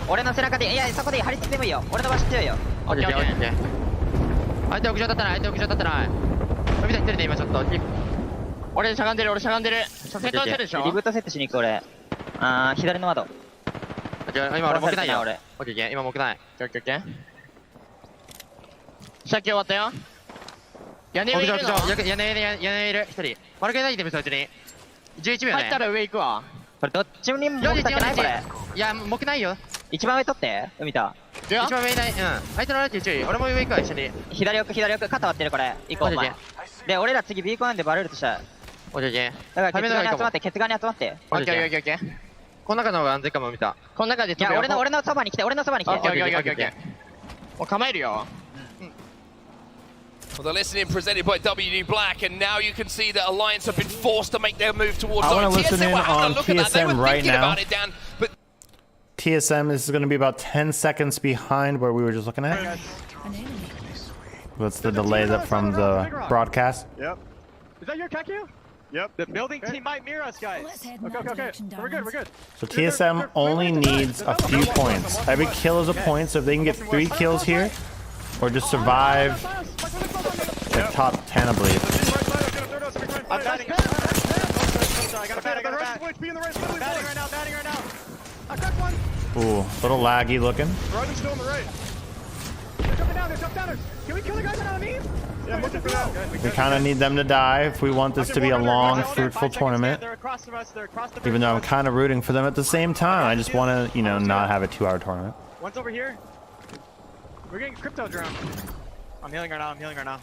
俺の背中でいやそこで張り付いてもいいよ俺の場所強いよオッケーオッケー相手屋上立ってない相手屋上立ってない飛び出してるね今ちょっと俺しゃがんでるセットしてるでしょリブートセットしに行く俺左の窓今俺木ないよ俺オッケー今木ないオッケーオッケーさっき終わったよ屋根上いるの屋根いる1人丸けないでみそいつに11秒ね入ったら上行くわこれどっちにも木立ってないこれいや木ないよ一番上取って海田一番上いない相手のライト注意俺も上行くわ一緒に左奥肩割ってるこれ行こうお前で俺ら次 B コーンでバレるとしたらオッケーオッケーだからケツ側に集まってオッケーオッケーオッケーこの中の方が安全かも見たこの中でいや俺のそばに来てオッケーオッケーオッケーもう構えるよWell, the listening presented by WD Black, and now you can see that Alliance have been forced to make their move towards I want to listen TSM. in on TSM right now. About it, Dan, but TSM is going to be about 10 seconds behind where we were just looking at. What's the delay from the broadcast? Yep. Is that your Kaku? Yep. The building team might mirror us, guys. Okay. We're good. So TSM only needs a few points. Every kill is a point, so if they can get 3 kills here, or just survive the top 10, I believe. I'm batting. I got a bat. Batting right now. I got one. Ooh, a little laggy looking. Ryden's still on the right. They're jumping down. Can we kill the guys on me? Yeah, I'm looking for that. We kind of need them to die if we want this to be a long, fruitful tournament. Even though I'm kind of rooting for them at the same time. I just want to, not have a 2-hour tournament. One's over here. We're getting crypto drone. I'm healing right now.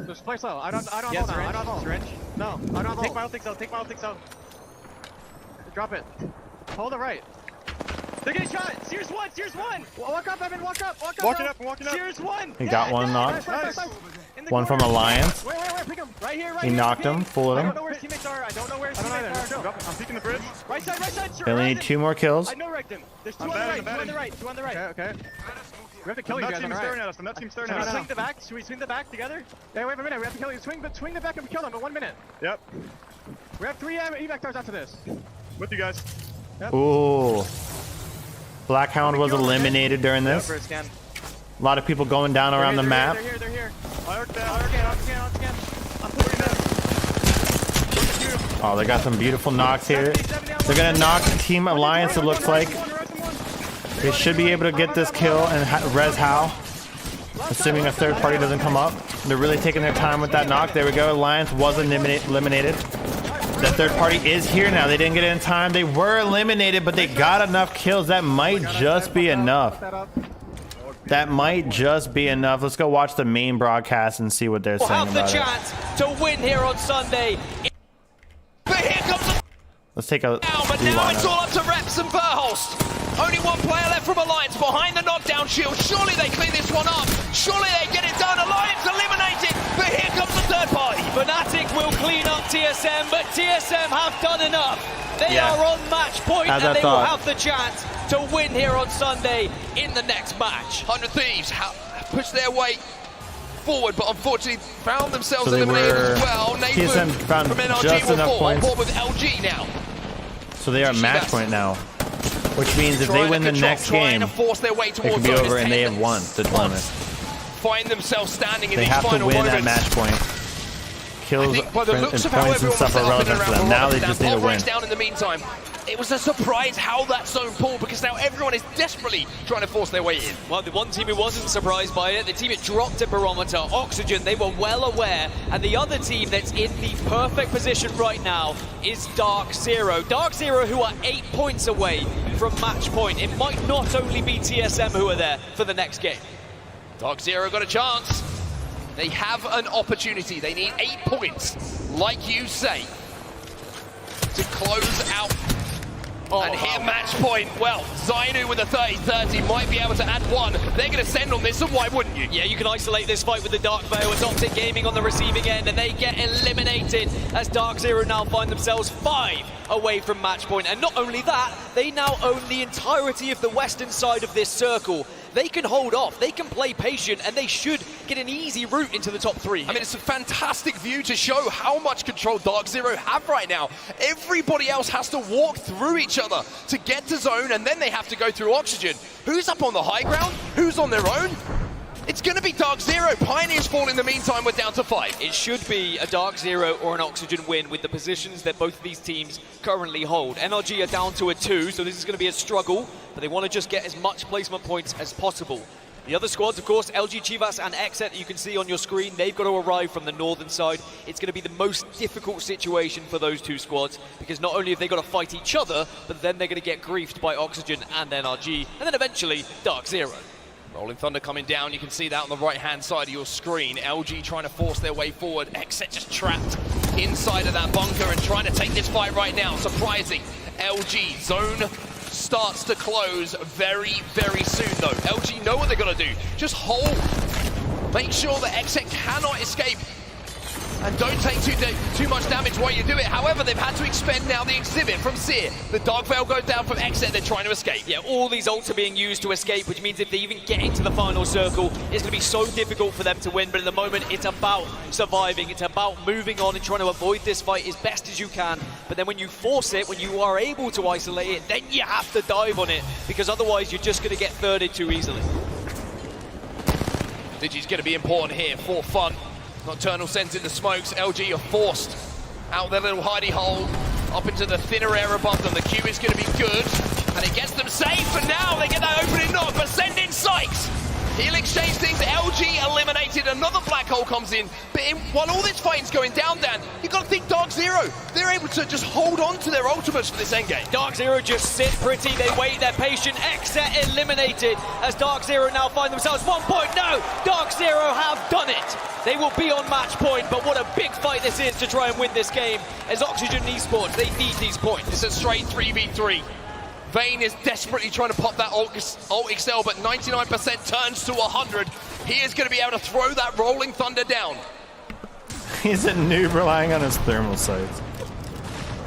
Just play slow. I don't know. Syringe? No. I don't take my own thing so. Drop it. Hold it right. They're getting shot. Sears one. Walk up, Evan. Walk up. Walking up. Sears one. He got one knocked. Nice. One from Alliance. Wait. Pick him. Right here. He knocked him. Full of I him. don't know where his teammates are. I'm peeking the bridge. Right side. They only need 2 more kills. I know wrecked him. There's two on the right. Okay. We have to kill you guys on the right. The net team's staring at us. Should we swing the back together? Yeah, wait a minute. We have to kill you. Swing the back and kill them in 1 minute. Yep. We have 3 evac after this. With you guys. Yep. Ooh. Blackhound was eliminated during this. A lot of people going down around the map. They're here. I'll scan. I'm putting them. Oh, they got some beautiful knocks here. They're going to knock Team Alliance, it looks like. They should be able to get this kill and res Hal, assuming a third party doesn't come up. They're really taking their time with that knock. There we go. Alliance was eliminated. The third party is here now. They didn't get it in time. They were eliminated, but they got enough kills. That might just be enough. Let's go watch the main broadcast and see what they're saying about it. We'll have the chance to win here on Sunday. But here comes the Let's take a but now it's all up to Reps and Verholst. Only one player left from Alliance behind the knockdown shield. Surely they clean this one up. Surely they get it done. Alliance eliminated. But here comes the third party. Fnatic will clean up TSM, but TSM have done enough. They are on match point, and they will have the chance to win here on Sunday in the next match. 100 Thieves pushed their way forward, but unfortunately found themselves eliminated as well. TSM found from NRG just enough points. with LG now. So they are match point now, which means if they win the next game, it could be over and they have won the tournament. Find themselves standing in they these have to final win moments. that match point. Kills and points and stuff are relevant for them. Now they just need to win. Down in the meantime. It was a surprise how that zone pulled, because now everyone is desperately trying to force their way in. Well, the one team who wasn't surprised by it, the team it dropped at Barometer, Oxygen, they were well aware. And the other team that's in the perfect position right now is Dark Zero. Dark Zero, who are 8 points away from match point. It might not only be TSM who are there for the next game. Dark Zero got a chance. They have an opportunity. They need 8 points, like you say, to close out and hit match point. Well, Zainu with a 30-30 might be able to add 1. They're going to send on this, so why wouldn't you? Yeah, you can isolate this fight with the Dark Veil. It's Optic Gaming on the receiving end, and they get eliminated as Dark Zero now find themselves 5 away from match point. And not only that, they now own the entirety of the western side of this circle. They can hold off, they can play patient, and they should get an easy route into the top 3. I mean, it's a fantastic view to show how much control Dark Zero have right now. Everybody else has to walk through each other to get to zone, and then they have to go through Oxygen. Who's up on the high ground? Who's on their own? It's going to be Dark Zero. Pioneers fall in the meantime. We're down to 5. It should be a Dark Zero or an Oxygen win with the positions that both of these teams currently hold. NRG are down to a 2, so this is going to be a struggle, but they want to just get as much placement points as possible. The other squads, of course, LG Chivas and Exet that you can see on your screen, they've got to arrive from the northern side. It's going to be the most difficult situation for those 2 squads, because not only have they got to fight each other, but then they're going to get griefed by Oxygen and NRG, and then eventually Dark Zero. Rolling Thunder coming down, you can see that on the right-hand side of your screen. LG trying to force their way forward. Exet just trapped inside of that bunker and trying to take this fight right now. Surprising. LG, zone starts to close very, very soon though. LG know what they're gonna do. Just hold. Make sure that Exet cannot escape. And don't take too much damage while you do it. However, they've had to expend now the exhibit from Seer. The Dark Veil goes down from Exet, they're trying to escape. Yeah, all these ults are being used to escape, which means if they even get into the final circle, it's going to be so difficult for them to win. But at the moment, it's about surviving. It's about moving on and trying to avoid this fight as best as you can. But then when you force it, when you are able to isolate it, then you have to dive on it, because otherwise you're just going to get thirded too easily. Digi's going to be important here for fun. Nocturnal sends in the smokes. LG are forced out their little hidey hole up into the thinner air above them. The Q is going to be good, and it gets them safe, and now they get that opening knock, but send in Sykes. He'll exchange things. LG eliminated. Another black hole comes in. But while all this fighting's going down, Dan, you've got to think Dark Zero. They're able to just hold on to their ultimates for this endgame. Dark Zero just sit pretty. They wait, they're patient. Exet eliminated as Dark Zero now find themselves 1 point. No, Dark Zero have done it. They will be on match point, but what a big fight this is to try and win this game. As Oxygen Esports, they need these points. It's a straight 3v3. Vayne is desperately trying to pop that Alt XL, but 99% turns to 100. He is going to be able to throw that Rolling Thunder down. He's a noob relying on his thermal sights.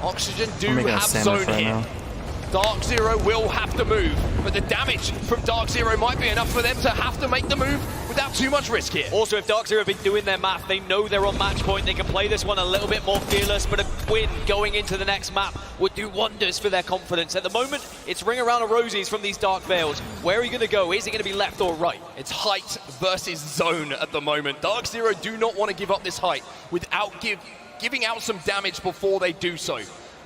Oxygen do have zone here. Dark Zero will have to move, but the damage from Dark Zero might be enough for them to have to make the move without too much risk here. Also, if Dark Zero have been doing their math, they know they're on match point. They can play this one a little bit more fearless, but a win going into the next map would do wonders for their confidence. At the moment, it's ring around the rosies from these Dark Veils. Where are you going to go? Is it going to be left or right? It's height versus zone at the moment. Dark Zero do not want to give up this height without giving out some damage before they do so.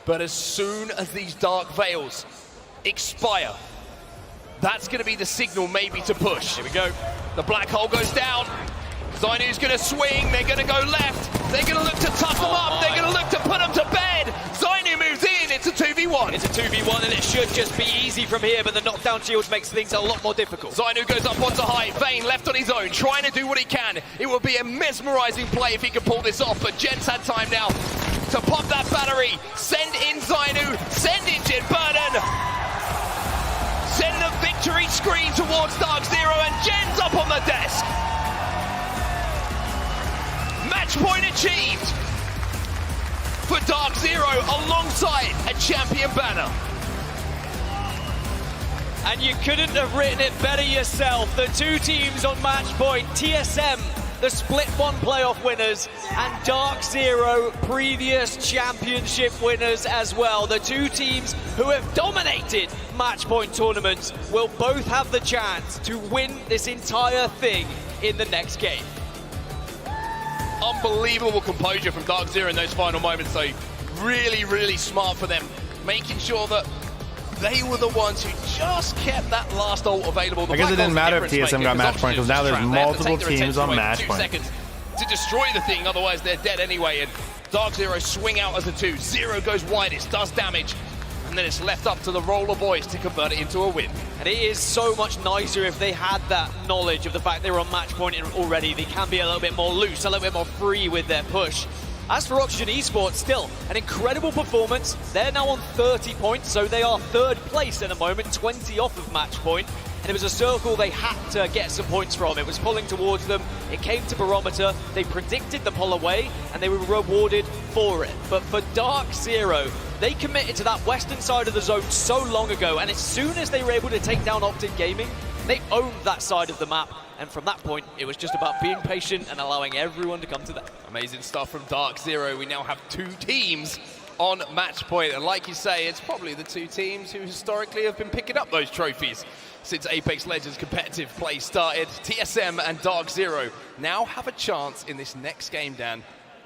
But as soon as these Dark Veils expire, that's going to be the signal maybe to push. Here we go. The black hole goes down. Zainu's going to swing. They're going to go left. They're going to look to tuck them up. They're going to look to put them to bed. Zainu moves in. It's a 2v1. It's a 2v1, and it should just be easy from here, but the knockdown shields makes things a lot more difficult. Zainu goes up onto high. Vayne left on his own, trying to do what he can. It would be a mesmerizing play if he could pull this off, but Jen's had time now to pop that battery. Send in Zainu. Send in Jen Burden. Send the victory screen towards Dark Zero, and Jen's up on the desk. Match point achieved for Dark Zero alongside a champion banner. And you couldn't have written it better yourself. The 2 teams on match point, TSM, the Split 1 playoff winners, and Dark Zero, previous championship winners as well. The 2 teams who have dominated match point tournaments will both have the chance to win this entire thing in the next game. Unbelievable composure from Dark Zero in those final moments, though. Really, really smart for them, making sure that they were the ones who just kept that last ult available. I guess it didn't matter if TSM got match point, because now there's multiple teams on match point. 2 seconds to destroy the thing, otherwise they're dead anyway. And Dark Zero swing out as a 2. Zero goes widest, does damage. And then it's left up to the Roller boys to convert it into a win. And it is so much nicer if they had that knowledge of the fact they were on match point already. They can be a little bit more loose, a little bit more free with their push. As for Oxygen Esports, still an incredible performance. They're now on 30 points, so they are third place in the moment, 20 off of match point. And it was a circle they had to get some points from. It was pulling towards them. It came to Barometer. They predicted the pull away, and they were rewarded for it. But for Dark Zero, they committed to that western side of the zone so long ago, and as soon as they were able to take down Optic Gaming, they owned that side of the map. And from that point, it was just about being patient and allowing everyone to come to them. Amazing stuff from Dark Zero. We now have 2 teams on match point. And like you say, it's probably the 2 teams who historically have been picking up those trophies since Apex Legends competitive play started. TSM and Dark Zero now have a chance in this next game, Dan,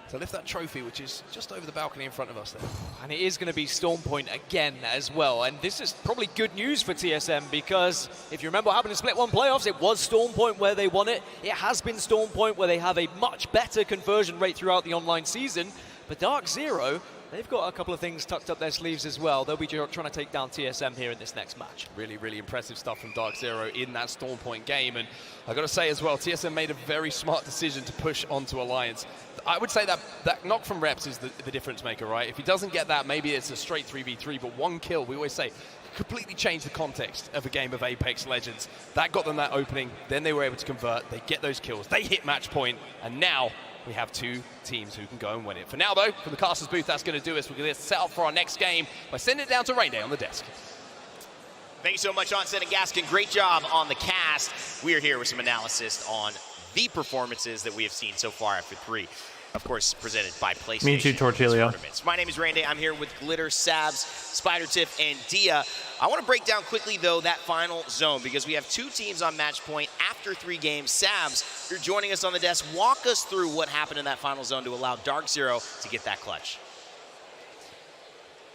to lift that trophy, which is just over the balcony in front of us there. And it is going to be Storm Point again as well. And this is probably good news for TSM, because if you remember what happened in Split 1 playoffs, it was Storm Point where they won it. It has been Storm Point where they have a much better conversion rate throughout the online season. But Dark Zero, they've got a couple of things tucked up their sleeves as well. They'll be trying to take down TSM here in this next match. Really, really impressive stuff from Dark Zero in that Storm Point game. And I've got to say as well, TSM made a very smart decision to push onto Alliance. I would say that knock from Reps is the difference maker, right? If he doesn't get that, maybe it's a straight 3v3, but 1 kill, we always say, completely changed the context of a game of Apex Legends. That got them that opening, then they were able to convert, they get those kills, they hit match point, and now we have 2 teams who can go and win it. For now, though, from the Casters booth, that's going to do us. We're going to set up for our next game by sending it down to Rain Day on the desk. Thank you so much, Onset and Gaskin. Great job on the cast. We are here with some analysis on the performances that we have seen so far after 3. Of course, presented by PlayStation. Me too, Tortillo. My name is Randy. I'm here with Glitter, Sabs, Spider Tiff, and Dia. I want to break down quickly, though, that final zone, because we have 2 teams on match point after 3 games. Sabs, you're joining us on the desk. Walk us through what happened in that final zone to allow Dark Zero to get that clutch.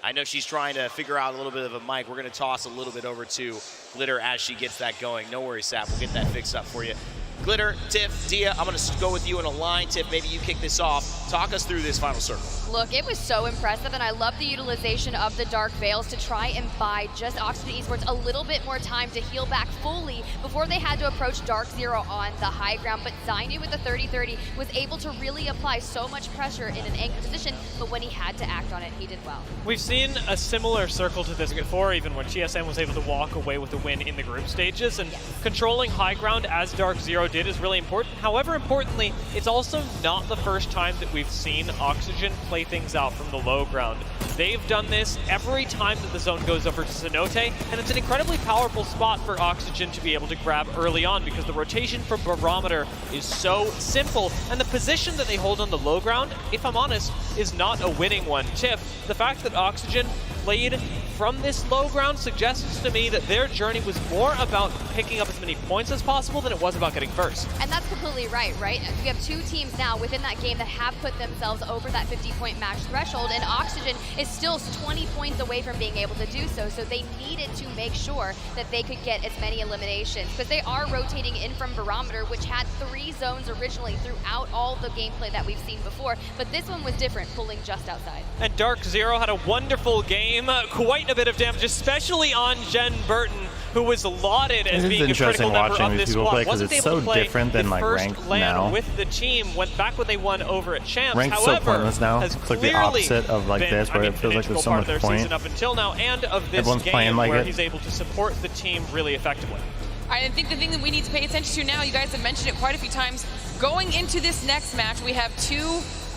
I know she's trying to figure out a little bit of a mic. We're going to toss a little bit over to Glitter as she gets that going. No worries, Sab. We'll get that fixed up for you. Glitter, Tiff, Dia, I'm going to go with you in a line. Tiff, maybe you kick this off. Talk us through this final circle. Look, it was so impressive, and I love the utilization of the Dark Veils to try and buy just Oxygen Esports a little bit more time to heal back fully before they had to approach Dark Zero on the high ground. But Zainu with the 30-30 was able to really apply so much pressure in an anchored position, but when he had to act on it, he did well. We've seen a similar circle to this before, even when TSM was able to walk away with the win in the group stages, and controlling high ground as Dark Zero did is really important. However, importantly, it's also not the first time that we've seen Oxygen play things out from the low ground. They've done this every time that the zone goes over to Cenote, and it's an incredibly powerful spot for Oxygen to be able to grab early on, because the rotation from Barometer is so simple, and the position that they hold on the low ground, if I'm honest, is not a winning one. Tiff, the fact that Oxygen played from this low ground suggests to me that their journey was more about picking up as many points as possible than it was about getting first. And that's completely right? We have 2 teams now within that game that have put themselves over that 50-point match threshold, and Oxygen is still 20 points away from being able to do so, so they needed to make sure that they could get as many eliminations, because they are rotating in from Barometer, which had 3 zones originally throughout all the gameplay that we've seen before, but this one was different, pulling just outside. And Dark Zero had a wonderful game, quite a bit of damage, especially on Jen Burton, who was lauded as being a critical member of this squad. Wasn't able to play different than like first ranked LAN now. with the team back when they won over at Champs. Ranked However, so pointless now. has It's like the opposite of like this, where it feels like there's so much point. Up until now, and of this Everyone's game playing like where it. he's able to support the team really effectively. I think the thing that we need to pay attention to now, you guys have mentioned it quite a few times, going into this next match, we have 2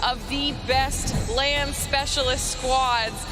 of the best LAN specialist squads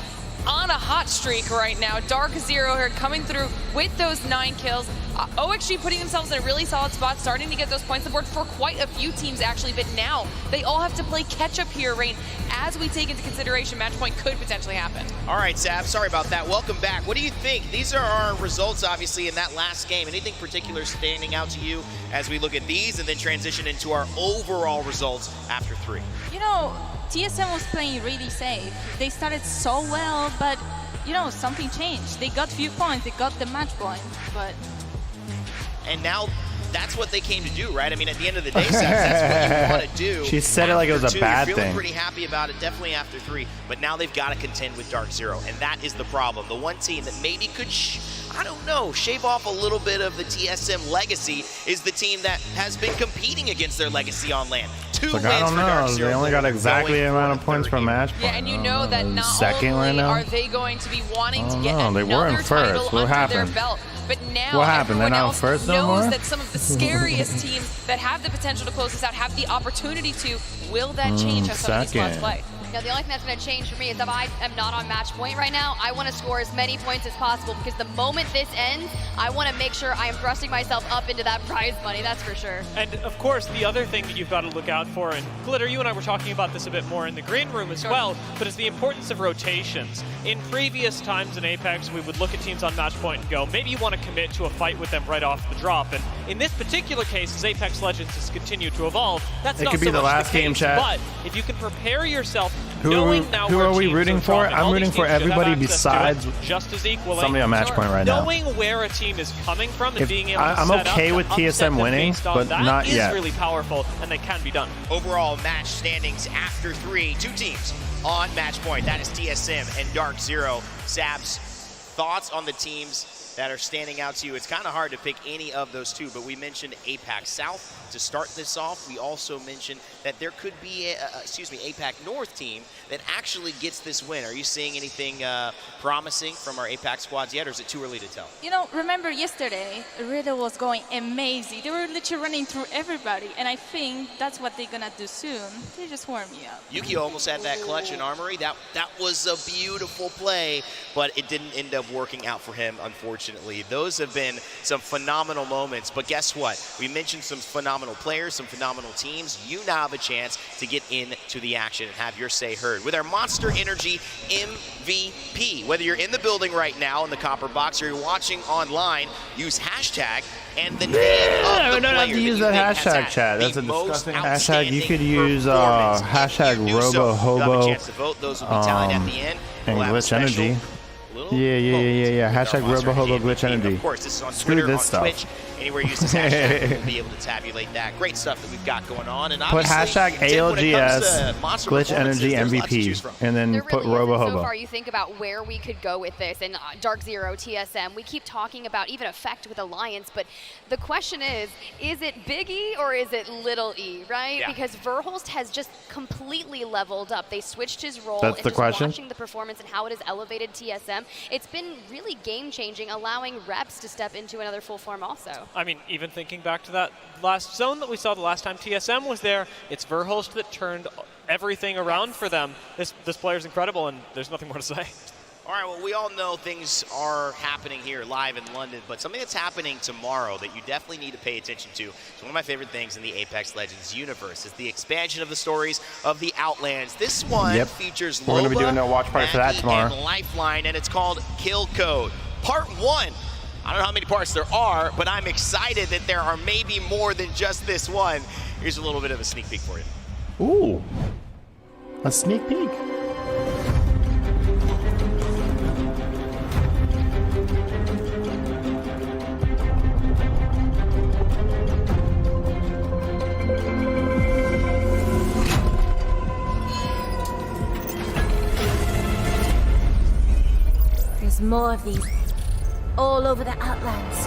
on a hot streak right now. Dark Zero here coming through with those 9 kills. OXG putting themselves in a really solid spot, starting to get those points on board for quite a few teams actually, but now they all have to play catch up here, Rain, as we take into consideration match point could potentially happen. All right, Sab, sorry about that. Welcome back. What do you think? These are our results, obviously, in that last game. Anything particular standing out to you as we look at these and then transition into our overall results after 3? You know, TSM was playing really safe. They started so well, but, you know, something changed. They got few points, they got the match point, but... And now that's what they came to do, right? I mean, at the end of the day, that's what you want to do. She said it like it was a bad You're feeling thing. pretty happy about it, definitely after 3, but now they've got to contend with Dark Zero, and that is the problem. The one team that maybe could, I don't know, shave off a little bit of the TSM legacy is the team that has been competing against their legacy on LAN. 2 Like, wins I don't for Dark know. Zero. They only got exactly the amount of points per match. Yeah, and you know that not second only right now? are they going to be wanting to I get don't know. They another weren't title first. What under happened? their belt, but now What happened? They're everyone not else first no knows more? that some of the scariest teams that have the potential to close this out have the opportunity to. Will that change how some of these squads second. play? Now, the only thing that's going to change for me is if I am not on match point right now, I want to score as many points as possible, because the moment this ends, I want to make sure I am thrusting myself up into that prize money, that's for sure. And of course, the other thing that you've got to look out for, and Glitter, you and I were talking about this a bit more in the green room as well, but is the importance of rotations. In previous times in Apex, we would look at teams on match point and go, maybe you want to commit to a fight with them right off the drop. And in this particular case, as Apex Legends has continued to evolve, that's It not could be so the much last the game, case. chat. But if you can prepare yourself, Who are we rooting for? I'm rooting for everybody besides just as equally somebody on match point right now. Knowing where a team is coming from and being able to I'm set okay up with to upset TSM them winning, based on but that not is yet. really powerful, and they can be done. Overall match standings after 3, 2 teams on match point. That is TSM and Dark Zero. Sabs, thoughts on the teams that are standing out to you? It's kind of hard to pick any of those two, but we mentioned APAC South to start this off. We also mentioned that there could be APAC North team that actually gets this win. Are you seeing anything promising from our APAC squads yet, or is it too early to tell? You know, remember yesterday, Riddle was going amazing. They were literally running through everybody, and I think that's what they're gonna do soon. They just warm me up. Yukio almost had that clutch in Armory. That was a beautiful play, but it didn't end up working out for him, unfortunately. Those have been some phenomenal moments, but guess what? We mentioned some phenomenal players, some phenomenal teams. You now have a chance to get into the action and have your say heard with our Monster Energy MVP. Whether you're in the building right now in the Copper Box or you're watching online, use hashtag and the name of the we don't have to use that hashtag, chat. That's a disgusting hashtag. You could use hashtag Robo Hobo and Glitch Energy. Yeah. Hashtag Robo Hobo Glitch Energy. Of course, this is on Screw Twitter, this on stuff. Twitch. Anywhere you use this hashtag, we'll be able to tabulate that. Great stuff that we've got going on. And Put obviously, hashtag Tim, when it comes to ALGS Monster Glitch Energy performances, there's lots to choose MVP, from. and then There put really Robo isn't. Hobo. So far, you think about where we could go with this, and Dark Zero, TSM, we keep talking about even Effect with Alliance, but the question is it Big E or is it Little E, right? Yeah. Because Verhulst has just completely leveled up. They switched his role. That's and the just question? watching the performance and how it has elevated TSM, it's been really game-changing, allowing reps to step into another full form also. I mean, even thinking back to that last zone that we saw the last time TSM was there, it's Verhulst that turned everything around for them. This player's incredible, and there's nothing more to say. All right, well, we all know things are happening here live in London, but something that's happening tomorrow that you definitely need to pay attention to. It's one of my favorite things in the Apex Legends universe. Is the expansion of the stories of the Outlands. This one features We're going to be doing a watch party for that Maggie, tomorrow. and Lifeline, and it's called Kill Code. Part 1. I don't know how many parts there are, but I'm excited that there are maybe more than just this one. Here's a little bit of a sneak peek for you. Ooh, a sneak peek. There's more of these all over the Outlands.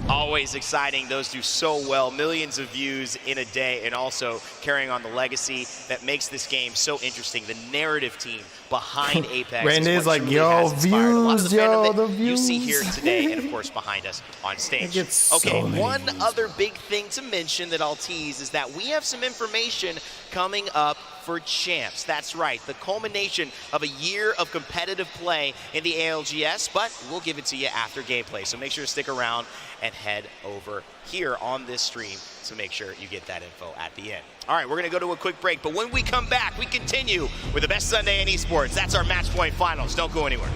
Always exciting. Those do so well. Millions of views in a day, and also carrying on the legacy that makes this game so interesting. The narrative team behind Apex. Randy's like, really yo, has inspired a lot of views, the fandom yo, that the you see views. here today, and of course behind us on stage. gets so Okay, many one views. other big thing to mention that I'll tease is that we have some information coming up for champs. That's right, the culmination of a year of competitive play in the ALGS, but we'll give it to you after gameplay. So make sure to stick around and head over here on this stream to make sure you get that info at the end. All right, we're gonna go to a quick break, but when we come back, we continue with the best Sunday in esports. That's our Match Point Finals. Don't go anywhere.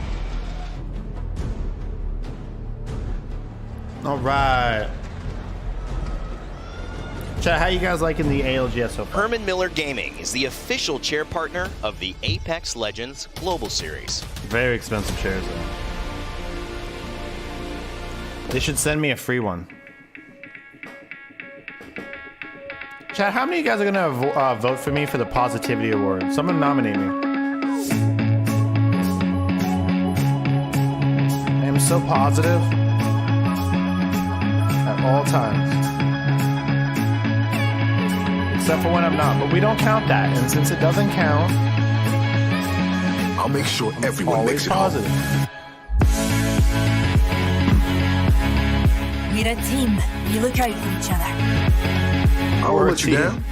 All right. Chat, how you guys liking the ALGS so far? Herman Miller Gaming is the official chair partner of the Apex Legends Global Series. Very expensive chairs, though. They should send me a free one. Chat, how many of you guys are gonna vote for me for the Positivity Award? Someone nominate me. I am so positive at all times. Except for when I'm not, but we don't count that. And since it doesn't count, I'll make sure everyone always makes it positive. We're a team. We look out for each other. I won't let you down.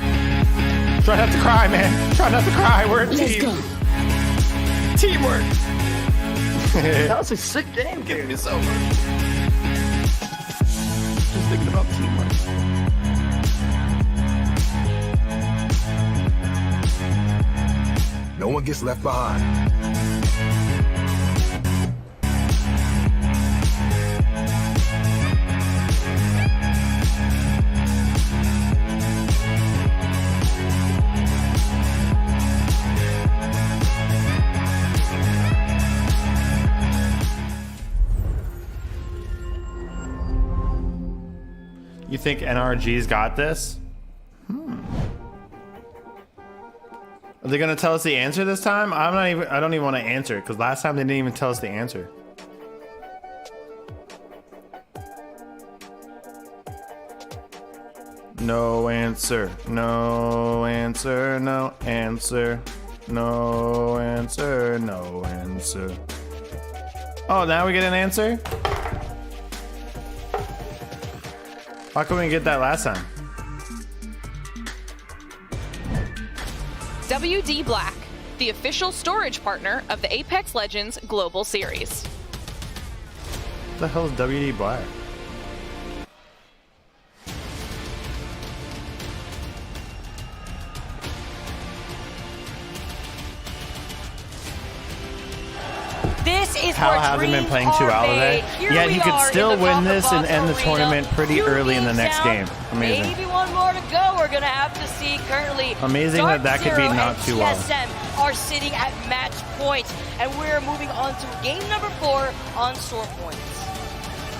Try not to cry, man. Try not to cry. We're a team. Teamwork. That was a sick game. Getting this over. Just thinking about teamwork. No one gets left behind. You think NRG's got this? Are they gonna tell us the answer this time? I don't even want to answer it because last time they didn't even tell us the answer. No answer. No answer. No answer. No answer. No answer. Oh, now we get an answer? Why couldn't we get that last time? WD Black, the official storage partner of the Apex Legends Global Series. What the hell is WD Black? This is Hal where hasn't been playing too well today. Yet he could still win this and end the tournament pretty early in the next game. Amazing. Maybe one more to go. We're gonna have to see currently. Amazing that could be not too well. TSM are sitting at match point, and we're moving on to game number 4 on store points.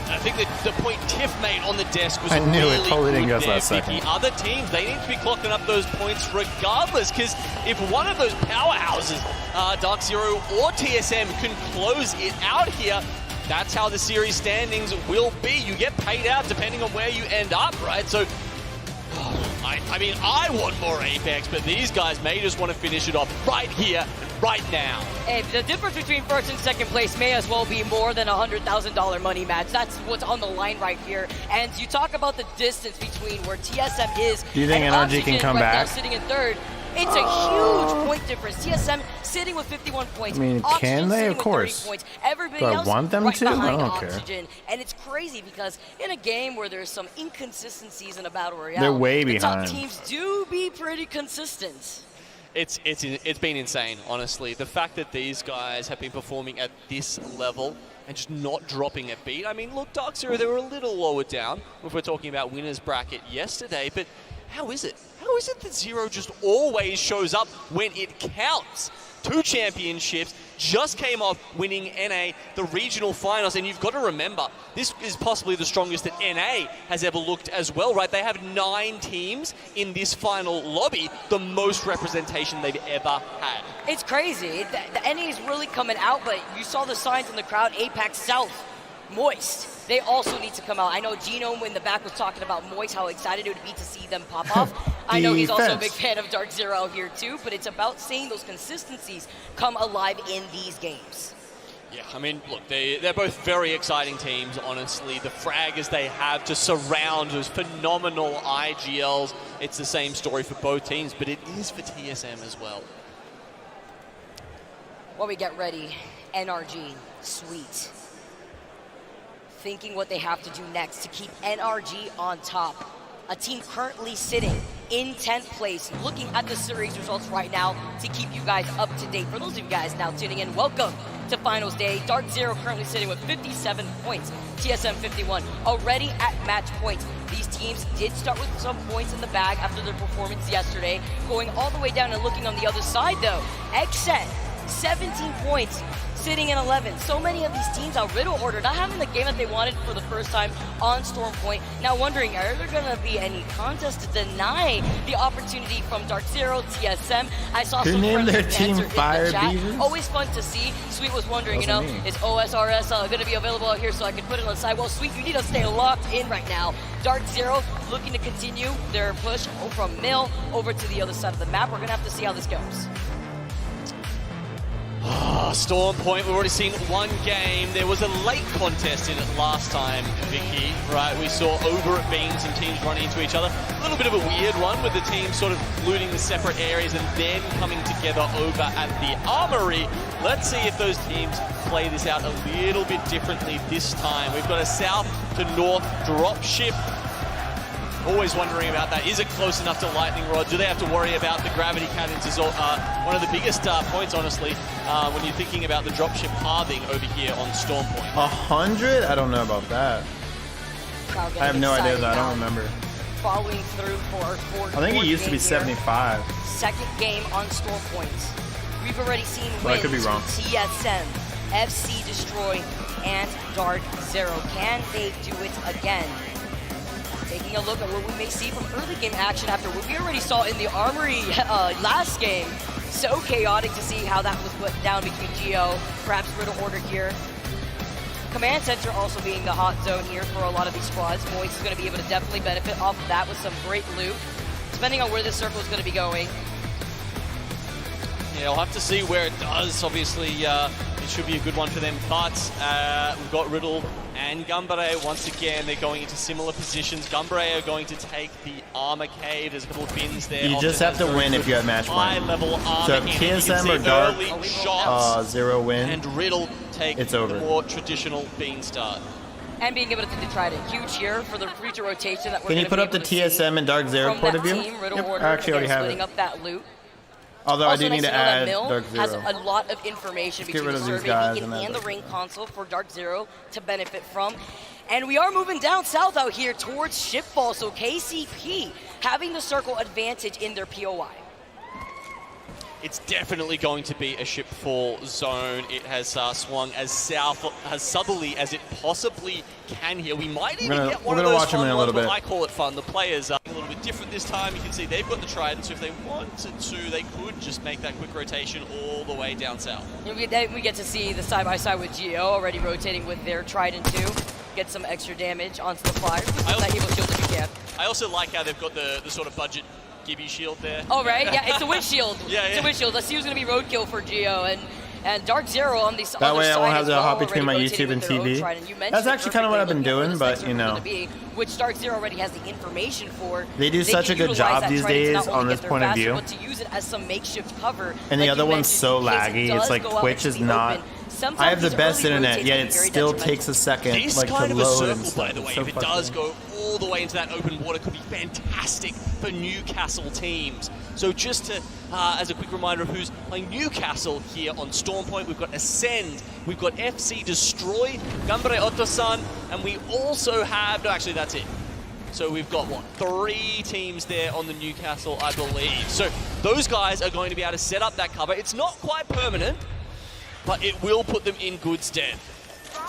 I think the point Tiff made on the desk was I knew really it. Totally didn't good guess there, last second. Vicky. Other teams, they need to be clocking up those points regardless, because if one of those powerhouses, Dark Zero or TSM, can close it out here, that's how the series standings will be. You get paid out depending on where you end up, right? So, I mean, I want more Apex, but these guys may just want to finish it off right here, right now. And the difference between first and second place may as well be more than a $100,000 money match. That's what's on the line right here. And you talk about the distance between where TSM is. Do you think and NRG can come right back? Now sitting in third. It's a huge point difference. TSM sitting with 51 points. I mean, Oxygen can they? sitting Of with course. 30 points. Everybody Do I else want them right to? I behind don't care. Oxygen. And it's crazy because in a game where there's some inconsistencies in a battle royale, They're way the behind. top teams do be pretty consistent. It's been insane, honestly. The fact that these guys have been performing at this level and just not dropping a beat. I mean, look, Dark Zero, they were a little lower down if we're talking about winners bracket yesterday, but how is it? How is it that Zero just always shows up when it counts? 2 championships, just came off winning NA, the regional finals, and you've got to remember, this is possibly the strongest that NA has ever looked as well, right? They have 9 teams in this final lobby, the most representation they've ever had. It's crazy. The NA is really coming out, but you saw the signs in the crowd. Apex South, Moist. They also need to come out. I know Genome in the back was talking about Moist, how excited it would be to see them pop off. I know he's also a big fan of Dark Zero here too, but it's about seeing those consistencies come alive in these games. Yeah, I mean, look, they're both very exciting teams, honestly. The fraggers they have to surround those phenomenal IGLs. It's the same story for both teams, but it is for TSM as well. While we get ready, NRG, sweet. Thinking what they have to do next to keep NRG on top. A team currently sitting in 10th place, looking at the series results right now to keep you guys up to date. For those of you guys now tuning in, welcome to finals day. Dark Zero currently sitting with 57 points, TSM 51, already at match points. These teams did start with some points in the bag after their performance yesterday, going all the way down and looking on the other side though. XSET, 17 points, sitting in 11. So many of these teams are Riddle Order, not having the game that they wanted for the first time on Storm Point. Now wondering, are there going to be any contests to deny the opportunity from Dark Zero, TSM? I saw some named their friendly team answer in Fire the chat. Beavers? Always fun to see. Sweet was wondering, you know, is OSRS going to be available out here so I can put it on the side? Well, Sweet, you need to stay locked in right now. Dark Zero looking to continue their push from Mill over to the other side of the map. We're going to have to see how this goes. Storm Point, we've already seen one game. There was a late contest in it last time, Vicky, right? We saw over at Beam some teams running into each other. A little bit of a weird one with the teams sort of looting the separate areas and then coming together over at the Armory. Let's see if those teams play this out a little bit differently this time. We've got a south to north drop ship. Always wondering about that. Is it close enough to Lightning Rod? Do they have to worry about the gravity cannons? Is one of the biggest points, honestly, when you're thinking about the dropship halving over here on Storm Point. 100? I don't know about that. I have no idea that. I don't remember. Following through for I think it used to be 75. Second game on Storm Points. We've already seen Well, I wins could be wrong. from TSM, FC Destroy, and Dark Zero. Can they do it again? Taking a look at what we may see from early game action after what we already saw in the Armory last game. So chaotic to see how that was put down between Geo, perhaps Riddle Order here. Command Center also being the hot zone here for a lot of these squads. Moist is going to be able to definitely benefit off of that with some great loot, depending on where this circle is going to be going. Yeah, I'll have to see where it does. Obviously, it should be a good one for them, but we've got Riddle and Gumbare. Once again, they're going into similar positions. Gumbare are going to take the armor cave. There's a couple of bins there. You just have to win if you have match point. High-level armor. So if TSM or Dark Zero win, and Riddle take it's over. The more traditional bean start. And being able to try to huge here for the future rotation that we're Can you put up the TSM and Dark Zero point of view? Yep, I actually already have it. splitting up that loot. Although also, I do need to add Dark Zero. has a lot of information Let's get between rid the of these survey guys beacon and and the ring console for Dark Zero to benefit from. And we are moving down south out here towards Shipfall, so KCP having the circle advantage in their POI. It's definitely going to be a shipfall zone. It has swung as southerly as it possibly can here. We might even get one of those fun ones, but I call it fun. The players are a little bit different this time. You can see they've got the Trident, so if they wanted to, they could just make that quick rotation all the way down south. We get to see the side-by-side with Geo already rotating with their Trident 2. Get some extra damage onto the flyers with that Evo Shield if you can. I also like how they've got the sort of budget Gibby shield there. Oh, right? Yeah, it's a windshield. Yeah. It's a windshield. Let's see who's going to be roadkill for Geo. And Dark Zero on the other side. That way I won't have to well, hop between my YouTube and TV. That's actually kind of what I've been doing, but you know. Which Dark Zero already has the information for. They do such a good job these days on this point of view. But to use it as some makeshift cover. And the other one's so laggy. It's like Twitch is not. I have the best internet, yet it still takes a second This like kind to of a load circle, and stuff. by the way, So if it does go all the way into that open water, could be fantastic for Newcastle teams. So just to, as a quick reminder of who's playing Newcastle here on Storm Point, we've got Ascend, we've got FC Destroy, Gambare Otosan, and we also have, no, actually that's it. So we've got, what, 3 teams there on the Newcastle, I believe. So those guys are going to be able to set up that cover. It's not quite permanent, but it will put them in good stead.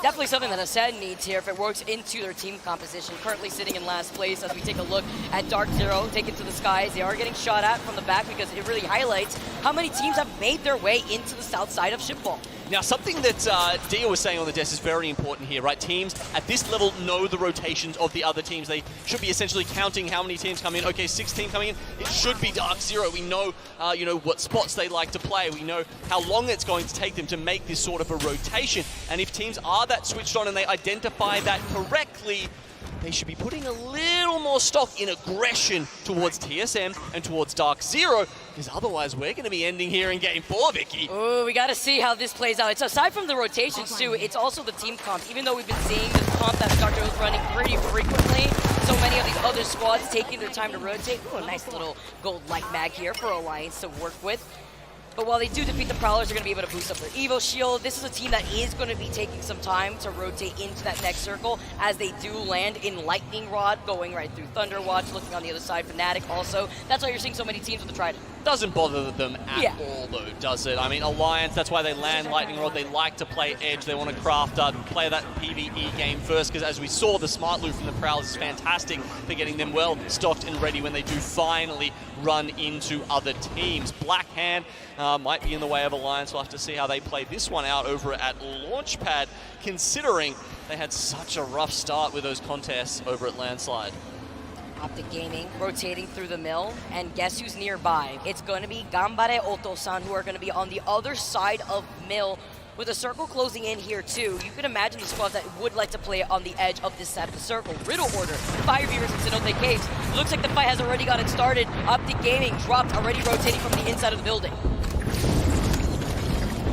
Definitely something that Ascend needs here if it works into their team composition. Currently sitting in last place as we take a look at Dark Zero taken to the skies. They are getting shot at from the back because it really highlights how many teams have made their way into the south side of Shipfall. Now, something that Dio was saying on the desk is very important here, right? Teams at this level know the rotations of the other teams. They should be essentially counting how many teams come in. Okay, 6 teams coming in. It should be Dark Zero. We know, you know, what spots they like to play. We know how long it's going to take them to make this sort of a rotation. And if teams are that switched on and they identify that correctly, they should be putting a little more stock in aggression towards TSM and towards Dark Zero, because otherwise we're going to be ending here in Game 4, Vicky. Oh, we got to see how this plays out. It's aside from the rotations too, it's also the team comp. Even though we've been seeing the comp that Dark Zero is running pretty frequently, so many of these other squads taking their time to rotate. Ooh, a nice little gold light mag here for Alliance to work with. But while they do defeat the Prowlers, they're going to be able to boost up their Evo Shield. This is a team that is going to be taking some time to rotate into that next circle as they do land in Lightning Rod, going right through Thunder Watch, looking on the other side, Fnatic also. That's why you're seeing so many teams with the Trident. Doesn't bother them at all, though, does it? I mean, Alliance, that's why they land Lightning Rod. They like to play Edge. They want to craft up and play that PvE game first, because as we saw, the smart loot from the Prowlers is fantastic for getting them well stocked and ready when they do finally run into other teams. Blackhand might be in the way of Alliance. We'll have to see how they play this one out over at Launchpad, considering they had such a rough start with those contests over at Landslide. Optic Gaming rotating through the mill, and guess who's nearby? It's going to be Gambare Oto-san, who are going to be on the other side of mill, with a circle closing in here too. You can imagine the squads that would like to play on the edge of this side of the circle. Riddle Order, Fire Beavers, and Cenote Caves. Looks like the fight has already gotten started. Optic Gaming dropped, already rotating from the inside of the building.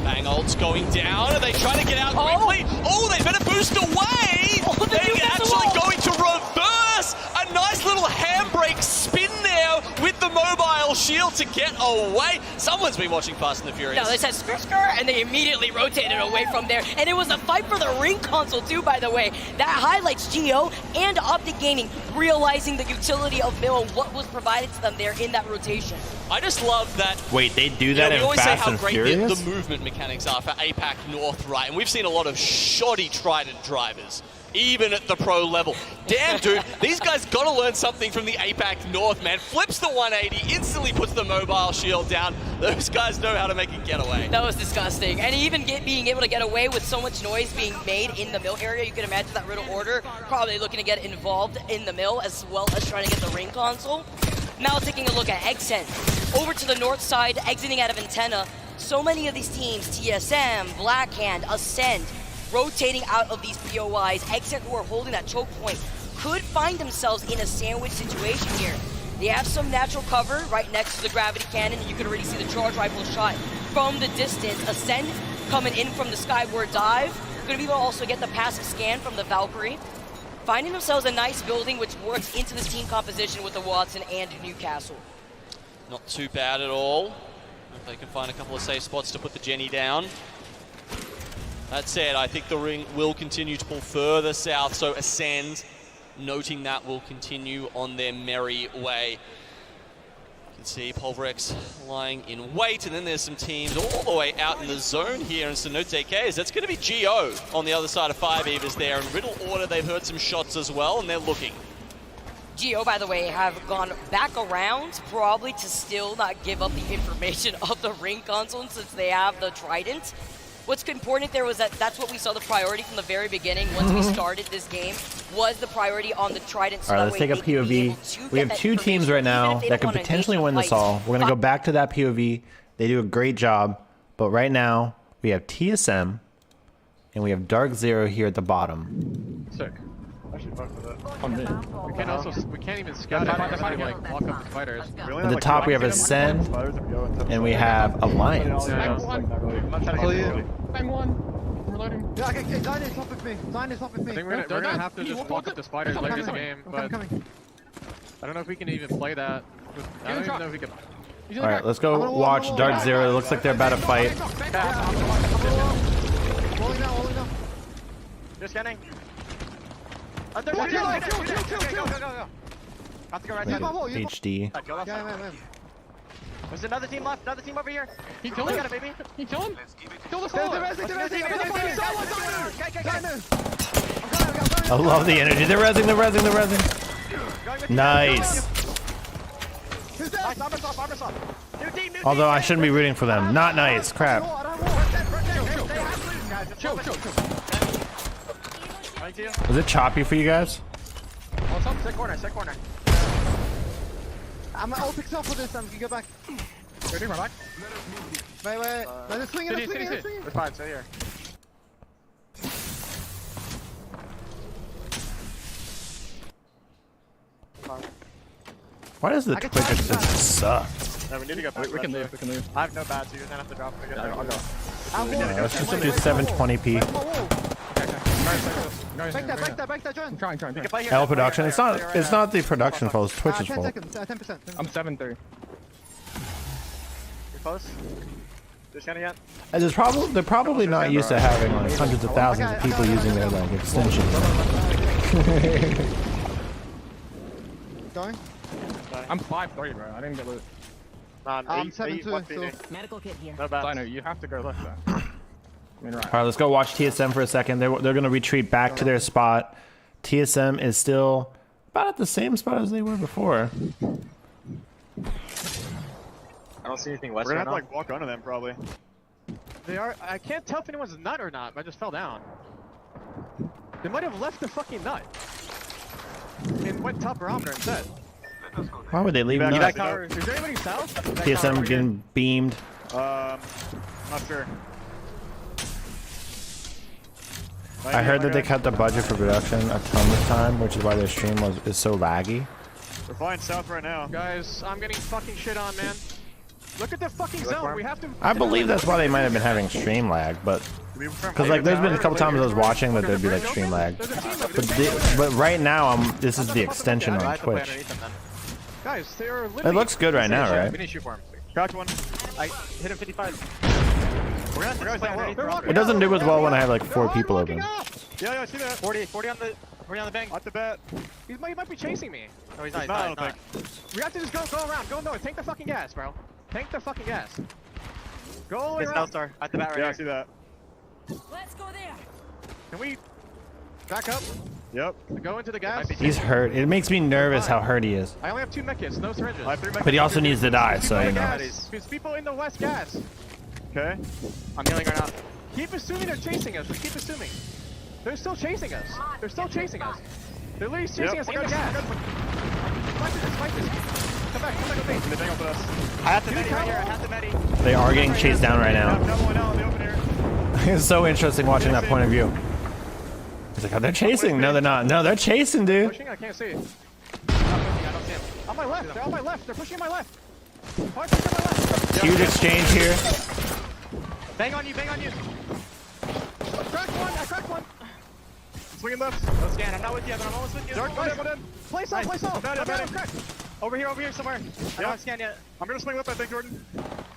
Bang ult's going down. Are they trying to get out quickly? Oh, they better boost away! They're actually going to reverse! A nice little handbrake spin there with the mobile shield to get away. Someone's been watching Fast and the Furious. No, they said skr skr, and they immediately rotated away from there. And it was a fight for the ring console too, by the way. That highlights Geo and Optic Gaming realizing the utility of Mill and what was provided to them there in that rotation. I just love that. Wait, they do that in Fast and Furious? We always say how great the movement mechanics are for APAC North, right? And we've seen a lot of shoddy Trident drivers, even at the pro level. Damn, dude, these guys got to learn something from the APAC North, man. Flips the 180, instantly puts the mobile shield down. Those guys know how to make a getaway. That was disgusting. And even being able to get away with so much noise being made in the mill area, you can imagine that Riddle Order probably looking to get involved in the mill as well as trying to get the ring console. Now taking a look at Exen. Over to the north side, exiting out of Antenna. So many of these teams, TSM, Blackhand, Ascend, rotating out of these POIs. Exen, who are holding that choke point, could find themselves in a sandwich situation here. They have some natural cover right next to the gravity cannon, and you can already see the charge rifle shot from the distance. Ascend coming in from the skyward dive. Going to be able to also get the passive scan from the Valkyrie. Finding themselves a nice building which works into this team composition with the Watson and Newcastle. Not too bad at all. If they can find a couple of safe spots to put the Jenny down. That said, I think the ring will continue to pull further south, so Ascend, noting that, will continue on their merry way. You can see Pulverex lying in wait, and then there's some teams all the way out in the zone here in Cenote Caves. That's going to be Geo on the other side of Fire Beavers there, and Riddle Order, they've heard some shots as well, and they're looking. Geo, by the way, have gone back around, probably to still not give up the information of the ring console since they have the Trident. What's important there was that that's what we saw the priority from the very beginning once we started this game, was the priority on the Trident. So all right, let's take a POV. We have two teams right now that could potentially win this all. We're going to go back to that POV. They do a great job, but right now we have TSM and we have Dark Zero here at the bottom. Sick. I should fuck with it. On me. We can't even scout it. Like walk up the fighters. At the top we have Ascend and we have Alliance. I'm one. We're loading. Yeah, okay, Zine is up with me. Zine is up with me. I think we're gonna have to just walk up the spiders later in the game, but I don't know if we can even play that. I don't even know if we can. All right, let's go watch Dark Zero. It looks like they're about to fight. Rolling now. Just scanning. Go. Have to go right side. HD. Yeah. There's another team left. Another team over here. He killed him. Got it, baby. He killed him. Kill the I love the energy. They're rezzing. Nice. Although I shouldn't be rooting for them. Not nice. Crap. Was it choppy for you guys? Set corner. I'm all picked up for this time. You go back. Ready, we're back. Wait. They're swinging. We're fine, stay here. Why does the Twitch assist suck? No, we need to go back. We can leave. I have no bats, so you're gonna have to drop. I'll go. Let's just do 720p. Back that, John. I'm trying. L production. It's not the production fault. It's Twitch's 10 fault. seconds. 10%. I'm 7-3. You're close. And they're probably not used to having like hundreds of thousands of people using their like extensions. Going? I'm 5'3", bro. I didn't get loot. I'm 7'2", so... Medical kit here. No bad. I know, you have to go left there. I mean, right. All right, let's go watch TSM for a second. They're going to retreat back to their spot. TSM is still about at the same spot as they were before. I don't see anything west. We're gonna have to like walk under them probably. They are. I can't tell if anyone's nut or not. I just fell down. They might have left the fucking nut and went top barometer instead. Why would they leave Is nuts? there anybody south? TSM getting beamed. Not sure. I heard that they cut the budget for production a ton this time, which is why their stream is so laggy. We're flying south right now. Guys, I'm getting fucking shit on, man. Look at the fucking zone. We have to. I believe that's why they might have been having stream lag, but because like there's been a couple times I was watching that there'd be like stream lag, but right now this is the extension on Twitch. Guys, they are It looks good right now, right? Finish you for him. Crouch one. I hit him 55. We're gonna It doesn't do as well when I have like 4 people open. Yeah, I see that. 40 on the bank. Off the bat. He might be chasing me. No, he's He's not. not, I don't think. We have to just go around. Go north. Tank the fucking gas, bro. Tank the fucking gas. Go all the way around. Star at the bat right Yeah, here. I see that. Let's go there. Can we back up? Yep. Go into the gas. He's hurt. It makes me nervous how hurt he is. I only have 2 mech kits, no syringes. I have 3 But he also needs to die, so you know. There's people in the west gas. Okay. I'm healing right now. Keep assuming they're chasing us. Just keep assuming. They're still chasing us. They're still chasing us. They're literally chasing us in the gas. Fight this. Come back with me. They bang up with us. I have the medi right here. I have the medi. They are getting chased down right now. Another one out in the open here. It's so interesting watching that point of view. He's like, oh, they're chasing. No, they're not. No, they're chasing, dude. Pushing? I can't see. I don't see him. On my left. They're on my left. They're pushing on my left. Push on my left. Huge exchange here. Bang on you. I cracked one. Swinging left. No scan. I'm not with you, but I'm almost with you. Dark, one in. Place off. I'm batting. Crack. Over here somewhere. I don't have scan yet. I'm gonna swing left, I think, Jordan.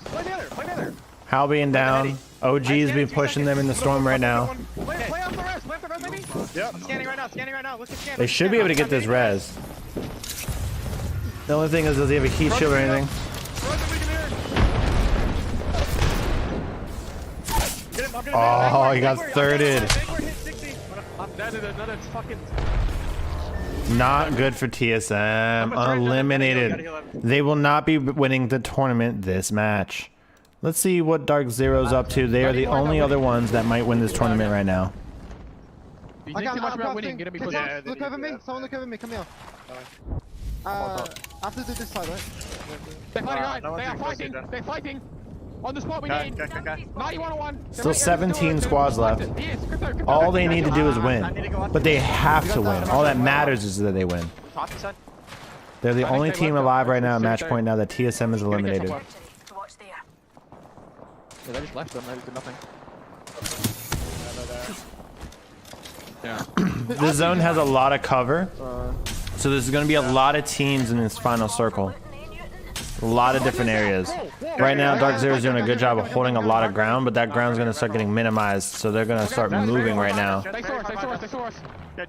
Play the other. Hal being down. OG's be pushing them in the storm right now. Play off the rest. Play off the rest, maybe. Yep. I'm scanning right now. Look at scan. They should be able to get this res. The only thing is, does he have a heat shield or anything? Oh, he got thirded. I'm dead in another fucking... Not good for TSM. Eliminated. They will not be winning the tournament this match. Let's see what Dark Zero's up to. They are the only other ones that might win this tournament right now. You think too much about winning. Get me pushing. Look over me. Someone look over me. Come here. I have to do this side, right? They're fighting on. They are fighting. They're fighting. On the spot we need. 91-1. Still 17 squads left. All they need to do is win. But they have to win. All that matters is that they win. They're the only team alive right now at match point now that TSM is eliminated. Yeah, they just left them. They did nothing. Yeah. The zone has a lot of cover. So there's going to be a lot of teams in this final circle. A lot of different areas. Right now, Dark Zero is doing a good job of holding a lot of ground, but that ground's going to start getting minimized, so they're going to start moving right now. They saw us.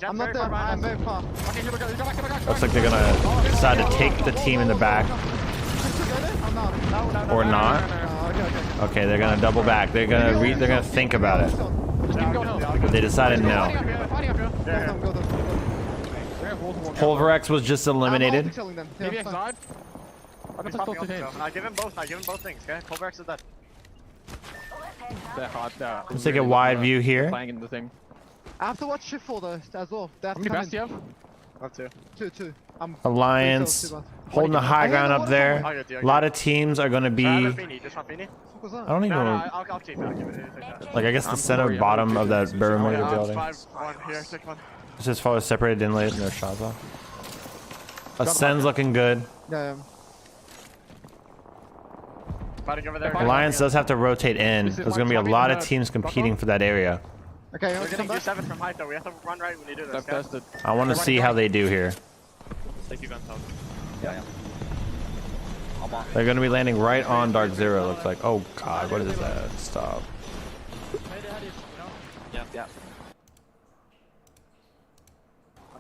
I'm not there. I'm very far. Looks like they're going to decide to take the team in the back. Or not. Okay, they're going to double back. They're going to think about it. But they decided no. Pulverex was just eliminated. I give him both things, okay? Pulverex is dead. They're hard, Let's take a wide view here. Playing in the thing. I have to watch shift for though as well. How many bats do you have? I have 2. 2. Alliance holding the high ground up there. A lot of teams are going to be... I don't even know. Like, I guess the center bottom of that barometer building. It's just far separated inlet and their shots off. Ascend's looking good. Yeah. Alliance does have to rotate in. There's going to be a lot of teams competing for that area. Okay, we're getting U7 from height though. We have to run right when you do this. I want to see how they do here. Take you guns out. Yeah. They're gonna be landing right on Dark Zero, looks like. Oh god, what is that? Stop. Yeah.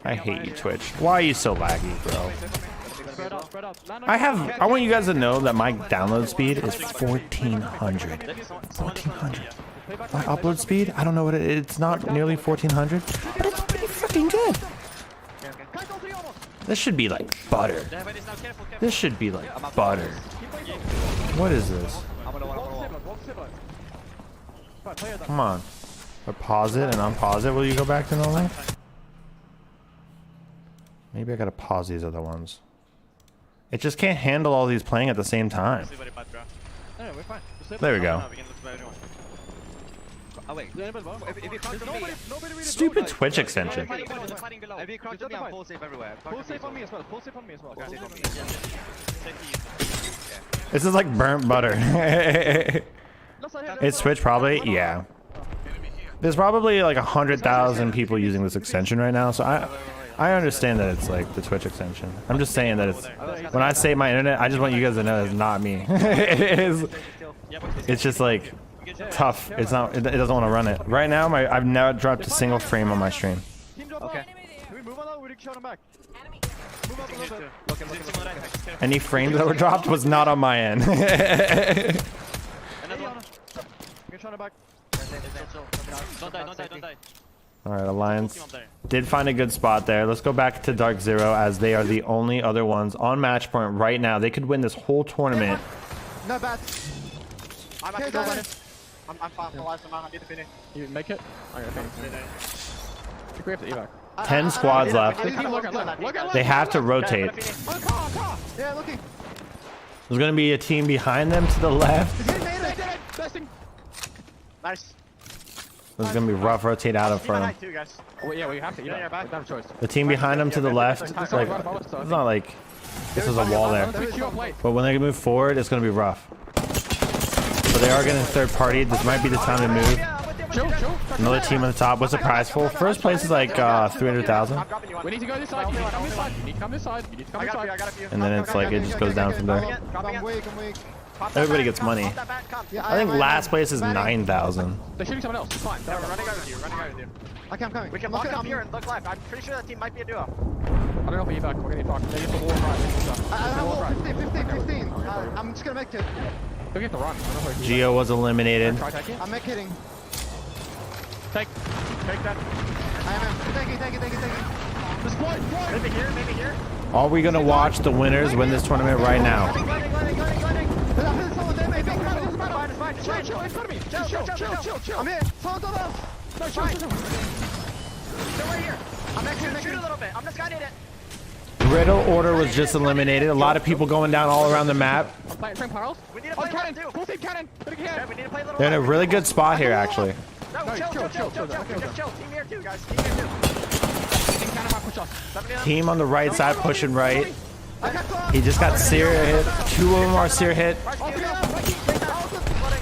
I hate you, Twitch. Why are you so laggy, bro? I want you guys to know that my download speed is 1400. 1400. My upload speed, I don't know what it's not nearly 1400, but it's pretty freaking good. This should be like butter. This should be like butter. What is this? Come on. Or pause it and unpause it. Will you go back to normal? Maybe I gotta pause these other ones. It just can't handle all these playing at the same time. There we go. Stupid Twitch extension. This is like burnt butter. It's Twitch probably, yeah. There's probably like 100,000 people using this extension right now, so I understand that it's like the Twitch extension. I'm just saying that it's, when I say my internet, I just want you guys to know it's not me. It's just like tough. It's not. It doesn't want to run it right now. I've never dropped a single frame on my stream. Okay. Can we move on? We're showing back. Any frames that were dropped was not on my end. All right, Alliance did find a good spot there. Let's go back to Dark Zero as they are the only other ones on match point right now. They could win this whole tournament. No bad. I'm alive somehow. I need to finish. You make it? Okay, thanks. We have to evac. 10 squads left. They have to rotate. Yeah, looking. There's going to be a team behind them to the left. Nice. This is going to be rough. Rotate out of front. Yeah, we have to evac. We don't have a choice. The team behind them to the left, like, it's not like this is a wall there. But when they move forward, it's going to be rough. But they are getting a third party. This might be the time to move. Another team on the top. What's the prize for? First place is like 300,000. We need to go this side. You need to come this side. You need to come this side. You need to come this side. And then it's like it just goes down from there. Everybody gets money. I think last place is 9,000. They're shooting someone else. It's fine. Running out with you. Running out with you. Okay, I'm coming. We can lock up here and look left. I'm pretty sure that team might be a duo. I don't know if evac. We're gonna evac. They get the wall right. I have 15. I'm just gonna make it. They get the run. Geo was eliminated. I'm make hitting. Take that. Take it. Just point. Maybe here. Are we gonna watch the winners win this tournament right now? Chill, I'm here. Still right here. I'm actually shoot a little bit. I'm just gonna hit it. Riddle Order was just eliminated. A lot of people going down all around the map. We need to play cannon. Full team cannon. Yeah, we need to play a little. They're in a really good spot here, actually. No, chill. Team here too, guys. Team here too. Team on the right side pushing right. He just got Seer hit. 2 of them are Seer hit.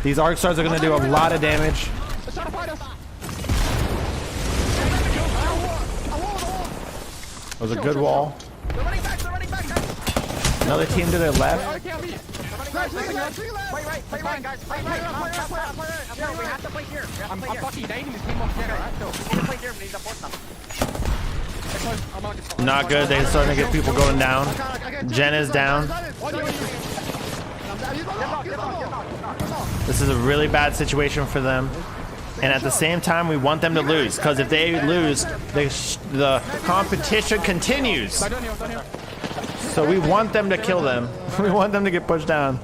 These arc stars are going to do a lot of damage. That was a good wall. Another team to their left. Play right, guys. Play right. We have to play here. I'm fucking dating this team off here, right? We need to play here. We need to force them. Not good. They're starting to get people going down. Jen is down. This is a really bad situation for them. And at the same time, we want them to lose. Because if they lose, the competition continues. So we want them to kill them. We want them to get pushed down.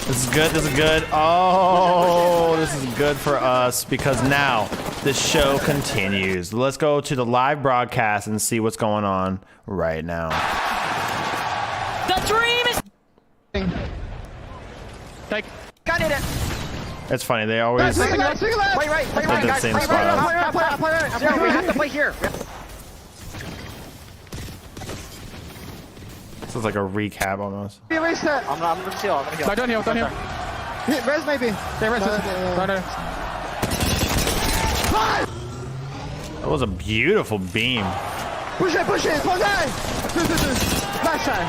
This is good. This is good. Oh, this is good for us because now the show continues. Let's go to the live broadcast and see what's going on right now. The dream is. Got it. It's funny. They always play right, the guys. same spot. We have to play here. This is like a recap almost. Be reset. I'm gonna heal. No, don't heal. Res maybe. Yeah, res. No. That was a beautiful beam. Push it, one guy! Nice try.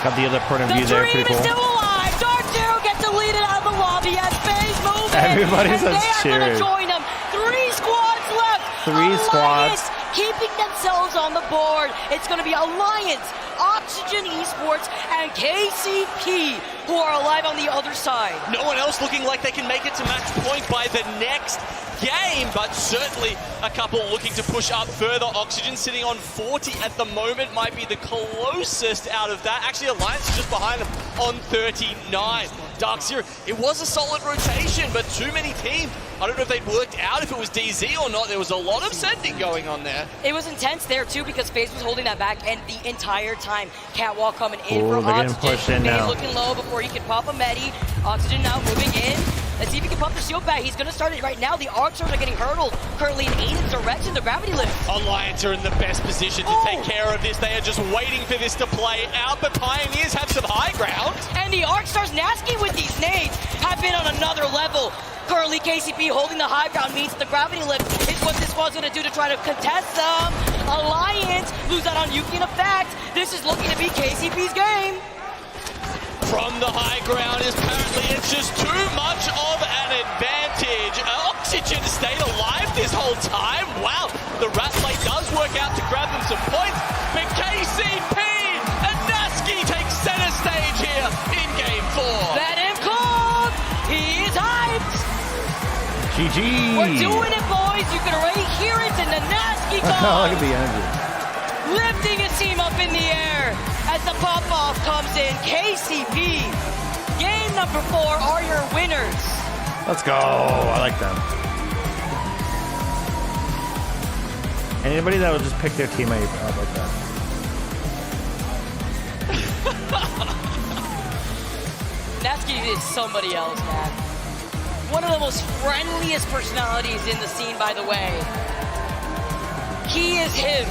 Got the other point of view there, pretty cool. The dream is still alive! Dark Zero gets to lead it out of the lobby as FaZe move in. Everybody and says they are cheering. gonna join them. 3 squads left. Three squads. Keeping themselves on the board. It's gonna be Alliance, Oxygen Esports, and KCP who are alive on the other side. No one else looking like they can make it to match point by the next game, but certainly a couple looking to push up further. Oxygen sitting on 40 at the moment, might be the closest out of that. Actually, Alliance is just behind them on 39. Dark Zero, it was a solid rotation, but too many teams. I don't know if they'd worked out if it was DZ or not. There was a lot of sending going on there. It was intense there too because FaZe was holding that back and the entire time Catwalk coming in Ooh, for they're getting Oxygen. pushed in FaZe now. looking low before he could pop a Medi. Oxygen now moving in. Let's see if he can pop the shield back. He's going to start it right now. The ALGS are getting hurdled currently in Aiden's direction. The gravity lift. Alliance are in the best position to take care of this. They are just waiting for this to play out, but Pioneers have some high ground. And the ALGS Nasty with these nades have been on another level. Currently, KCP holding the high ground means the gravity lift is what this squad's going to do to try to contest them. Alliance lose out on Yuki in effect. This is looking to be KCP's game. From the high ground is apparently it's just too much of an advantage. Oxygen stayed alive this whole time. Wow, the rat play does work out to grab them some points, but KCP and Nasky take center stage here in game 4. Let him cook! He is hyped! GG! We're doing it, boys! You can already hear it in the Nasky Look gong! at the energy. Lifting his team up in the air as the pop-off comes in. KCP, game number 4 are your winners. Let's go. I like them. Anybody that would just pick their teammate up like that. Nasky is somebody else, man. One of the most friendliest personalities in the scene, by the way. He is him.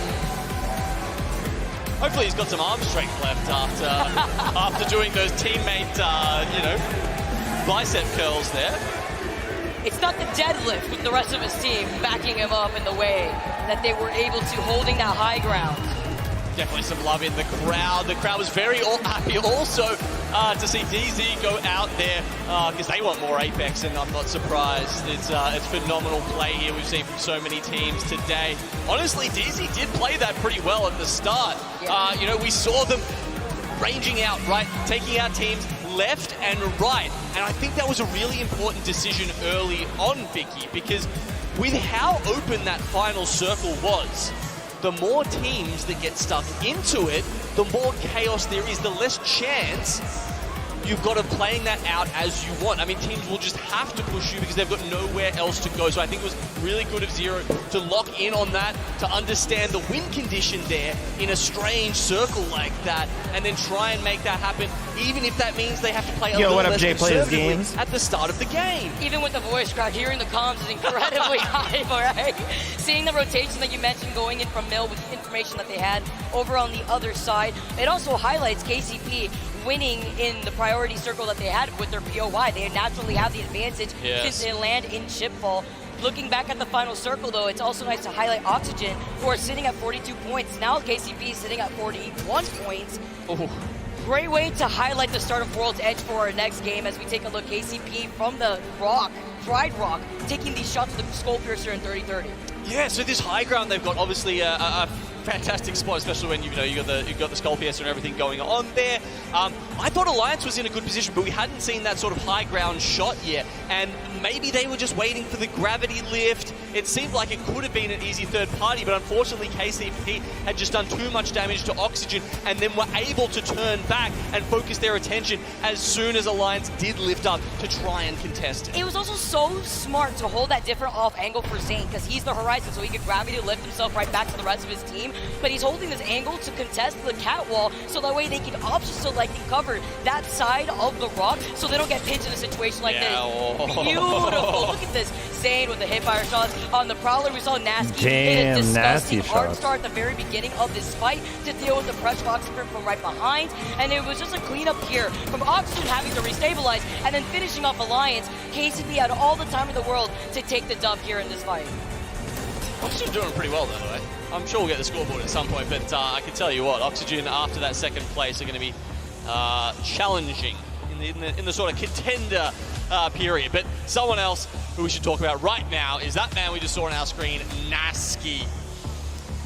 Hopefully he's got some arm strength left after doing those teammate, bicep curls there. It's not the deadlift with the rest of his team backing him up in the way that they were able to, holding that high ground. Definitely some love in the crowd. The crowd was very happy also to see DZ go out there because they want more Apex, and I'm not surprised. It's phenomenal play here we've seen from so many teams today. Honestly, DZ did play that pretty well at the start. We saw them ranging out, right? Taking out teams left and right. And I think that was a really important decision early on, Vicky, because with how open that final circle was, the more teams that get stuck into it, the more chaos there is, the less chance you've got of playing that out as you want. I mean, teams will just have to push you because they've got nowhere else to go. So I think it was really good of Zero to lock in on that, to understand the win condition there in a strange circle like that, and then try and make that happen, even if that means they have to play a little less conservatively at the start of the game. Even with the voice crack, hearing the comms is incredibly hype, all right? Seeing the rotation that you mentioned going in from Mill with the information that they had over on the other side, it also highlights KCP winning in the priority circle that they had with their POI. They naturally have the advantage since they land in chipfall. Looking back at the final circle, though, it's also nice to highlight Oxygen, who are sitting at 42 points. Now KCP is sitting at 41 points. Ooh. Great way to highlight the start of World's Edge for our next game as we take a look. KCP from the Rock, Pride Rock, taking these shots with the Skull Piercer in 30-30. Yeah, so this high ground they've got obviously a fantastic spot, especially when you've got the Skull Piercer and everything going on there. I thought Alliance was in a good position, but we hadn't seen that sort of high ground shot yet, and maybe they were just waiting for the gravity lift. It seemed like it could have been an easy third party, but unfortunately KCP had just done too much damage to Oxygen, and then were able to turn back and focus their attention as soon as Alliance did lift up to try and contest it. It was also so smart to hold that different off angle for Zane, because he's the horizon, so he could gravity lift himself right back to the rest of his team, but he's holding this angle to contest the catwall, so that way they can option select and cover that side of the rock, so they don't get pinched in a situation like this. Beautiful. Look at this. Zane with the hipfire shots. On the Prowler, we saw Nasty hit a disgusting hard start at the very beginning of this fight to deal with the pressure Oxygen from right behind, and it was just a cleanup here from Oxygen having to restabilize, and then finishing off Alliance. KCP had all the time in the world to take the dub here in this fight. Oxygen doing pretty well, by the way. I'm sure we'll get the scoreboard at some point, but I can tell you what, Oxygen after that second place are going to be challenging in the sort of contender period. But someone else who we should talk about right now is that man we just saw on our screen, Nasky.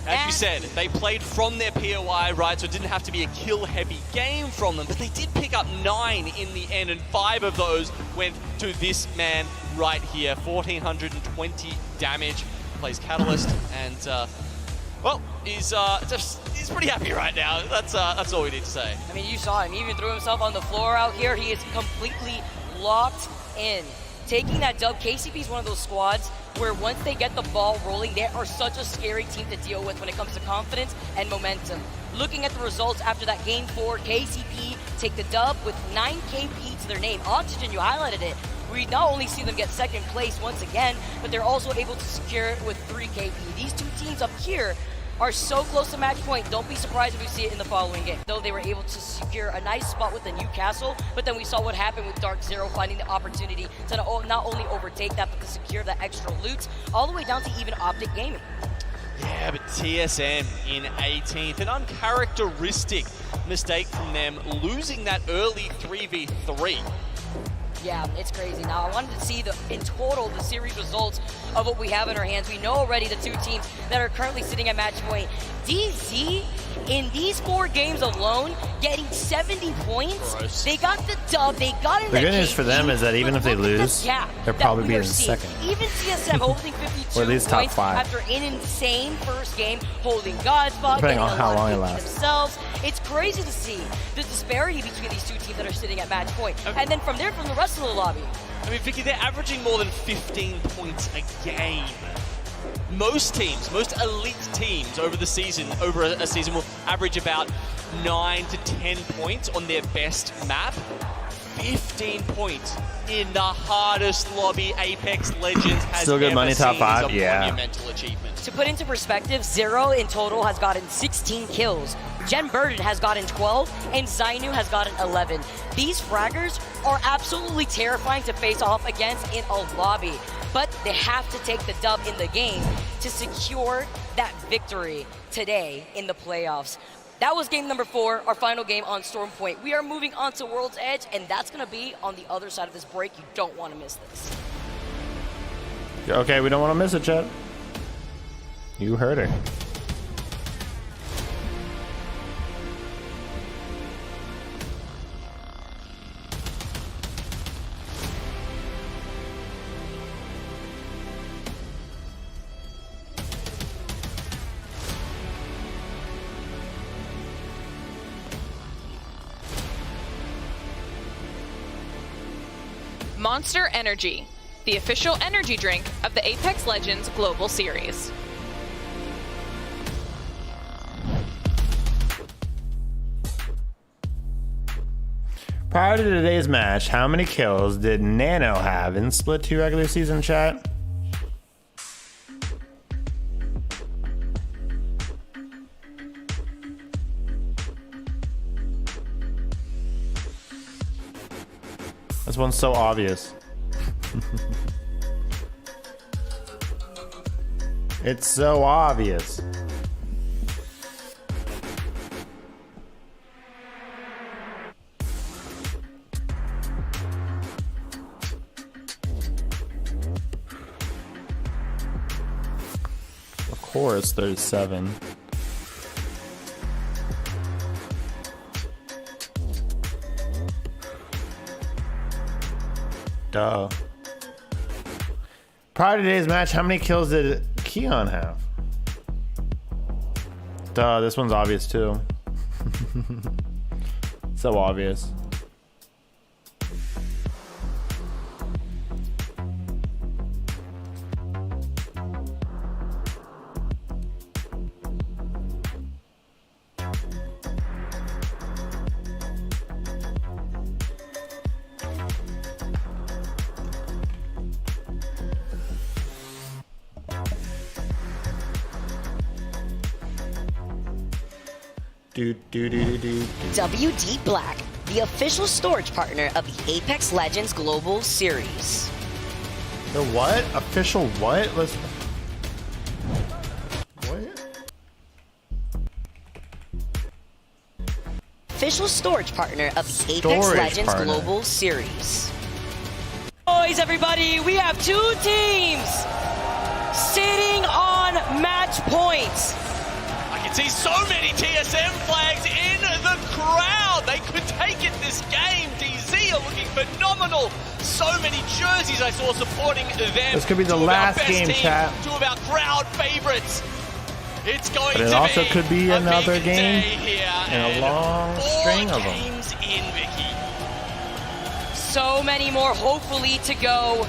As you said, they played from their POI, right? So it didn't have to be a kill-heavy game from them, but they did pick up 9 in the end, and 5 of those went to this man right here. 1,420 damage, plays Catalyst, and well, he's pretty happy right now. That's all we need to say. I mean, you saw him. He even threw himself on the floor out here. He is completely locked in. Taking that dub, KCP is one of those squads where once they get the ball rolling, they are such a scary team to deal with when it comes to confidence and momentum. Looking at the results after that game 4, KCP take the dub with 9 KP to their name. Oxygen, you highlighted it. We not only see them get second place once again, but they're also able to secure it with 3 KP. These two teams up here are so close to match point. Don't be surprised if we see it in the following game. Though they were able to secure a nice spot with the Newcastle, but then we saw what happened with Dark Zero finding the opportunity to not only overtake that, but to secure that extra loot, all the way down to even Optic Gaming. Yeah, but TSM in 18th, an uncharacteristic mistake from them, losing that early 3v3. Yeah, it's crazy. Now, I wanted to see in total the series results of what we have in our hands. We know already the 2 teams that are currently sitting at match point. DZ, in these 4 games alone, getting 70 points. Gross. They got the dub, they got in The good news for them is that even if they lose, they'll probably be in second. Even TSM holding 52 or at least top points 5. after an insane first game, holding God spot, Depending getting on a how lot long it of lasts. themselves. It's crazy to see the disparity between these 2 teams that are sitting at match point. And then from there, from the rest of the lobby. I mean, Vicky, they're averaging more than 15 points a game. Most teams, most elite teams over a season will average about 9 to 10 points on their best map. 15 points in the hardest lobby Apex Legends has Still good ever money, top seen 5, is a yeah. monumental achievement. To put into perspective, Zero in total has gotten 16 kills. Jen Burden has gotten 12, and Zainu has gotten 11. These fraggers are absolutely terrifying to face off against in a lobby, but they have to take the dub in the game to secure that victory today in the playoffs. That was game number 4, our final game on Storm Point. We are moving on to World's Edge, and that's going to be on the other side of this break. You don't want to miss this. Okay, we don't want to miss it, Chet. You heard her. Monster Energy, the official energy drink of the Apex Legends Global Series. Prior to today's match, how many kills did Nano have in Split 2 regular season, chat? This one's so obvious. It's so obvious. Of course, there's 7. Duh. Prior to today's match, how many kills did Keon have? Duh, this one's obvious too. So obvious. WD Black, the official storage partner of the Apex Legends Global Series. The what? Official what? Let's... official storage partner of the Apex Legends Global Series. Boys, everybody, we have two teams sitting on match points. I can see so many TSM flags in the crowd. They could take it this game. DZ are looking phenomenal. So many jerseys I saw supporting them. This could be the last game, chat. Two of our crowd favorites. It's going But it to also be could be another game here, and a long string of them. games in, Vicky. So many more hopefully to go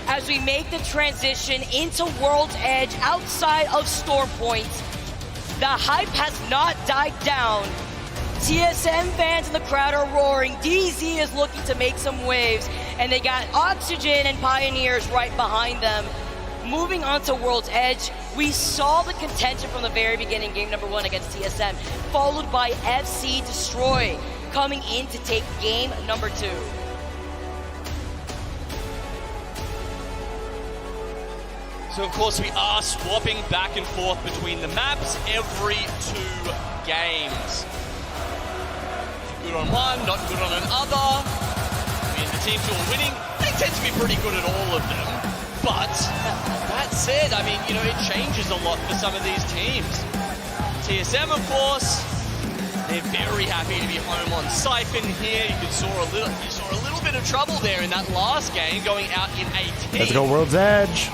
as we make the transition into World's Edge outside of Store Point. The hype has not died down. TSM fans in the crowd are roaring. DZ is looking to make some waves, and they got Oxygen and Pioneers right behind them. Moving on to World's Edge, we saw the contention from the very beginning, game number 1 against TSM, followed by FC Destroy coming in to take game number 2. So of course we are swapping back and forth between the maps every 2 games. Good on one, not good on another. I mean, the teams who are winning, they tend to be pretty good at all of them. But that said, I mean, you know, it changes a lot for some of these teams. TSM, of course, they're very happy to be home on Siphon here. You saw a little bit of trouble there in that last game, going out in 18. Let's go World's Edge.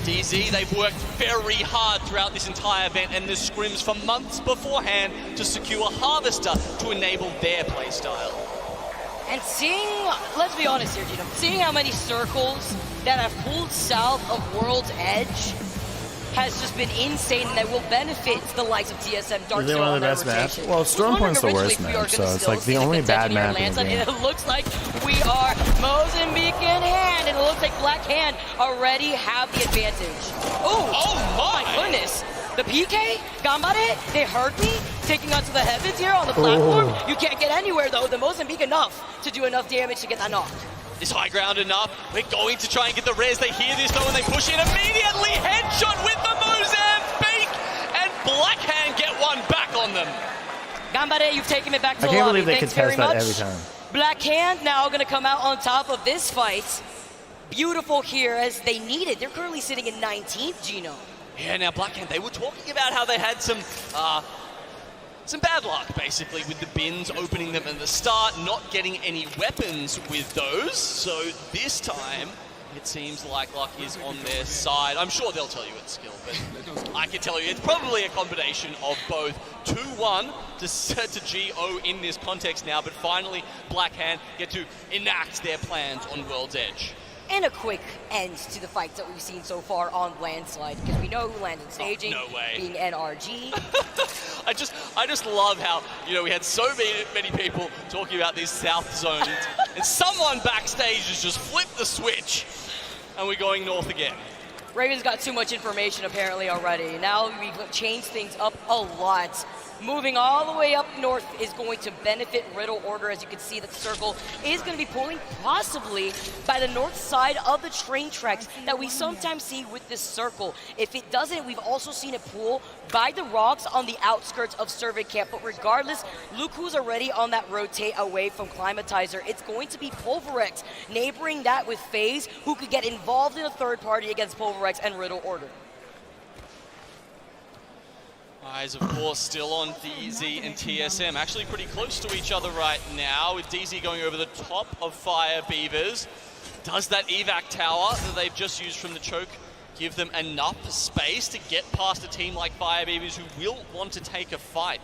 DZ, they've worked very hard throughout this entire event and the scrims for months beforehand to secure Harvester to enable their playstyle. And seeing, let's be honest here, Gino, seeing how many circles that have pulled south of World's Edge has just been insane, and that will benefit the likes of TSM Dark Is it one of the best maps? Well, Storm Point's the worst map, so it's like the only bad map in the game. It looks like we are Mozambique in hand, and it looks like Black Hand already have the advantage. Oh my goodness. The PK, Gambare, they heard me, taking onto the heavens here on the platform. You can't get anywhere though, the Mozambique enough to do enough damage to get that knocked. Is high ground enough? We're going to try and get the res. They hear this though and they push in immediately. Headshot with the Mozambique, and Blackhand get one back on them. Gambare, you've taken it back to the lobby. I can't believe they Thanks contest very that much. every time. Blackhand now going to come out on top of this fight. Beautiful here as they need it. They're currently sitting in 19th, Gino. Yeah, now Blackhand, they were talking about how they had some bad luck, basically, with the bins opening them at the start, not getting any weapons with those. So this time, it seems like luck is on their side. I'm sure they'll tell you it's skill, but I can tell you it's probably a combination of both. 2-1 to GO in this context now, but finally Blackhand get to enact their plans on World's Edge. And a quick end to the fights that we've seen so far on Landslide, because we know who landed staging, no way. being NRG. I just love how, you know, we had so many people talking about these south zones, and someone backstage has just flipped the switch, and we're going north again. Raven's got too much information apparently already. Now we've changed things up a lot. Moving all the way up north is going to benefit Riddle Order. As you can see, the circle is going to be pulling possibly by the north side of the train tracks that we sometimes see with this circle. If it doesn't, we've also seen it pull by the rocks on the outskirts of Survey Camp. But regardless, look who's already on that rotate away from Climatizer. It's going to be Pulverex, neighboring that with FaZe, who could get involved in a third party against Pulverex and Riddle Order. Eyes, of course, still on DZ and TSM. Actually pretty close to each other right now, with DZ going over the top of Fire Beavers. Does that evac tower that they've just used from the choke give them enough space to get past a team like Fire Beavers who will want to take a fight?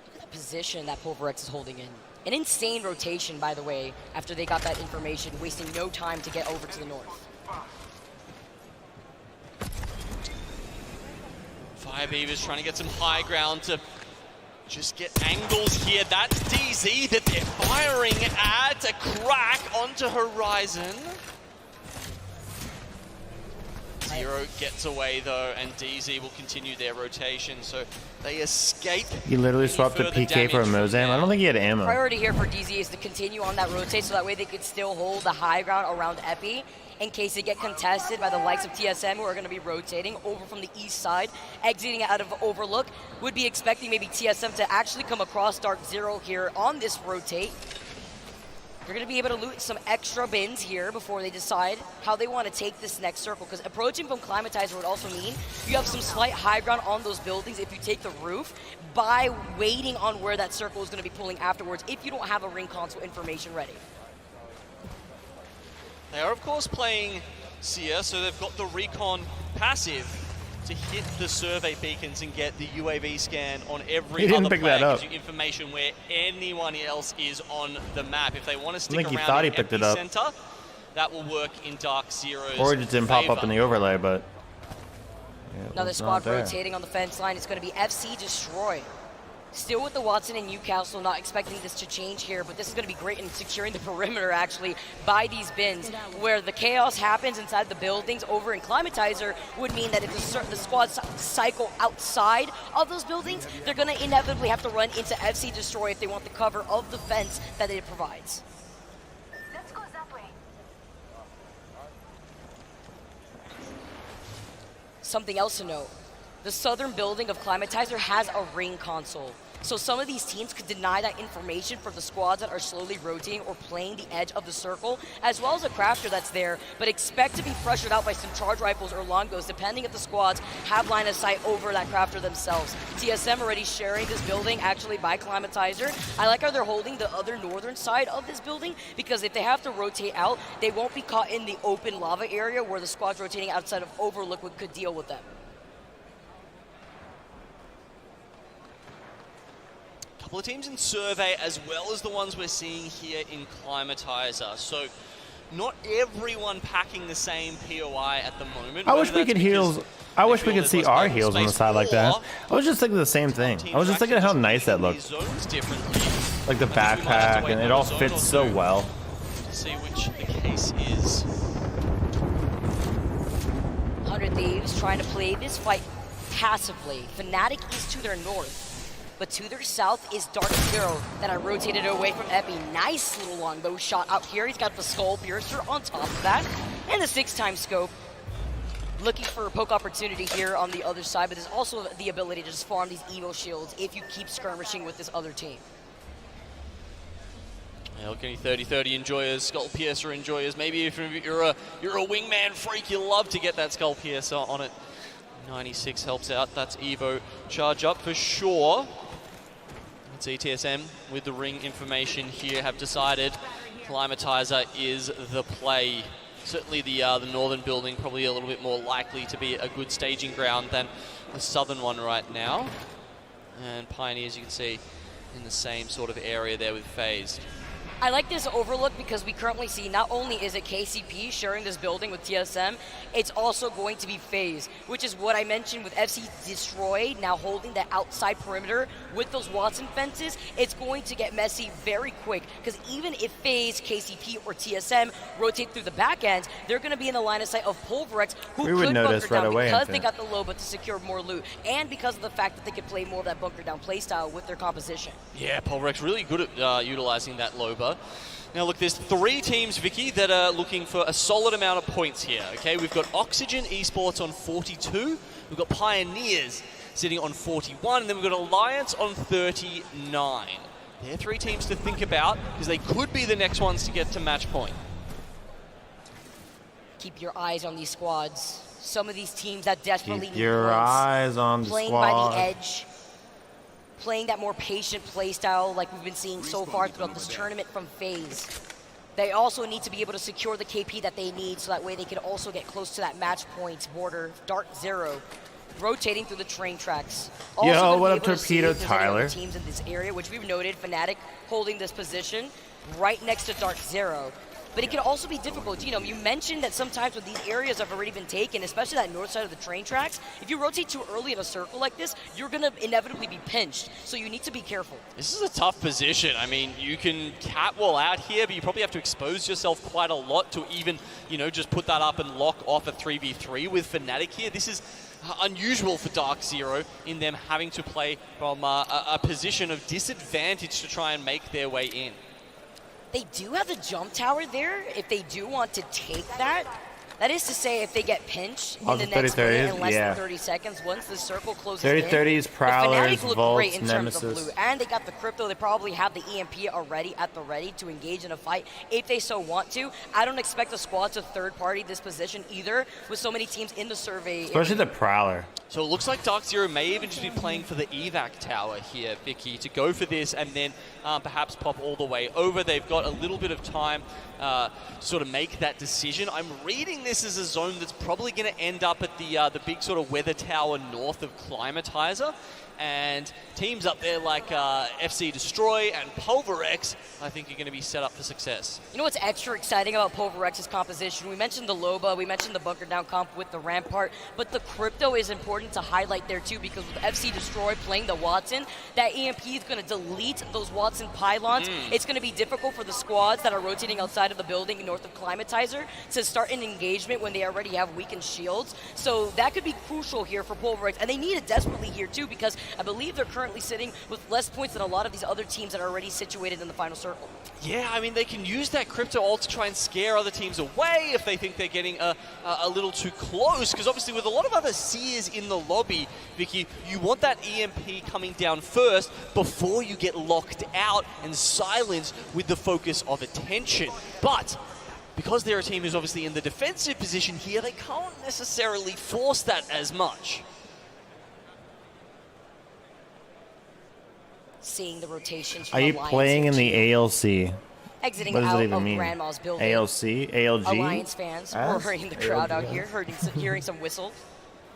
Look at the position that Pulverex is holding in. An insane rotation, by the way, after they got that information, wasting no time to get over to the north. Fire Beavers trying to get some high ground to just get angles here. That's DZ that they're firing at. A crack onto Horizon. Zero gets away though, and DZ will continue their rotation, so they escape. He literally swapped a PK for a Mozam. I don't think he had ammo. Priority here for DZ is to continue on that rotate so that way they could still hold the high ground around Epi in case they get contested by the likes of TSM, who are going to be rotating over from the east side, exiting out of Overlook. Would be expecting maybe TSM to actually come across Dark Zero here on this rotate. They're going to be able to loot some extra bins here before they decide how they want to take this next circle, because approaching from Climatizer would also mean you have some slight high ground on those buildings if you take the roof by waiting on where that circle is going to be pulling afterwards if you don't have a ring console information ready. They are, of course, playing Seer, so they've got the recon passive to hit the survey beacons and get the UAV scan on every other player. Gives you information where anyone else is on the map. If they want to stick around in epicenter, that will work in Dark Zero's Or it just didn't pop up in the overlay, but... yeah, Another squad rotating on the fence line. It's going to be FC Destroy. Still with the Watson and Newcastle, not expecting this to change here, but this is going to be great in securing the perimeter, actually, by these bins. Where the chaos happens inside the buildings over in Climatizer would mean that if the squads cycle outside of those buildings, they're going to inevitably have to run into FC Destroy if they want the cover of the fence that it provides. Let's go that way. Something else to note. The southern building of Climatizer has a ring console. So some of these teams could deny that information for the squads that are slowly rotating or playing the edge of the circle, as well as a crafter that's there, but expect to be pressured out by some charge rifles or longbows, depending if the squads have line of sight over that crafter themselves. TSM already sharing this building, actually, by Climatizer. I like how they're holding the other northern side of this building, because if they have to rotate out, they won't be caught in the open lava area where the squads rotating outside of Overlook could deal with them. Couple of teams in survey, as well as the ones we're seeing here in Climatizer. So not everyone packing the same POI at the moment. I wish we could heals. I wish we could see our heals on the side like that. I was just thinking the same thing. I was just thinking how nice that looked. Like the backpack, and it all fits so well. To see which the case is. 100 Thieves trying to play this fight passively. Fnatic is to their north. But to their south is Dark Zero that I rotated away from Epi. Nice little longbow shot out here. He's got the Skull Piercer on top of that. And the 6x scope. Looking for a poke opportunity here on the other side, but there's also the ability to just farm these Evo shields if you keep skirmishing with this other team. Yeah, look, any 30-30 enjoyers, Skull Piercer enjoyers. Maybe if you're a wingman freak, you love to get that Skull Piercer on it. 96 helps out. That's Evo charge up for sure. TSM with the ring information here have decided Climatizer is the play. Certainly the northern building probably a little bit more likely to be a good staging ground than the southern one right now. And Pioneers, you can see, in the same sort of area there with FaZe. I like this Overlook because we currently see not only is it KCP sharing this building with TSM, it's also going to be FaZe, which is what I mentioned with FC Destroy now holding the outside perimeter with those Watson fences. It's going to get messy very quick, because even if FaZe, KCP, or TSM rotate through the back end, they're going to be in the line of sight of Pulverex, who could bunker down because they got the Loba to secure more loot, and because of the fact that they could play more of that bunker down playstyle with their composition. Yeah, Pulverex really good at utilizing that Loba. Now look, there's 3 teams, Vicky, that are looking for a solid amount of points here, okay? We've got Oxygen Esports on 42, we've got Pioneers sitting on 41, and then we've got Alliance on 39. They're 3 teams to think about, because they could be the next ones to get to match point. Keep your eyes on these squads. Some of these teams that desperately Keep need your points, eyes on the playing squad. by the edge, playing that more patient play style like we've been seeing so far throughout this tournament from FaZe. They also need to be able to secure the KP that they need, so that way they can also get close to that match point border. Dark Zero rotating through the train tracks. Also Yo, what up, Torpedo Tyler? Teams in this area, which we've noted, Fnatic holding this position right next to Dark Zero. But it can also be difficult. You know, you mentioned that sometimes when these areas have already been taken, especially that north side of the train tracks, if you rotate too early in a circle like this, you're going to inevitably be pinched. So you need to be careful. This is a tough position. I mean, you can catwall out here, but you probably have to expose yourself quite a lot to even, you know, just put that up and lock off a 3v3 with Fnatic here. This is unusual for Dark Zero in them having to play from a position of disadvantage to try and make their way in. They do have the jump tower there if they do want to take that. That is to say, if they get pinched in Oh, the the next minute 30-30s? in less Yeah. than 30 seconds, once the circle closes 30-30s, in, Prowlers, the Fnatic look Volts, great in terms of Nemesis. blue. And they got the crypto. They probably have the EMP already at the ready to engage in a fight if they so want to. I don't expect the squad to third-party this position either, with so many teams in the survey. Especially the Prowler. So it looks like Dark Zero may even just be playing for the evac tower here, Vicky, to go for this and then perhaps pop all the way over. They've got a little bit of time to sort of make that decision. I'm reading this as a zone that's probably going to end up at the big sort of weather tower north of Climatizer. And teams up there like FC Destroy and Pulverex, I think, are going to be set up for success. You know what's extra exciting about Pulverex's composition? We mentioned the Loba, we mentioned the bunker down comp with the Rampart, but the crypto is important to highlight there too, because with FC Destroy playing the Watson, that EMP is going to delete those Watson pylons. It's going to be difficult for the squads that are rotating outside of the building north of Climatizer to start an engagement when they already have weakened shields. So that could be crucial here for Pulverex, and they need it desperately here too, because I believe they're currently sitting with less points than a lot of these other teams that are already situated in the final circle. Yeah, I mean, they can use that crypto ult to try and scare other teams away if they think they're getting a little too close, because obviously with a lot of other seers in the lobby, Vicky, you want that EMP coming down first before you get locked out and silenced with the focus of attention. But because they're a team who's obviously in the defensive position here, they can't necessarily force that as much. Seeing the rotations. Are you playing in the ALC? Exiting What does out it even of mean? Grandma's building. ALC? ALG? Alliance fans roaring the crowd out ALG. here, hearing some whistles.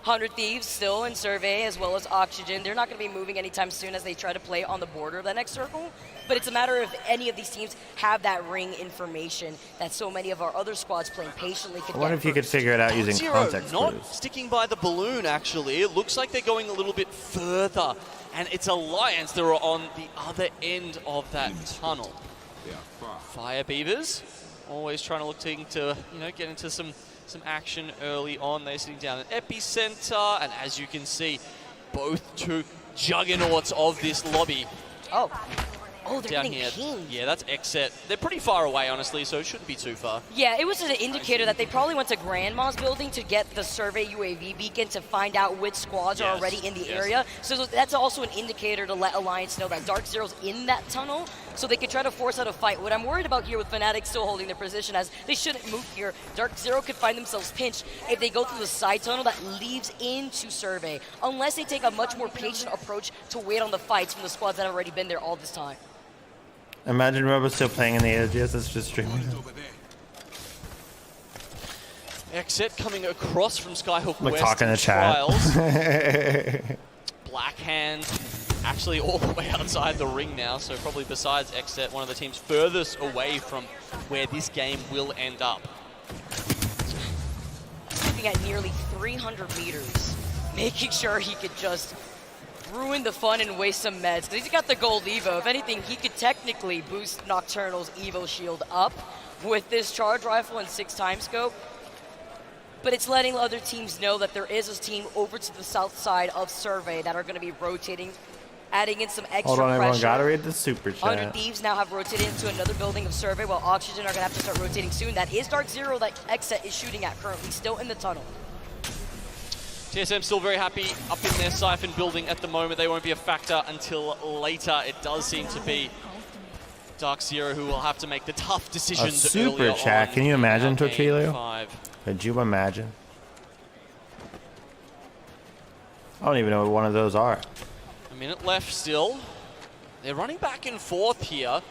100 Thieves still in survey, as well as Oxygen. They're not going to be moving anytime soon as they try to play on the border of the next circle. But it's a matter of any of these teams have that ring information that so many of our other squads playing patiently could I wonder get if you could first. figure it out using Zero context not clues. sticking by the balloon, actually. It looks like they're going a little bit further. And it's Alliance that are on the other end of that tunnel. Fire Beavers, always trying to look to get into some action early on. They're sitting down at Epicenter, and as you can see, both two juggernauts of this lobby. Oh, they're down getting here. pinged. Yeah, that's Exet. They're pretty far away, honestly, so it shouldn't be too far. Yeah, it was an indicator that they probably went to Grandma's building to get the survey UAV beacon to find out which squads are already in the area. So that's also an indicator to let Alliance know that Dark Zero's in that tunnel, so they can try to force out a fight. What I'm worried about here with Fnatic still holding their position, as they shouldn't move here. Dark Zero could find themselves pinched if they go through the side tunnel that leads into survey, unless they take a much more patient approach to wait on the fights from the squads that have already been there all this time. Imagine Robo still playing in the ALGS. That's just streaming. Exit coming across from Skyhook Like West talking to chat. Trials. Blackhand actually all the way outside the ring now, so probably besides Exit, one of the teams furthest away from where this game will end up. Looking at nearly 300 meters, making sure he could just ruin the fun and waste some meds, because he's got the gold Evo. If anything, he could technically boost Nocturnal's Evo shield up with this charge rifle and 6x scope. But it's letting other teams know that there is a team over to the south side of survey that are going to be rotating, adding in some extra Hold on, everyone. pressure. Gotta read the super 100 chat. Thieves now have rotated into another building of survey, while Oxygen are going to have to start rotating soon. That is Dark Zero that Exet is shooting at currently, still in the tunnel. TSM still very happy up in their Siphon building at the moment. They won't be a factor until later. It does seem to be Dark Zero who will have to make the tough A decisions super earlier chat. on Can you imagine, in game Tortillo? 5. Could you imagine? I don't even know what one of those are. A minute left still. They're running back and forth here.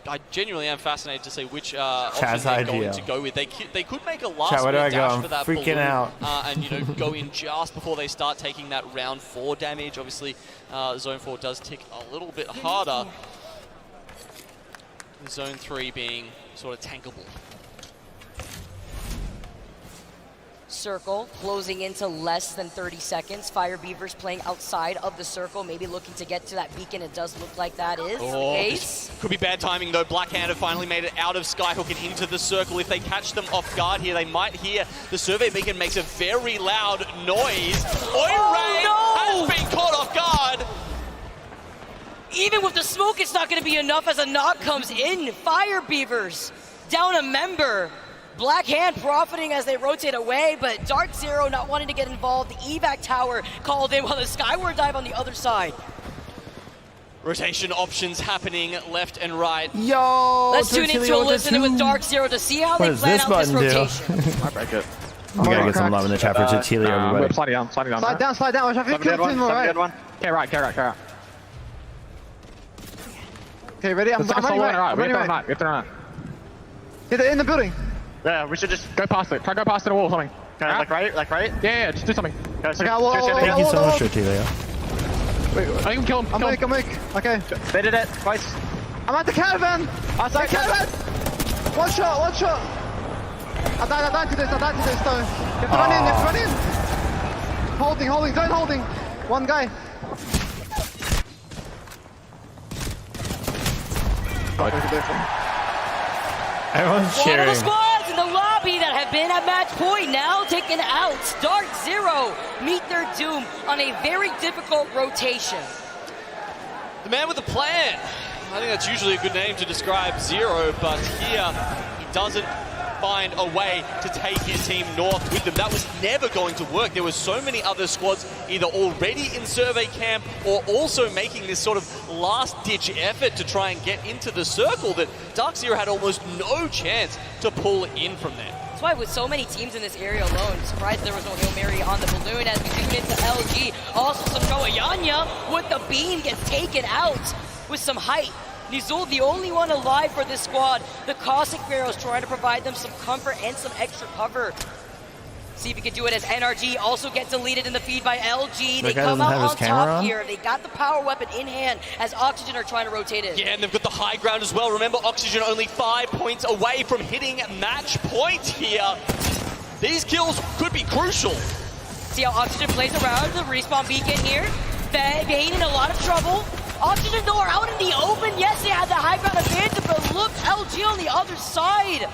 I genuinely am fascinated to see which option they're going to go with. They could make a last Chat, where do I minute go? dash I'm for that freaking balloon, out. and go in just before they start taking that round 4 damage. Obviously, Zone 4 does tick a little bit harder. Zone 3 being sort of tankable. Circle closing into less than 30 seconds. Fire Beavers playing outside of the circle, maybe looking to get to that beacon. It does look like that is the case. Could be bad timing though. Blackhand have finally made it out of Skyhook and into the circle. If they catch them off guard here, they might hear the survey beacon makes a very loud noise. Oiray has been caught off guard. Even with the smoke, it's not going to be enough as a knock comes in. Fire Beavers down a member. Black Hand profiting as they rotate away, but Dark Zero not wanting to get involved. The evac tower called in while the Skyward dive on the other side. Rotation options happening left and right. Yo! Let's tune into a listen with Dark Zero to see how they plan out this rotation. I break it. We gotta get some love in the chat for Tatilia, everybody. Slide down, slide down. Slide down. Watch out, Dead one. Okay, right. Okay, ready? I'm running right. We have to run. In the building. Yeah, we should just go past it. Try to go past the wall or something. Okay, like right? Yeah, just do something. Thank you so much, Tatilia. Wait, I can kill him. I'm weak. Okay. They did it twice. I'm at the caravan. Outside caravan. One shot. I died to this though. You have to run in. Holding, zone holding. One guy. Everyone's One cheering. of the squads in the lobby that have been at match point now taken out. Dark Zero meet their doom on a very difficult rotation. The man with a plan. I think that's usually a good name to describe Zero, but here he doesn't find a way to take his team north with them. That was never going to work. There were so many other squads either already in survey camp or also making this sort of last-ditch effort to try and get into the circle that Dark Zero had almost no chance to pull in from there. That's why with so many teams in this area alone, surprised there was no Hail Mary on the balloon as we zoom into LG. Also some Goayanya with the beam gets taken out with some height. Nizul, the only one alive for this squad. The Cossack Pharaohs trying to provide them some comfort and some extra cover. See if we can do it as NRG also gets deleted in the feed by LG. They come out on top here. They got the power weapon in hand as Oxygen are trying to rotate in. Yeah, and they've got the high ground as well. Remember, Oxygen only 5 points away from hitting match point here. These kills could be crucial. See how Oxygen plays around the respawn beacon here. Bane in a lot of trouble. Oxygen door out in the open. Yes, they had the high ground advantage, but look, LG on the other side.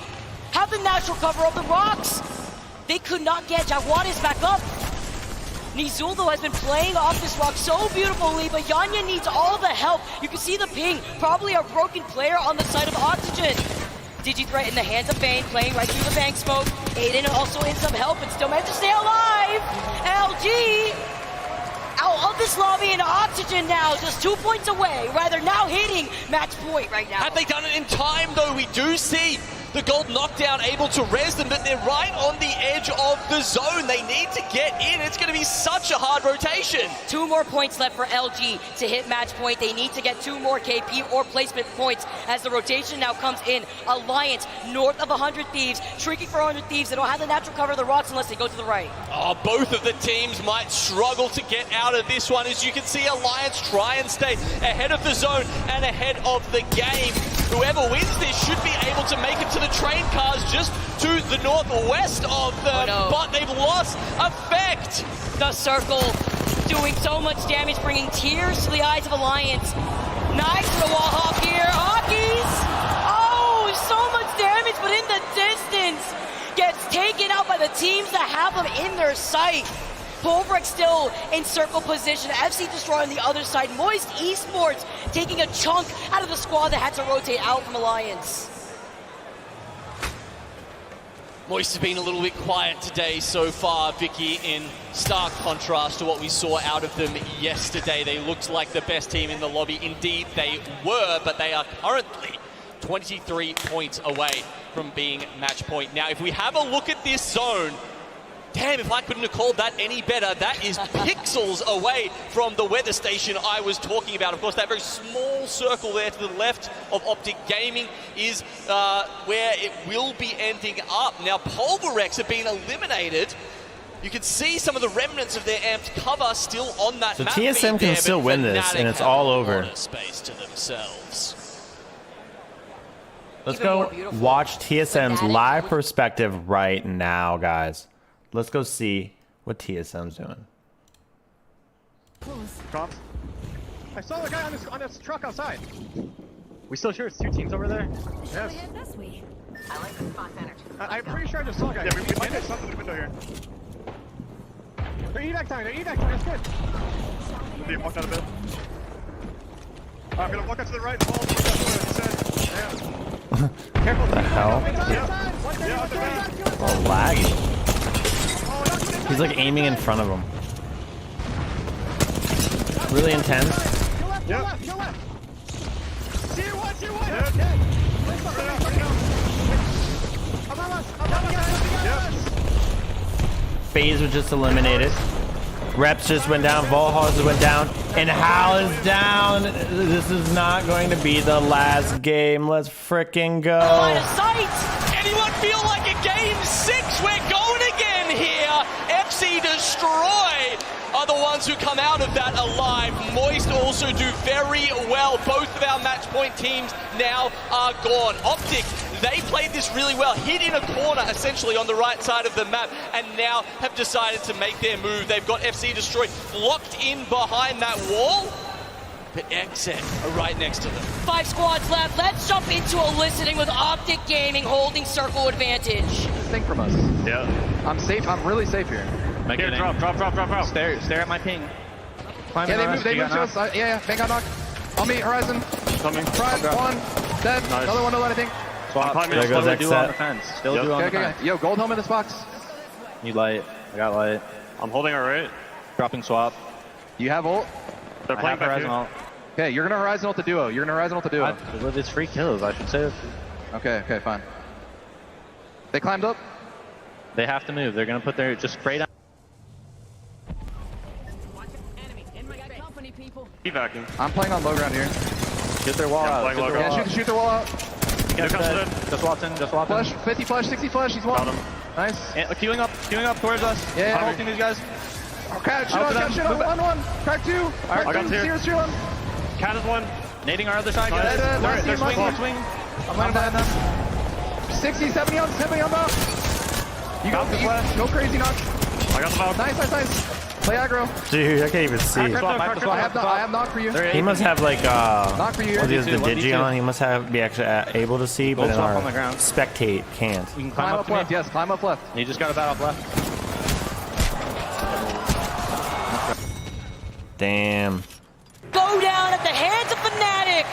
Have the natural cover of the rocks. They could not get Jaguares back up. Nizul, though, has been playing off this rock so beautifully, but Yanya needs all the help. You can see the ping, probably a broken player on the side of Oxygen. Digi-Threat in the hands of Bane, playing right through the bank smoke. Aiden also in some help and still managed to stay alive. LG out of this lobby in Oxygen now, just 2 points away. Rather now hitting match point right now. Had they done it in time, though, we do see the gold knockdown able to res them, but they're right on the edge of the zone. They need to get in. It's going to be such a hard rotation. 2 more points left for LG to hit match point. They need to get 2 more KP or placement points as the rotation now comes in. Alliance north of 100 Thieves, shrinking for 100 Thieves. They don't have the natural cover of the rocks unless they go to the right. Oh, both of the teams might struggle to get out of this one. As you can see, Alliance try and stay ahead of the zone and ahead of the game. Whoever wins this should be able to make it to the train cars just to the northwest of them, but they've lost effect. The circle doing so much damage, bringing tears to the eyes of Alliance. Nice for the wall hop here. Hawkies! Oh, so much damage, but in the distance. Gets taken out by the teams that have them in their sight. Polvrex still in circle position. FC Destroyer on the other side. Moist Esports taking a chunk out of the squad that had to rotate out from Alliance. Moist has been a little bit quiet today so far, Vicky, in stark contrast to what we saw out of them yesterday. They looked like the best team in the lobby. Indeed, they were, but they are currently 23 points away from being match point. Now, if we have a look at this zone, damn, if I couldn't have called that any better. That is pixels away from the weather station I was talking about. Of course, that very small circle there to the left of Optic Gaming is where it will be ending up. Now, Polvarex have been eliminated. You can see some of the remnants of their amped cover still on that map. So TSM can still win this, and it's all over. Space to themselves. Let's go watch TSM's live perspective right now, guys. Let's go see what TSM's doing. Comms. I saw the guy on this truck outside. We still sure it's 2 teams over there? Yes. I like the response energy. I'm pretty sure I just saw a guy. Yeah, we might have something in the window here. They're evac time, that's good. They walked out a bit. I'm gonna walk out to the right and follow the way you said. Yeah. Careful. The hell? Oh, laggy. He's like aiming in front of him. Really intense. Yep. FaZe was just eliminated. Reps just went down. Volhaz went down. And Hal is down. This is not going to be the last game. Let's frickin' go. Line of sight. Anyone feel like a game 6? We're going again here. FC Destroy are the ones who come out of that alive. Moist also do very well. Both of our match point teams now are gone. Optic, they played this really well. Hid in a corner, essentially, on the right side of the map, and now have decided to make their move. They've got FC Destroy locked in behind that wall, but Exit are right next to them. 5 squads left. Let's jump into a listening with Optic Gaming holding circle advantage. Think from us. Yeah. I'm safe. I'm really safe here. Here, drop. Stare at my ping. Yeah, they moved to us. Yeah, Bang got knocked. On me, Horizon. Coming. Fried, one. Dead. Nice. Another one, I think. Swap. There goes Exet. Still do on the fence. Yo, gold home in this box. Need light. I got light. I'm holding our right. Dropping swap. You have ult? They're playing Horizon ult. Okay, you're gonna Horizon ult the duo. It's free kills, I should say. Okay, fine. They climbed up? They have to move. They're gonna put their just spray down. Evacuum. I'm playing on low ground here. Shoot their wall out. Shoot their wall out. Just walked in. Flush, 50 flush, 60 flush. He's one. Nice. And, queuing up towards us. Yeah. I'm ulting these guys. Okay, shit on, 1-1. Crack 2. Alright, I got 2. Zero. Cat is 1. Nading our other side, guys. They're swing. I'm laying behind them. 60, 70 on bow. You go crazy, knock. I got the bow. Nice. Play aggro. Dude, I can't even see. I have knock for you. He must have like knock for you. What is the digi on? He must be actually able to see, but in our spectate can't. You can climb up left. Yes, climb up left. You just got to battle up left. Damn. Go down at the hands of Fnatic.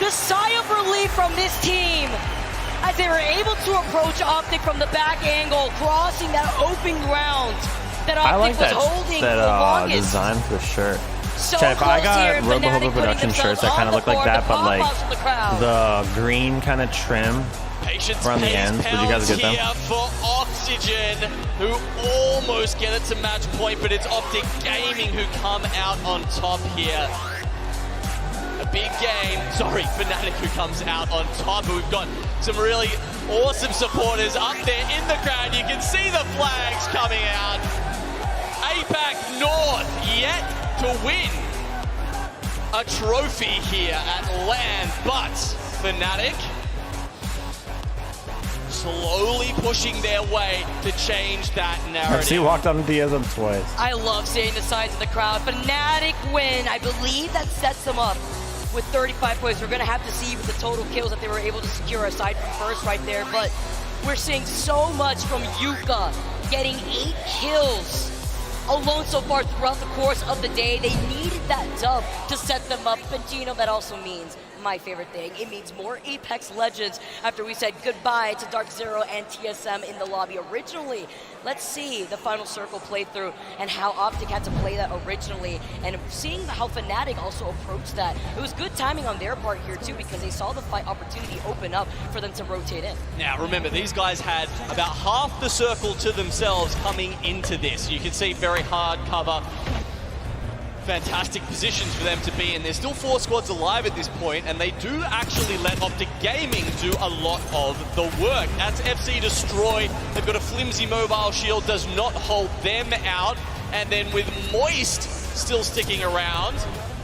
The sigh of relief from this team as they were able to approach Optic from the back angle, crossing that open ground that Optic was holding for the longest. Design for the shirt. So Check, I got Robo Robo production shirts that kind of look like that, but like the green kind of trim around the ends. Did you guys get them? Here for Oxygen, who almost get it to match point, but it's Optic Gaming who come out on top here. A big game. Sorry, Fnatic who comes out on top, but we've got some really awesome supporters up there in the crowd. You can see the flags coming out. APAC North yet to win a trophy here at LAN, but Fnatic slowly pushing their way to change that narrative. FC walked on DSM twice. I love seeing the sides of the crowd. Fnatic win. I believe that sets them up with 35 points. We're going to have to see with the total kills that they were able to secure aside from first right there. But we're seeing so much from Yuka, getting 8 kills alone so far throughout the course of the day. They needed that dub to set them up. And you know that also means my favorite thing. It means more Apex Legends after we said goodbye to Dark Zero and TSM in the lobby originally. Let's see the final circle playthrough and how Optic had to play that originally, and seeing how Fnatic also approached that. It was good timing on their part here too, because they saw the fight opportunity open up for them to rotate in. Now remember, these guys had about half the circle to themselves coming into this. You can see very hard cover. Fantastic positions for them to be in. There's still 4 squads alive at this point, and they do actually let Optic Gaming do a lot of the work. That's FC Destroy. They've got a flimsy mobile shield, does not hold them out. And then with Moist still sticking around,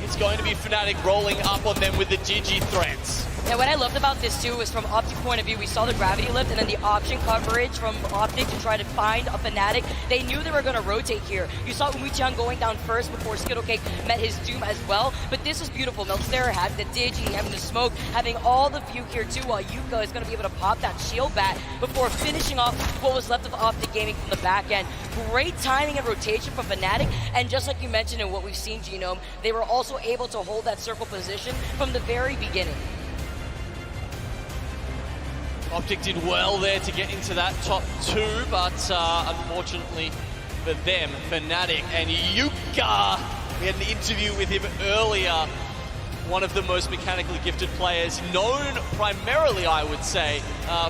it's going to be Fnatic rolling up on them with the Gigi threats. And what I loved about this too was from Optic's point of view, we saw the gravity lift and then the option coverage from Optic to try to find a Fnatic. They knew they were going to rotate here. You saw Umichan going down first before Skittlecake met his doom as well. But this is beautiful. Meltstera had the Digi, having the smoke, having all the view here too, while Yuka is going to be able to pop that shield bat before finishing off what was left of Optic Gaming from the back end. Great timing and rotation from Fnatic, and just like you mentioned in what we've seen, Genome, they were also able to hold that circle position from the very beginning. Optic did well there to get into that top 2, but unfortunately for them, Fnatic and Yuka, we had an interview with him earlier. One of the most mechanically gifted players, known primarily, I would say,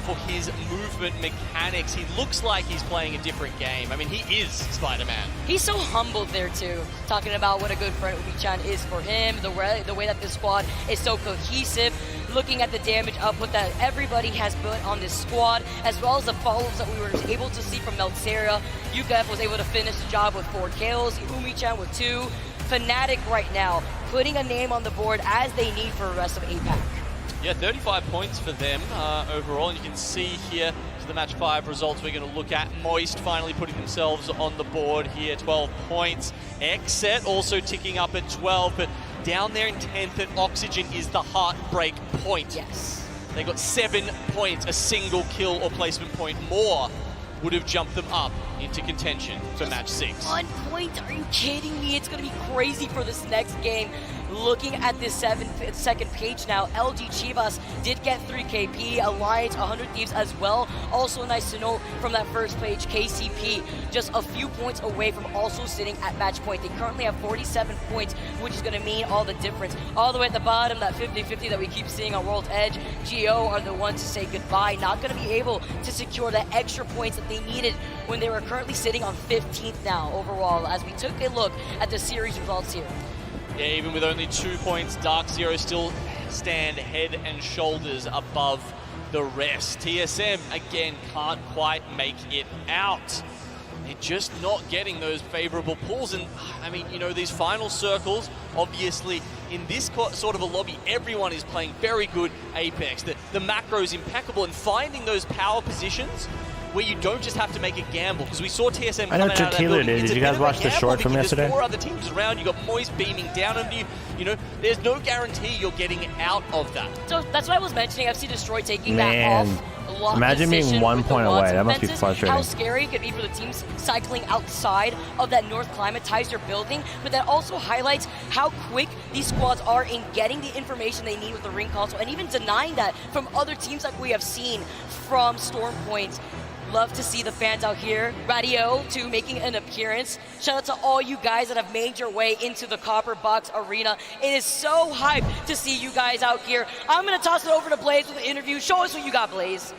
for his movement mechanics. He looks like he's playing a different game. I mean, he is Spider-Man. He's so humbled there too, talking about what a good friend Umi-chan is for him, the way that this squad is so cohesive, looking at the damage output that everybody has built on this squad, as well as the follow-ups that we were able to see from Meltzeria. Yuka was able to finish the job with 4 kills, Umi-chan with 2. Fnatic right now, putting a name on the board as they need for the rest of APAC. Yeah, 35 points for them overall, and you can see here the match 5 results we're going to look at. Moist finally putting themselves on the board here, 12 points. Xset also ticking up at 12, but down there in 10th at Oxygen is the heartbreak point. Yes. They got 7 points, a single kill or placement point more would have jumped them up into contention for match 6. 1 point? Are you kidding me? It's going to be crazy for this next game. Looking at this second page now, LG Chivas did get 3 KP, Alliance 100 Thieves as well. Also nice to note from that first page, KCP just a few points away from also sitting at match point. They currently have 47 points, which is going to mean all the difference. All the way at the bottom, that 50-50 that we keep seeing on World's Edge, GO are the ones to say goodbye. Not going to be able to secure the extra points that they needed when they were currently sitting on 15th now overall, as we took a look at the series results here. Yeah, even with only 2 points, Dark Zero still stand head and shoulders above the rest. TSM, again, can't quite make it out. They're just not getting those favorable pulls. And, I mean, you know, these final circles, obviously, in this sort of a lobby, everyone is playing very good Apex. The macro is impeccable, and finding those power positions where you don't just have to make a gamble, because we saw TSM coming out of that building. Did you guys watch the short from yesterday? There's 4 other teams around, you got Moist beaming down on you. You know, there's no guarantee you're getting out of that. So that's what I was mentioning. FC Destroy taking that off. Imagine being 1 point away. That must be frustrating. How scary it could be for the teams cycling outside of that North Climatizer building, but that also highlights how quick these squads are in getting the information they need with the ring console, and even denying that from other teams like we have seen from Storm Point. Love to see the fans out here. Radio too making an appearance. Shout out to all you guys that have made your way into the Copper Box Arena. It is so hyped to see you guys out here. I'm gonna toss it over to Blaze with the interview. Show us what you got, Blaze.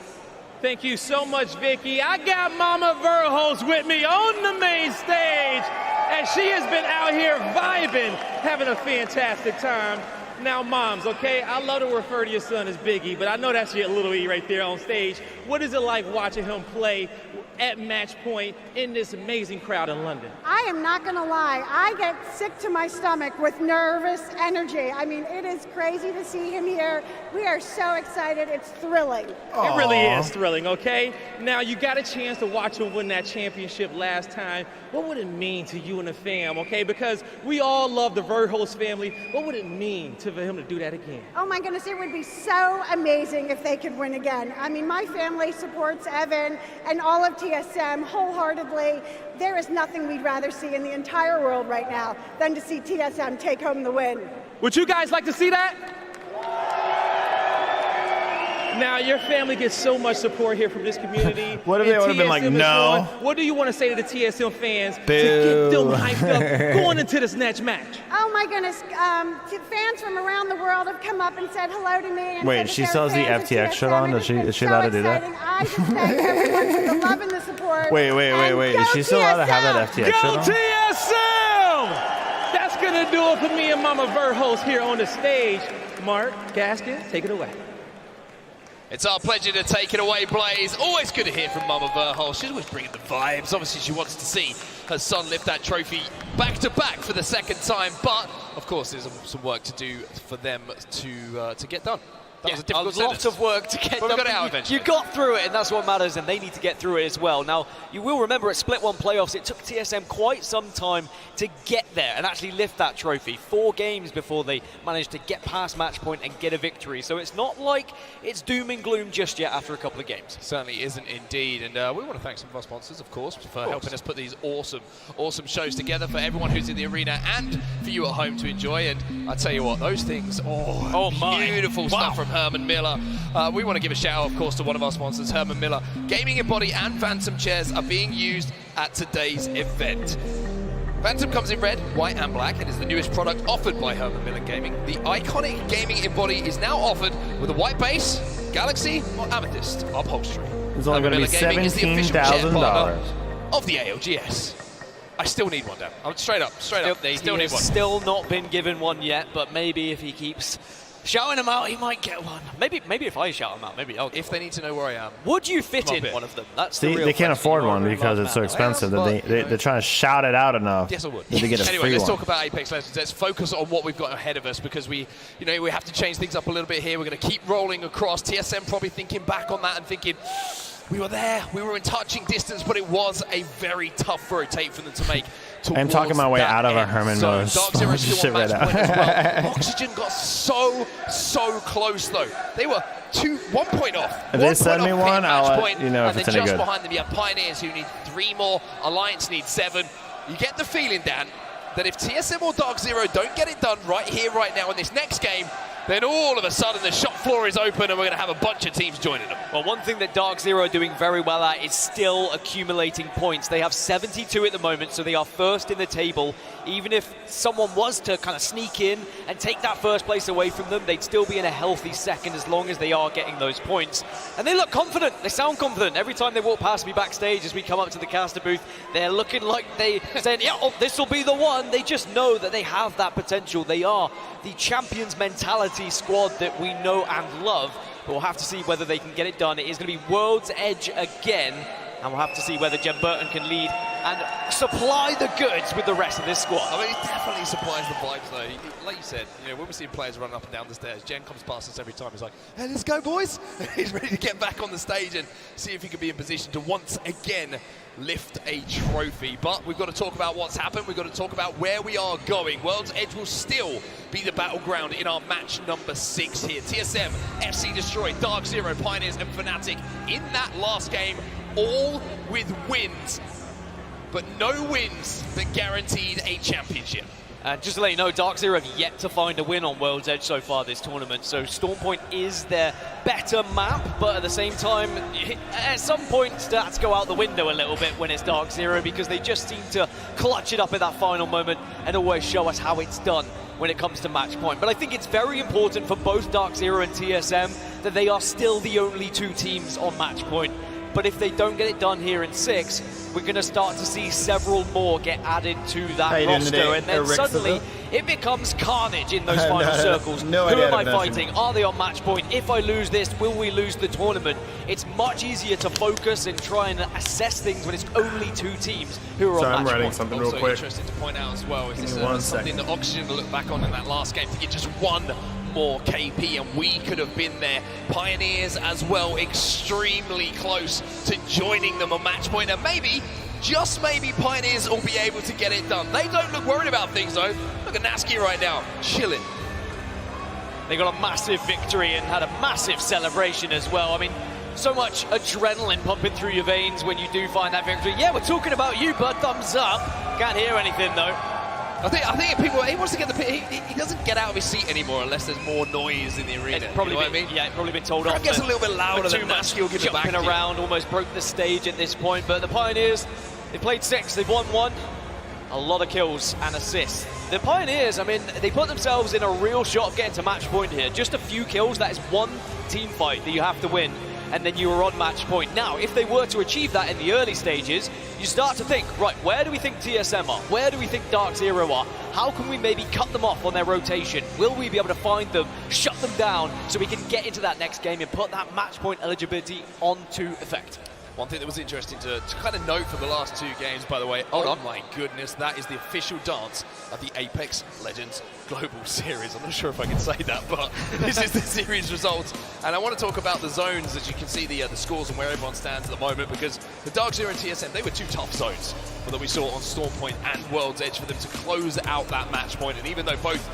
Thank you so much, Vicky. I got Mama Verhulst with me on the main stage, and she has been out here vibing, having a fantastic time. Now, moms, okay, I love to refer to your son as Biggie, but I know that's your little E right there on stage. What is it like watching him play at match point in this amazing crowd in London? I am not gonna lie, I get sick to my stomach with nervous energy. I mean, it is crazy to see him here. We are so excited, it's thrilling. Aww. It really is thrilling, okay? Now, you got a chance to watch him win that championship last time. What would it mean to you and the fam, okay? Because we all love the Verhulst family. What would it mean for him to do that again? Oh my goodness, it would be so amazing if they could win again. I mean, my family supports Evan and all of TSM wholeheartedly. There is nothing we'd rather see in the entire world right now than to see TSM take home the win. Would you guys like to see that? Now, your family gets so much support here from this community. What if they would have been like, no? What do you want to say to the TSM fans Boo. to get them hyped up going into this next match? Oh my goodness, fans from around the world have come up and said hello to me. And wait, she sells the FTX shirt on? Is she allowed to do that? I just thank everyone for the love and the support. Wait. Is she still allowed to have that FTX shirt on? Go TSM! That's going to do it for me and Mama Verhulst here on the stage. Mark, Gaskin, take it away. It's our pleasure to take it away, Blaze. Always good to hear from Mama Verhulst. She's always bringing the vibes. Obviously, she wants to see her son lift that trophy back-to-back for the second time. But, of course, there's some work to do for them to get done. That was a difficult sentence. Lot of work to get but done. We got it out eventually. You got through it, and that's what matters, and they need to get through it as well. Now, you will remember at Split 1 playoffs, it took TSM quite some time to get there and actually lift that trophy. 4 games before they managed to get past match point and get a victory. So it's not like it's doom and gloom just yet after a couple of games. Certainly isn't indeed. And we want to thank some of our sponsors, of course, for helping us put these awesome shows together for everyone who's in the arena and for you at home to enjoy. And I tell you what, those things, beautiful stuff from Herman Miller. We want to give a shout out, of course, to one of our sponsors, Herman Miller. Gaming Embody and Phantom chairs are being used at today's event. Phantom comes in red, white and black and is the newest product offered by Herman Miller Gaming. The iconic Gaming Embody is now offered with a white base, Galaxy or Amethyst upholstery. It's only going to be $17,000 of the ALGS. I still need one, Dan. I'm straight up. Still need one. Still not been given one yet, but maybe if he keeps shouting them out, he might get one. Maybe if I shout them out, maybe I'll. If they need to know where I am. Would you fit in one of them? That's See, the real they can't question. afford one because it's so expensive that they're trying to shout it out enough. Yes, I would. To get a Anyway, free let's one. talk about Apex Legends. Let's focus on what we've got ahead of us because we have to change things up a little bit here. We're going to keep rolling across. TSM probably thinking back on that and thinking, we were there, we were in touching distance, but it was a very tough rotate for them to make. I'm talking my way out of a Herman Miller shit right now. Well. Oxygen got so close though. They were 1 point off. If they send me one, I'll let you know if it's any just good. behind them, you have Pioneers who need 3 more. Alliance needs 7. You get the feeling, Dan, that if TSM or Dark Zero don't get it done right here, right now in this next game, then all of a sudden the shop floor is open and we're going to have a bunch of teams joining them. Well, one thing that Dark Zero are doing very well at is still accumulating points. They have 72 at the moment, so they are first in the table. Even if someone was to kind of sneak in and take that first place away from them, they'd still be in a healthy second as long as they are getting those points. And they look confident. They sound confident. Every time they walk past me backstage as we come up to the caster booth, they're looking like they saying, yeah, oh, this will be the one. They just know that they have that potential. They are the champions mentality squad that we know and love, but we'll have to see whether they can get it done. It is going to be World's Edge again, and we'll have to see whether Jen Burton can lead and supply the goods with the rest of this squad. I mean, it definitely supplies the vibes though. Like you said, when we're seeing players running up and down the stairs, Jen comes past us every time. He's like, hey, let's go, boys. He's ready to get back on the stage and see if he can be in position to once again lift a trophy. But we've got to talk about what's happened. We've got to talk about where we are going. World's Edge will still be the battleground in our match number 6 here. TSM, FC Destroy, Dark Zero, Pioneers and Fnatic in that last game, all with wins, but no wins that guaranteed a championship. And just to let you know, Dark Zero have yet to find a win on World's Edge so far this tournament, so Stormpoint is their better map, but at the same time, at some point, stats go out the window a little bit when it's Dark Zero because they just seem to clutch it up at that final moment and always show us how it's done when it comes to match point. But I think it's very important for both Dark Zero and TSM that they are still the only 2 teams on match point. But if they don't get it done here in 6, we're going to start to see several more get added to that roster, and then suddenly it becomes carnage in those final circles. Who am I fighting? Are they on match point? If I lose this, will we lose the tournament? It's much easier to focus and try and assess things when it's only 2 teams who are on match point. I'm writing something real quick. Interesting to point out as well, is this something that Oxygen will look back on in that last game to get just 1 more KP, and we could have been there. Pioneers as well, extremely close to joining them on match point, and maybe, just maybe, Pioneers will be able to get it done. They don't look worried about things though. Look at Nasky right now, chilling. They got a massive victory and had a massive celebration as well. I mean, so much adrenaline pumping through your veins when you do find that victory. Yeah, we're talking about you, bud. Thumbs up. Can't hear anything though. I think people, he wants to get the pit. He doesn't get out of his seat anymore unless there's more noise in the arena. It's probably been, yeah, probably been told off. It gets a little bit louder than Nasky will give it back. Jumping around, almost broke the stage at this point. But the Pioneers, they played 6, they've won 1. A lot of kills and assists. The Pioneers, I mean, they put themselves in a real shot of getting to match point here. Just a few kills, that is 1 team fight that you have to win, and then you are on match point. Now, if they were to achieve that in the early stages, you start to think, right, where do we think TSM are? Where do we think Dark Zero are? How can we maybe cut them off on their rotation? Will we be able to find them, shut them down, so we can get into that next game and put that match point eligibility onto effect? One thing that was interesting to kind of note for the last 2 games, by the way, oh my goodness, that is the official dance of the Apex Legends Global Series. I'm not sure if I can say that, but this is the series results. And I want to talk about the zones, as you can see the scores and where everyone stands at the moment, because the Dark Zero and TSM, they were 2 tough zones that we saw on Stormpoint and World's Edge for them to close out that match point. And even though both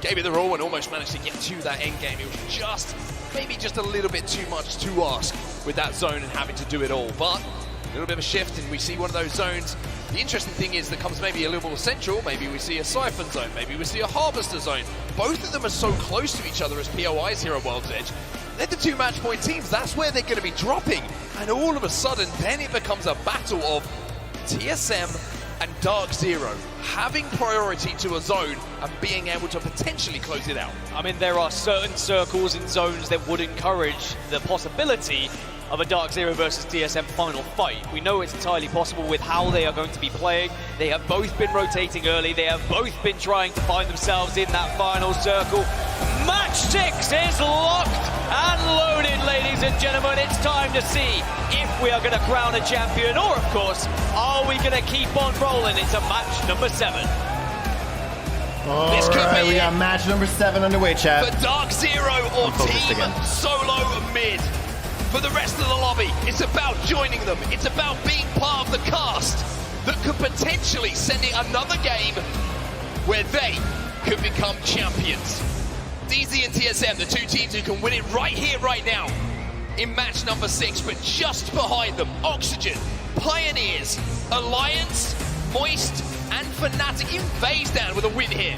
gave it their all and almost managed to get to that end game, it was just maybe just a little bit too much to ask with that zone and having to do it all. But a little bit of a shift, and we see one of those zones The interesting thing is that comes maybe a little more central, maybe we see a Siphon zone, maybe we see a Harvester zone. Both of them are so close to each other as POIs here at World's Edge. They're the 2 match point teams, that's where they're going to be dropping. And all of a sudden, then it becomes a battle of TSM and Dark Zero having priority to a zone and being able to potentially close it out. I mean, there are certain circles and zones that would encourage the possibility of a Dark Zero versus TSM final fight. We know it's entirely possible with how they are going to be playing. They have both been rotating early. They have both been trying to find themselves in that final circle. Match 6 is locked and loaded, ladies and gentlemen. It's time to see if we are going to crown a champion, or of course, are we going to keep on rolling into match number 7. This could be we got match number 7 underway, chat. For Dark Zero or Team Solo Mid. For the rest of the lobby, it's about joining them. It's about being part of the cast that could potentially send it another game where they could become champions. DZ and TSM, the 2 teams who can win it right here, right now in match number 6, but just behind them, Oxygen, Pioneers, Alliance, Moist, and Fnatic. Even FaZe down with a win here.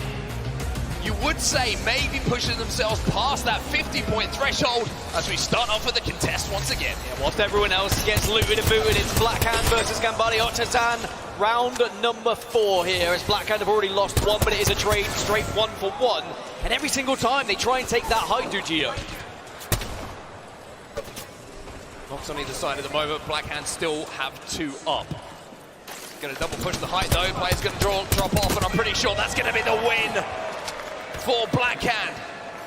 You would say maybe pushing themselves past that 50-point threshold as we start off with the contest once again. Yeah, whilst everyone else gets looted and booted, it's Blackhand versus Gambari Otazan. Round number 4 here, as Blackhand have already lost 1, but it is a trade straight 1-for-1. And every single time they try and take that height, Gio. Knocks on either side at the moment. Blackhand still have 2 up. Going to double push the height though. Player's going to drop off, and I'm pretty sure that's going to be the win for Blackhand.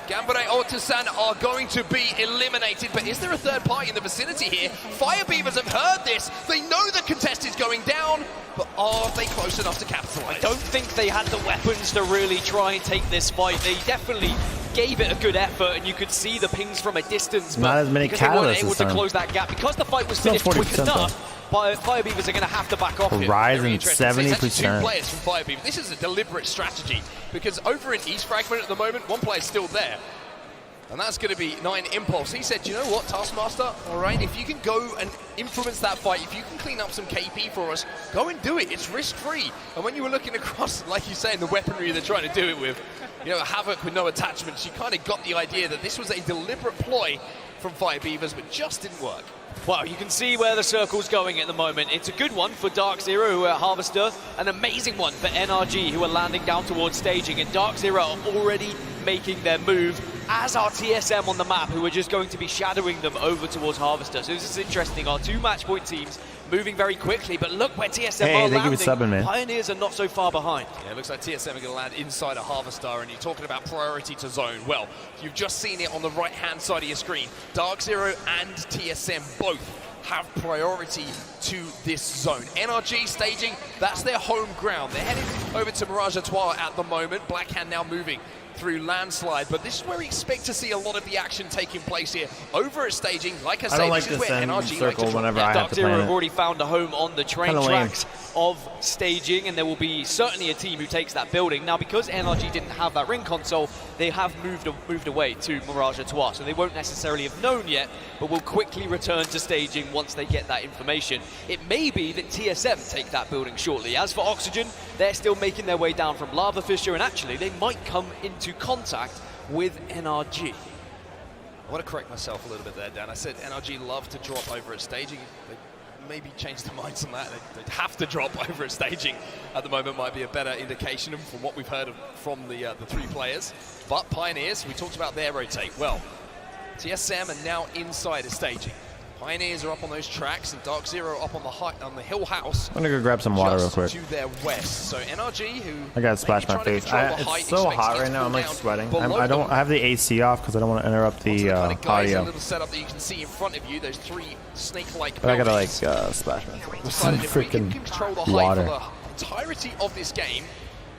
Gambare Otazan are going to be eliminated, but is there a third party in the vicinity here? Fire Beavers have heard this. They know the contest is going down, but are they close enough to capitalize? I don't think they had the weapons to really try and take this fight. They definitely gave it a good effort, and you could see the pings from a distance, but not as many because they weren't catalysts able this to time. close that gap, because the fight was Still finished quick 40% enough, Fire Beavers are going to have to back off here. Horizon It's actually 70%. 2 players from Fire Beavers. This is a deliberate strategy, because over in East Fragment at the moment, 1 player's still there. And that's going to be 9 Impulse. He said, you know what, Taskmaster, all right, if you can go and influence that fight, if you can clean up some KP for us, go and do it. It's risk-free. And when you were looking across, like you say, in the weaponry they're trying to do it with, you know, Havoc with no attachments, you kind of got the idea that this was a deliberate ploy from Fire Beavers, but just didn't work. Well, you can see where the circle's going at the moment. It's a good one for Dark Zero, who are Harvester, an amazing one for NRG, who are landing down towards staging, and Dark Zero are already making their move, as are TSM on the map, who are just going to be shadowing them over towards Harvester. So this is interesting. Our 2 match point teams moving very quickly, but look where TSM are thank you for landing. subbing, man. Pioneers are not so far behind. Yeah, it looks like TSM are going to land inside a Harvester, and you're talking about priority to zone. Well, you've just seen it on the right-hand side of your screen. Dark Zero and TSM both have priority to this zone. NRG staging, that's their home ground. They're heading over to Mirage Etoile at the moment. Blackhand now moving through Landslide, but this is where we expect to see a lot of the action taking place here. Over at staging, like I say, like this is where NRG circle like to whenever I have Dark to Zero plan have it. already found a home on the train Kinda lame. tracks of staging, and there will be certainly a team who takes that building. Now, because NRG didn't have that ring console, they have moved away to Mirage Etoile, so they won't necessarily have known yet, but will quickly return to staging once they get that information. It may be that TSM take that building shortly. As for Oxygen, they're still making their way down from Lava Fissure, and actually they might come into contact with NRG. I want to correct myself a little bit there, Dan. I said NRG love to drop over at staging. They maybe change their minds on that. They'd have to drop over at staging at the moment, might be a better indication from what we've heard from the 3 players. But Pioneers, we talked about their rotate. Well, TSM are now inside of staging. Pioneers are up on those tracks, and Dark Zero up on the hill house. I'm gonna go grab some water real just quick. to their west. So NRG, who I gotta splash my face. It's so hot right now. I'm like sweating. I have the AC off because I don't want to interrupt the audio. little setup that you can see in front of you. Those 3 snake-like. But I gotta like splash my face with some If we can control the freaking height water. for the entirety of this game,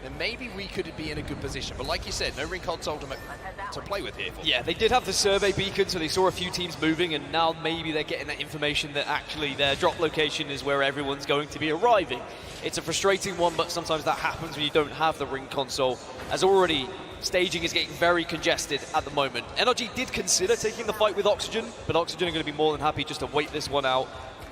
then maybe we could be in a good position. But like you said, no ring console to play with here. Yeah, they did have the survey beacon, so they saw a few teams moving, and now maybe they're getting that information that actually their drop location is where everyone's going to be arriving. It's a frustrating one, but sometimes that happens when you don't have the ring console, as already staging is getting very congested at the moment. NRG did consider taking the fight with Oxygen, but Oxygen are going to be more than happy just to wait this one out.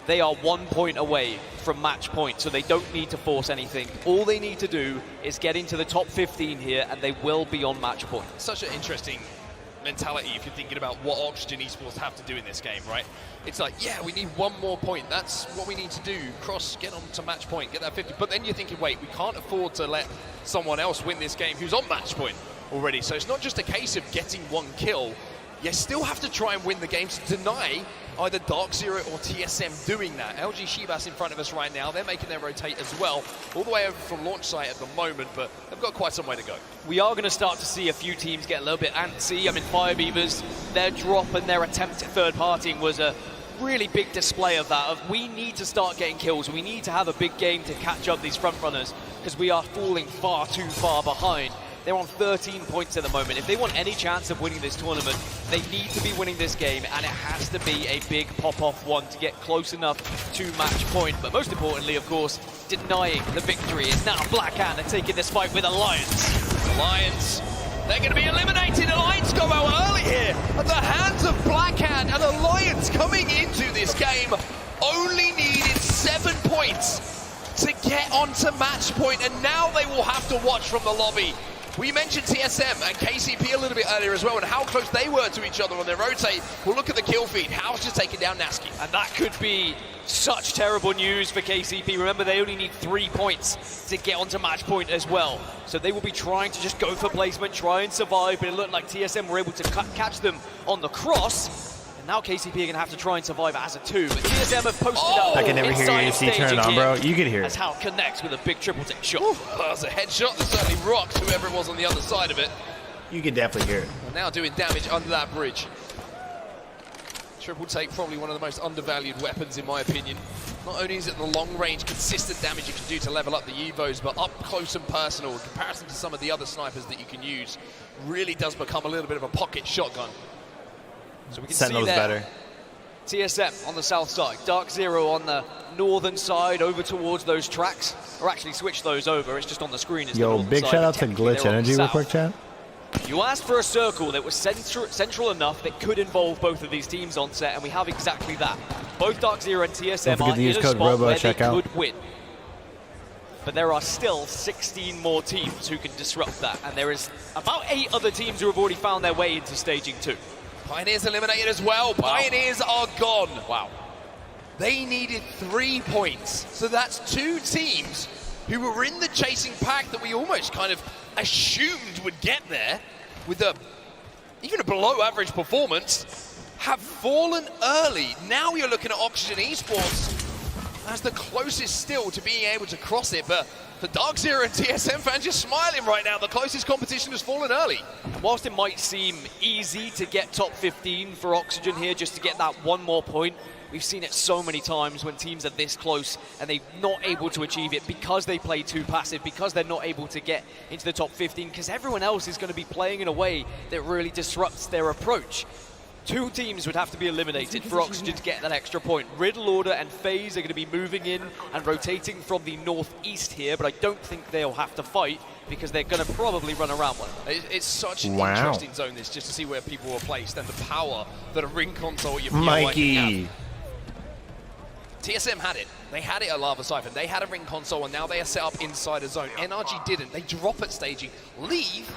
they are 1 point away from match point, so they don't need to force anything. All they need to do is get into the top 15 here, and they will be on match point. Such an interesting mentality if you're thinking about what Oxygen Esports have to do in this game, right? It's like, yeah, we need 1 more point. That's what we need to do. Cross, get on to match point, get that 50. But then you're thinking, wait, we can't afford to let someone else win this game who's on match point already. So it's not just a case of getting 1 kill. You still have to try and win the game to deny either Dark Zero or TSM doing that. LG Shibas in front of us right now. They're making their rotate as well, all the way over from launch site at the moment, but they've got quite some way to go. We are going to start to see a few teams get a little bit antsy. I mean, Fire Beavers, their drop and their attempt at third partying was a really big display of that, of we need to start getting kills. We need to have a big game to catch up these front runners, because we are falling far too far behind. They're on 13 points at the moment. If they want any chance of winning this tournament, they need to be winning this game, and it has to be a big pop-off one to get close enough to match point. But most importantly, of course, denying the victory is now Black Hand are taking this fight with Alliance. Alliance, they're going to be eliminated. Alliance go out early here at the hands of Black Hand, and Alliance coming into this game only needed 7 points to get onto match point, and now they will have to watch from the lobby. We mentioned TSM and KCP a little bit earlier as well, and how close they were to each other on their rotate. We'll look at the kill feed. House just taking down Nasky. And that could be such terrible news for KCP. Remember, they only need 3 points to get onto match point as well. So they will be trying to just go for placement, try and survive, but it looked like TSM were able to catch them on the cross. And now KCP are going to have to try and survive as a 2, but TSM have posted up. I can never hear your AC turn on, bro. You can hear it. As Hal connects with a big triple take shot. That was a headshot that certainly rocked whoever it was on the other side of it. You can definitely hear it. And now doing damage under that bridge. Triple take, probably one of the most undervalued weapons in my opinion. Not only is it the long range, consistent damage you can do to level up the Evos, but up close and personal in comparison to some of the other snipers that you can use, really does become a little bit of a pocket shotgun. So we can Sentinel's see there. better. TSM on the south side, Dark Zero on the northern side over towards those tracks, or actually switch those over, it's just on the screen. It's Yo, big shout out to Glitch Energy real quick, chat. You asked for a circle that was central enough that could involve both of these teams on set, and we have exactly that. Both Dark Zero and TSM are in a spot Robo where they could win. But there are still 16 more teams who can disrupt that, and there is about 8 other teams who have already found their way into staging 2. Pioneers eliminated as well. Pioneers are gone. Wow. They needed 3 points. So that's 2 teams who were in the chasing pack that we almost kind of assumed would get there with even a below average performance, have fallen early. Now you're looking at Oxygen Esports as the closest still to being able to cross it, but for Dark Zero and TSM fans, you're smiling right now. The closest competition has fallen early. Whilst it might seem easy to get top 15 for Oxygen here, just to get that 1 more point, we've seen it so many times when teams are this close and they're not able to achieve it because they play too passive, because they're not able to get into the top 15, because everyone else is going to be playing in a way that really disrupts their approach. 2 teams would have to be eliminated for Oxygen to get that extra point. Riddle Order and FaZe are going to be moving in and rotating from the northeast here, but I don't think they'll have to fight because they're going to probably run around one. It's such an interesting zone, this, just to see where people were placed and the power that a ring console at your Mikey. TSM had it. They had it at Lava Siphon. They had a ring console, and now they are set up inside a zone. NRG didn't. They drop at staging, leave,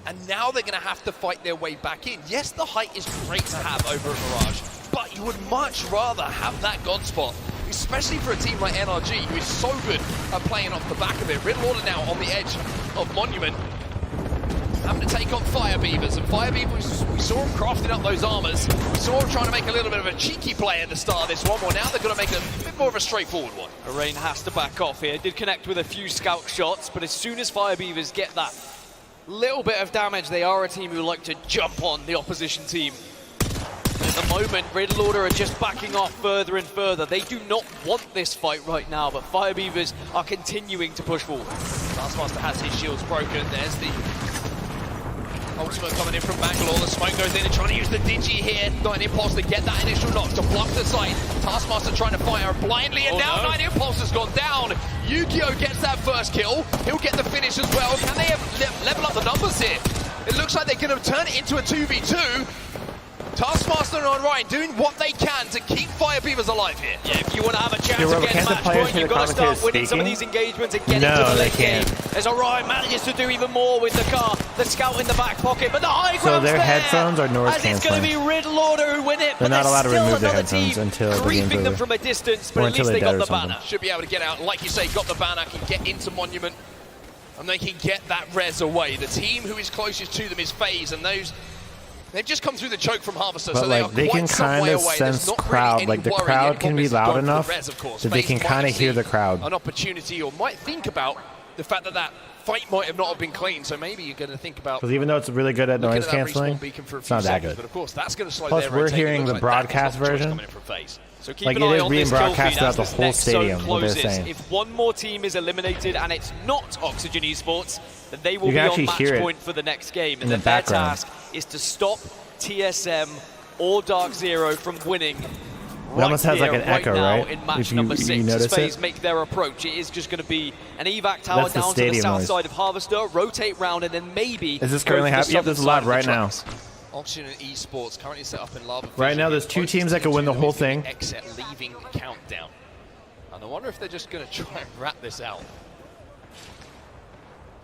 and now they're going to have to fight their way back in. Yes, the height is great to have over at Mirage, but you would much rather have that God spot, especially for a team like NRG, who is so good at playing off the back of it. Riddle Order now on the edge of Monument, having to take on Fire Beavers, and Fire Beavers, we saw them crafting up those armors. We saw them trying to make a little bit of a cheeky play at the start of this one. Well, now they're going to make a bit more of a straightforward one. Arain has to back off here. Did connect with a few scout shots, but as soon as Fire Beavers get that little bit of damage, they are a team who like to jump on the opposition team. At the moment, Riddle Order are just backing off further and further. They do not want this fight right now, but Fire Beavers are continuing to push forward. Taskmaster has his shields broken. There's the ultimate coming in from Bangalore. The smoke goes in and trying to use the Digi here. Got an impulse to get that initial knock to block the sight. Taskmaster trying to fire blindly, and now 9 impulse has gone down. Yu-Gi-Oh gets that first kill. He'll get the finish as well. Can they level up the numbers here? It looks like they're going to turn it into a 2v2. Taskmaster and Ryan doing what they can to keep Fire Beavers alive here. Yeah, if you want to have a chance Robo, to get can't the match players point, hear you've the got to start commentators winning some of speaking? these engagements and get No, into the they late game. can't. As Orion manages to do even more with the car, the scout in the back pocket, but the high So ground's their there, headphones are noise as it's going to be canceling. Rid Lauder who win it, They're but not there's allowed to still remove their another headphones team until the game's creeping them over. from a distance, but Or at until least they they die got or the something. banner. Should be able to get out, like you say, got the banner, can get into Monument, and they can get that res away. The team who is closest to them is FaZe, and they've just come through the choke from Harvester, But so they like are they quite can some kind way of away. There's sense not crowd. really any Like the worry crowd in can be August loud going for the enough res, of course. that they FaZe can might kind of see hear the crowd. An opportunity, or might think about the fact that that fight might have not have been clean, so maybe you're going to think about Because even though it's really good at looking noise at that cancelling, respawn beacon for a it's few not that seconds, good. but of course that's going to slow Plus, their we're rotation. hearing It the looks like that is broadcast not the choice version. coming in from FaZe. So keep Like an it eye is on being this kill broadcast feed throughout as the this whole next zone stadium, what they're closes. saying. If one more team is eliminated and it's not Oxygen Esports, then they will You be can on actually match hear it point for the next game. in And the then their background. task is to stop TSM or Dark Zero from winning. It almost has like here, an echo, now right? In match If you- number you 6, notice as FaZe it? make their approach, it is just going to be an evac tower That's the down to the stadium south noise. side of Harvester, rotate round, and then maybe. Is this go currently for the happening? Yep, southern this is side live of the right now. tracks. Oxygen and Esports currently set up in Lava. Right now, there's two teams that can win the whole thing. Exit leaving countdown. And I wonder if they're just going to try and wrap this out.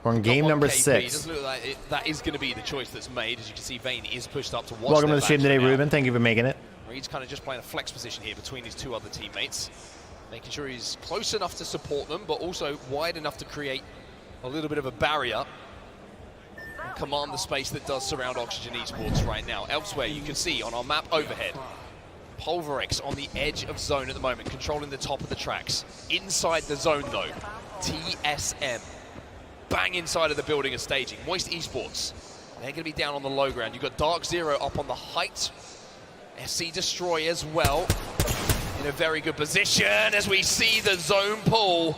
We're in game Got one number KP. It 6. doesn't look like that is going to be the choice that's made. As you can see, Vayne is pushed up to watch. Welcome to their the stream back today, now. Ruben. Thank you for making it. He's kind of just playing a flex position here between his two other teammates, making sure he's close enough to support them, but also wide enough to create a little bit of a barrier and command the space that does surround Oxygen Esports right now. Elsewhere, you can see on our map overhead, Pulverex on the edge of zone at the moment, controlling the top of the tracks. Inside the zone, though, TSM. Bang inside of the building is staging. Moist Esports, they're going to be down on the low ground. You've got Dark Zero up on the height. SC Destroy as well, in a very good position as we see the zone pull.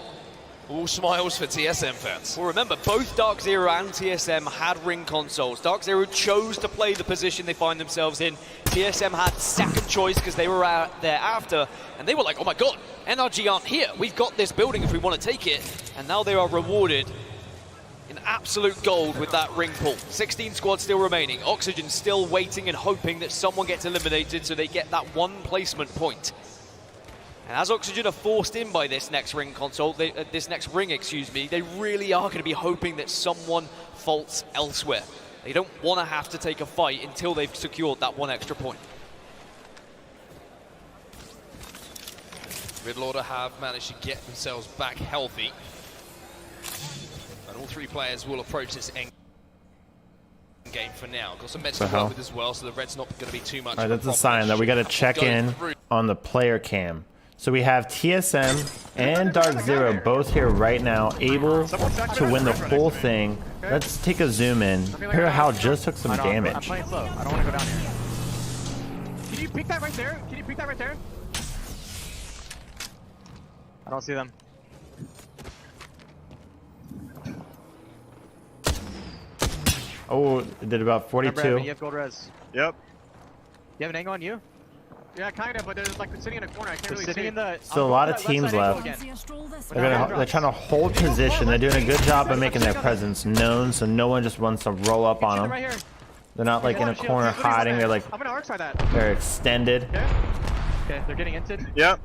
All smiles for TSM fans. Well, remember, both Dark Zero and TSM had ring consoles. Dark Zero chose to play the position they find themselves in. TSM had second choice because they were out there after, and they were like, oh my god, NRG aren't here. We've got this building if we want to take it. And now they are rewarded in absolute gold with that ring pull. 16 squads still remaining. Oxygen still waiting and hoping that someone gets eliminated so they get that one placement point. And as Oxygen are forced in by this next ring console, this next ring, excuse me, they really are going to be hoping that someone faults elsewhere. They don't want to have to take a fight until they've secured that one extra point. Riddlorder have managed to get themselves back healthy. And all three players will approach this end game for now. Got some meds to work with as well, so the red's not going to be too much. All right, that's a sign that we got to check in on the player cam. So we have TSM and Dark Zero both here right now, able to win the whole thing. Let's take a zoom in. Here, how just took some I'm damage. playing slow. I don't want to go down here. Can you peek that right there? Can you peek that right there? I don't see them. Oh, it did about 42. Remember, Evan, you have gold res. Yep. You have an angle on you? Yeah, kind of, but they're like sitting in a corner. I can't really sitting see. in the. Still a lot of teams left. They're trying to hold position. They're doing a good job of making their presence known, so no one just wants to roll up on them. They're not like in a corner hiding. They're like, I'm gonna arc side that. they're extended. Okay, they're getting inted. Yep.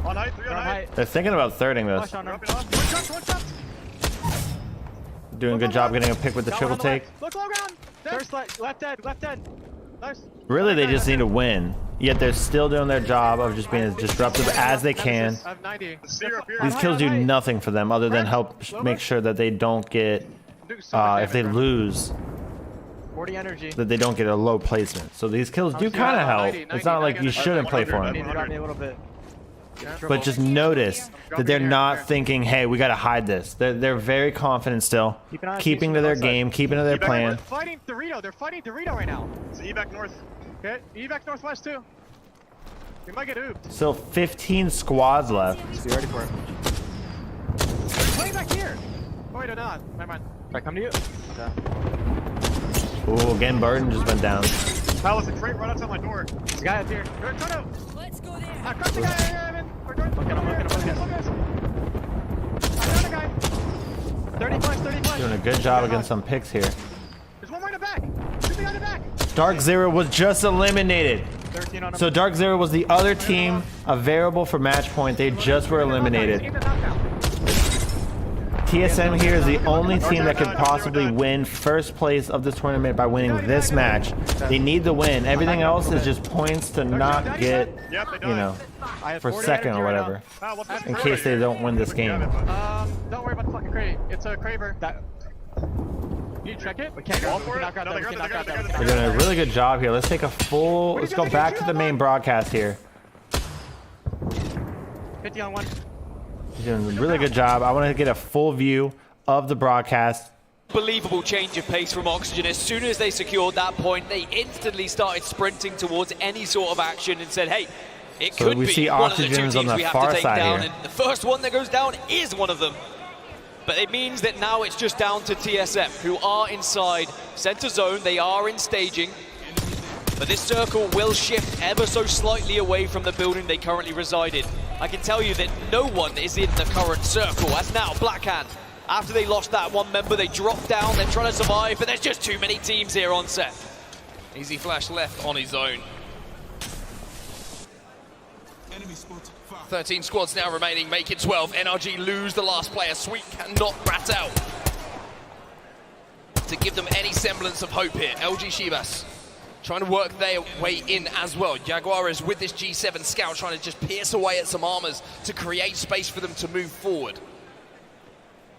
On height, 3 on height. They're thinking about thirding this. One shot. Doing a good job getting a pick with the triple take. Look low ground. First left dead. Nice. Really, they just need to win. Yet they're still doing their job of just being as disruptive as they can. I have 90. These kills do nothing for them other than help make sure that they don't get, if they lose, 40 energy. that they don't get a low placement. So these kills do kind of help. It's not like you shouldn't play for them. A little bit. But just notice that they're not thinking, hey, we got to hide this. They're very confident still, keeping to their game, keeping to their plan. They're fighting Dorito. They're fighting Dorito right now. It's evac north. Okay, evac northwest too. We might get ooped. Still 15 squads left. Be ready for it. They're playing back here. Oh, wait, they're not. Never mind. Alright, come to you. Okay. Ooh, again, Burden just went down. Palace, a crate right outside my door. There's a guy up here. Let's go there. I crushed the guy, Evan. We're good. Look at him. I got a guy. 30 plus. Doing a good job against some picks here. There's one right in the back. Shoot the guy in the back. Dark Zero was just eliminated. So Dark Zero was the other team available for match point. They just were eliminated. TSM here is the only team that could possibly win first place of this tournament by winning this match. They need the win. Everything else is just points to not get, you know, for second or whatever, in case they don't win this game. Don't worry about the fucking crate. It's a Craver. You check it? We can't go. We can knock out that. We can knock out that. We're doing a really good job here. Let's take a full. Let's go back to the main broadcast here. 50 on 1. He's doing a really good job. I want to get a full view of the broadcast. Unbelievable change of pace from Oxygen. As soon as they secured that point, they instantly started sprinting towards any sort of action and said, hey, it So could we be see one of the two Oxygen's teams on the we have far to take side down. here. And the first one that goes down is one of them. But it means that now it's just down to TSM, who are inside center zone. They are in staging. But this circle will shift ever so slightly away from the building they currently reside in. I can tell you that no one is in the current circle. As now, Blackhand, after they lost that one member, they dropped down, they're trying to survive, but there's just too many teams here on set. Easy Flash left on his own. 13 squads now remaining, make it 12. NRG lose the last player. Sweet cannot rat out to give them any semblance of hope here. LG Shivas trying to work their way in as well. Jaguares with this G7 scout trying to just pierce away at some armors to create space for them to move forward.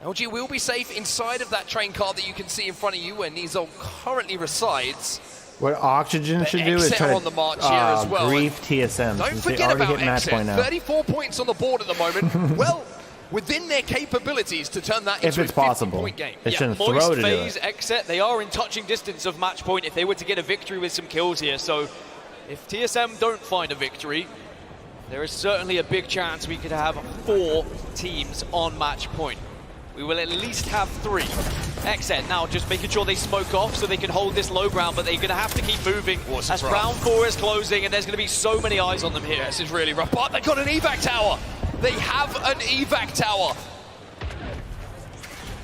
LG will be safe inside of that train car that you can see in front of you where Nizol currently resides. What Oxygen should do is try on the march here as to well. grief TSM. Don't Since they forget already about hit match point Exet. now. 34 points on the board at the moment. Well, within their capabilities to turn that If into it's a possible. 50-point game. They shouldn't Moist throw to do phase, it. Exet, they are in touching distance of match point if they were to get a victory with some kills here. So if TSM don't find a victory, there is certainly a big chance we could have 4 teams on match point. We will at least have 3. Exet now just making sure they smoke off so they can hold this low ground, but they're going to have to keep moving as round 4 is closing and there's going to be so many eyes on them here. This is really rough, but they've got an evac tower. They have an evac tower.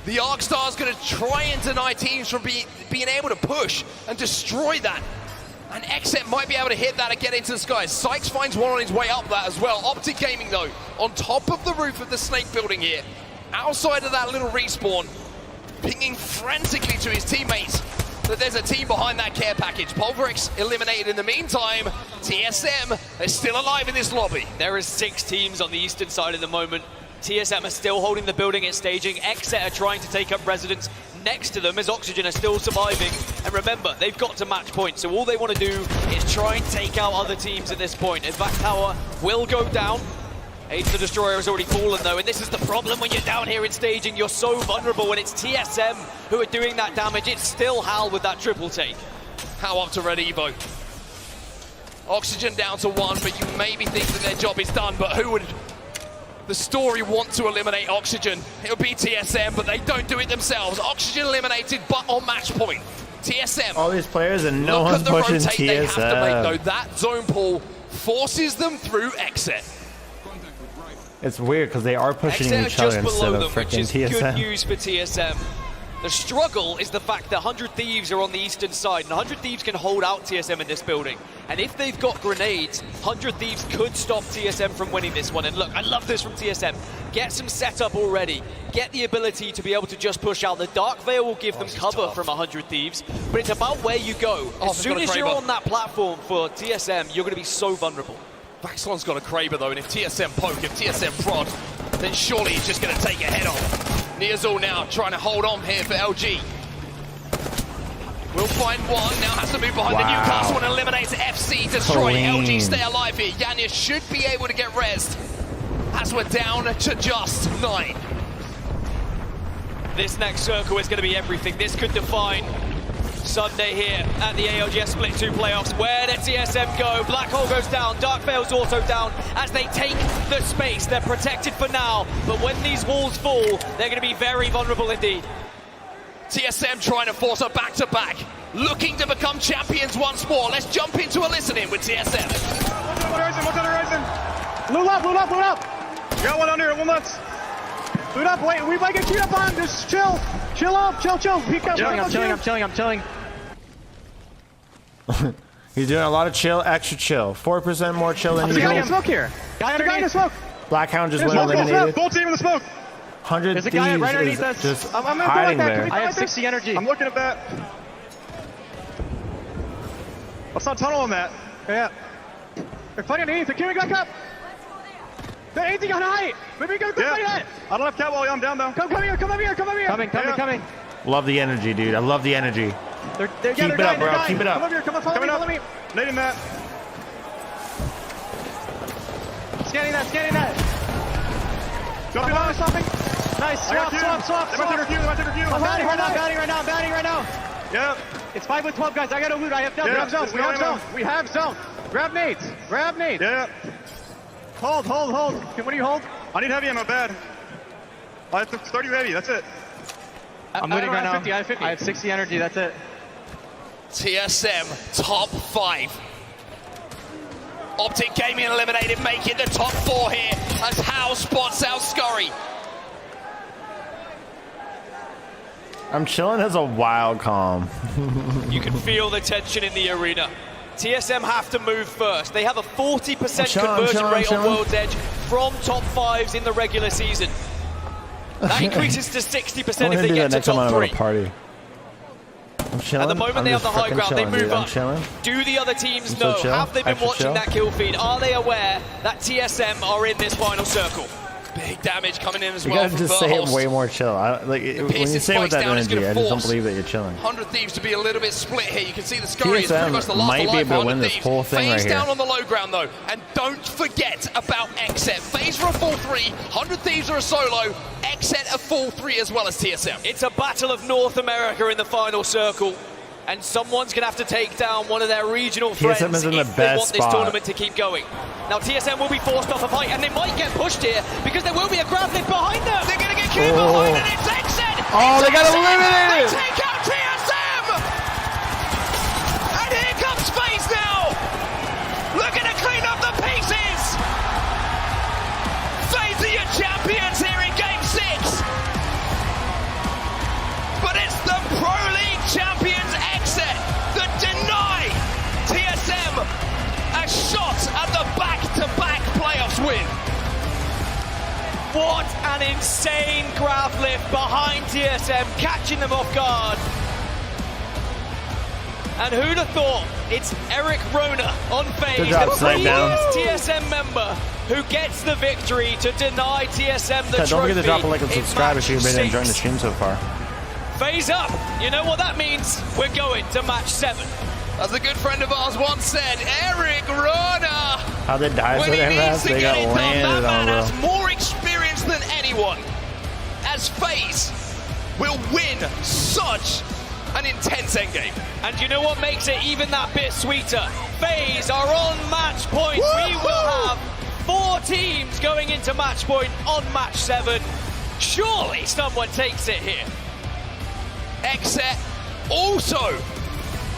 The ARC-Star's going to try and deny teams from being able to push and destroy that. And Exet might be able to hit that and get into the skies. Sykes finds one on his way up that as well. Optic Gaming, though, on top of the roof of the Snake building here, outside of that little respawn, pinging frantically to his teammates that there's a team behind that care package. Pulverix eliminated in the meantime. TSM is still alive in this lobby. There is 6 teams on the eastern side at the moment. TSM are still holding the building at staging. Exet are trying to take up residence next to them as Oxygen are still surviving. And remember, they've got to match point, so all they want to do is try and take out other teams at this point. Evac Tower will go down. Aiden the Destroyer has already fallen though, and this is the problem when you're down here in staging. You're so vulnerable when it's TSM who are doing that damage. It's still Hal with that triple take. How up to Red Evo? Oxygen down to 1, but you maybe think that their job is done, but who would the story want to eliminate Oxygen? It would be TSM, but they don't do it themselves. Oxygen eliminated, but on match point. TSM. All these players and no Look one's at the pushing rotate TSM. they have to make, though. That zone pull forces them through Exit. It's weird because they are pushing Exet each are other just instead below of them, which freaking is TSM. good news for TSM. The struggle is the fact that 100 Thieves are on the eastern side, and 100 Thieves can hold out TSM in this building. And if they've got grenades, 100 Thieves could stop TSM from winning this one. And look, I love this from TSM. Get some setup already. Get the ability to be able to just push out. The Dark Veil will give them cover from 100 Thieves, but it's about where you go. As soon as you're on that platform for TSM, you're going to be so vulnerable. Vaxlon's got a Kraber though, and if TSM poke, if TSM prod, then surely he's just going to take a head off. Niazul now trying to hold on here for LG. Will find one, now has to move behind the Newcastle and eliminates FC, destroy LG, stay alive here. Yanya should be able to get rezzed as we're down to just 9. This next circle is going to be everything. This could define Sunday here at the ALGS Split 2 playoffs. Where did TSM go? Black Hole goes down, Dark Veil's also down as they take the space. They're protected for now, but when these walls fall, they're going to be very vulnerable indeed. TSM trying to force a back-to-back, looking to become champions once more. Let's jump into a listening with TSM. What's on the horizon? Loot up. Got one under, one left. Loot up, wait, we might get queued up on. Just chill. Chill. Peek up. I'm chilling. He's doing a lot of chill, extra chill. 4% more chill than There's a guy in usual. smoke here. There's a guy in the smoke. Blackhound just There's went smoke, eliminated. Full team in the smoke. 100 There's a guy right underneath us. Just I'm gonna hiding that. there. I have 60 energy. I'm looking at that. Let's not tunnel on that. Yeah. They're fighting underneath. They're carrying back up. They're 80 on height. Maybe go quick fight. I don't have cat while I'm down though. Come here. Come over here. Come over here. Coming. Love the energy, dude. I love the energy. Keep it up, bro. Keep it up. Come over here. Come on, follow me. Nading that. Scanning that. Drop your line. Something. Nice. Swap. They might take our cue. I'm bounding right now. Yep. It's 5 with 12 guys. I got to loot. I have zone. We have zone. Grab nades. Yeah. Hold. What do you hold? I need heavy ammo bad. I have 30 heavy. That's it. I'm looting right now. I have 50. I have 60 energy. That's it. TSM top 5. Optic Gaming eliminated, making the top 4 here as Hal spots out Scurry. I'm chilling as a wild calm. You can feel the tension in the arena. TSM have to move first. They have a 40% conversion rate on World's Edge from top 5s in the regular season. That increases to 60% if they get to top 3. Party. I'm chilling. At the moment they have the high ground, they move up. Chilling. Do the other teams know? Have they been watching that kill feed? Are they aware that TSM are in this final circle? Big damage coming in as You well. gotta just say it way more chill. When you say it with that energy, I just don't believe that you're chilling. 100 Thieves to be a little bit split here. You can see the Scurry is pretty much the last might be alive able to for win 100 this Thieves. whole thing right FaZe here. down on the low ground though. And don't forget about Xset. FaZe for a full 3, 100 Thieves are a solo, Xset a full 3 as well as TSM. It's a battle of North America in the final circle. And someone's going to have to take down one of their regional friends TSM is in the if they want best this spot. tournament to keep going. Now TSM will be forced off a fight, and they might get pushed here because there will be a grab lift behind them. They're going to get killed behind, and it's Xset! Oh, they got eliminated! They take out TSM! And here comes FaZe now! Looking to clean up the pieces! FaZe are your champions here in Game 6! But it's the Pro League champions Xset that deny TSM a shot at the back-to-back playoffs win. What an insane grab lift behind TSM, catching them off guard. And who'd have thought it's Eric Rona on FaZe, the previous TSM member, who gets the victory to deny TSM the trophy. Don't forget to drop a like and subscribe if you've been 6. enjoying the stream so far. FaZe up. You know what that means? We're going to match 7. As a good friend of ours once said, Eric Rona. How they died so damn fast, they got landed that man on, has bro. more experience than anyone. As FaZe will win such an intense endgame. And you know what makes it even that bit sweeter? FaZe are on match point. We will have 4 teams going into match point on match 7. Surely someone takes it here. Xset also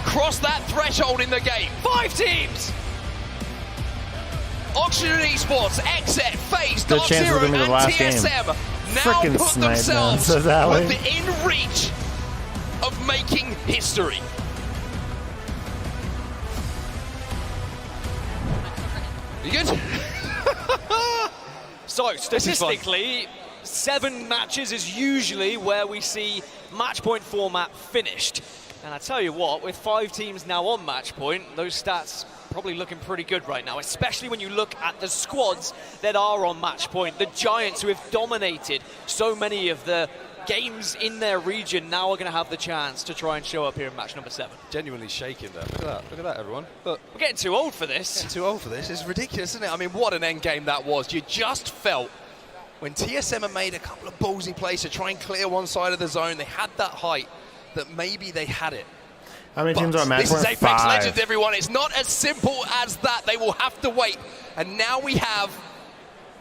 crossed that threshold in the game. 5 teams! Oxygen Esports, Xset, FaZe, Good Dark chance Zero, we're gonna be the and last TSM game. now Frickin' put snipe, themselves man, says Allie. within reach of making history. You good? So, statistically, 7 matches is usually where we see match point format finished. And I tell you what, with 5 teams now on match point, those stats probably looking pretty good right now, especially when you look at the squads that are on match point. The Giants, who have dominated so many of the games in their region, now are going to have the chance to try and show up here in match number 7. Genuinely shaking there. Look at that, everyone. Look. We're getting too old for this. Getting too old for this. It's ridiculous, isn't it? I mean, what an end game that was. You just felt when TSM had made a couple of ballsy plays to try and clear one side of the zone, they had that height that maybe they had it. How many teams are on match This is point? Apex 5. Legends, everyone. It's not as simple as that. They will have to wait. And now we have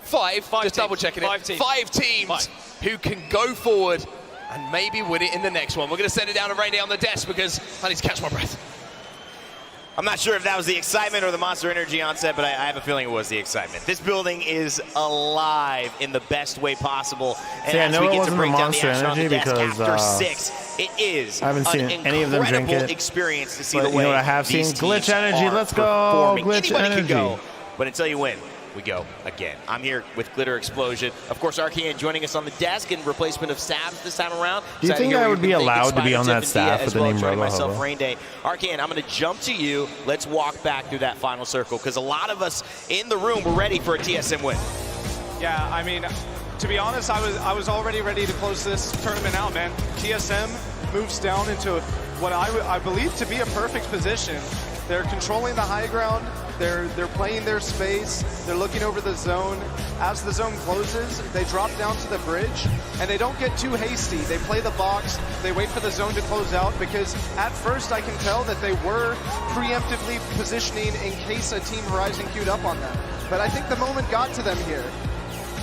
5 just teams. double checking it. 5 teams. 5 teams who can go forward and maybe win it in the next one. We're going to send it down to Rainy on the desk because I need to catch my breath. I'm not sure if that was the excitement or the Monster Energy on set, but I have a feeling it was the excitement. This building is alive in the best way possible. And See, I as know we it get to wasn't break the down the Monster action on the Energy desk because after 6, it is I haven't seen an any of them drink incredible it. experience to see But the you way know what I have seen? these Glitch teams Energy, are let's go, performing. Glitch Anybody Energy. can go, but until you win, we go again. I'm here with Glitter Explosion. Of course, Arcane joining us on the desk in replacement of Sabs this time around. Do you Excited think to hear I what would be you've been thinking, allowed to be Spider, on Tiff, that and staff Dia with as the well, name joining Robo myself, Hobo? Rain Day. Arcane, I'm going to jump to you. Let's walk back through that final circle because a lot of us in the room were ready for a TSM win. Yeah, I mean, to be honest, I was already ready to close this tournament out, man. TSM moves down into what I believe to be a perfect position. They're controlling the high ground. They're playing their space. They're looking over the zone. As the zone closes, they drop down to the bridge, and they don't get too hasty. They play the box. They wait for the zone to close out because at first I can tell that they were preemptively positioning in case a Team Horizon queued up on them. But I think the moment got to them here.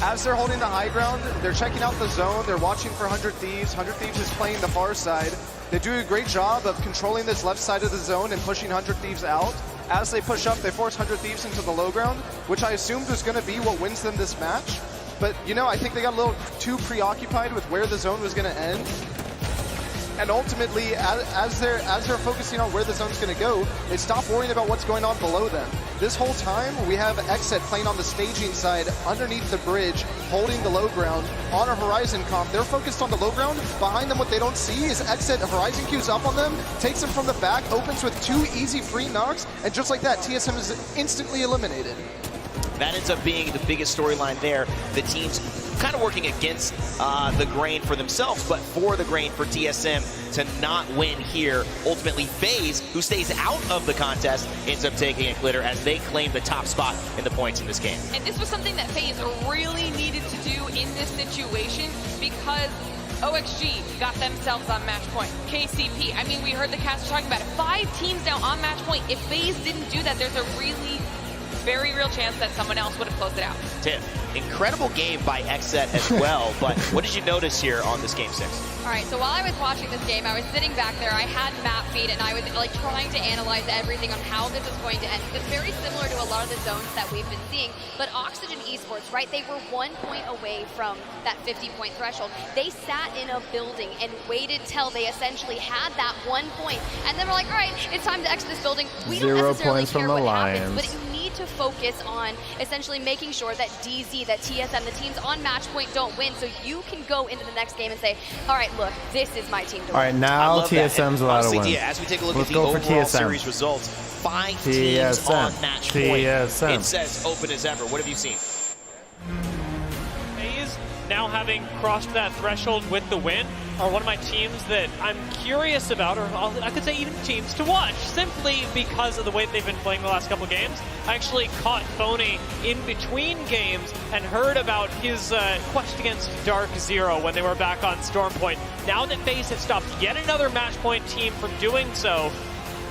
As they're holding the high ground, they're checking out the zone. They're watching for 100 Thieves. 100 Thieves is playing the far side. They do a great job of controlling this left side of the zone and pushing 100 Thieves out. As they push up, they force 100 Thieves into the low ground, which I assumed was going to be what wins them this match. But, you know, I think they got a little too preoccupied with where the zone was going to end. And ultimately, as they're focusing on where the zone's going to go, they stop worrying about what's going on below them. This whole time, we have Exet playing on the staging side, underneath the bridge, holding the low ground. On a Horizon comp, they're focused on the low ground. Behind them, what they don't see is Exet Horizon queues up on them, takes them from the back, opens with 2 easy free knocks, and just like that, TSM is instantly eliminated. That ends up being the biggest storyline there. The teams kind of working against the grain for themselves, but for the grain for TSM to not win here. Ultimately, FaZe, who stays out of the contest, ends up taking a Glitter as they claim the top spot in the points in this game. And this was something that FaZe really needed to do in this situation because OXG got themselves on match point. KCP, I mean, we heard the cast talking about it. 5 teams now on match point. If FaZe didn't do that, there's a really very real chance that someone else would have closed it out. Tiff, incredible game by Exet as well, but what did you notice here on this Game 6? All right, so while I was watching this game, I was sitting back there, I had map feed, and I was like trying to analyze everything on how this is going to end. It's very similar to a lot of the zones that we've been seeing, but Oxygen Esports, right, they were 1 point away from that 50-point threshold. They sat in a building and waited till they essentially had that 1 point, and then we're like, all right, it's time to exit this building. We don't 0 necessarily points care from the what happens, Lions. but you need to focus on essentially making sure that DZ, that TSM, the teams on match point don't win, so you can go into the next game and say, all right, look, this is my team to win. All right, now TSM's allowed to win. Dia, as we take a look Let's at the go for overall TSM. series results, 5 teams on match point. It says open as ever. What have you seen? FaZe, now having crossed that threshold with the win, are one of my teams that I'm curious about, or I could say even teams to watch, simply because of the way they've been playing the last couple games. I actually caught Phony in between games and heard about his quest against Dark Zero when they were back on Storm Point. Now that FaZe have stopped yet another match point team from doing so,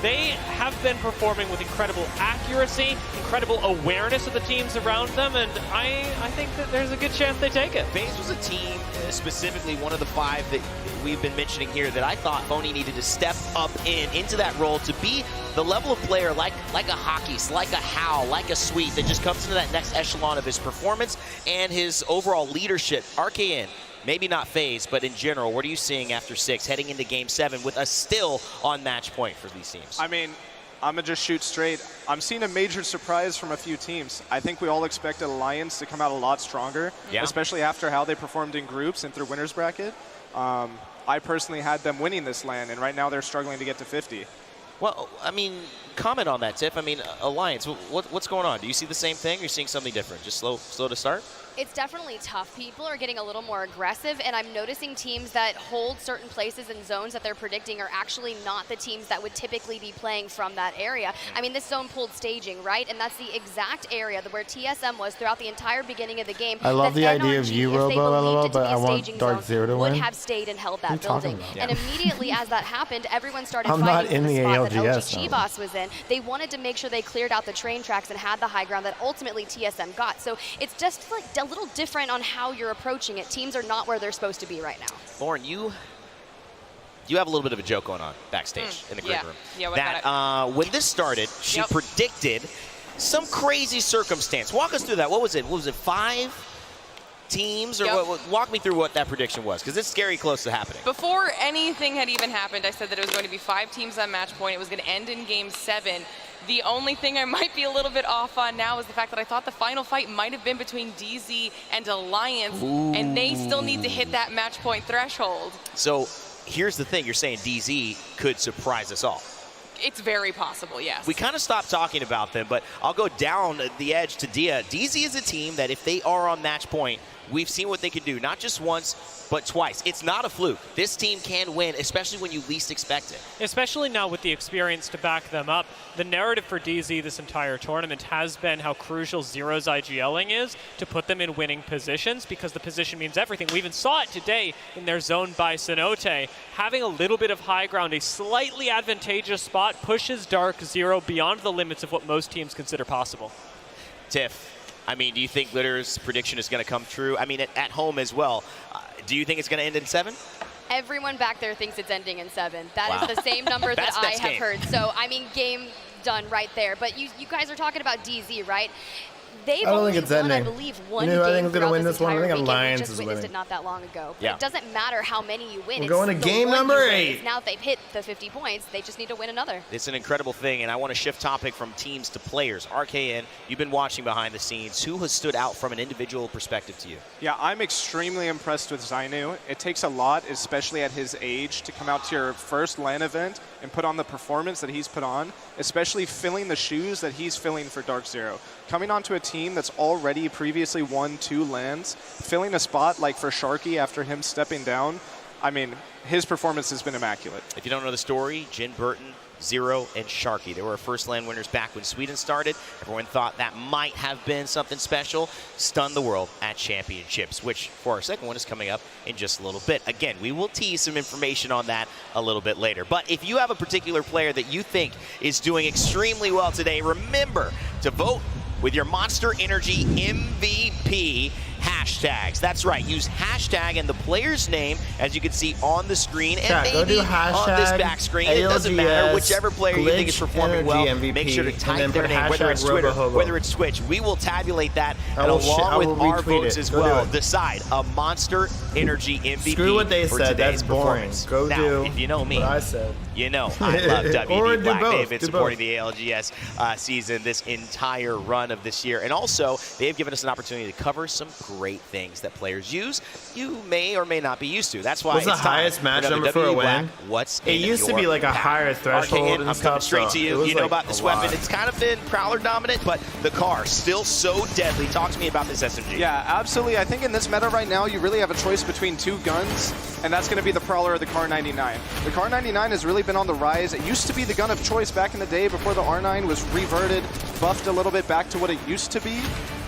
they have been performing with incredible accuracy, incredible awareness of the teams around them, and I think that there's a good chance they take it. FaZe was a team, specifically one of the 5 that we've been mentioning here, that I thought Phony needed to step up into that role to be the level of player like a Hockey, like a Hal, like a Sweet, that just comes into that next echelon of his performance and his overall leadership. RKN, maybe not FaZe, but in general, what are you seeing after 6, heading into Game 7 with us still on match point for these teams? I mean, I'm going to just shoot straight. I'm seeing a major surprise from a few teams. I think we all expected Alliance to come out a lot stronger, especially after how they performed in groups and through winners bracket. I personally had them winning this LAN, and right now they're struggling to get to 50. Well, I mean, comment on that, Tiff. I mean, Alliance, what's going on? Do you see the same thing? Or are you seeing something different? Just slow to start? It's definitely tough. People are getting a little more aggressive, and I'm noticing teams that hold certain places and zones that they're predicting are actually not the teams that would typically be playing from that area. I mean, this zone pulled staging, right? And that's the exact area where TSM was throughout the entire beginning of the game. I love the idea of you, Robo, LOL, but I want staging Dark zone, Zero to would win. have stayed and held that What are you building. talking And immediately as that happened, everyone started I'm fighting not for in the the spot that ALGS, OG Boss was in. They wanted to make sure they cleared out the train tracks and had the high ground that ultimately TSM got. So it's just like a little different on how you're approaching it. Teams are not where they're supposed to be right now. Lauren, you you have a little bit of a joke going on backstage in the green room. Yeah, what that about it? when this started, she predicted some crazy circumstance. Walk us through that. What was it? 5 teams? Or walk me through what that prediction was, because it's scary close to happening. Before anything had even happened, I said that it was going to be 5 teams on match point. It was going to end in game 7. The only thing I might be a little bit off on now is the fact that I thought the final fight might have been between DZ and Alliance, and they still need to hit that match point threshold. So here's the thing. You're saying DZ could surprise us all. It's very possible, yes. We kind of stopped talking about them, but I'll go down the edge to Dia. DZ is a team that if they are on match point, we've seen what they can do, not just once, but twice. It's not a fluke. This team can win, especially when you least expect it. Especially now with the experience to back them up. The narrative for DZ this entire tournament has been how crucial Zero's IGLing is to put them in winning positions, because the position means everything. We even saw it today in their zone by Cenote. Having a little bit of high ground, a slightly advantageous spot, pushes Dark Zero beyond the limits of what most teams consider possible. Tiff, I mean, do you think Litter's prediction is going to come true? I mean, at home as well. Do you think it's going to end in 7? Everyone back there thinks it's ending in 7. That is the same number that I have heard. So, I mean, game done right there. But you guys are talking about DZ, right? They've only won, I believe, one game. I think I'm going to win this one. I think Alliance is winning. We just witnessed it not that long ago. But yeah. It doesn't matter how many you win. We're going to game number 8. Now if they've hit the 50 points, they just need to win another. It's an incredible thing, and I want to shift topic from teams to players. RKN, you've been watching behind the scenes. Who has stood out from an individual perspective to you? Yeah, I'm extremely impressed with Zainu. It takes a lot, especially at his age, to come out to your first LAN event and put on the performance that he's put on, especially filling the shoes that he's filling for Dark Zero. Coming onto a team that's already previously won 2 LANs, filling a spot like for Sharky after him stepping down, I mean, his performance has been immaculate. If you don't know the story, Jin Burton, Zero, and Sharky. They were our first LAN winners back when Sweden started. Everyone thought that might have been something special. Stunned the world at championships, which for our second one is coming up in just a little bit. Again, we will tease some information on that a little bit later. But if you have a particular player that you think is doing extremely well today, remember to vote with your Monster Energy MVP hashtags. That's right, use hashtag and the player's name, as you can see on the screen, and maybe on this back screen. It doesn't matter, whichever player you think is performing well, MVP, make sure to type their name, whether it's Twitter, whether it's Twitch. We will tabulate that, and along with our votes as well, decide a Monster Energy MVP. Screw what they for said, today's that's boring. Performance. Now, do if you know me, what I said. You know I love WD Black. both. They've been supporting the ALGS season this entire run of this year. And also, they've given us an opportunity to cover some great things that players use you may or may not be used to. That's why What's it's the highest match number for a win? What's it used to be like a higher threshold and stuff. Straight to you. You know about this weapon. It's kind of been Prowler dominant, but the car still so deadly. Talk to me about this SMG. Yeah, absolutely. I think in this meta right now, you really have a choice between 2 guns, and that's going to be the Prowler or the Car 99. The Car 99 has really been on the rise. It used to be the gun of choice back in the day before the R9 was reverted, buffed a little bit back to what it used to be.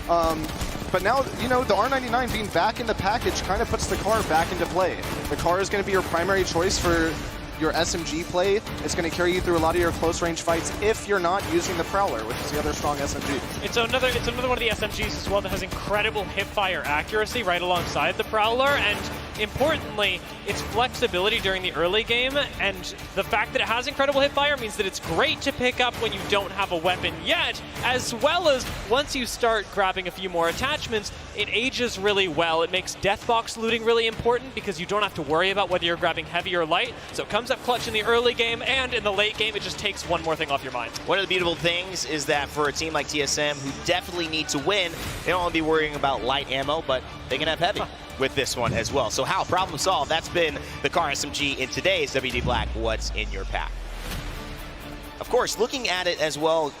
But now, you know, the R99 being back in the package kind of puts the car back into play. The car is going to be your primary choice for your SMG play. It's going to carry you through a lot of your close range fights if you're not using the Prowler, which is the other strong SMG. It's another one of the SMGs as well that has incredible hipfire accuracy right alongside the Prowler, and importantly, its flexibility during the early game, and the fact that it has incredible hipfire means that it's great to pick up when you don't have a weapon yet, as well as once you start grabbing a few more attachments, it ages really well. It makes deathbox looting really important because you don't have to worry about whether you're grabbing heavy or light, so it comes up clutch in the early game, and in the late game, it just takes one more thing off your mind. One of the beautiful things is that for a team like TSM, who definitely need to win, they don't want to be worrying about light ammo, but they can have heavy with this one as well. So how? Problem solved. That's been the Car SMG in today's WD Black What's in Your Pack. Of course, looking at it as well,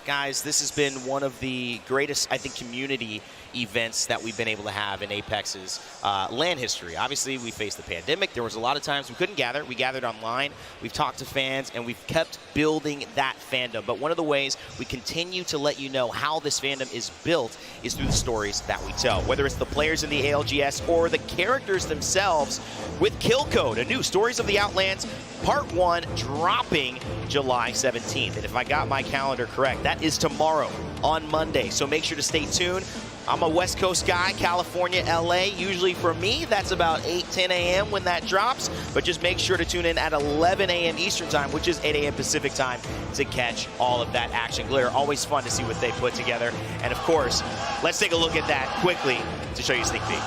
guys, this has been one of the greatest, I think, community events that we've been able to have in Apex's LAN history. Obviously, we faced the pandemic. There was a lot of times we couldn't gather. We gathered online. We've talked to fans, and we've kept building that fandom. But one of the ways we continue to let you know how this fandom is built is through the stories that we tell, whether it's the players in the ALGS or the characters themselves with Kill Code, a new Stories of the Outlands Part 1 dropping July 17th. And if I got my calendar correct, that is tomorrow on Monday. So make sure to stay tuned. I'm a West Coast guy, California, LA. Usually for me, that's about 8, 10 a.m. when that drops. But just make sure to tune in at 11 a.m. Eastern time, which is 8 a.m. Pacific time, to catch all of that action. Glitter, always fun to see what they put together. And of course, let's take a look at that quickly to show you a sneak peek.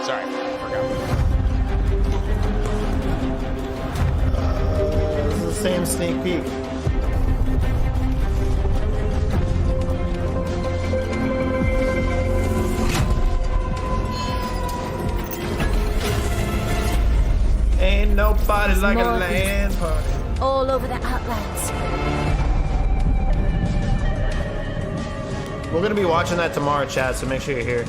Sorry, I forgot. This is the same sneak peek. Ain't nobody like a land party. All over the Outlands. We're gonna be watching that tomorrow, chat, so make sure you're here.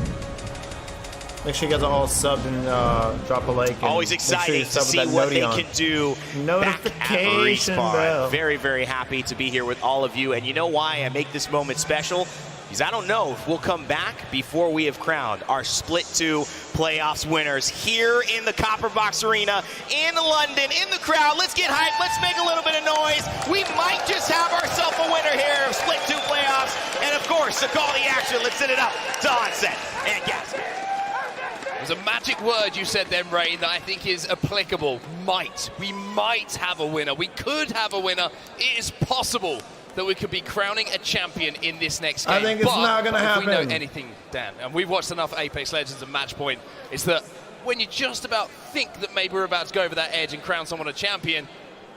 Make sure you guys are all subbed and drop a like. And always exciting to see what they can do back at Respawn. Very, very happy to be here with all of you. And you know why I make this moment special? Because I don't know if we'll come back before we have crowned our Split 2 playoffs winners here in the Copper Box Arena in London, in the crowd. Let's get hyped. Let's make a little bit of noise. We might just have ourselves a winner here of Split 2 playoffs. And of course, to call the action, let's send it up to Onset and Gasper. There's a magic word you said then, Ray, that I think is applicable. Might. We might have a winner. We could have a winner. It is possible that we could be crowning a champion in this next game. I think it's not going to happen. If we know anything, Dan, and we've watched enough Apex Legends and Matchpoint, is that when you just about think that maybe we're about to go over that edge and crown someone a champion,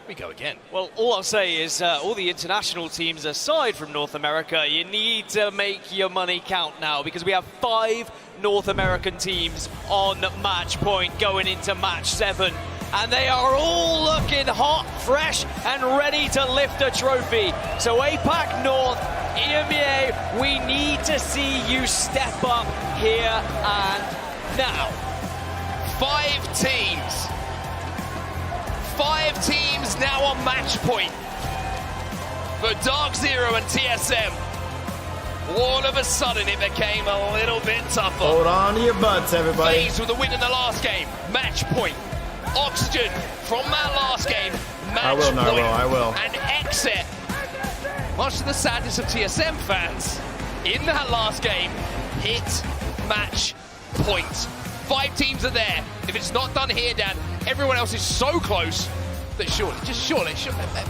we go again. Well, all I'll say is all the international teams aside from North America, you need to make your money count now, because we have 5 North American teams on match point going into match 7. And they are all looking hot, fresh, and ready to lift a trophy. So APAC North, EMEA, we need to see you step up here and now. 5 teams. 5 teams now on match point for Dark Zero and TSM. All of a sudden, it became a little bit tougher. Hold on to your butts, everybody. FaZe with a win in the last game. Match point. Oxygen from that last game. Match I will, point. I will. And exit. Much to the sadness of TSM fans, in that last game, hit match point. 5 teams are there. If it's not done here, Dan, everyone else is so close that surely,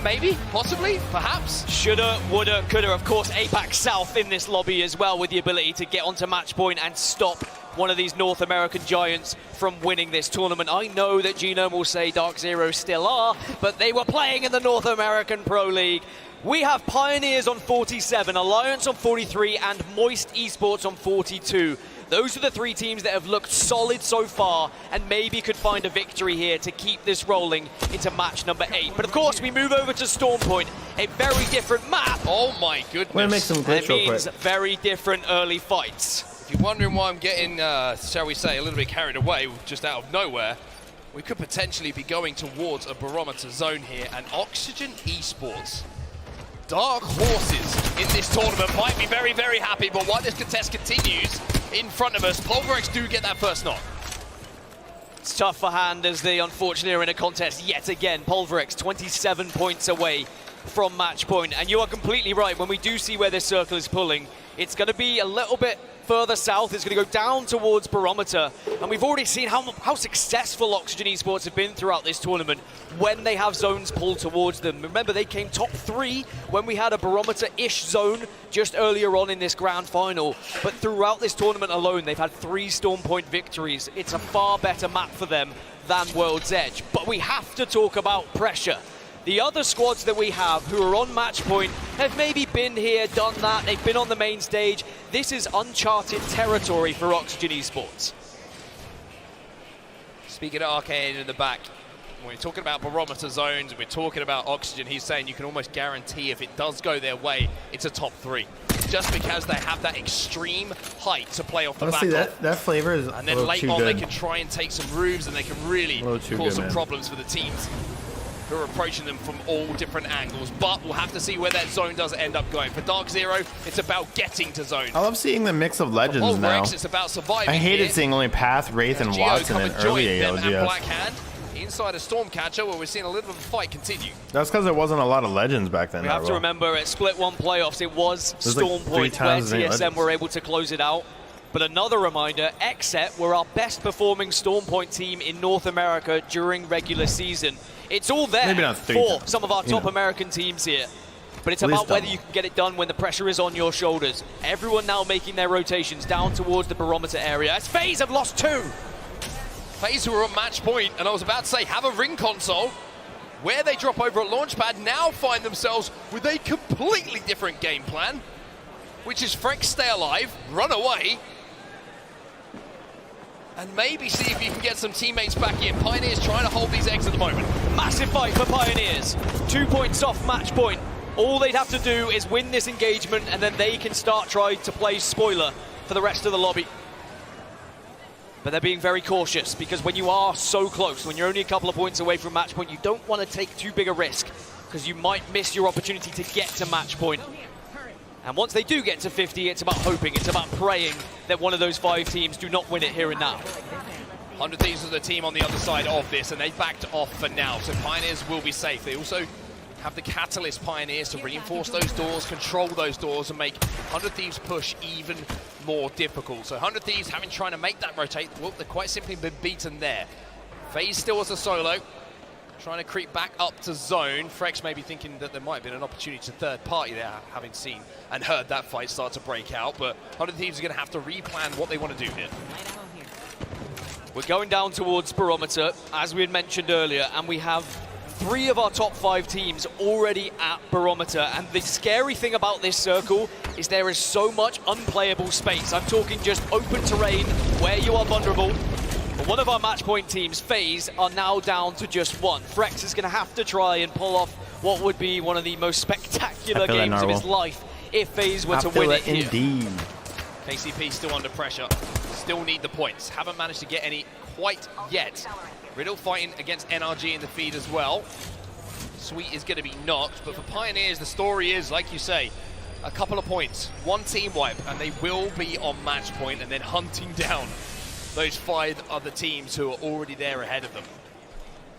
maybe, possibly, perhaps. Shoulda, woulda, coulda. Of course, APAC South in this lobby as well, with the ability to get onto match point and stop one of these North American giants from winning this tournament. I know that Genome will say Dark Zero still are, but they were playing in the North American Pro League. We have Pioneers on 47, Alliance on 43, and Moist Esports on 42. Those are the 3 teams that have looked solid so far and maybe could find a victory here to keep this rolling into match number 8. But of course, we move over to Storm Point, a very different map. Oh my goodness. We're gonna make some glitch real quick. Very different early fights. If you're wondering why I'm getting, shall we say, a little bit carried away just out of nowhere, we could potentially be going towards a barometer zone here, and Oxygen Esports, dark horses in this tournament, might be very, very happy, but while this contest continues in front of us, Pulverex do get that first knock. It's tough for Hand as they unfortunately are in a contest yet again. Pulverex 27 points away from match point, and you are completely right. When we do see where this circle is pulling, it's going to be a little bit further south. It's going to go down towards Barometer, and we've already seen how successful Oxygen Esports have been throughout this tournament when they have zones pulled towards them. Remember, they came top 3 when we had a Barometer-ish zone just earlier on in this grand final, but throughout this tournament alone, they've had 3 Storm Point victories. It's a far better map for them than World's Edge, but we have to talk about pressure. The other squads that we have who are on match point have maybe been here, done that, they've been on the main stage. This is uncharted territory for Oxygen Esports. Speaking of Arcane in the back, when we're talking about barometer zones and we're talking about Oxygen, he's saying you can almost guarantee if it does go their way, it's a top 3. Just because they have that extreme height to play off the Honestly, back of. that flavor is and then late on, they can try and take some roofs and they can really cause some problems for the teams who are approaching them from all different angles, but we'll have to see where that zone does end up going. For Dark Zero, it's about getting to zone. I love seeing the mix of legends now. It's about surviving. I hated seeing only Path, Wraith, and Watson in early ALGS. Black Hand inside of Stormcatcher, where we're seeing a little bit of a fight continue. That's because there wasn't a lot of legends back then. We have to remember at Split 1 playoffs, it was Storm like Point where TSM were able to close it out. But another reminder, XSET were our best performing Storm Point team in North America during regular season. It's all there for some of our top American teams here. But it's about whether you can get it done when the pressure is on your shoulders. Everyone now making their rotations down towards the barometer area. As FaZe have lost 2. FaZe who are on match point, and I was about to say, have a ring console. Where they drop over at Launchpad, now find themselves with a completely different game plan, which is Frex stay alive, run away, and maybe see if you can get some teammates back in. Pioneers trying to hold these eggs at the moment. Massive fight for Pioneers. 2 points off match point. All they'd have to do is win this engagement, and then they can start trying to play spoiler for the rest of the lobby. But they're being very cautious, because when you are so close, when you're only a couple of points away from match point, you don't want to take too big a risk, because you might miss your opportunity to get to match point. And once they do get to 50, it's about hoping, it's about praying that one of those 5 teams do not win it here and now. 100 Thieves is the team on the other side of this, and they've backed off for now, so Pioneers will be safe. They also have the Catalyst Pioneers to reinforce those doors, control those doors, and make 100 Thieves push even more difficult. So 100 Thieves having trying to make that rotate, well, they've quite simply been beaten there. FaZe still as a solo, trying to creep back up to zone. Frex may be thinking that there might have been an opportunity to third party there, having seen and heard that fight start to break out, but 100 Thieves are going to have to replan what they want to do here. We're going down towards barometer, as we had mentioned earlier, and we have 3 of our top 5 teams already at barometer. And the scary thing about this circle is there is so much unplayable space. I'm talking just open terrain where you are vulnerable. But one of our match point teams, FaZe, are now down to just 1. Frex is going to have to try and pull off what would be one of the most spectacular games of his life if FaZe were to win it here. Indeed. KCP still under pressure, still need the points. Haven't managed to get any quite yet. Riddle fighting against NRG in the feed as well. Sweet is going to be knocked, but for Pioneers, the story is, like you say, a couple of points, 1 team wipe, and they will be on match point and then hunting down those 5 other teams who are already there ahead of them.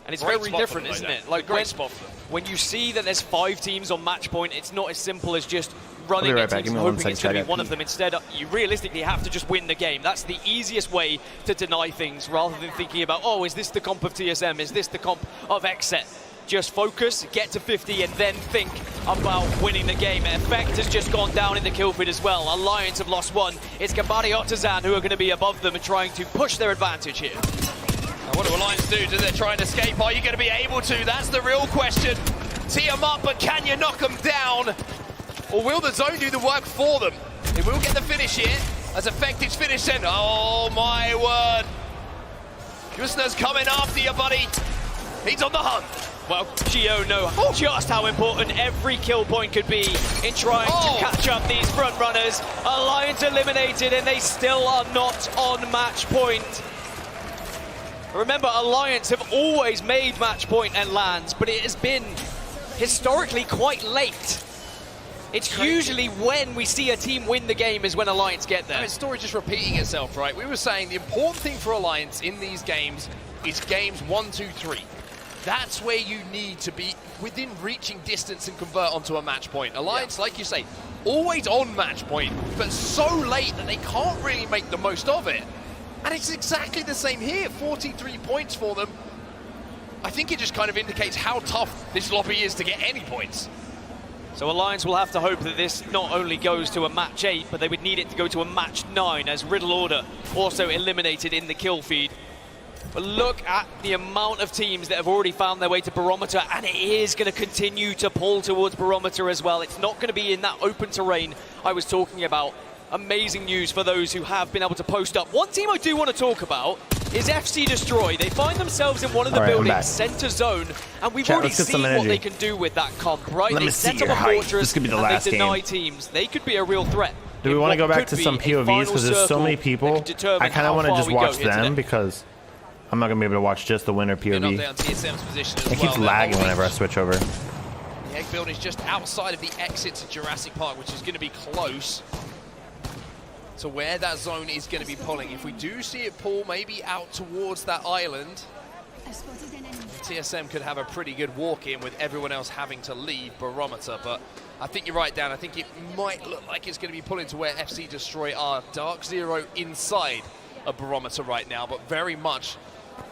And it's very different, isn't it? Like great spot for them. When you see that there's 5 teams on match point, it's not as simple as just running right at back. teams and hoping it's going to be one of them. Instead, you realistically have to just win the game. That's the easiest way to deny things, rather than thinking about, oh, is this the comp of TSM? Is this the comp of XSET? Just focus, get to 50, and then think about winning the game. Effect has just gone down in the kill feed as well. Alliance have lost 1. It's Kabari Otazan who are going to be above them and trying to push their advantage here. And what do Alliance do? Do they try and escape? Are you going to be able to? That's the real question. Tee them up, but can you knock them down? Or will the zone do the work for them? They will get the finish here, as Effect is finishing. Oh my word. Justner's coming after you, buddy. He's on the hunt. Well, Gio know just how important every kill point could be in trying to catch up these front runners. Alliance eliminated, and they still are not on match point. Remember, Alliance have always made match point and lands, but it has been historically quite late. It's usually when we see a team win the game is when Alliance get there. I mean, story just repeating itself, right? We were saying the important thing for Alliance in these games is games 1, 2, 3. That's where you need to be within reaching distance and convert onto a match point. Alliance, like you say, always on match point, but so late that they can't really make the most of it. And it's exactly the same here, 43 points for them. I think it just kind of indicates how tough this lobby is to get any points. So Alliance will have to hope that this not only goes to a match 8, but they would need it to go to a match 9, as Riddle Order also eliminated in the kill feed. But look at the amount of teams that have already found their way to barometer, and it is going to continue to pull towards barometer as well. It's not going to be in that open terrain I was talking about. Amazing news for those who have been able to post up. One team I do want to talk about is FC Destroy. They find themselves in one of the buildings, center zone, and we've already seen what they can do with that comp, right? They set up a fortress and they deny teams. They could be a real threat. Do we want to go back to some POVs, because there's so many people? I kind of want to just watch them, because I'm not going to be able to watch just the winner POV. It keeps lagging whenever I switch over. The egg building is just outside of the exit to Jurassic Park, which is going to be close to where that zone is going to be pulling. If we do see it pull maybe out towards that island, TSM could have a pretty good walk-in with everyone else having to leave Barometer, but I think you're right, Dan. I think it might look like it's going to be pulling to where FC Destroy are. Dark Zero inside a Barometer right now, but very much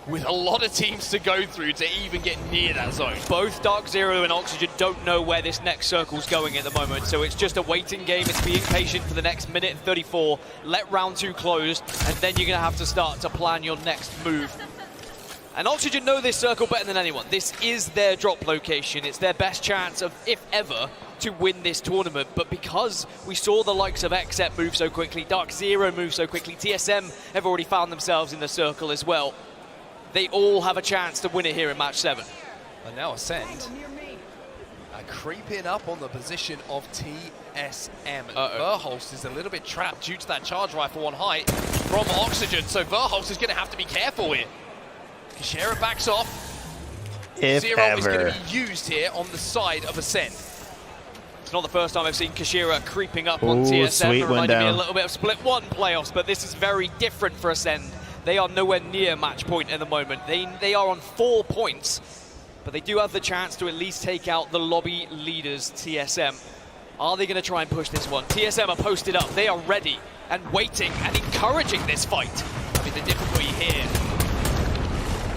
with a lot of teams to go through to even get near that zone. Both Dark Zero and Oxygen don't know where this next circle's going at the moment, so it's just a waiting game. It's being patient for the next minute and 34. Let round 2 close, and then you're going to have to start to plan your next move. And Oxygen know this circle better than anyone. This is their drop location. It's their best chance of, if ever, to win this tournament. But because we saw the likes of XEP move so quickly, Dark Zero move so quickly, TSM have already found themselves in the circle as well. They all have a chance to win it here in match 7. And now Ascend creeping up on the position of TSM. Verholst is a little bit trapped due to that charge rifle on height from Oxygen, so Verholst is going to have to be careful here. Kashira backs off. If Zero ever. is going to be used here on the side of Ascend. It's not the first time I've seen Kashira creeping up on Ooh, TSM. sweet, went Reminded me a down. little bit of Split 1 playoffs, but this is very different for Ascend. They are nowhere near match point at the moment. They are on 4 points, but they do have the chance to at least take out the lobby leaders, TSM. Are they going to try and push this one? TSM are posted up. They are ready and waiting and encouraging this fight. I mean, the difficulty here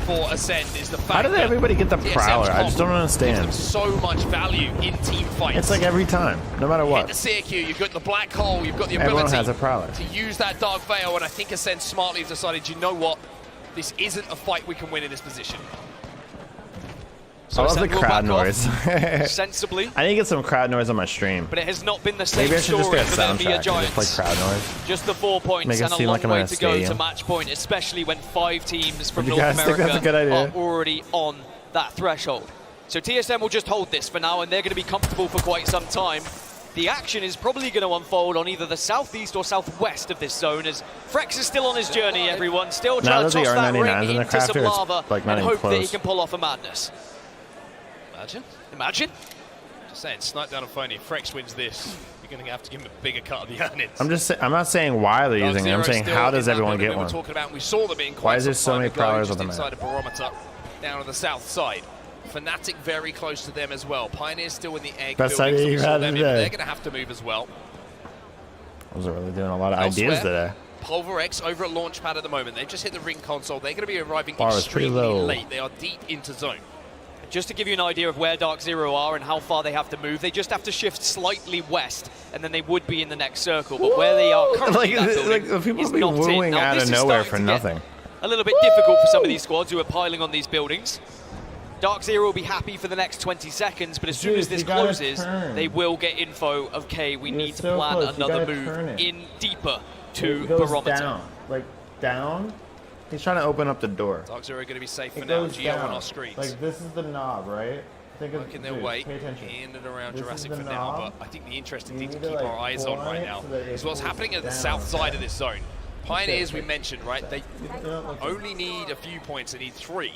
for Ascend is the fact How did everybody get the TSM's Prowler? I just don't gives them understand. so much value in team fights. It's like every time, no matter Hit what. the CQ, you've got the black hole, you've got the Everyone ability has a Prowler. to use that Dark Veil, and I think Ascend smartly have decided, you know what, this isn't a fight we can win in this position. I love the Ascend will crowd back noise. off. Sensibly. I need to get some crowd noise on my stream. But it has not been the same Maybe I should just story get a for them via soundtrack and just play Giants. crowd noise. Just the 4 points Make it and a seem long like I'm in way a to go to stadium. match point, especially when 5 teams from Would you North guys think that's a good America idea? are already on that threeshold. So TSM will just hold this for now, and they're going to be comfortable for quite some time. The action is probably going to unfold on either the southeast or southwest of this zone, as Frex is still on his journey, everyone. Still Now trying to that toss the that ring R99s in the into some crafter, it's, lava like, not and even hope that he close. can pull off a madness. Imagine. Imagine. Just saying, snipe down a phony. If Frex wins this, you're going to have to give him a bigger cut of the earnings. I'm not saying why they're using it. I'm saying how does everyone get We were one? talking about, we saw them in Why quite is there some so many time ago, Prowlers just on the inside map? a Barometer, down on the south side. Fnatic very close to them as well. Pioneers still in the egg Best building, idea so we you saw had them in, today. but they're going to have to move as well. I was really doing a lot of Elsewhere, ideas today. Pulverex over at Launchpad at the moment. They've just hit the ring console. They're going to be arriving Bar is pretty extremely low. late. They are deep into zone. Just to give you an idea of where Dark Zero are and how far they have to move, they just have to shift slightly west, and then they would be in the next circle. But where they are currently, that building the people is be not in. wooing Now, out this of is nowhere starting for to get nothing. a little bit difficult for some of these squads who are piling on these buildings. Dark Zero will be happy for the next 20 seconds, but as soon as Dude, this you gotta closes, turn. they will get info of, okay, we need to so plan close, you another gotta turn move it. in deeper to It goes Barometer. down, like down. He's trying to open up the door. Dark Zero going to be safe for It now. goes Geo on down. our screens. Like this is the knob, right? Think of Working their dude, way pay attention. in and around This is Jurassic the for now, knob. but I think the interesting You thing to need to, keep like, our eyes on pull right it now so that it is what's pulls happening at the down. south side of this zone. Pioneers, we Okay. mentioned, right? They only need a few points. They need 3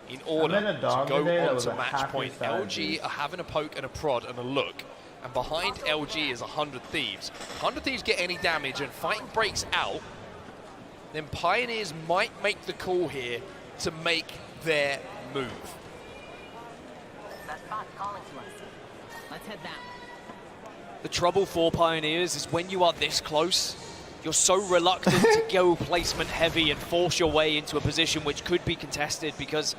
in I order met a to dog go today that on was to a match happy point. size LG are having a poke and a prod and a look. And behind LG is 100 Thieves. 100 Thieves get any damage and fighting breaks out, then Pioneers might make the call here to make their move. That spot's calling to us. Let's head that way. The trouble for Pioneers is when you are this close, you're so reluctant to go placement heavy and force your way into a position which could be contested, because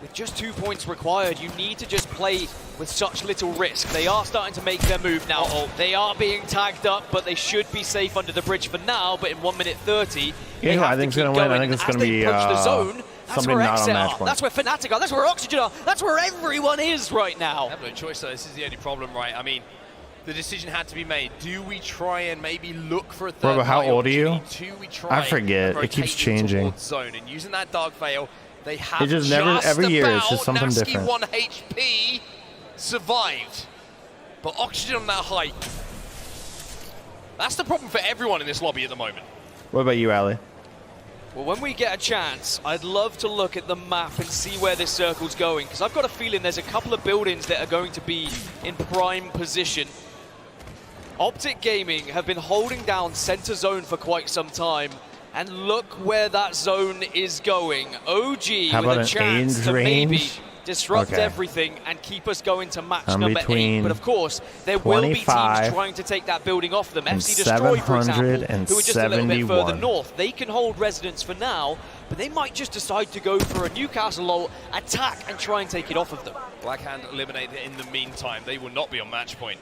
with just 2 points required, you need to just play with such little risk. They are starting to make their move now. They are being tagged up, but they should be safe under the bridge for now. But in 1 minute 30, they who I have think's to keep gonna win? I going. think it's As gonna they be, approach the zone, that's somebody where not on XET match are. point. That's where Fnatic are. That's where Oxygen are. That's where everyone is right now. I have no choice, though. This is the only problem, right? I mean, the decision had to be made. Do we try and maybe look for a third Robo, how party old are you? opportunity? Do we try I forget. and It keeps rotate changing. towards zone and using that Dark Veil? They have It just never- every year it's just something Nasty different. 1 HP survived, but Oxygen on that height. That's the problem for everyone in this lobby at the moment. What about you, Ali? Well, when we get a chance, I'd love to look at the map and see where this circle's going, because I've got a feeling there's a couple of buildings that are going to be in prime position. Optic Gaming have been holding down center zone for quite some time, And look where that zone is going. OG How with about a an chance Ainge to maybe range? disrupt Okay. everything and keep us going to match I'm number 8. between But of course, there will be teams 25 trying to take that building off them. and FC Destroy, for example, and who are just a little bit 71. further north. They can hold residence for now, but they might just decide to go for a Newcastle ult, attack, and try and take it off of them. Blackhand eliminated in the meantime. They will not be on match point.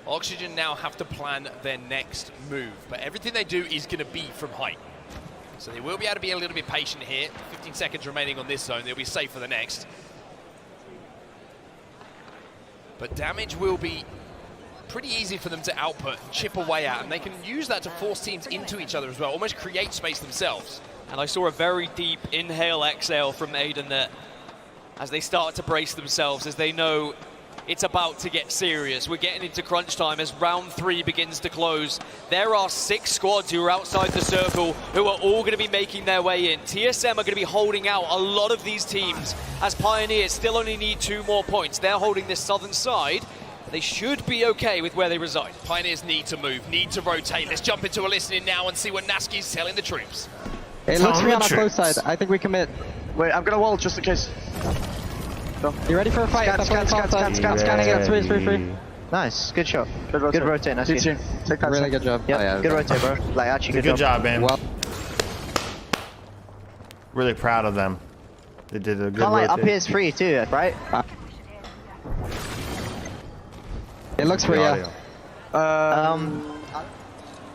Oxygen now have to plan their next move, but everything they do is going to be from height. So they will be able to be a little bit patient here. 15 seconds remaining on this zone. They'll be safe for the next. But damage will be pretty easy for them to output and chip away at, and they can use that to force teams into each other as well, almost create space themselves. And I saw a very deep inhale, exhale from Aiden there as they start to brace themselves, as they know it's about to get serious. We're getting into crunch time as round 3 begins to close. There are 6 squads who are outside the circle who are all going to be making their way in. TSM are going to be holding out a lot of these teams as Pioneers still only need 2 more points. They're holding this southern side. They should be okay with where they reside. Pioneers need to move, need to rotate. Let's jump into a listening now and see what Naski's telling the troops. It looks to be on our close side. I think we commit. Wait, I'm gonna wall just in case. You ready for a fight? Scanning it. Free. Nice, good shot. Good rotate, nice. Really good job. Yep. Good rotate, bro. Like, actually, Good job, man. Well, Really proud of them. They did a good up rotate. here is free too, right? It looks free, yeah.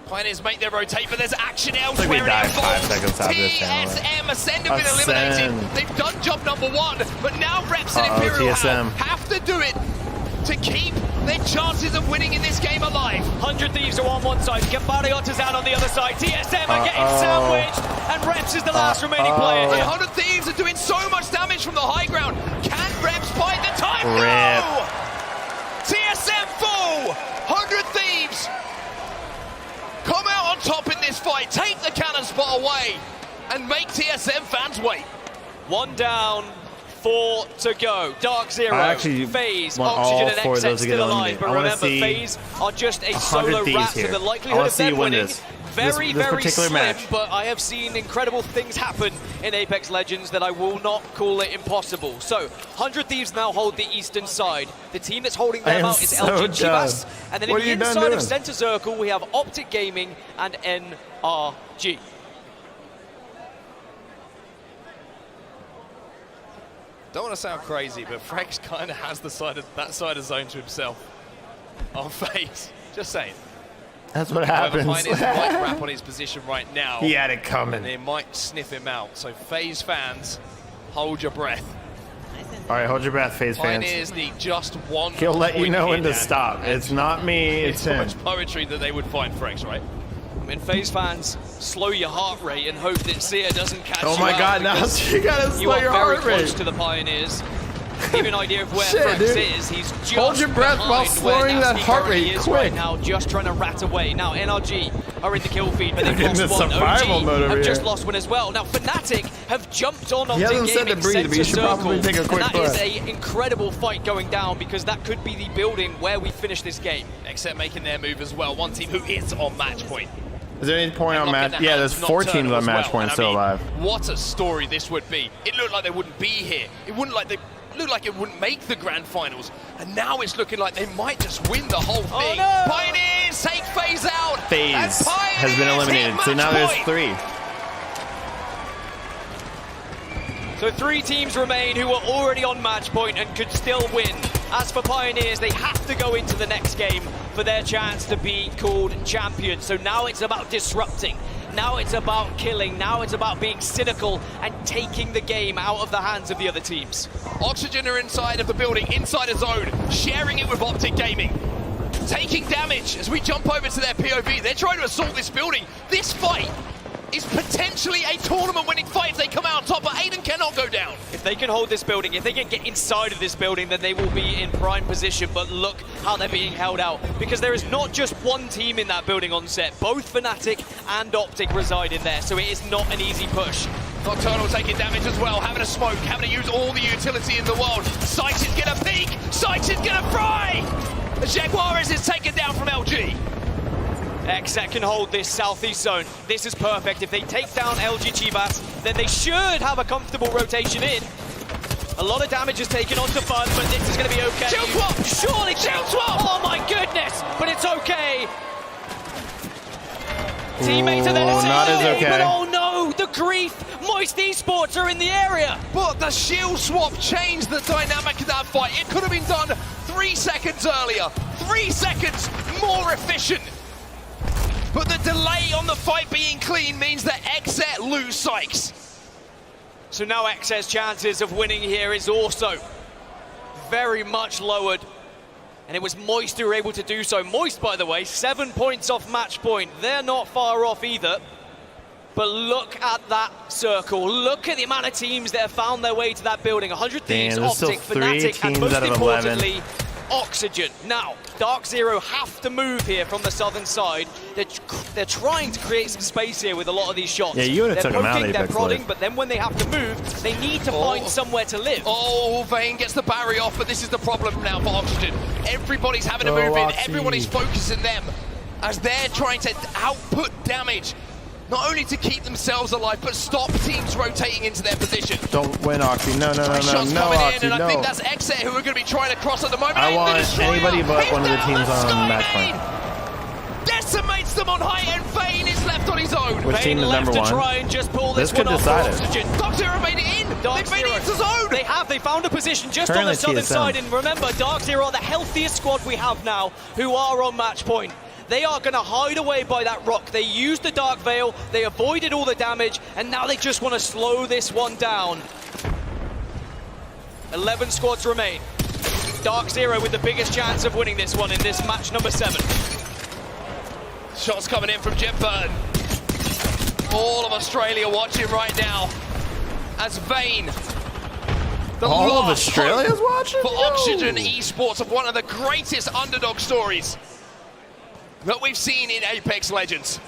Pioneers make their rotate, but there's action Like elsewhere. we in died their 5 vault. seconds out of this channel. TSM Ascend have been eliminated. Ascend. They've done job number 1, but now Reps and Imperial TSM. have to do it to keep their chances of winning in this game alive. 100 Thieves are on one side, Gambariot is out on the other side. TSM are getting sandwiched, and Reps is the last remaining player The here. 100 Thieves are doing so much damage from the high ground. Can Reps bide the time? Rip. No! TSM full! 100 Thieves come out on top in this fight, take the cannon spot away, and make TSM fans wait. 1 down, 4 to go. Dark Zero, I actually FaZe, want all Oxygen, and 4 of those XX to get still alive. eliminated. But I wanna remember, see FaZe are just a 100 solo Thieves rat, so here. the I likelihood wanna of see them you win winning, this very particular slim. match. But I have seen incredible things happen in Apex Legends that I will not call it impossible. So, 100 Thieves now hold the eastern side. The team that's holding I them am out is so LG done. Chivas. And then What in are the you done inside doing? of Center Circle, we have Optic Gaming and NRG. Don't want to sound crazy, but Frex kind of has that side of zone to himself on FaZe. Just saying. That's what However, happens. Pioneers might wrap on his position right now. He had it coming. And they might sniff him out. So FaZe fans, hold your breath. All right, hold your breath, FaZe fans. Pioneers need just 1 He'll let you point know here, when to Dan. stop. It's not me, it's so him. much poetry that they would find Frex, right? I mean, FaZe fans, slow your heart rate and hope that Seer doesn't catch Oh you my out, God, now because you gotta slow your are very heart rate. close to the Pioneers. Give you an idea of where Shit, Frex dude. is. He's just Hold your breath while behind where slowing that Nasty heart currently rate, is quick. right now, just trying to rat away. Now, NRG are in the kill feed, but they've Getting lost the one. survival OG mode over have just here. lost one as well. Now, Fnatic have jumped on He Optic hasn't said to Gaming breathe, but you should Center probably Circle, take a quick and that is breath. an incredible fight going down, because that could be the building where we finish this game. Except making their move as well. One team who is on match point. Is there any point on Unlocking match? the Yeah, hands there's 4 teams nocturnal on as match well. point And I still mean, alive. What a story this would be. It looked like they wouldn't be here. It wouldn't look like it wouldn't make the grand finals. And now it's looking like they might just win the whole thing. no! Pioneers take FaZe out. FaZe and has been Pioneers eliminated, hit so now there's match 3. So 3 teams remain who are already on match point and could still win. As for Pioneers, they have to go into the next game for their chance to be called champions. So now it's about disrupting. Now it's about killing. Now it's about being cynical and taking the game out of the hands of the other teams. Oxygen are inside of the building, inside a zone, sharing it with Optic Gaming. Taking damage as we jump over to their POV. They're trying to assault this building. This fight is potentially a tournament-winning fight if they come out on top, but Aiden cannot go down. If they can hold this building, if they can get inside of this building, then they will be in prime position. But look how they're being held out, because there is not just one team in that building on set. Both Fnatic and Optic reside in there, so it is not an easy push. Nocturnal taking damage as well, having a smoke, having to use all the utility in the world. Sight is gonna peek, Sight is gonna fry! Jaguares is taken down from LG. XZ can hold this southeast zone. This is perfect. If they take down LG Chivas, then they should have a comfortable rotation in. A lot of damage is taken onto Fun, but this is going to be okay. Shield swap! Surely shield swap! Oh my goodness! But it's okay. Teammates are there to not as save, okay. but oh no, the grief! Moist Esports are in the area. But the shield swap changed the dynamic of that fight. It could have been done 3 seconds earlier. 3 seconds more efficient. But the delay on the fight being clean means that XZ lose Sykes. So now XZ's chances of winning here is also very much lowered. And it was Moist who were able to do so. Moist, by the way, 7 points off match point. They're not far off either. But look at that circle. Look at the amount of teams that have found their way to that building. 100 Thieves, Optic, Fnatic, and most importantly, Oxygen. Now, Dark Zero have to move here from the southern side. They're trying to create some space here with a lot of these shots. Yeah, you would have took them out, they're Apex prodding, Live. but then when they have to move, they need to find somewhere to live. Oh, Vayne gets the barrier off, but this is the problem now for Oxygen. Everybody's having to move in. Everyone is focusing them as they're trying to output damage. Not only to keep themselves alive, but stop teams rotating into their position. Don't win, Oxy. No, Shots no, coming Oxy, in, and no. I think that's XZ who are going to be trying to cross at the moment. I want anybody but one of the teams on match point. Decimates them on height, and Vayne is left on his own. Which team is number one? To try and just pull This this could one decide off for Oxygen. Dark Zero made it in. They've made it into zone. They have. They found a position just Currently on the southern TSM. side. And remember, Dark Zero are the healthiest squad we have now, who are on match point. They are going to hide away by that rock. They used the Dark Veil, they avoided all the damage, and now they just want to slow this one down. 11 squads remain. Dark Zero with the biggest chance of winning this one in this match number 7. Shots coming in from Jetburn. All of Australia watching right now as Vayne. All of Australia's watching? For Oxygen Esports, of one of the greatest underdog stories that we've seen in Apex Legends.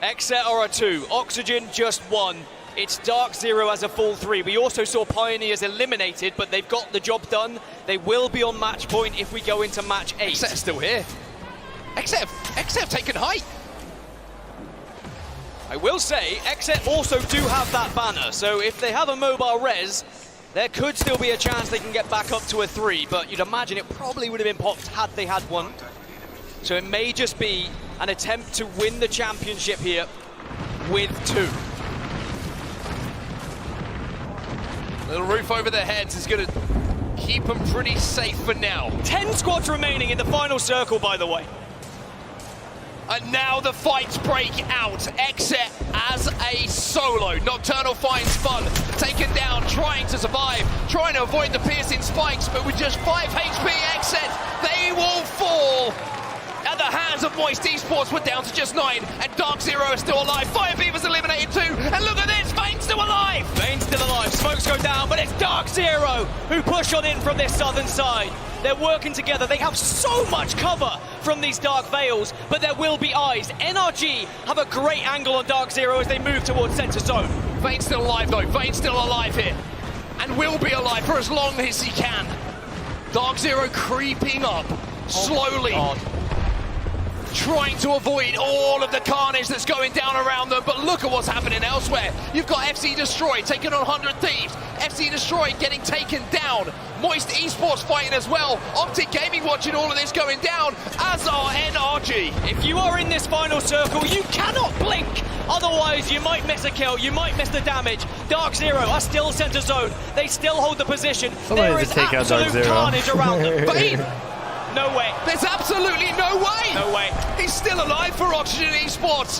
XZ are a 2, Oxygen just 1. It's Dark Zero as a full 3. We also saw Pioneers eliminated, but they've got the job done. They will be on match point if we go into match 8. XZ still here. XZ taken height. I will say, XZ also do have that banner, so if they have a mobile res, there could still be a chance they can get back up to a 3, but you'd imagine it probably would have been popped had they had one. So it may just be an attempt to win the championship here with 2. Little roof over their heads is going to keep them pretty safe for now. 10 squads remaining in the final circle, by the way. And now the fights break out. XZ as a solo. Nocturnal finds Fun. Taken down, trying to survive, trying to avoid the piercing spikes, but with just 5 HP, XZ, they will fall. At the hands of Moist Esports, we're down to just 9, and Dark Zero is still alive. Fire Fever's eliminated too, and look at this, Vayne's still alive! Vayne's still alive, smokes go down, but it's Dark Zero who push on in from this southern side. They're working together, they have so much cover from these Dark Veils, but there will be eyes. NRG have a great angle on Dark Zero as they move towards center zone. Vayne's still alive though, Vayne's still alive here, and will be alive for as long as he can. Dark Zero creeping up, slowly. Trying to avoid all of the carnage that's going down around them, but look at what's happening elsewhere. You've got FC Destroy taking on 100 Thieves. FC Destroy getting taken down. Moist Esports fighting as well. Optic Gaming watching all of this going down, as are NRG. If you are in this final circle, you cannot blink. Otherwise, you might miss a kill, you might miss the damage. Dark Zero are still center zone. They still hold the position. There is absolute carnage around them. Vayne! No way. There's absolutely no way. No way. He's still alive for Oxygen Esports.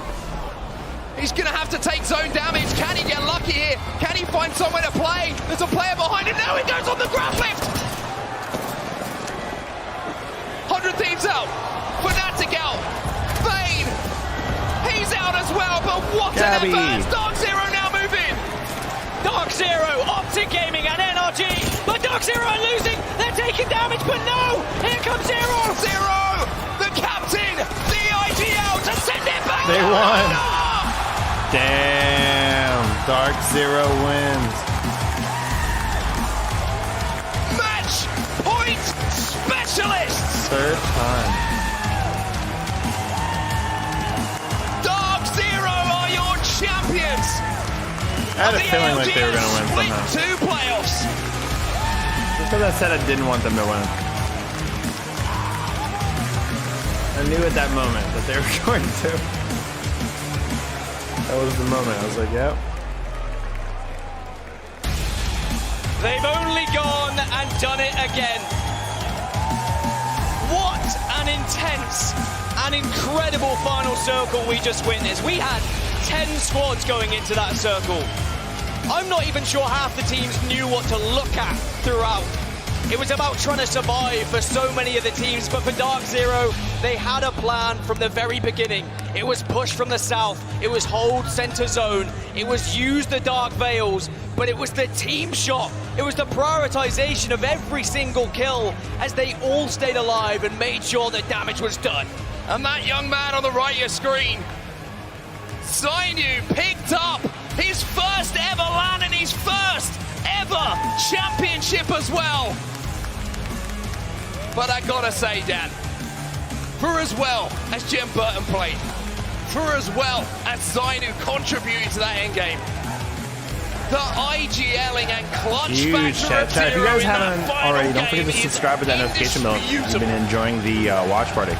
He's going to have to take zone damage. Can he get lucky here? Can he find somewhere to play? There's a player behind him. Now he goes on the grab lift. 100 Thieves out. Fnatic out. Vayne. He's out as well, but what an advance. Dark Zero now moving. Dark Zero, Optic Gaming and NRG. But Dark Zero are losing. They're taking damage, but no. Here comes Zero. Zero. The captain. The IG out to send it back. They won. Damn. Dark Zero wins. Match point specialists. Third time. had a feeling like they were going to win somehow. Split 2 playoffs. Just because I said I didn't want them to win. I knew at that moment that they were going to. That was the moment. I was like, yep. They've only gone and done it again. What an intense and incredible final circle we just witnessed. We had 10 squads going into that circle. I'm not even sure half the teams knew what to look at throughout. It was about trying to survive for so many of the teams, but for Dark Zero, they had a plan from the very beginning. It was push from the south, it was hold center zone, it was use the Dark Veils, but it was the team shot. It was the prioritization of every single kill as they all stayed alive and made sure the damage was done. And that young man on the right of your screen, Zainu, picked up his first ever LAN and his first ever championship as well. But I gotta say, Dan, for as well as Jen Burton played, for as well as Zainu contributed to that endgame, the IGLing and clutch huge factor of chat. If you guys Zero in that haven't final already, don't forget to game is subscribe with that notification bell if you've been enjoying the watch party.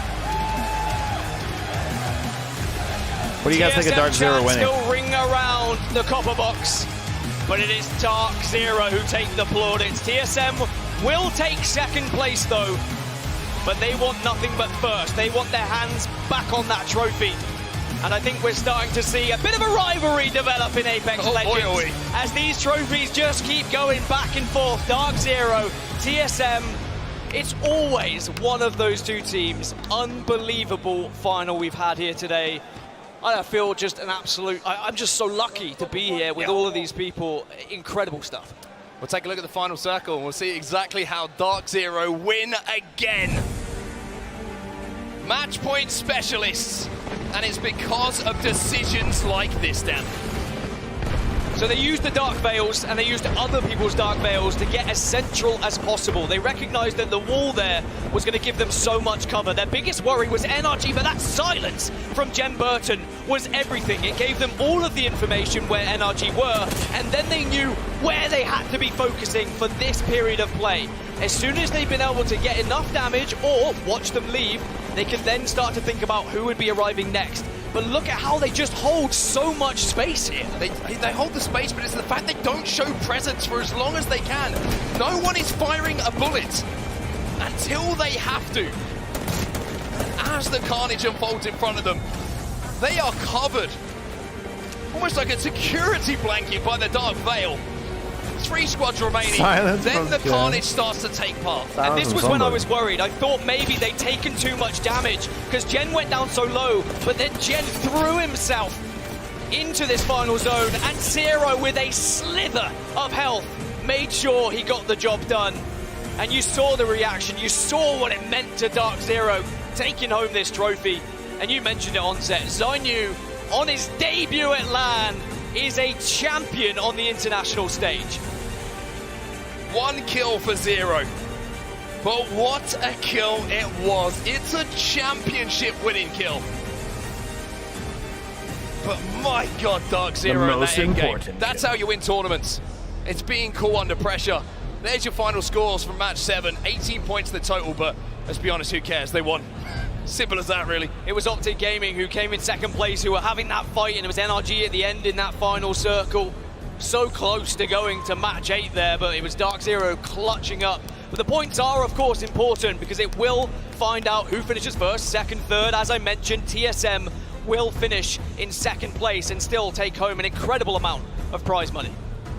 What do you guys think of Dark Zero winning? Still ring around the copper box, but it is Dark Zero who take the plaudits. TSM will take second place though, but they want nothing but first. They want their hands back on that trophy. And I think we're starting to see a bit of a rivalry develop in Apex Legends as these trophies just keep going back and forth. Dark Zero, TSM, it's always one of those two teams. Unbelievable final we've had here today. I feel just an absolute, I'm just so lucky to be here with all of these people. Incredible stuff. We'll take a look at the final circle and we'll see exactly how Dark Zero win again. Match point specialists, and it's because of decisions like this, Dan. So they used the Dark Veils and they used other people's Dark Veils to get as central as possible. They recognized that the wall there was going to give them so much cover. Their biggest worry was NRG, but that silence from Jen Burton was everything. It gave them all of the information where NRG were, and then they knew where they had to be focusing for this period of play. As soon as they've been able to get enough damage or watch them leave, they could then start to think about who would be arriving next. But look at how they just hold so much space here. They hold the space, but it's the fact they don't show presence for as long as they can. No one is firing a bullet until they have to. As the carnage unfolds in front of them, they are covered almost like a security blanket by the Dark Veil. 3 squads remaining, then the carnage starts to take part. And this was when I was worried. I thought maybe they'd taken too much damage because Jen went down so low, but then Jen threw himself into this final zone, and Zero, with a slither of health, made sure he got the job done. And you saw the reaction, you saw what it meant to Dark Zero taking home this trophy. And you mentioned it on set, Zainu, on his debut at LAN, is a champion on the international stage. 1 kill for Zero, but what a kill it was. It's a championship winning kill. But my God, Dark Zero in that endgame. That's how you win tournaments. It's being cool under pressure. There's your final scores from match 7, 18 points the total, but let's be honest, who cares? They won. Simple as that, really. It was Optic Gaming who came in second place, who were having that fight, and it was NRG at the end in that final circle. So close to going to match 8 there, but it was Dark Zero clutching up. But the points are, of course, important because it will find out who finishes first, second, third. As I mentioned, TSM will finish in second place and still take home an incredible amount of prize money.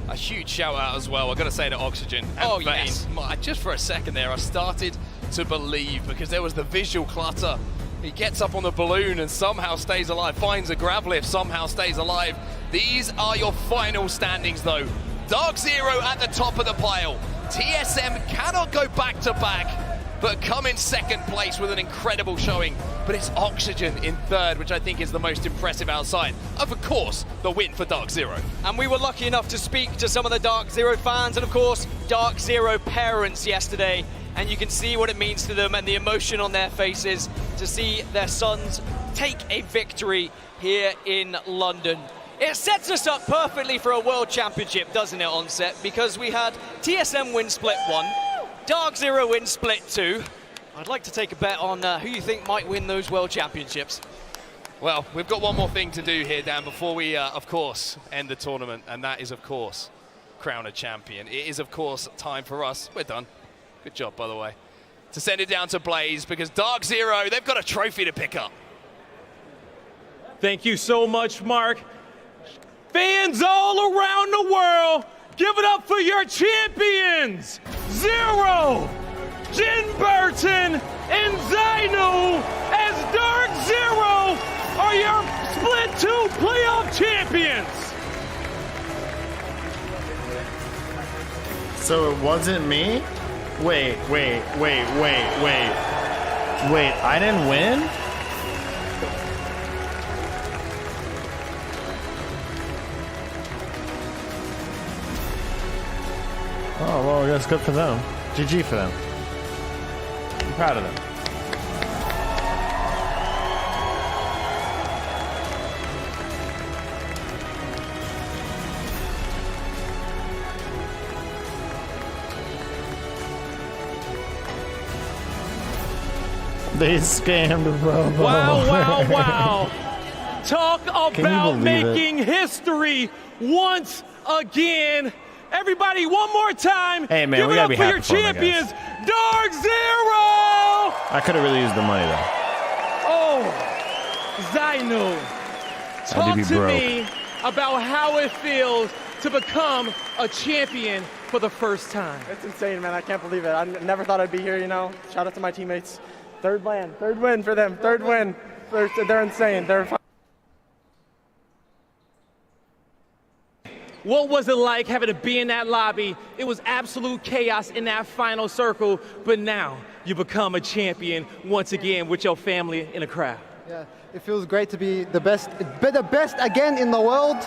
A huge shout out as well, I've got to say, to Oxygen and Vayne. Yes. Just for a second there, I started to believe because there was the visual clutter. He gets up on the balloon and somehow stays alive, finds a grab lift, somehow stays alive. These are your final standings though. Dark Zero at the top of the pile. TSM cannot go back to back, but come in second place with an incredible showing. But it's Oxygen in third, which I think is the most impressive outside of course, the win for Dark Zero. And we were lucky enough to speak to some of the Dark Zero fans and of course, Dark Zero parents yesterday. And you can see what it means to them and the emotion on their faces to see their sons take a victory here in London. It sets us up perfectly for a World Championship, doesn't it, Onset? Because we had TSM win Split 1, Dark Zero win Split 2. I'd like to take a bet on who you think might win those World Championships. Well, we've got one more thing to do here, Dan, before we, of course, end the tournament, and that is, of course, crown a champion. It is, of course, time for us. We're done. Good job, by the way. To send it down to Blaze, because Dark Zero, they've got a trophy to pick up. Thank you so much, Mark. Fans all around the world, give it up for your champions, Zero, Jin Burton, and Zainu, as Dark Zero are your Split 2 playoff champions. So it wasn't me? Wait, I didn't win? Oh, well, that's good for them. GG for them. I'm proud of them. They scammed Robo. Wow. Talk about making history once again. Everybody, one more time. Hey, man, give we it gotta up be for happy your for 'em, I champions, guess. Dark Zero! I could have really used the money, though. Oh, Zainu, talk be to broke. me about how it feels to become a champion for the first time. It's insane, man. I can't believe it. I never thought I'd be here, you know. Shout out to my teammates. Third win for them. Third win. They're insane. What was it like having to be in that lobby? It was absolute chaos in that final circle, but now you become a champion once again with your family in a crowd. Yeah, it feels great to be the best again in the world.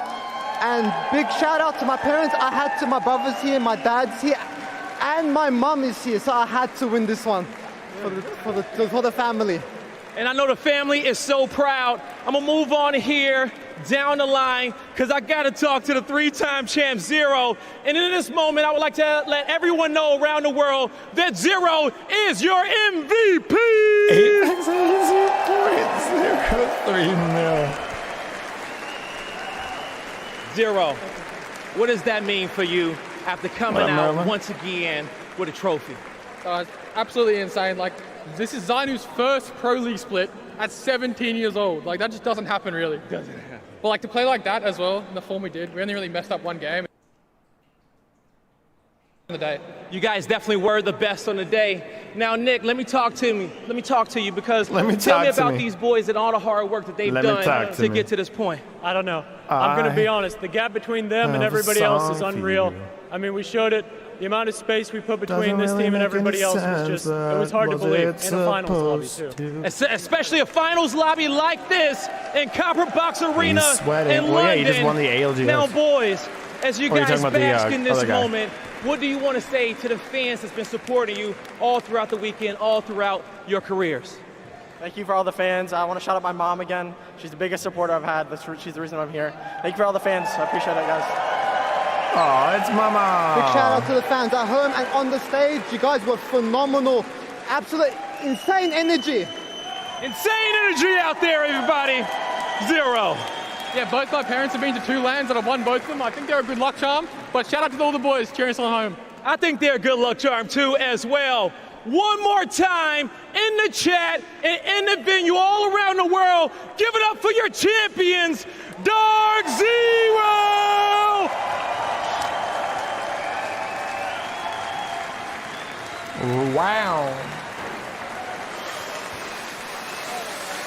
And big shout out to my parents. My brothers here, my dad's here, and my mom is here, so I had to win this one for the family. And I know the family is so proud. I'm gonna move on here down the line because I gotta talk to the three-time champ Zero. And in this moment, I would like to let everyone know around the world that Zero is your MVP. 3-0. Zero, what does that mean for you after coming What up, out Merlin? once again with a trophy? It's absolutely insane. Like, this is Zainu's first Pro League split at 17 years old. Like, that just doesn't happen, really. Doesn't happen. But, like, to play like that as well, in the form we did, we only really messed up one game. The day. You guys definitely were the best on the day. Now, Nick, let me talk to you because tell me about these boys and all the hard work that they've done to get to this point. I don't know. I'm going to be honest. The gap between them and everybody else is unreal. I mean, we showed it. The amount of space we put between this team and everybody else was just, it was hard to believe. In a finals lobby, too. Especially a finals lobby like this in Copper Box Arena in London. Well, yeah, he just won the ALGS. Now, boys, as you Or you're guys talking about the, bask in this other guy. moment, what do you want to say to the fans that's been supporting you all throughout the weekend, all throughout your careers? Thank you for all the fans. I want to shout out my mom again. She's the biggest supporter I've had. She's the reason I'm here. Thank you for all the fans. I appreciate it, guys. Oh, it's Mama. Big shout out to the fans at home and on the stage. You guys were phenomenal. Absolute insane energy. Insane energy out there, everybody. Zero. Yeah, both my parents have been to 2 lands and I've won both of them. I think they're a good luck charm. But shout out to all the boys cheering us on home. I think they're a good luck charm too as well. One more time in the chat and in the venue all around the world, give it up for your champions, Dark Zero! Wow.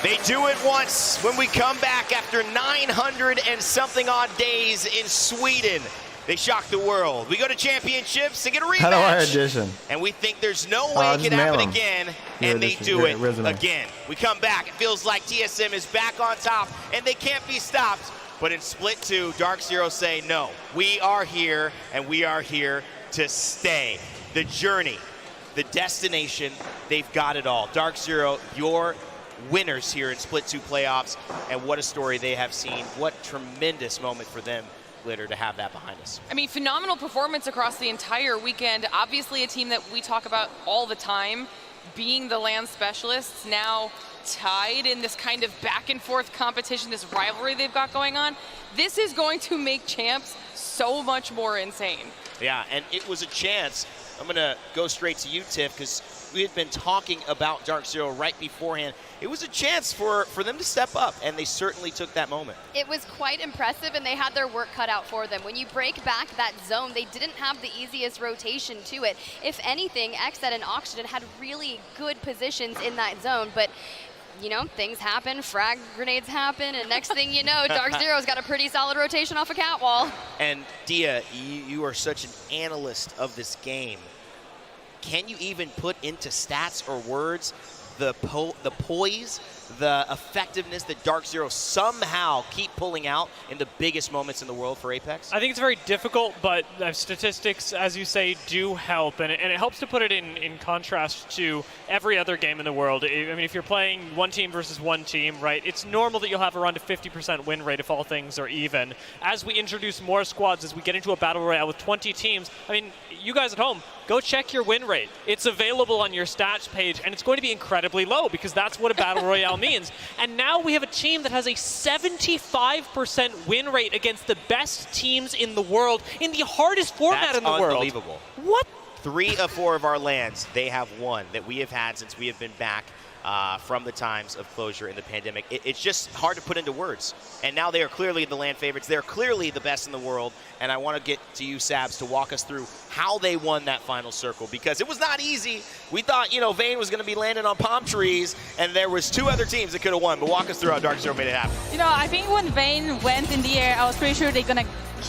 They do it once when we come back after 900 and something odd days in Sweden. They shock the world. We go to championships and get a rematch. How do I audition? And we think there's no way it just can happen mail 'em. again, Your and they audition, do your it resume. again. We come back. It feels like TSM is back on top, and they can't be stopped. But in Split 2, Dark Zero say, no, we are here, and we are here to stay. The journey, the destination, they've got it all. Dark Zero, your winners here in Split 2 playoffs, and what a story they have seen. What tremendous moment for them, Glitter, to have that behind us. I mean, phenomenal performance across the entire weekend. Obviously a team that we talk about all the time, being the LAN specialists, now tied in this kind of back and forth competition, this rivalry they've got going on. This is going to make champs so much more insane. Yeah, and it was a chance. I'm going to go straight to you, Tiff, because we had been talking about Dark Zero right beforehand. It was a chance for them to step up, and they certainly took that moment. It was quite impressive, and they had their work cut out for them. When you break back that zone, they didn't have the easiest rotation to it. If anything, Xset and Oxygen had really good positions in that zone, but you know, things happen, frag grenades happen, and next thing you know, Dark Zero's got a pretty solid rotation off a catwall. And Dia, you are such an analyst of this game. Can you even put into stats or words the poise, the effectiveness that Dark Zero somehow keep pulling out in the biggest moments in the world for Apex? I think it's very difficult, but statistics, as you say, do help, and it helps to put it in contrast to every other game in the world. I mean, if you're playing one team versus one team, right, it's normal that you'll have around a 50% win rate if all things are even. As we introduce more squads, as we get into a battle royale with 20 teams, I mean, you guys at home, go check your win rate. It's available on your stats page, and it's going to be incredibly low because that's what a battle royale means. And now we have a team that has a 75% win rate against the best teams in the world in the hardest format in the world. That's unbelievable. What? 3 of 4 of our LANs, they have won that we have had since we have been back from the times of closure in the pandemic. It's just hard to put into words. And now they are clearly the LAN favorites. They're clearly the best in the world. And I want to get to you, Sabs, to walk us through how they won that final circle, because it was not easy. We thought, you know, Vayne was going to be landing on palm trees, and there was 2 other teams that could have won. But walk us through how Dark Zero made it happen. You know, I think when Vayne went in the air, I was pretty sure he's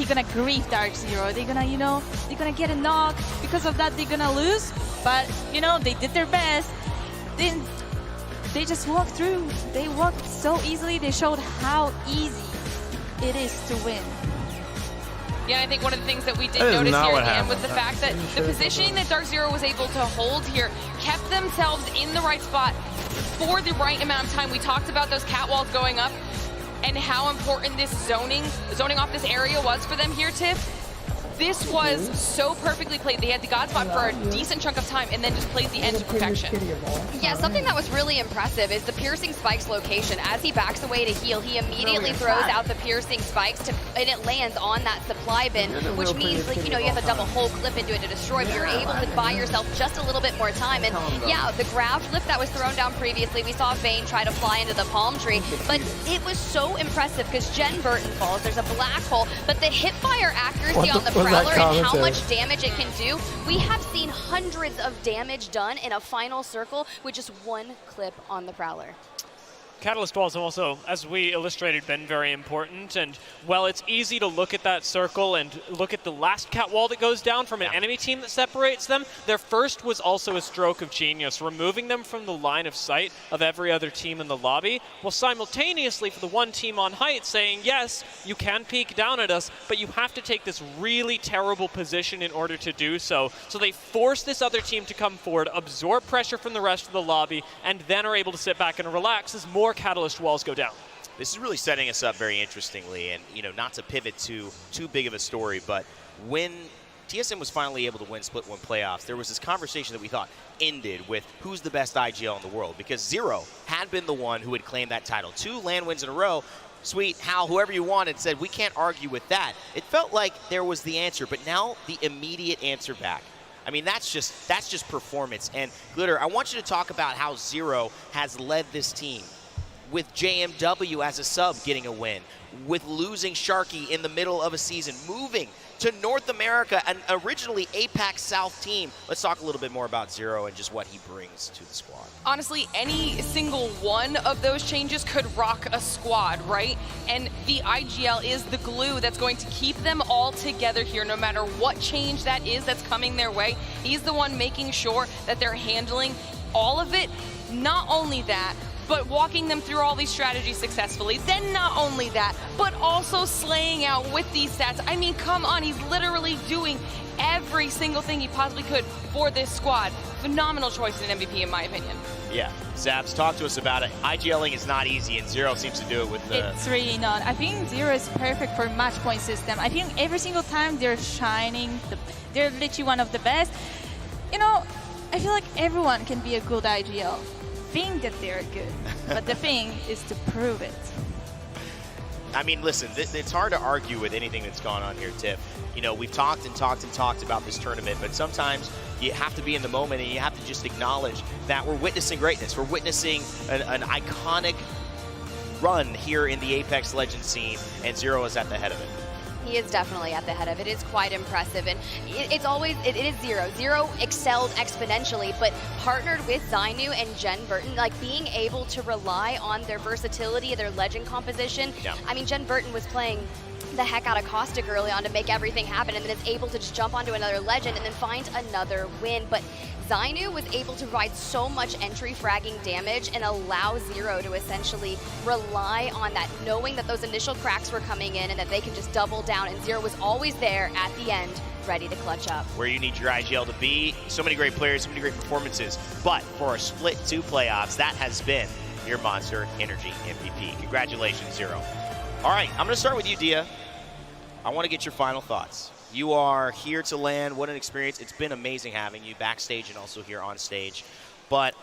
gonna grief Dark Zero. They're gonna, you know, they're gonna get a knock. Because of that, they're gonna lose. But, you know, they did their best. Then they just walked through. They walked so easily. They showed how easy it is to win. Yeah, I think one of the things that we did notice here at the end was the fact that the positioning that Dark Zero was able to hold here kept themselves in the right spot for the right amount of time. We talked about those catwalls going up and how important this zoning off this area was for them here, Tiff. This was so perfectly played. They had the God spot for a decent chunk of time and then just played the end to perfection. Yeah, something that was really impressive is the piercing spikes location. As he backs away to heal, he immediately throws out the piercing spikes and it lands on that supply bin, which means, like, you know, you have to dump a whole clip into it to destroy, but you're able to buy yourself just a little bit more time. And yeah, the grav flip that was thrown down previously, we saw Vayne try to fly into the palm tree, but it was so impressive because Jen Burton falls, there's a black hole, but the hip fire accuracy on the Prowler and how much damage it can do. We have seen hundreds of damage done in a final circle with just 1 clip on the Prowler. Catalyst walls have also, as we illustrated, been very important. And while it's easy to look at that circle and look at the last cat wall that goes down from an enemy team that separates them, their first was also a stroke of genius, removing them from the line of sight of every other team in the lobby, while simultaneously for the one team on height saying, yes, you can peek down at us, but you have to take this really terrible position in order to do so. So they force this other team to come forward, absorb pressure from the rest of the lobby, and then are able to sit back and relax as more Catalyst walls go down. This is really setting us up very interestingly, and, you know, not to pivot to too big of a story, but when TSM was finally able to win Split 1 playoffs, there was this conversation that we thought ended with who's the best IGL in the world, because Zero had been the one who had claimed that title. 2 LAN wins in a row. Sweet, Hal, whoever you wanted said, we can't argue with that. It felt like there was the answer, but now the immediate answer back. I mean, that's just performance. And Glitter, I want you to talk about how Zero has led this team, with JMW as a sub getting a win, with losing Sharky in the middle of a season, moving to North America, an originally APAC South team. Let's talk a little bit more about Zero and just what he brings to the squad. Honestly, any single one of those changes could rock a squad, right? And the IGL is the glue that's going to keep them all together here, no matter what change that is that's coming their way. He's the one making sure that they're handling all of it. Not only that, but walking them through all these strategies successfully. Then not only that, but also slaying out with these stats. I mean, come on, he's literally doing every single thing he possibly could for this squad. Phenomenal choice in MVP, in my opinion. Yeah, Zabs, talk to us about it. IGLing is not easy, and Zero seems to do it with the... It's really not. I think Zero is perfect for match point system. I think every single time they're shining, they're literally one of the best. You know, I feel like everyone can be a good IGL. Think that they're good, but the thing is to prove it. I mean, listen, it's hard to argue with anything that's gone on here, Tiff. You know, we've talked and talked and talked about this tournament, but sometimes you have to be in the moment and you have to just acknowledge that we're witnessing greatness. We're witnessing an iconic run here in the Apex Legends scene, and Zero is at the head of it. He is definitely at the head of it. It's quite impressive, and it is Zero. Zero excelled exponentially, but partnered with Zainu and Jen Burton, like being able to rely on their versatility, their legend composition. Yeah. I mean, Jen Burton was playing the heck out of Caustic early on to make everything happen, and then is able to just jump onto another legend and then find another win. But Zainu was able to provide so much entry fragging damage and allow Zero to essentially rely on that, knowing that those initial cracks were coming in and that they can just double down, and Zero was always there at the end, ready to clutch up. Where you need your IGL to be. So many great players, so many great performances. But for our Split 2 playoffs, that has been your Monster Energy MVP. Congratulations, Zero. All right, I'm going to start with you, Dia. I want to get your final thoughts. You are here to land. What an experience. It's been amazing having you backstage and also here on stage. But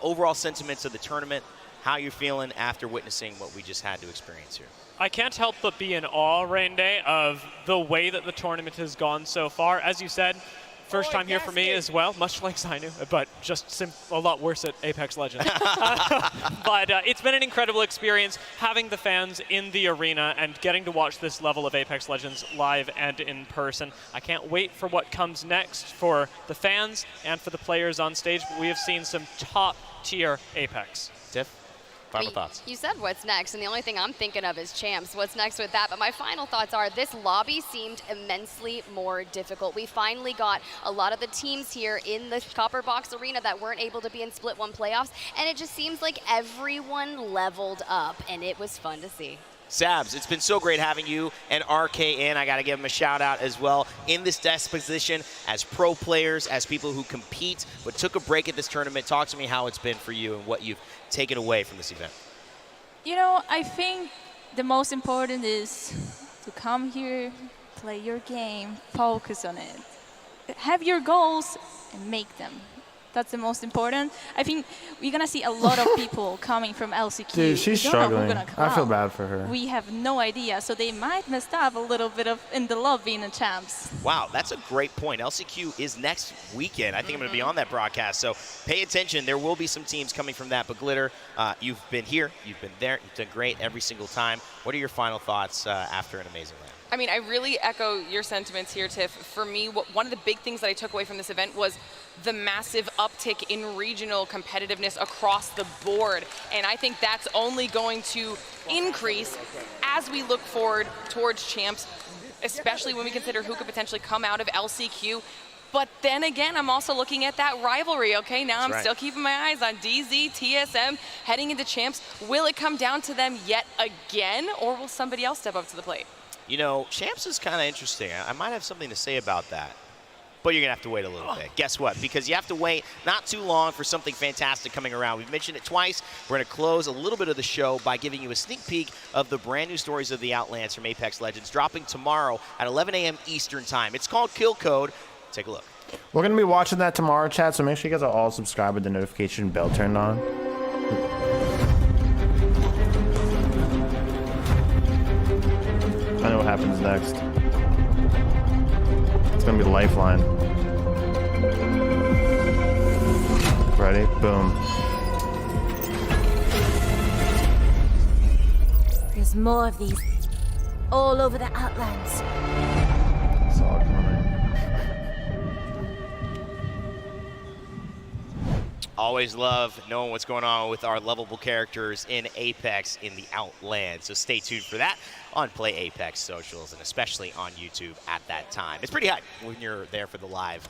overall sentiments of the tournament, how you're feeling after witnessing what we just had to experience here. I can't help but be in awe, Rainde, of the way that the tournament has gone so far. As you said, first time here for me as well, much like Zainu, but just a lot worse at Apex Legends. But it's been an incredible experience having the fans in the arena and getting to watch this level of Apex Legends live and in person. I can't wait for what comes next for the fans and for the players on stage. But we have seen some top-tier Apex. Tiff? Final thoughts. You said what's next, and the only thing I'm thinking of is champs. What's next with that? But my final thoughts are this lobby seemed immensely more difficult. We finally got a lot of the teams here in the Copper Box Arena that weren't able to be in Split 1 playoffs, and it just seems like everyone leveled up, and it was fun to see. Zabs, it's been so great having you and RKN. I got to give them a shout out as well in this desk position as pro players, as people who compete but took a break at this tournament. Talk to me how it's been for you and what you've taken away from this event. You know, I think the most important is to come here, play your game, focus on it. Have your goals and make them. That's the most important. I think we're going to see a lot of people coming from LCQ. Dude, she's struggling. I feel bad for her. We have no idea, so they might mess up a little bit in the lobby in the champs. Wow, that's a great point. LCQ is next weekend. I think I'm going to be on that broadcast, so pay attention. There will be some teams coming from that. But Glitter, you've been here, you've been there, you've done great every single time. What are your final thoughts after an amazing land? I mean, I really echo your sentiments here, Tiff. For me, one of the big things that I took away from this event was the massive uptick in regional competitiveness across the board. And I think that's only going to increase as we look forward towards champs, especially when we consider who could potentially come out of LCQ. But then again, I'm also looking at that rivalry, okay? Now I'm still keeping my eyes on DZ, TSM, heading into champs. Will it come down to them yet again, or will somebody else step up to the plate? You know, champs is kind of interesting. I might have something to say about that. But you're going to have to wait a little bit. Guess what? Because you have to wait not too long for something fantastic coming around. We've mentioned it twice. We're going to close a little bit of the show by giving you a sneak peek of the brand new stories of the Outlands from Apex Legends, dropping tomorrow at 11 a.m. Eastern Time. It's called Kill Code. Take a look. We're going to be watching that tomorrow, chat, so make sure you guys are all subscribed with the notification bell turned on. I know what happens next. It's gonna be Lifeline. Ready? Boom. There's more of these all over the Outlands. Saw it coming. Always love knowing what's going on with our lovable characters in Apex in the Outland. So stay tuned for that on Play Apex socials and especially on YouTube at that time. It's pretty hype when you're there for the live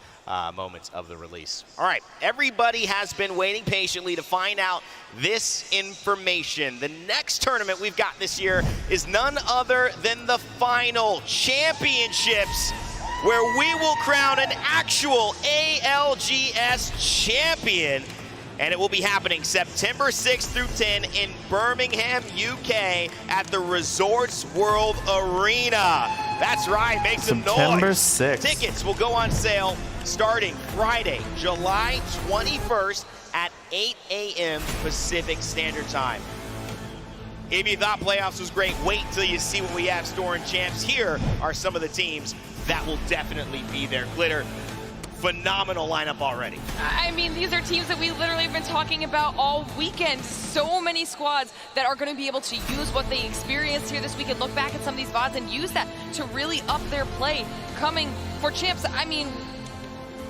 moments of the release. All right, everybody has been waiting patiently to find out this information. The next tournament we've got this year is none other than the Final Championships, where we will crown an actual ALGS champion. And it will be happening September 6th through 10 in Birmingham, UK at the Resorts World Arena. That's right, make some noise. September 6th. Tickets will go on sale starting Friday, July 21st at 8 a.m. Pacific Standard Time. If you thought playoffs was great, wait till you see what we have storing, champs. Here are some of the teams that will definitely be there. Glitter, phenomenal lineup already. I mean, these are teams that we literally have been talking about all weekend. So many squads that are going to be able to use what they experienced here this week and look back at some of these VODs and use that to really up their play coming for champs. I mean,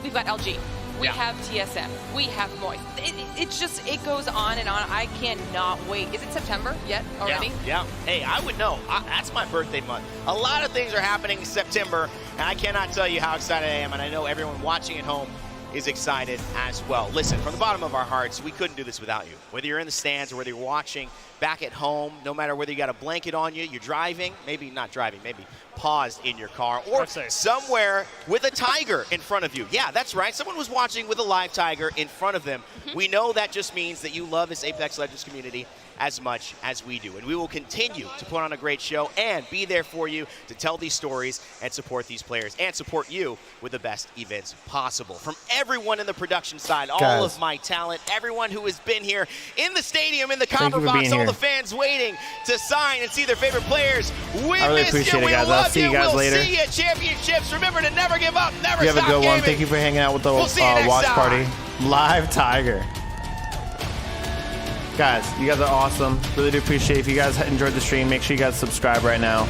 we've got LG. We have TSM. We have Moist. It goes on and on. I cannot wait. Is it September yet already? Yeah. Hey, I would know. That's my birthday month. A lot of things are happening in September, and I cannot tell you how excited I am, and I know everyone watching at home is excited as well. Listen, from the bottom of our hearts, we couldn't do this without you. Whether you're in the stands or whether you're watching back at home, no matter whether you got a blanket on you, you're driving, maybe not driving, maybe paused in your car, or somewhere with a tiger in front of you. Yeah, that's right. Someone was watching with a live tiger in front of them. We know that just means that you love this Apex Legends community as much as we do. And we will continue to put on a great show and be there for you to tell these stories and support these players and support you with the best events possible. From everyone in the production side, all of my talent, everyone who has been here in the stadium, in the Copper Box, all the fans waiting to sign and see their favorite players. We miss you. We love you. We'll see you at championships. Remember to never give up, never stop gaming. You have a good one. Thank you for hanging out with the watch party. Live Tiger. Guys, you guys are awesome. Really do appreciate it. If you guys enjoyed the stream, make sure you guys subscribe right now.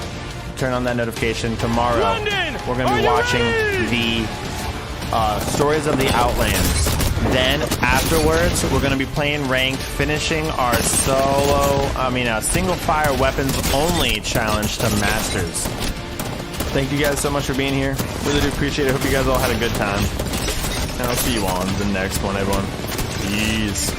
Turn on that notification. Tomorrow, we're going to be watching the Stories of the Outlands. Then, afterwards, we're going to be playing ranked, finishing our single fire weapons only challenge to Masters. Thank you guys so much for being here. Really do appreciate it. Hope you guys all had a good time. And I'll see you on the next one, everyone. Peace.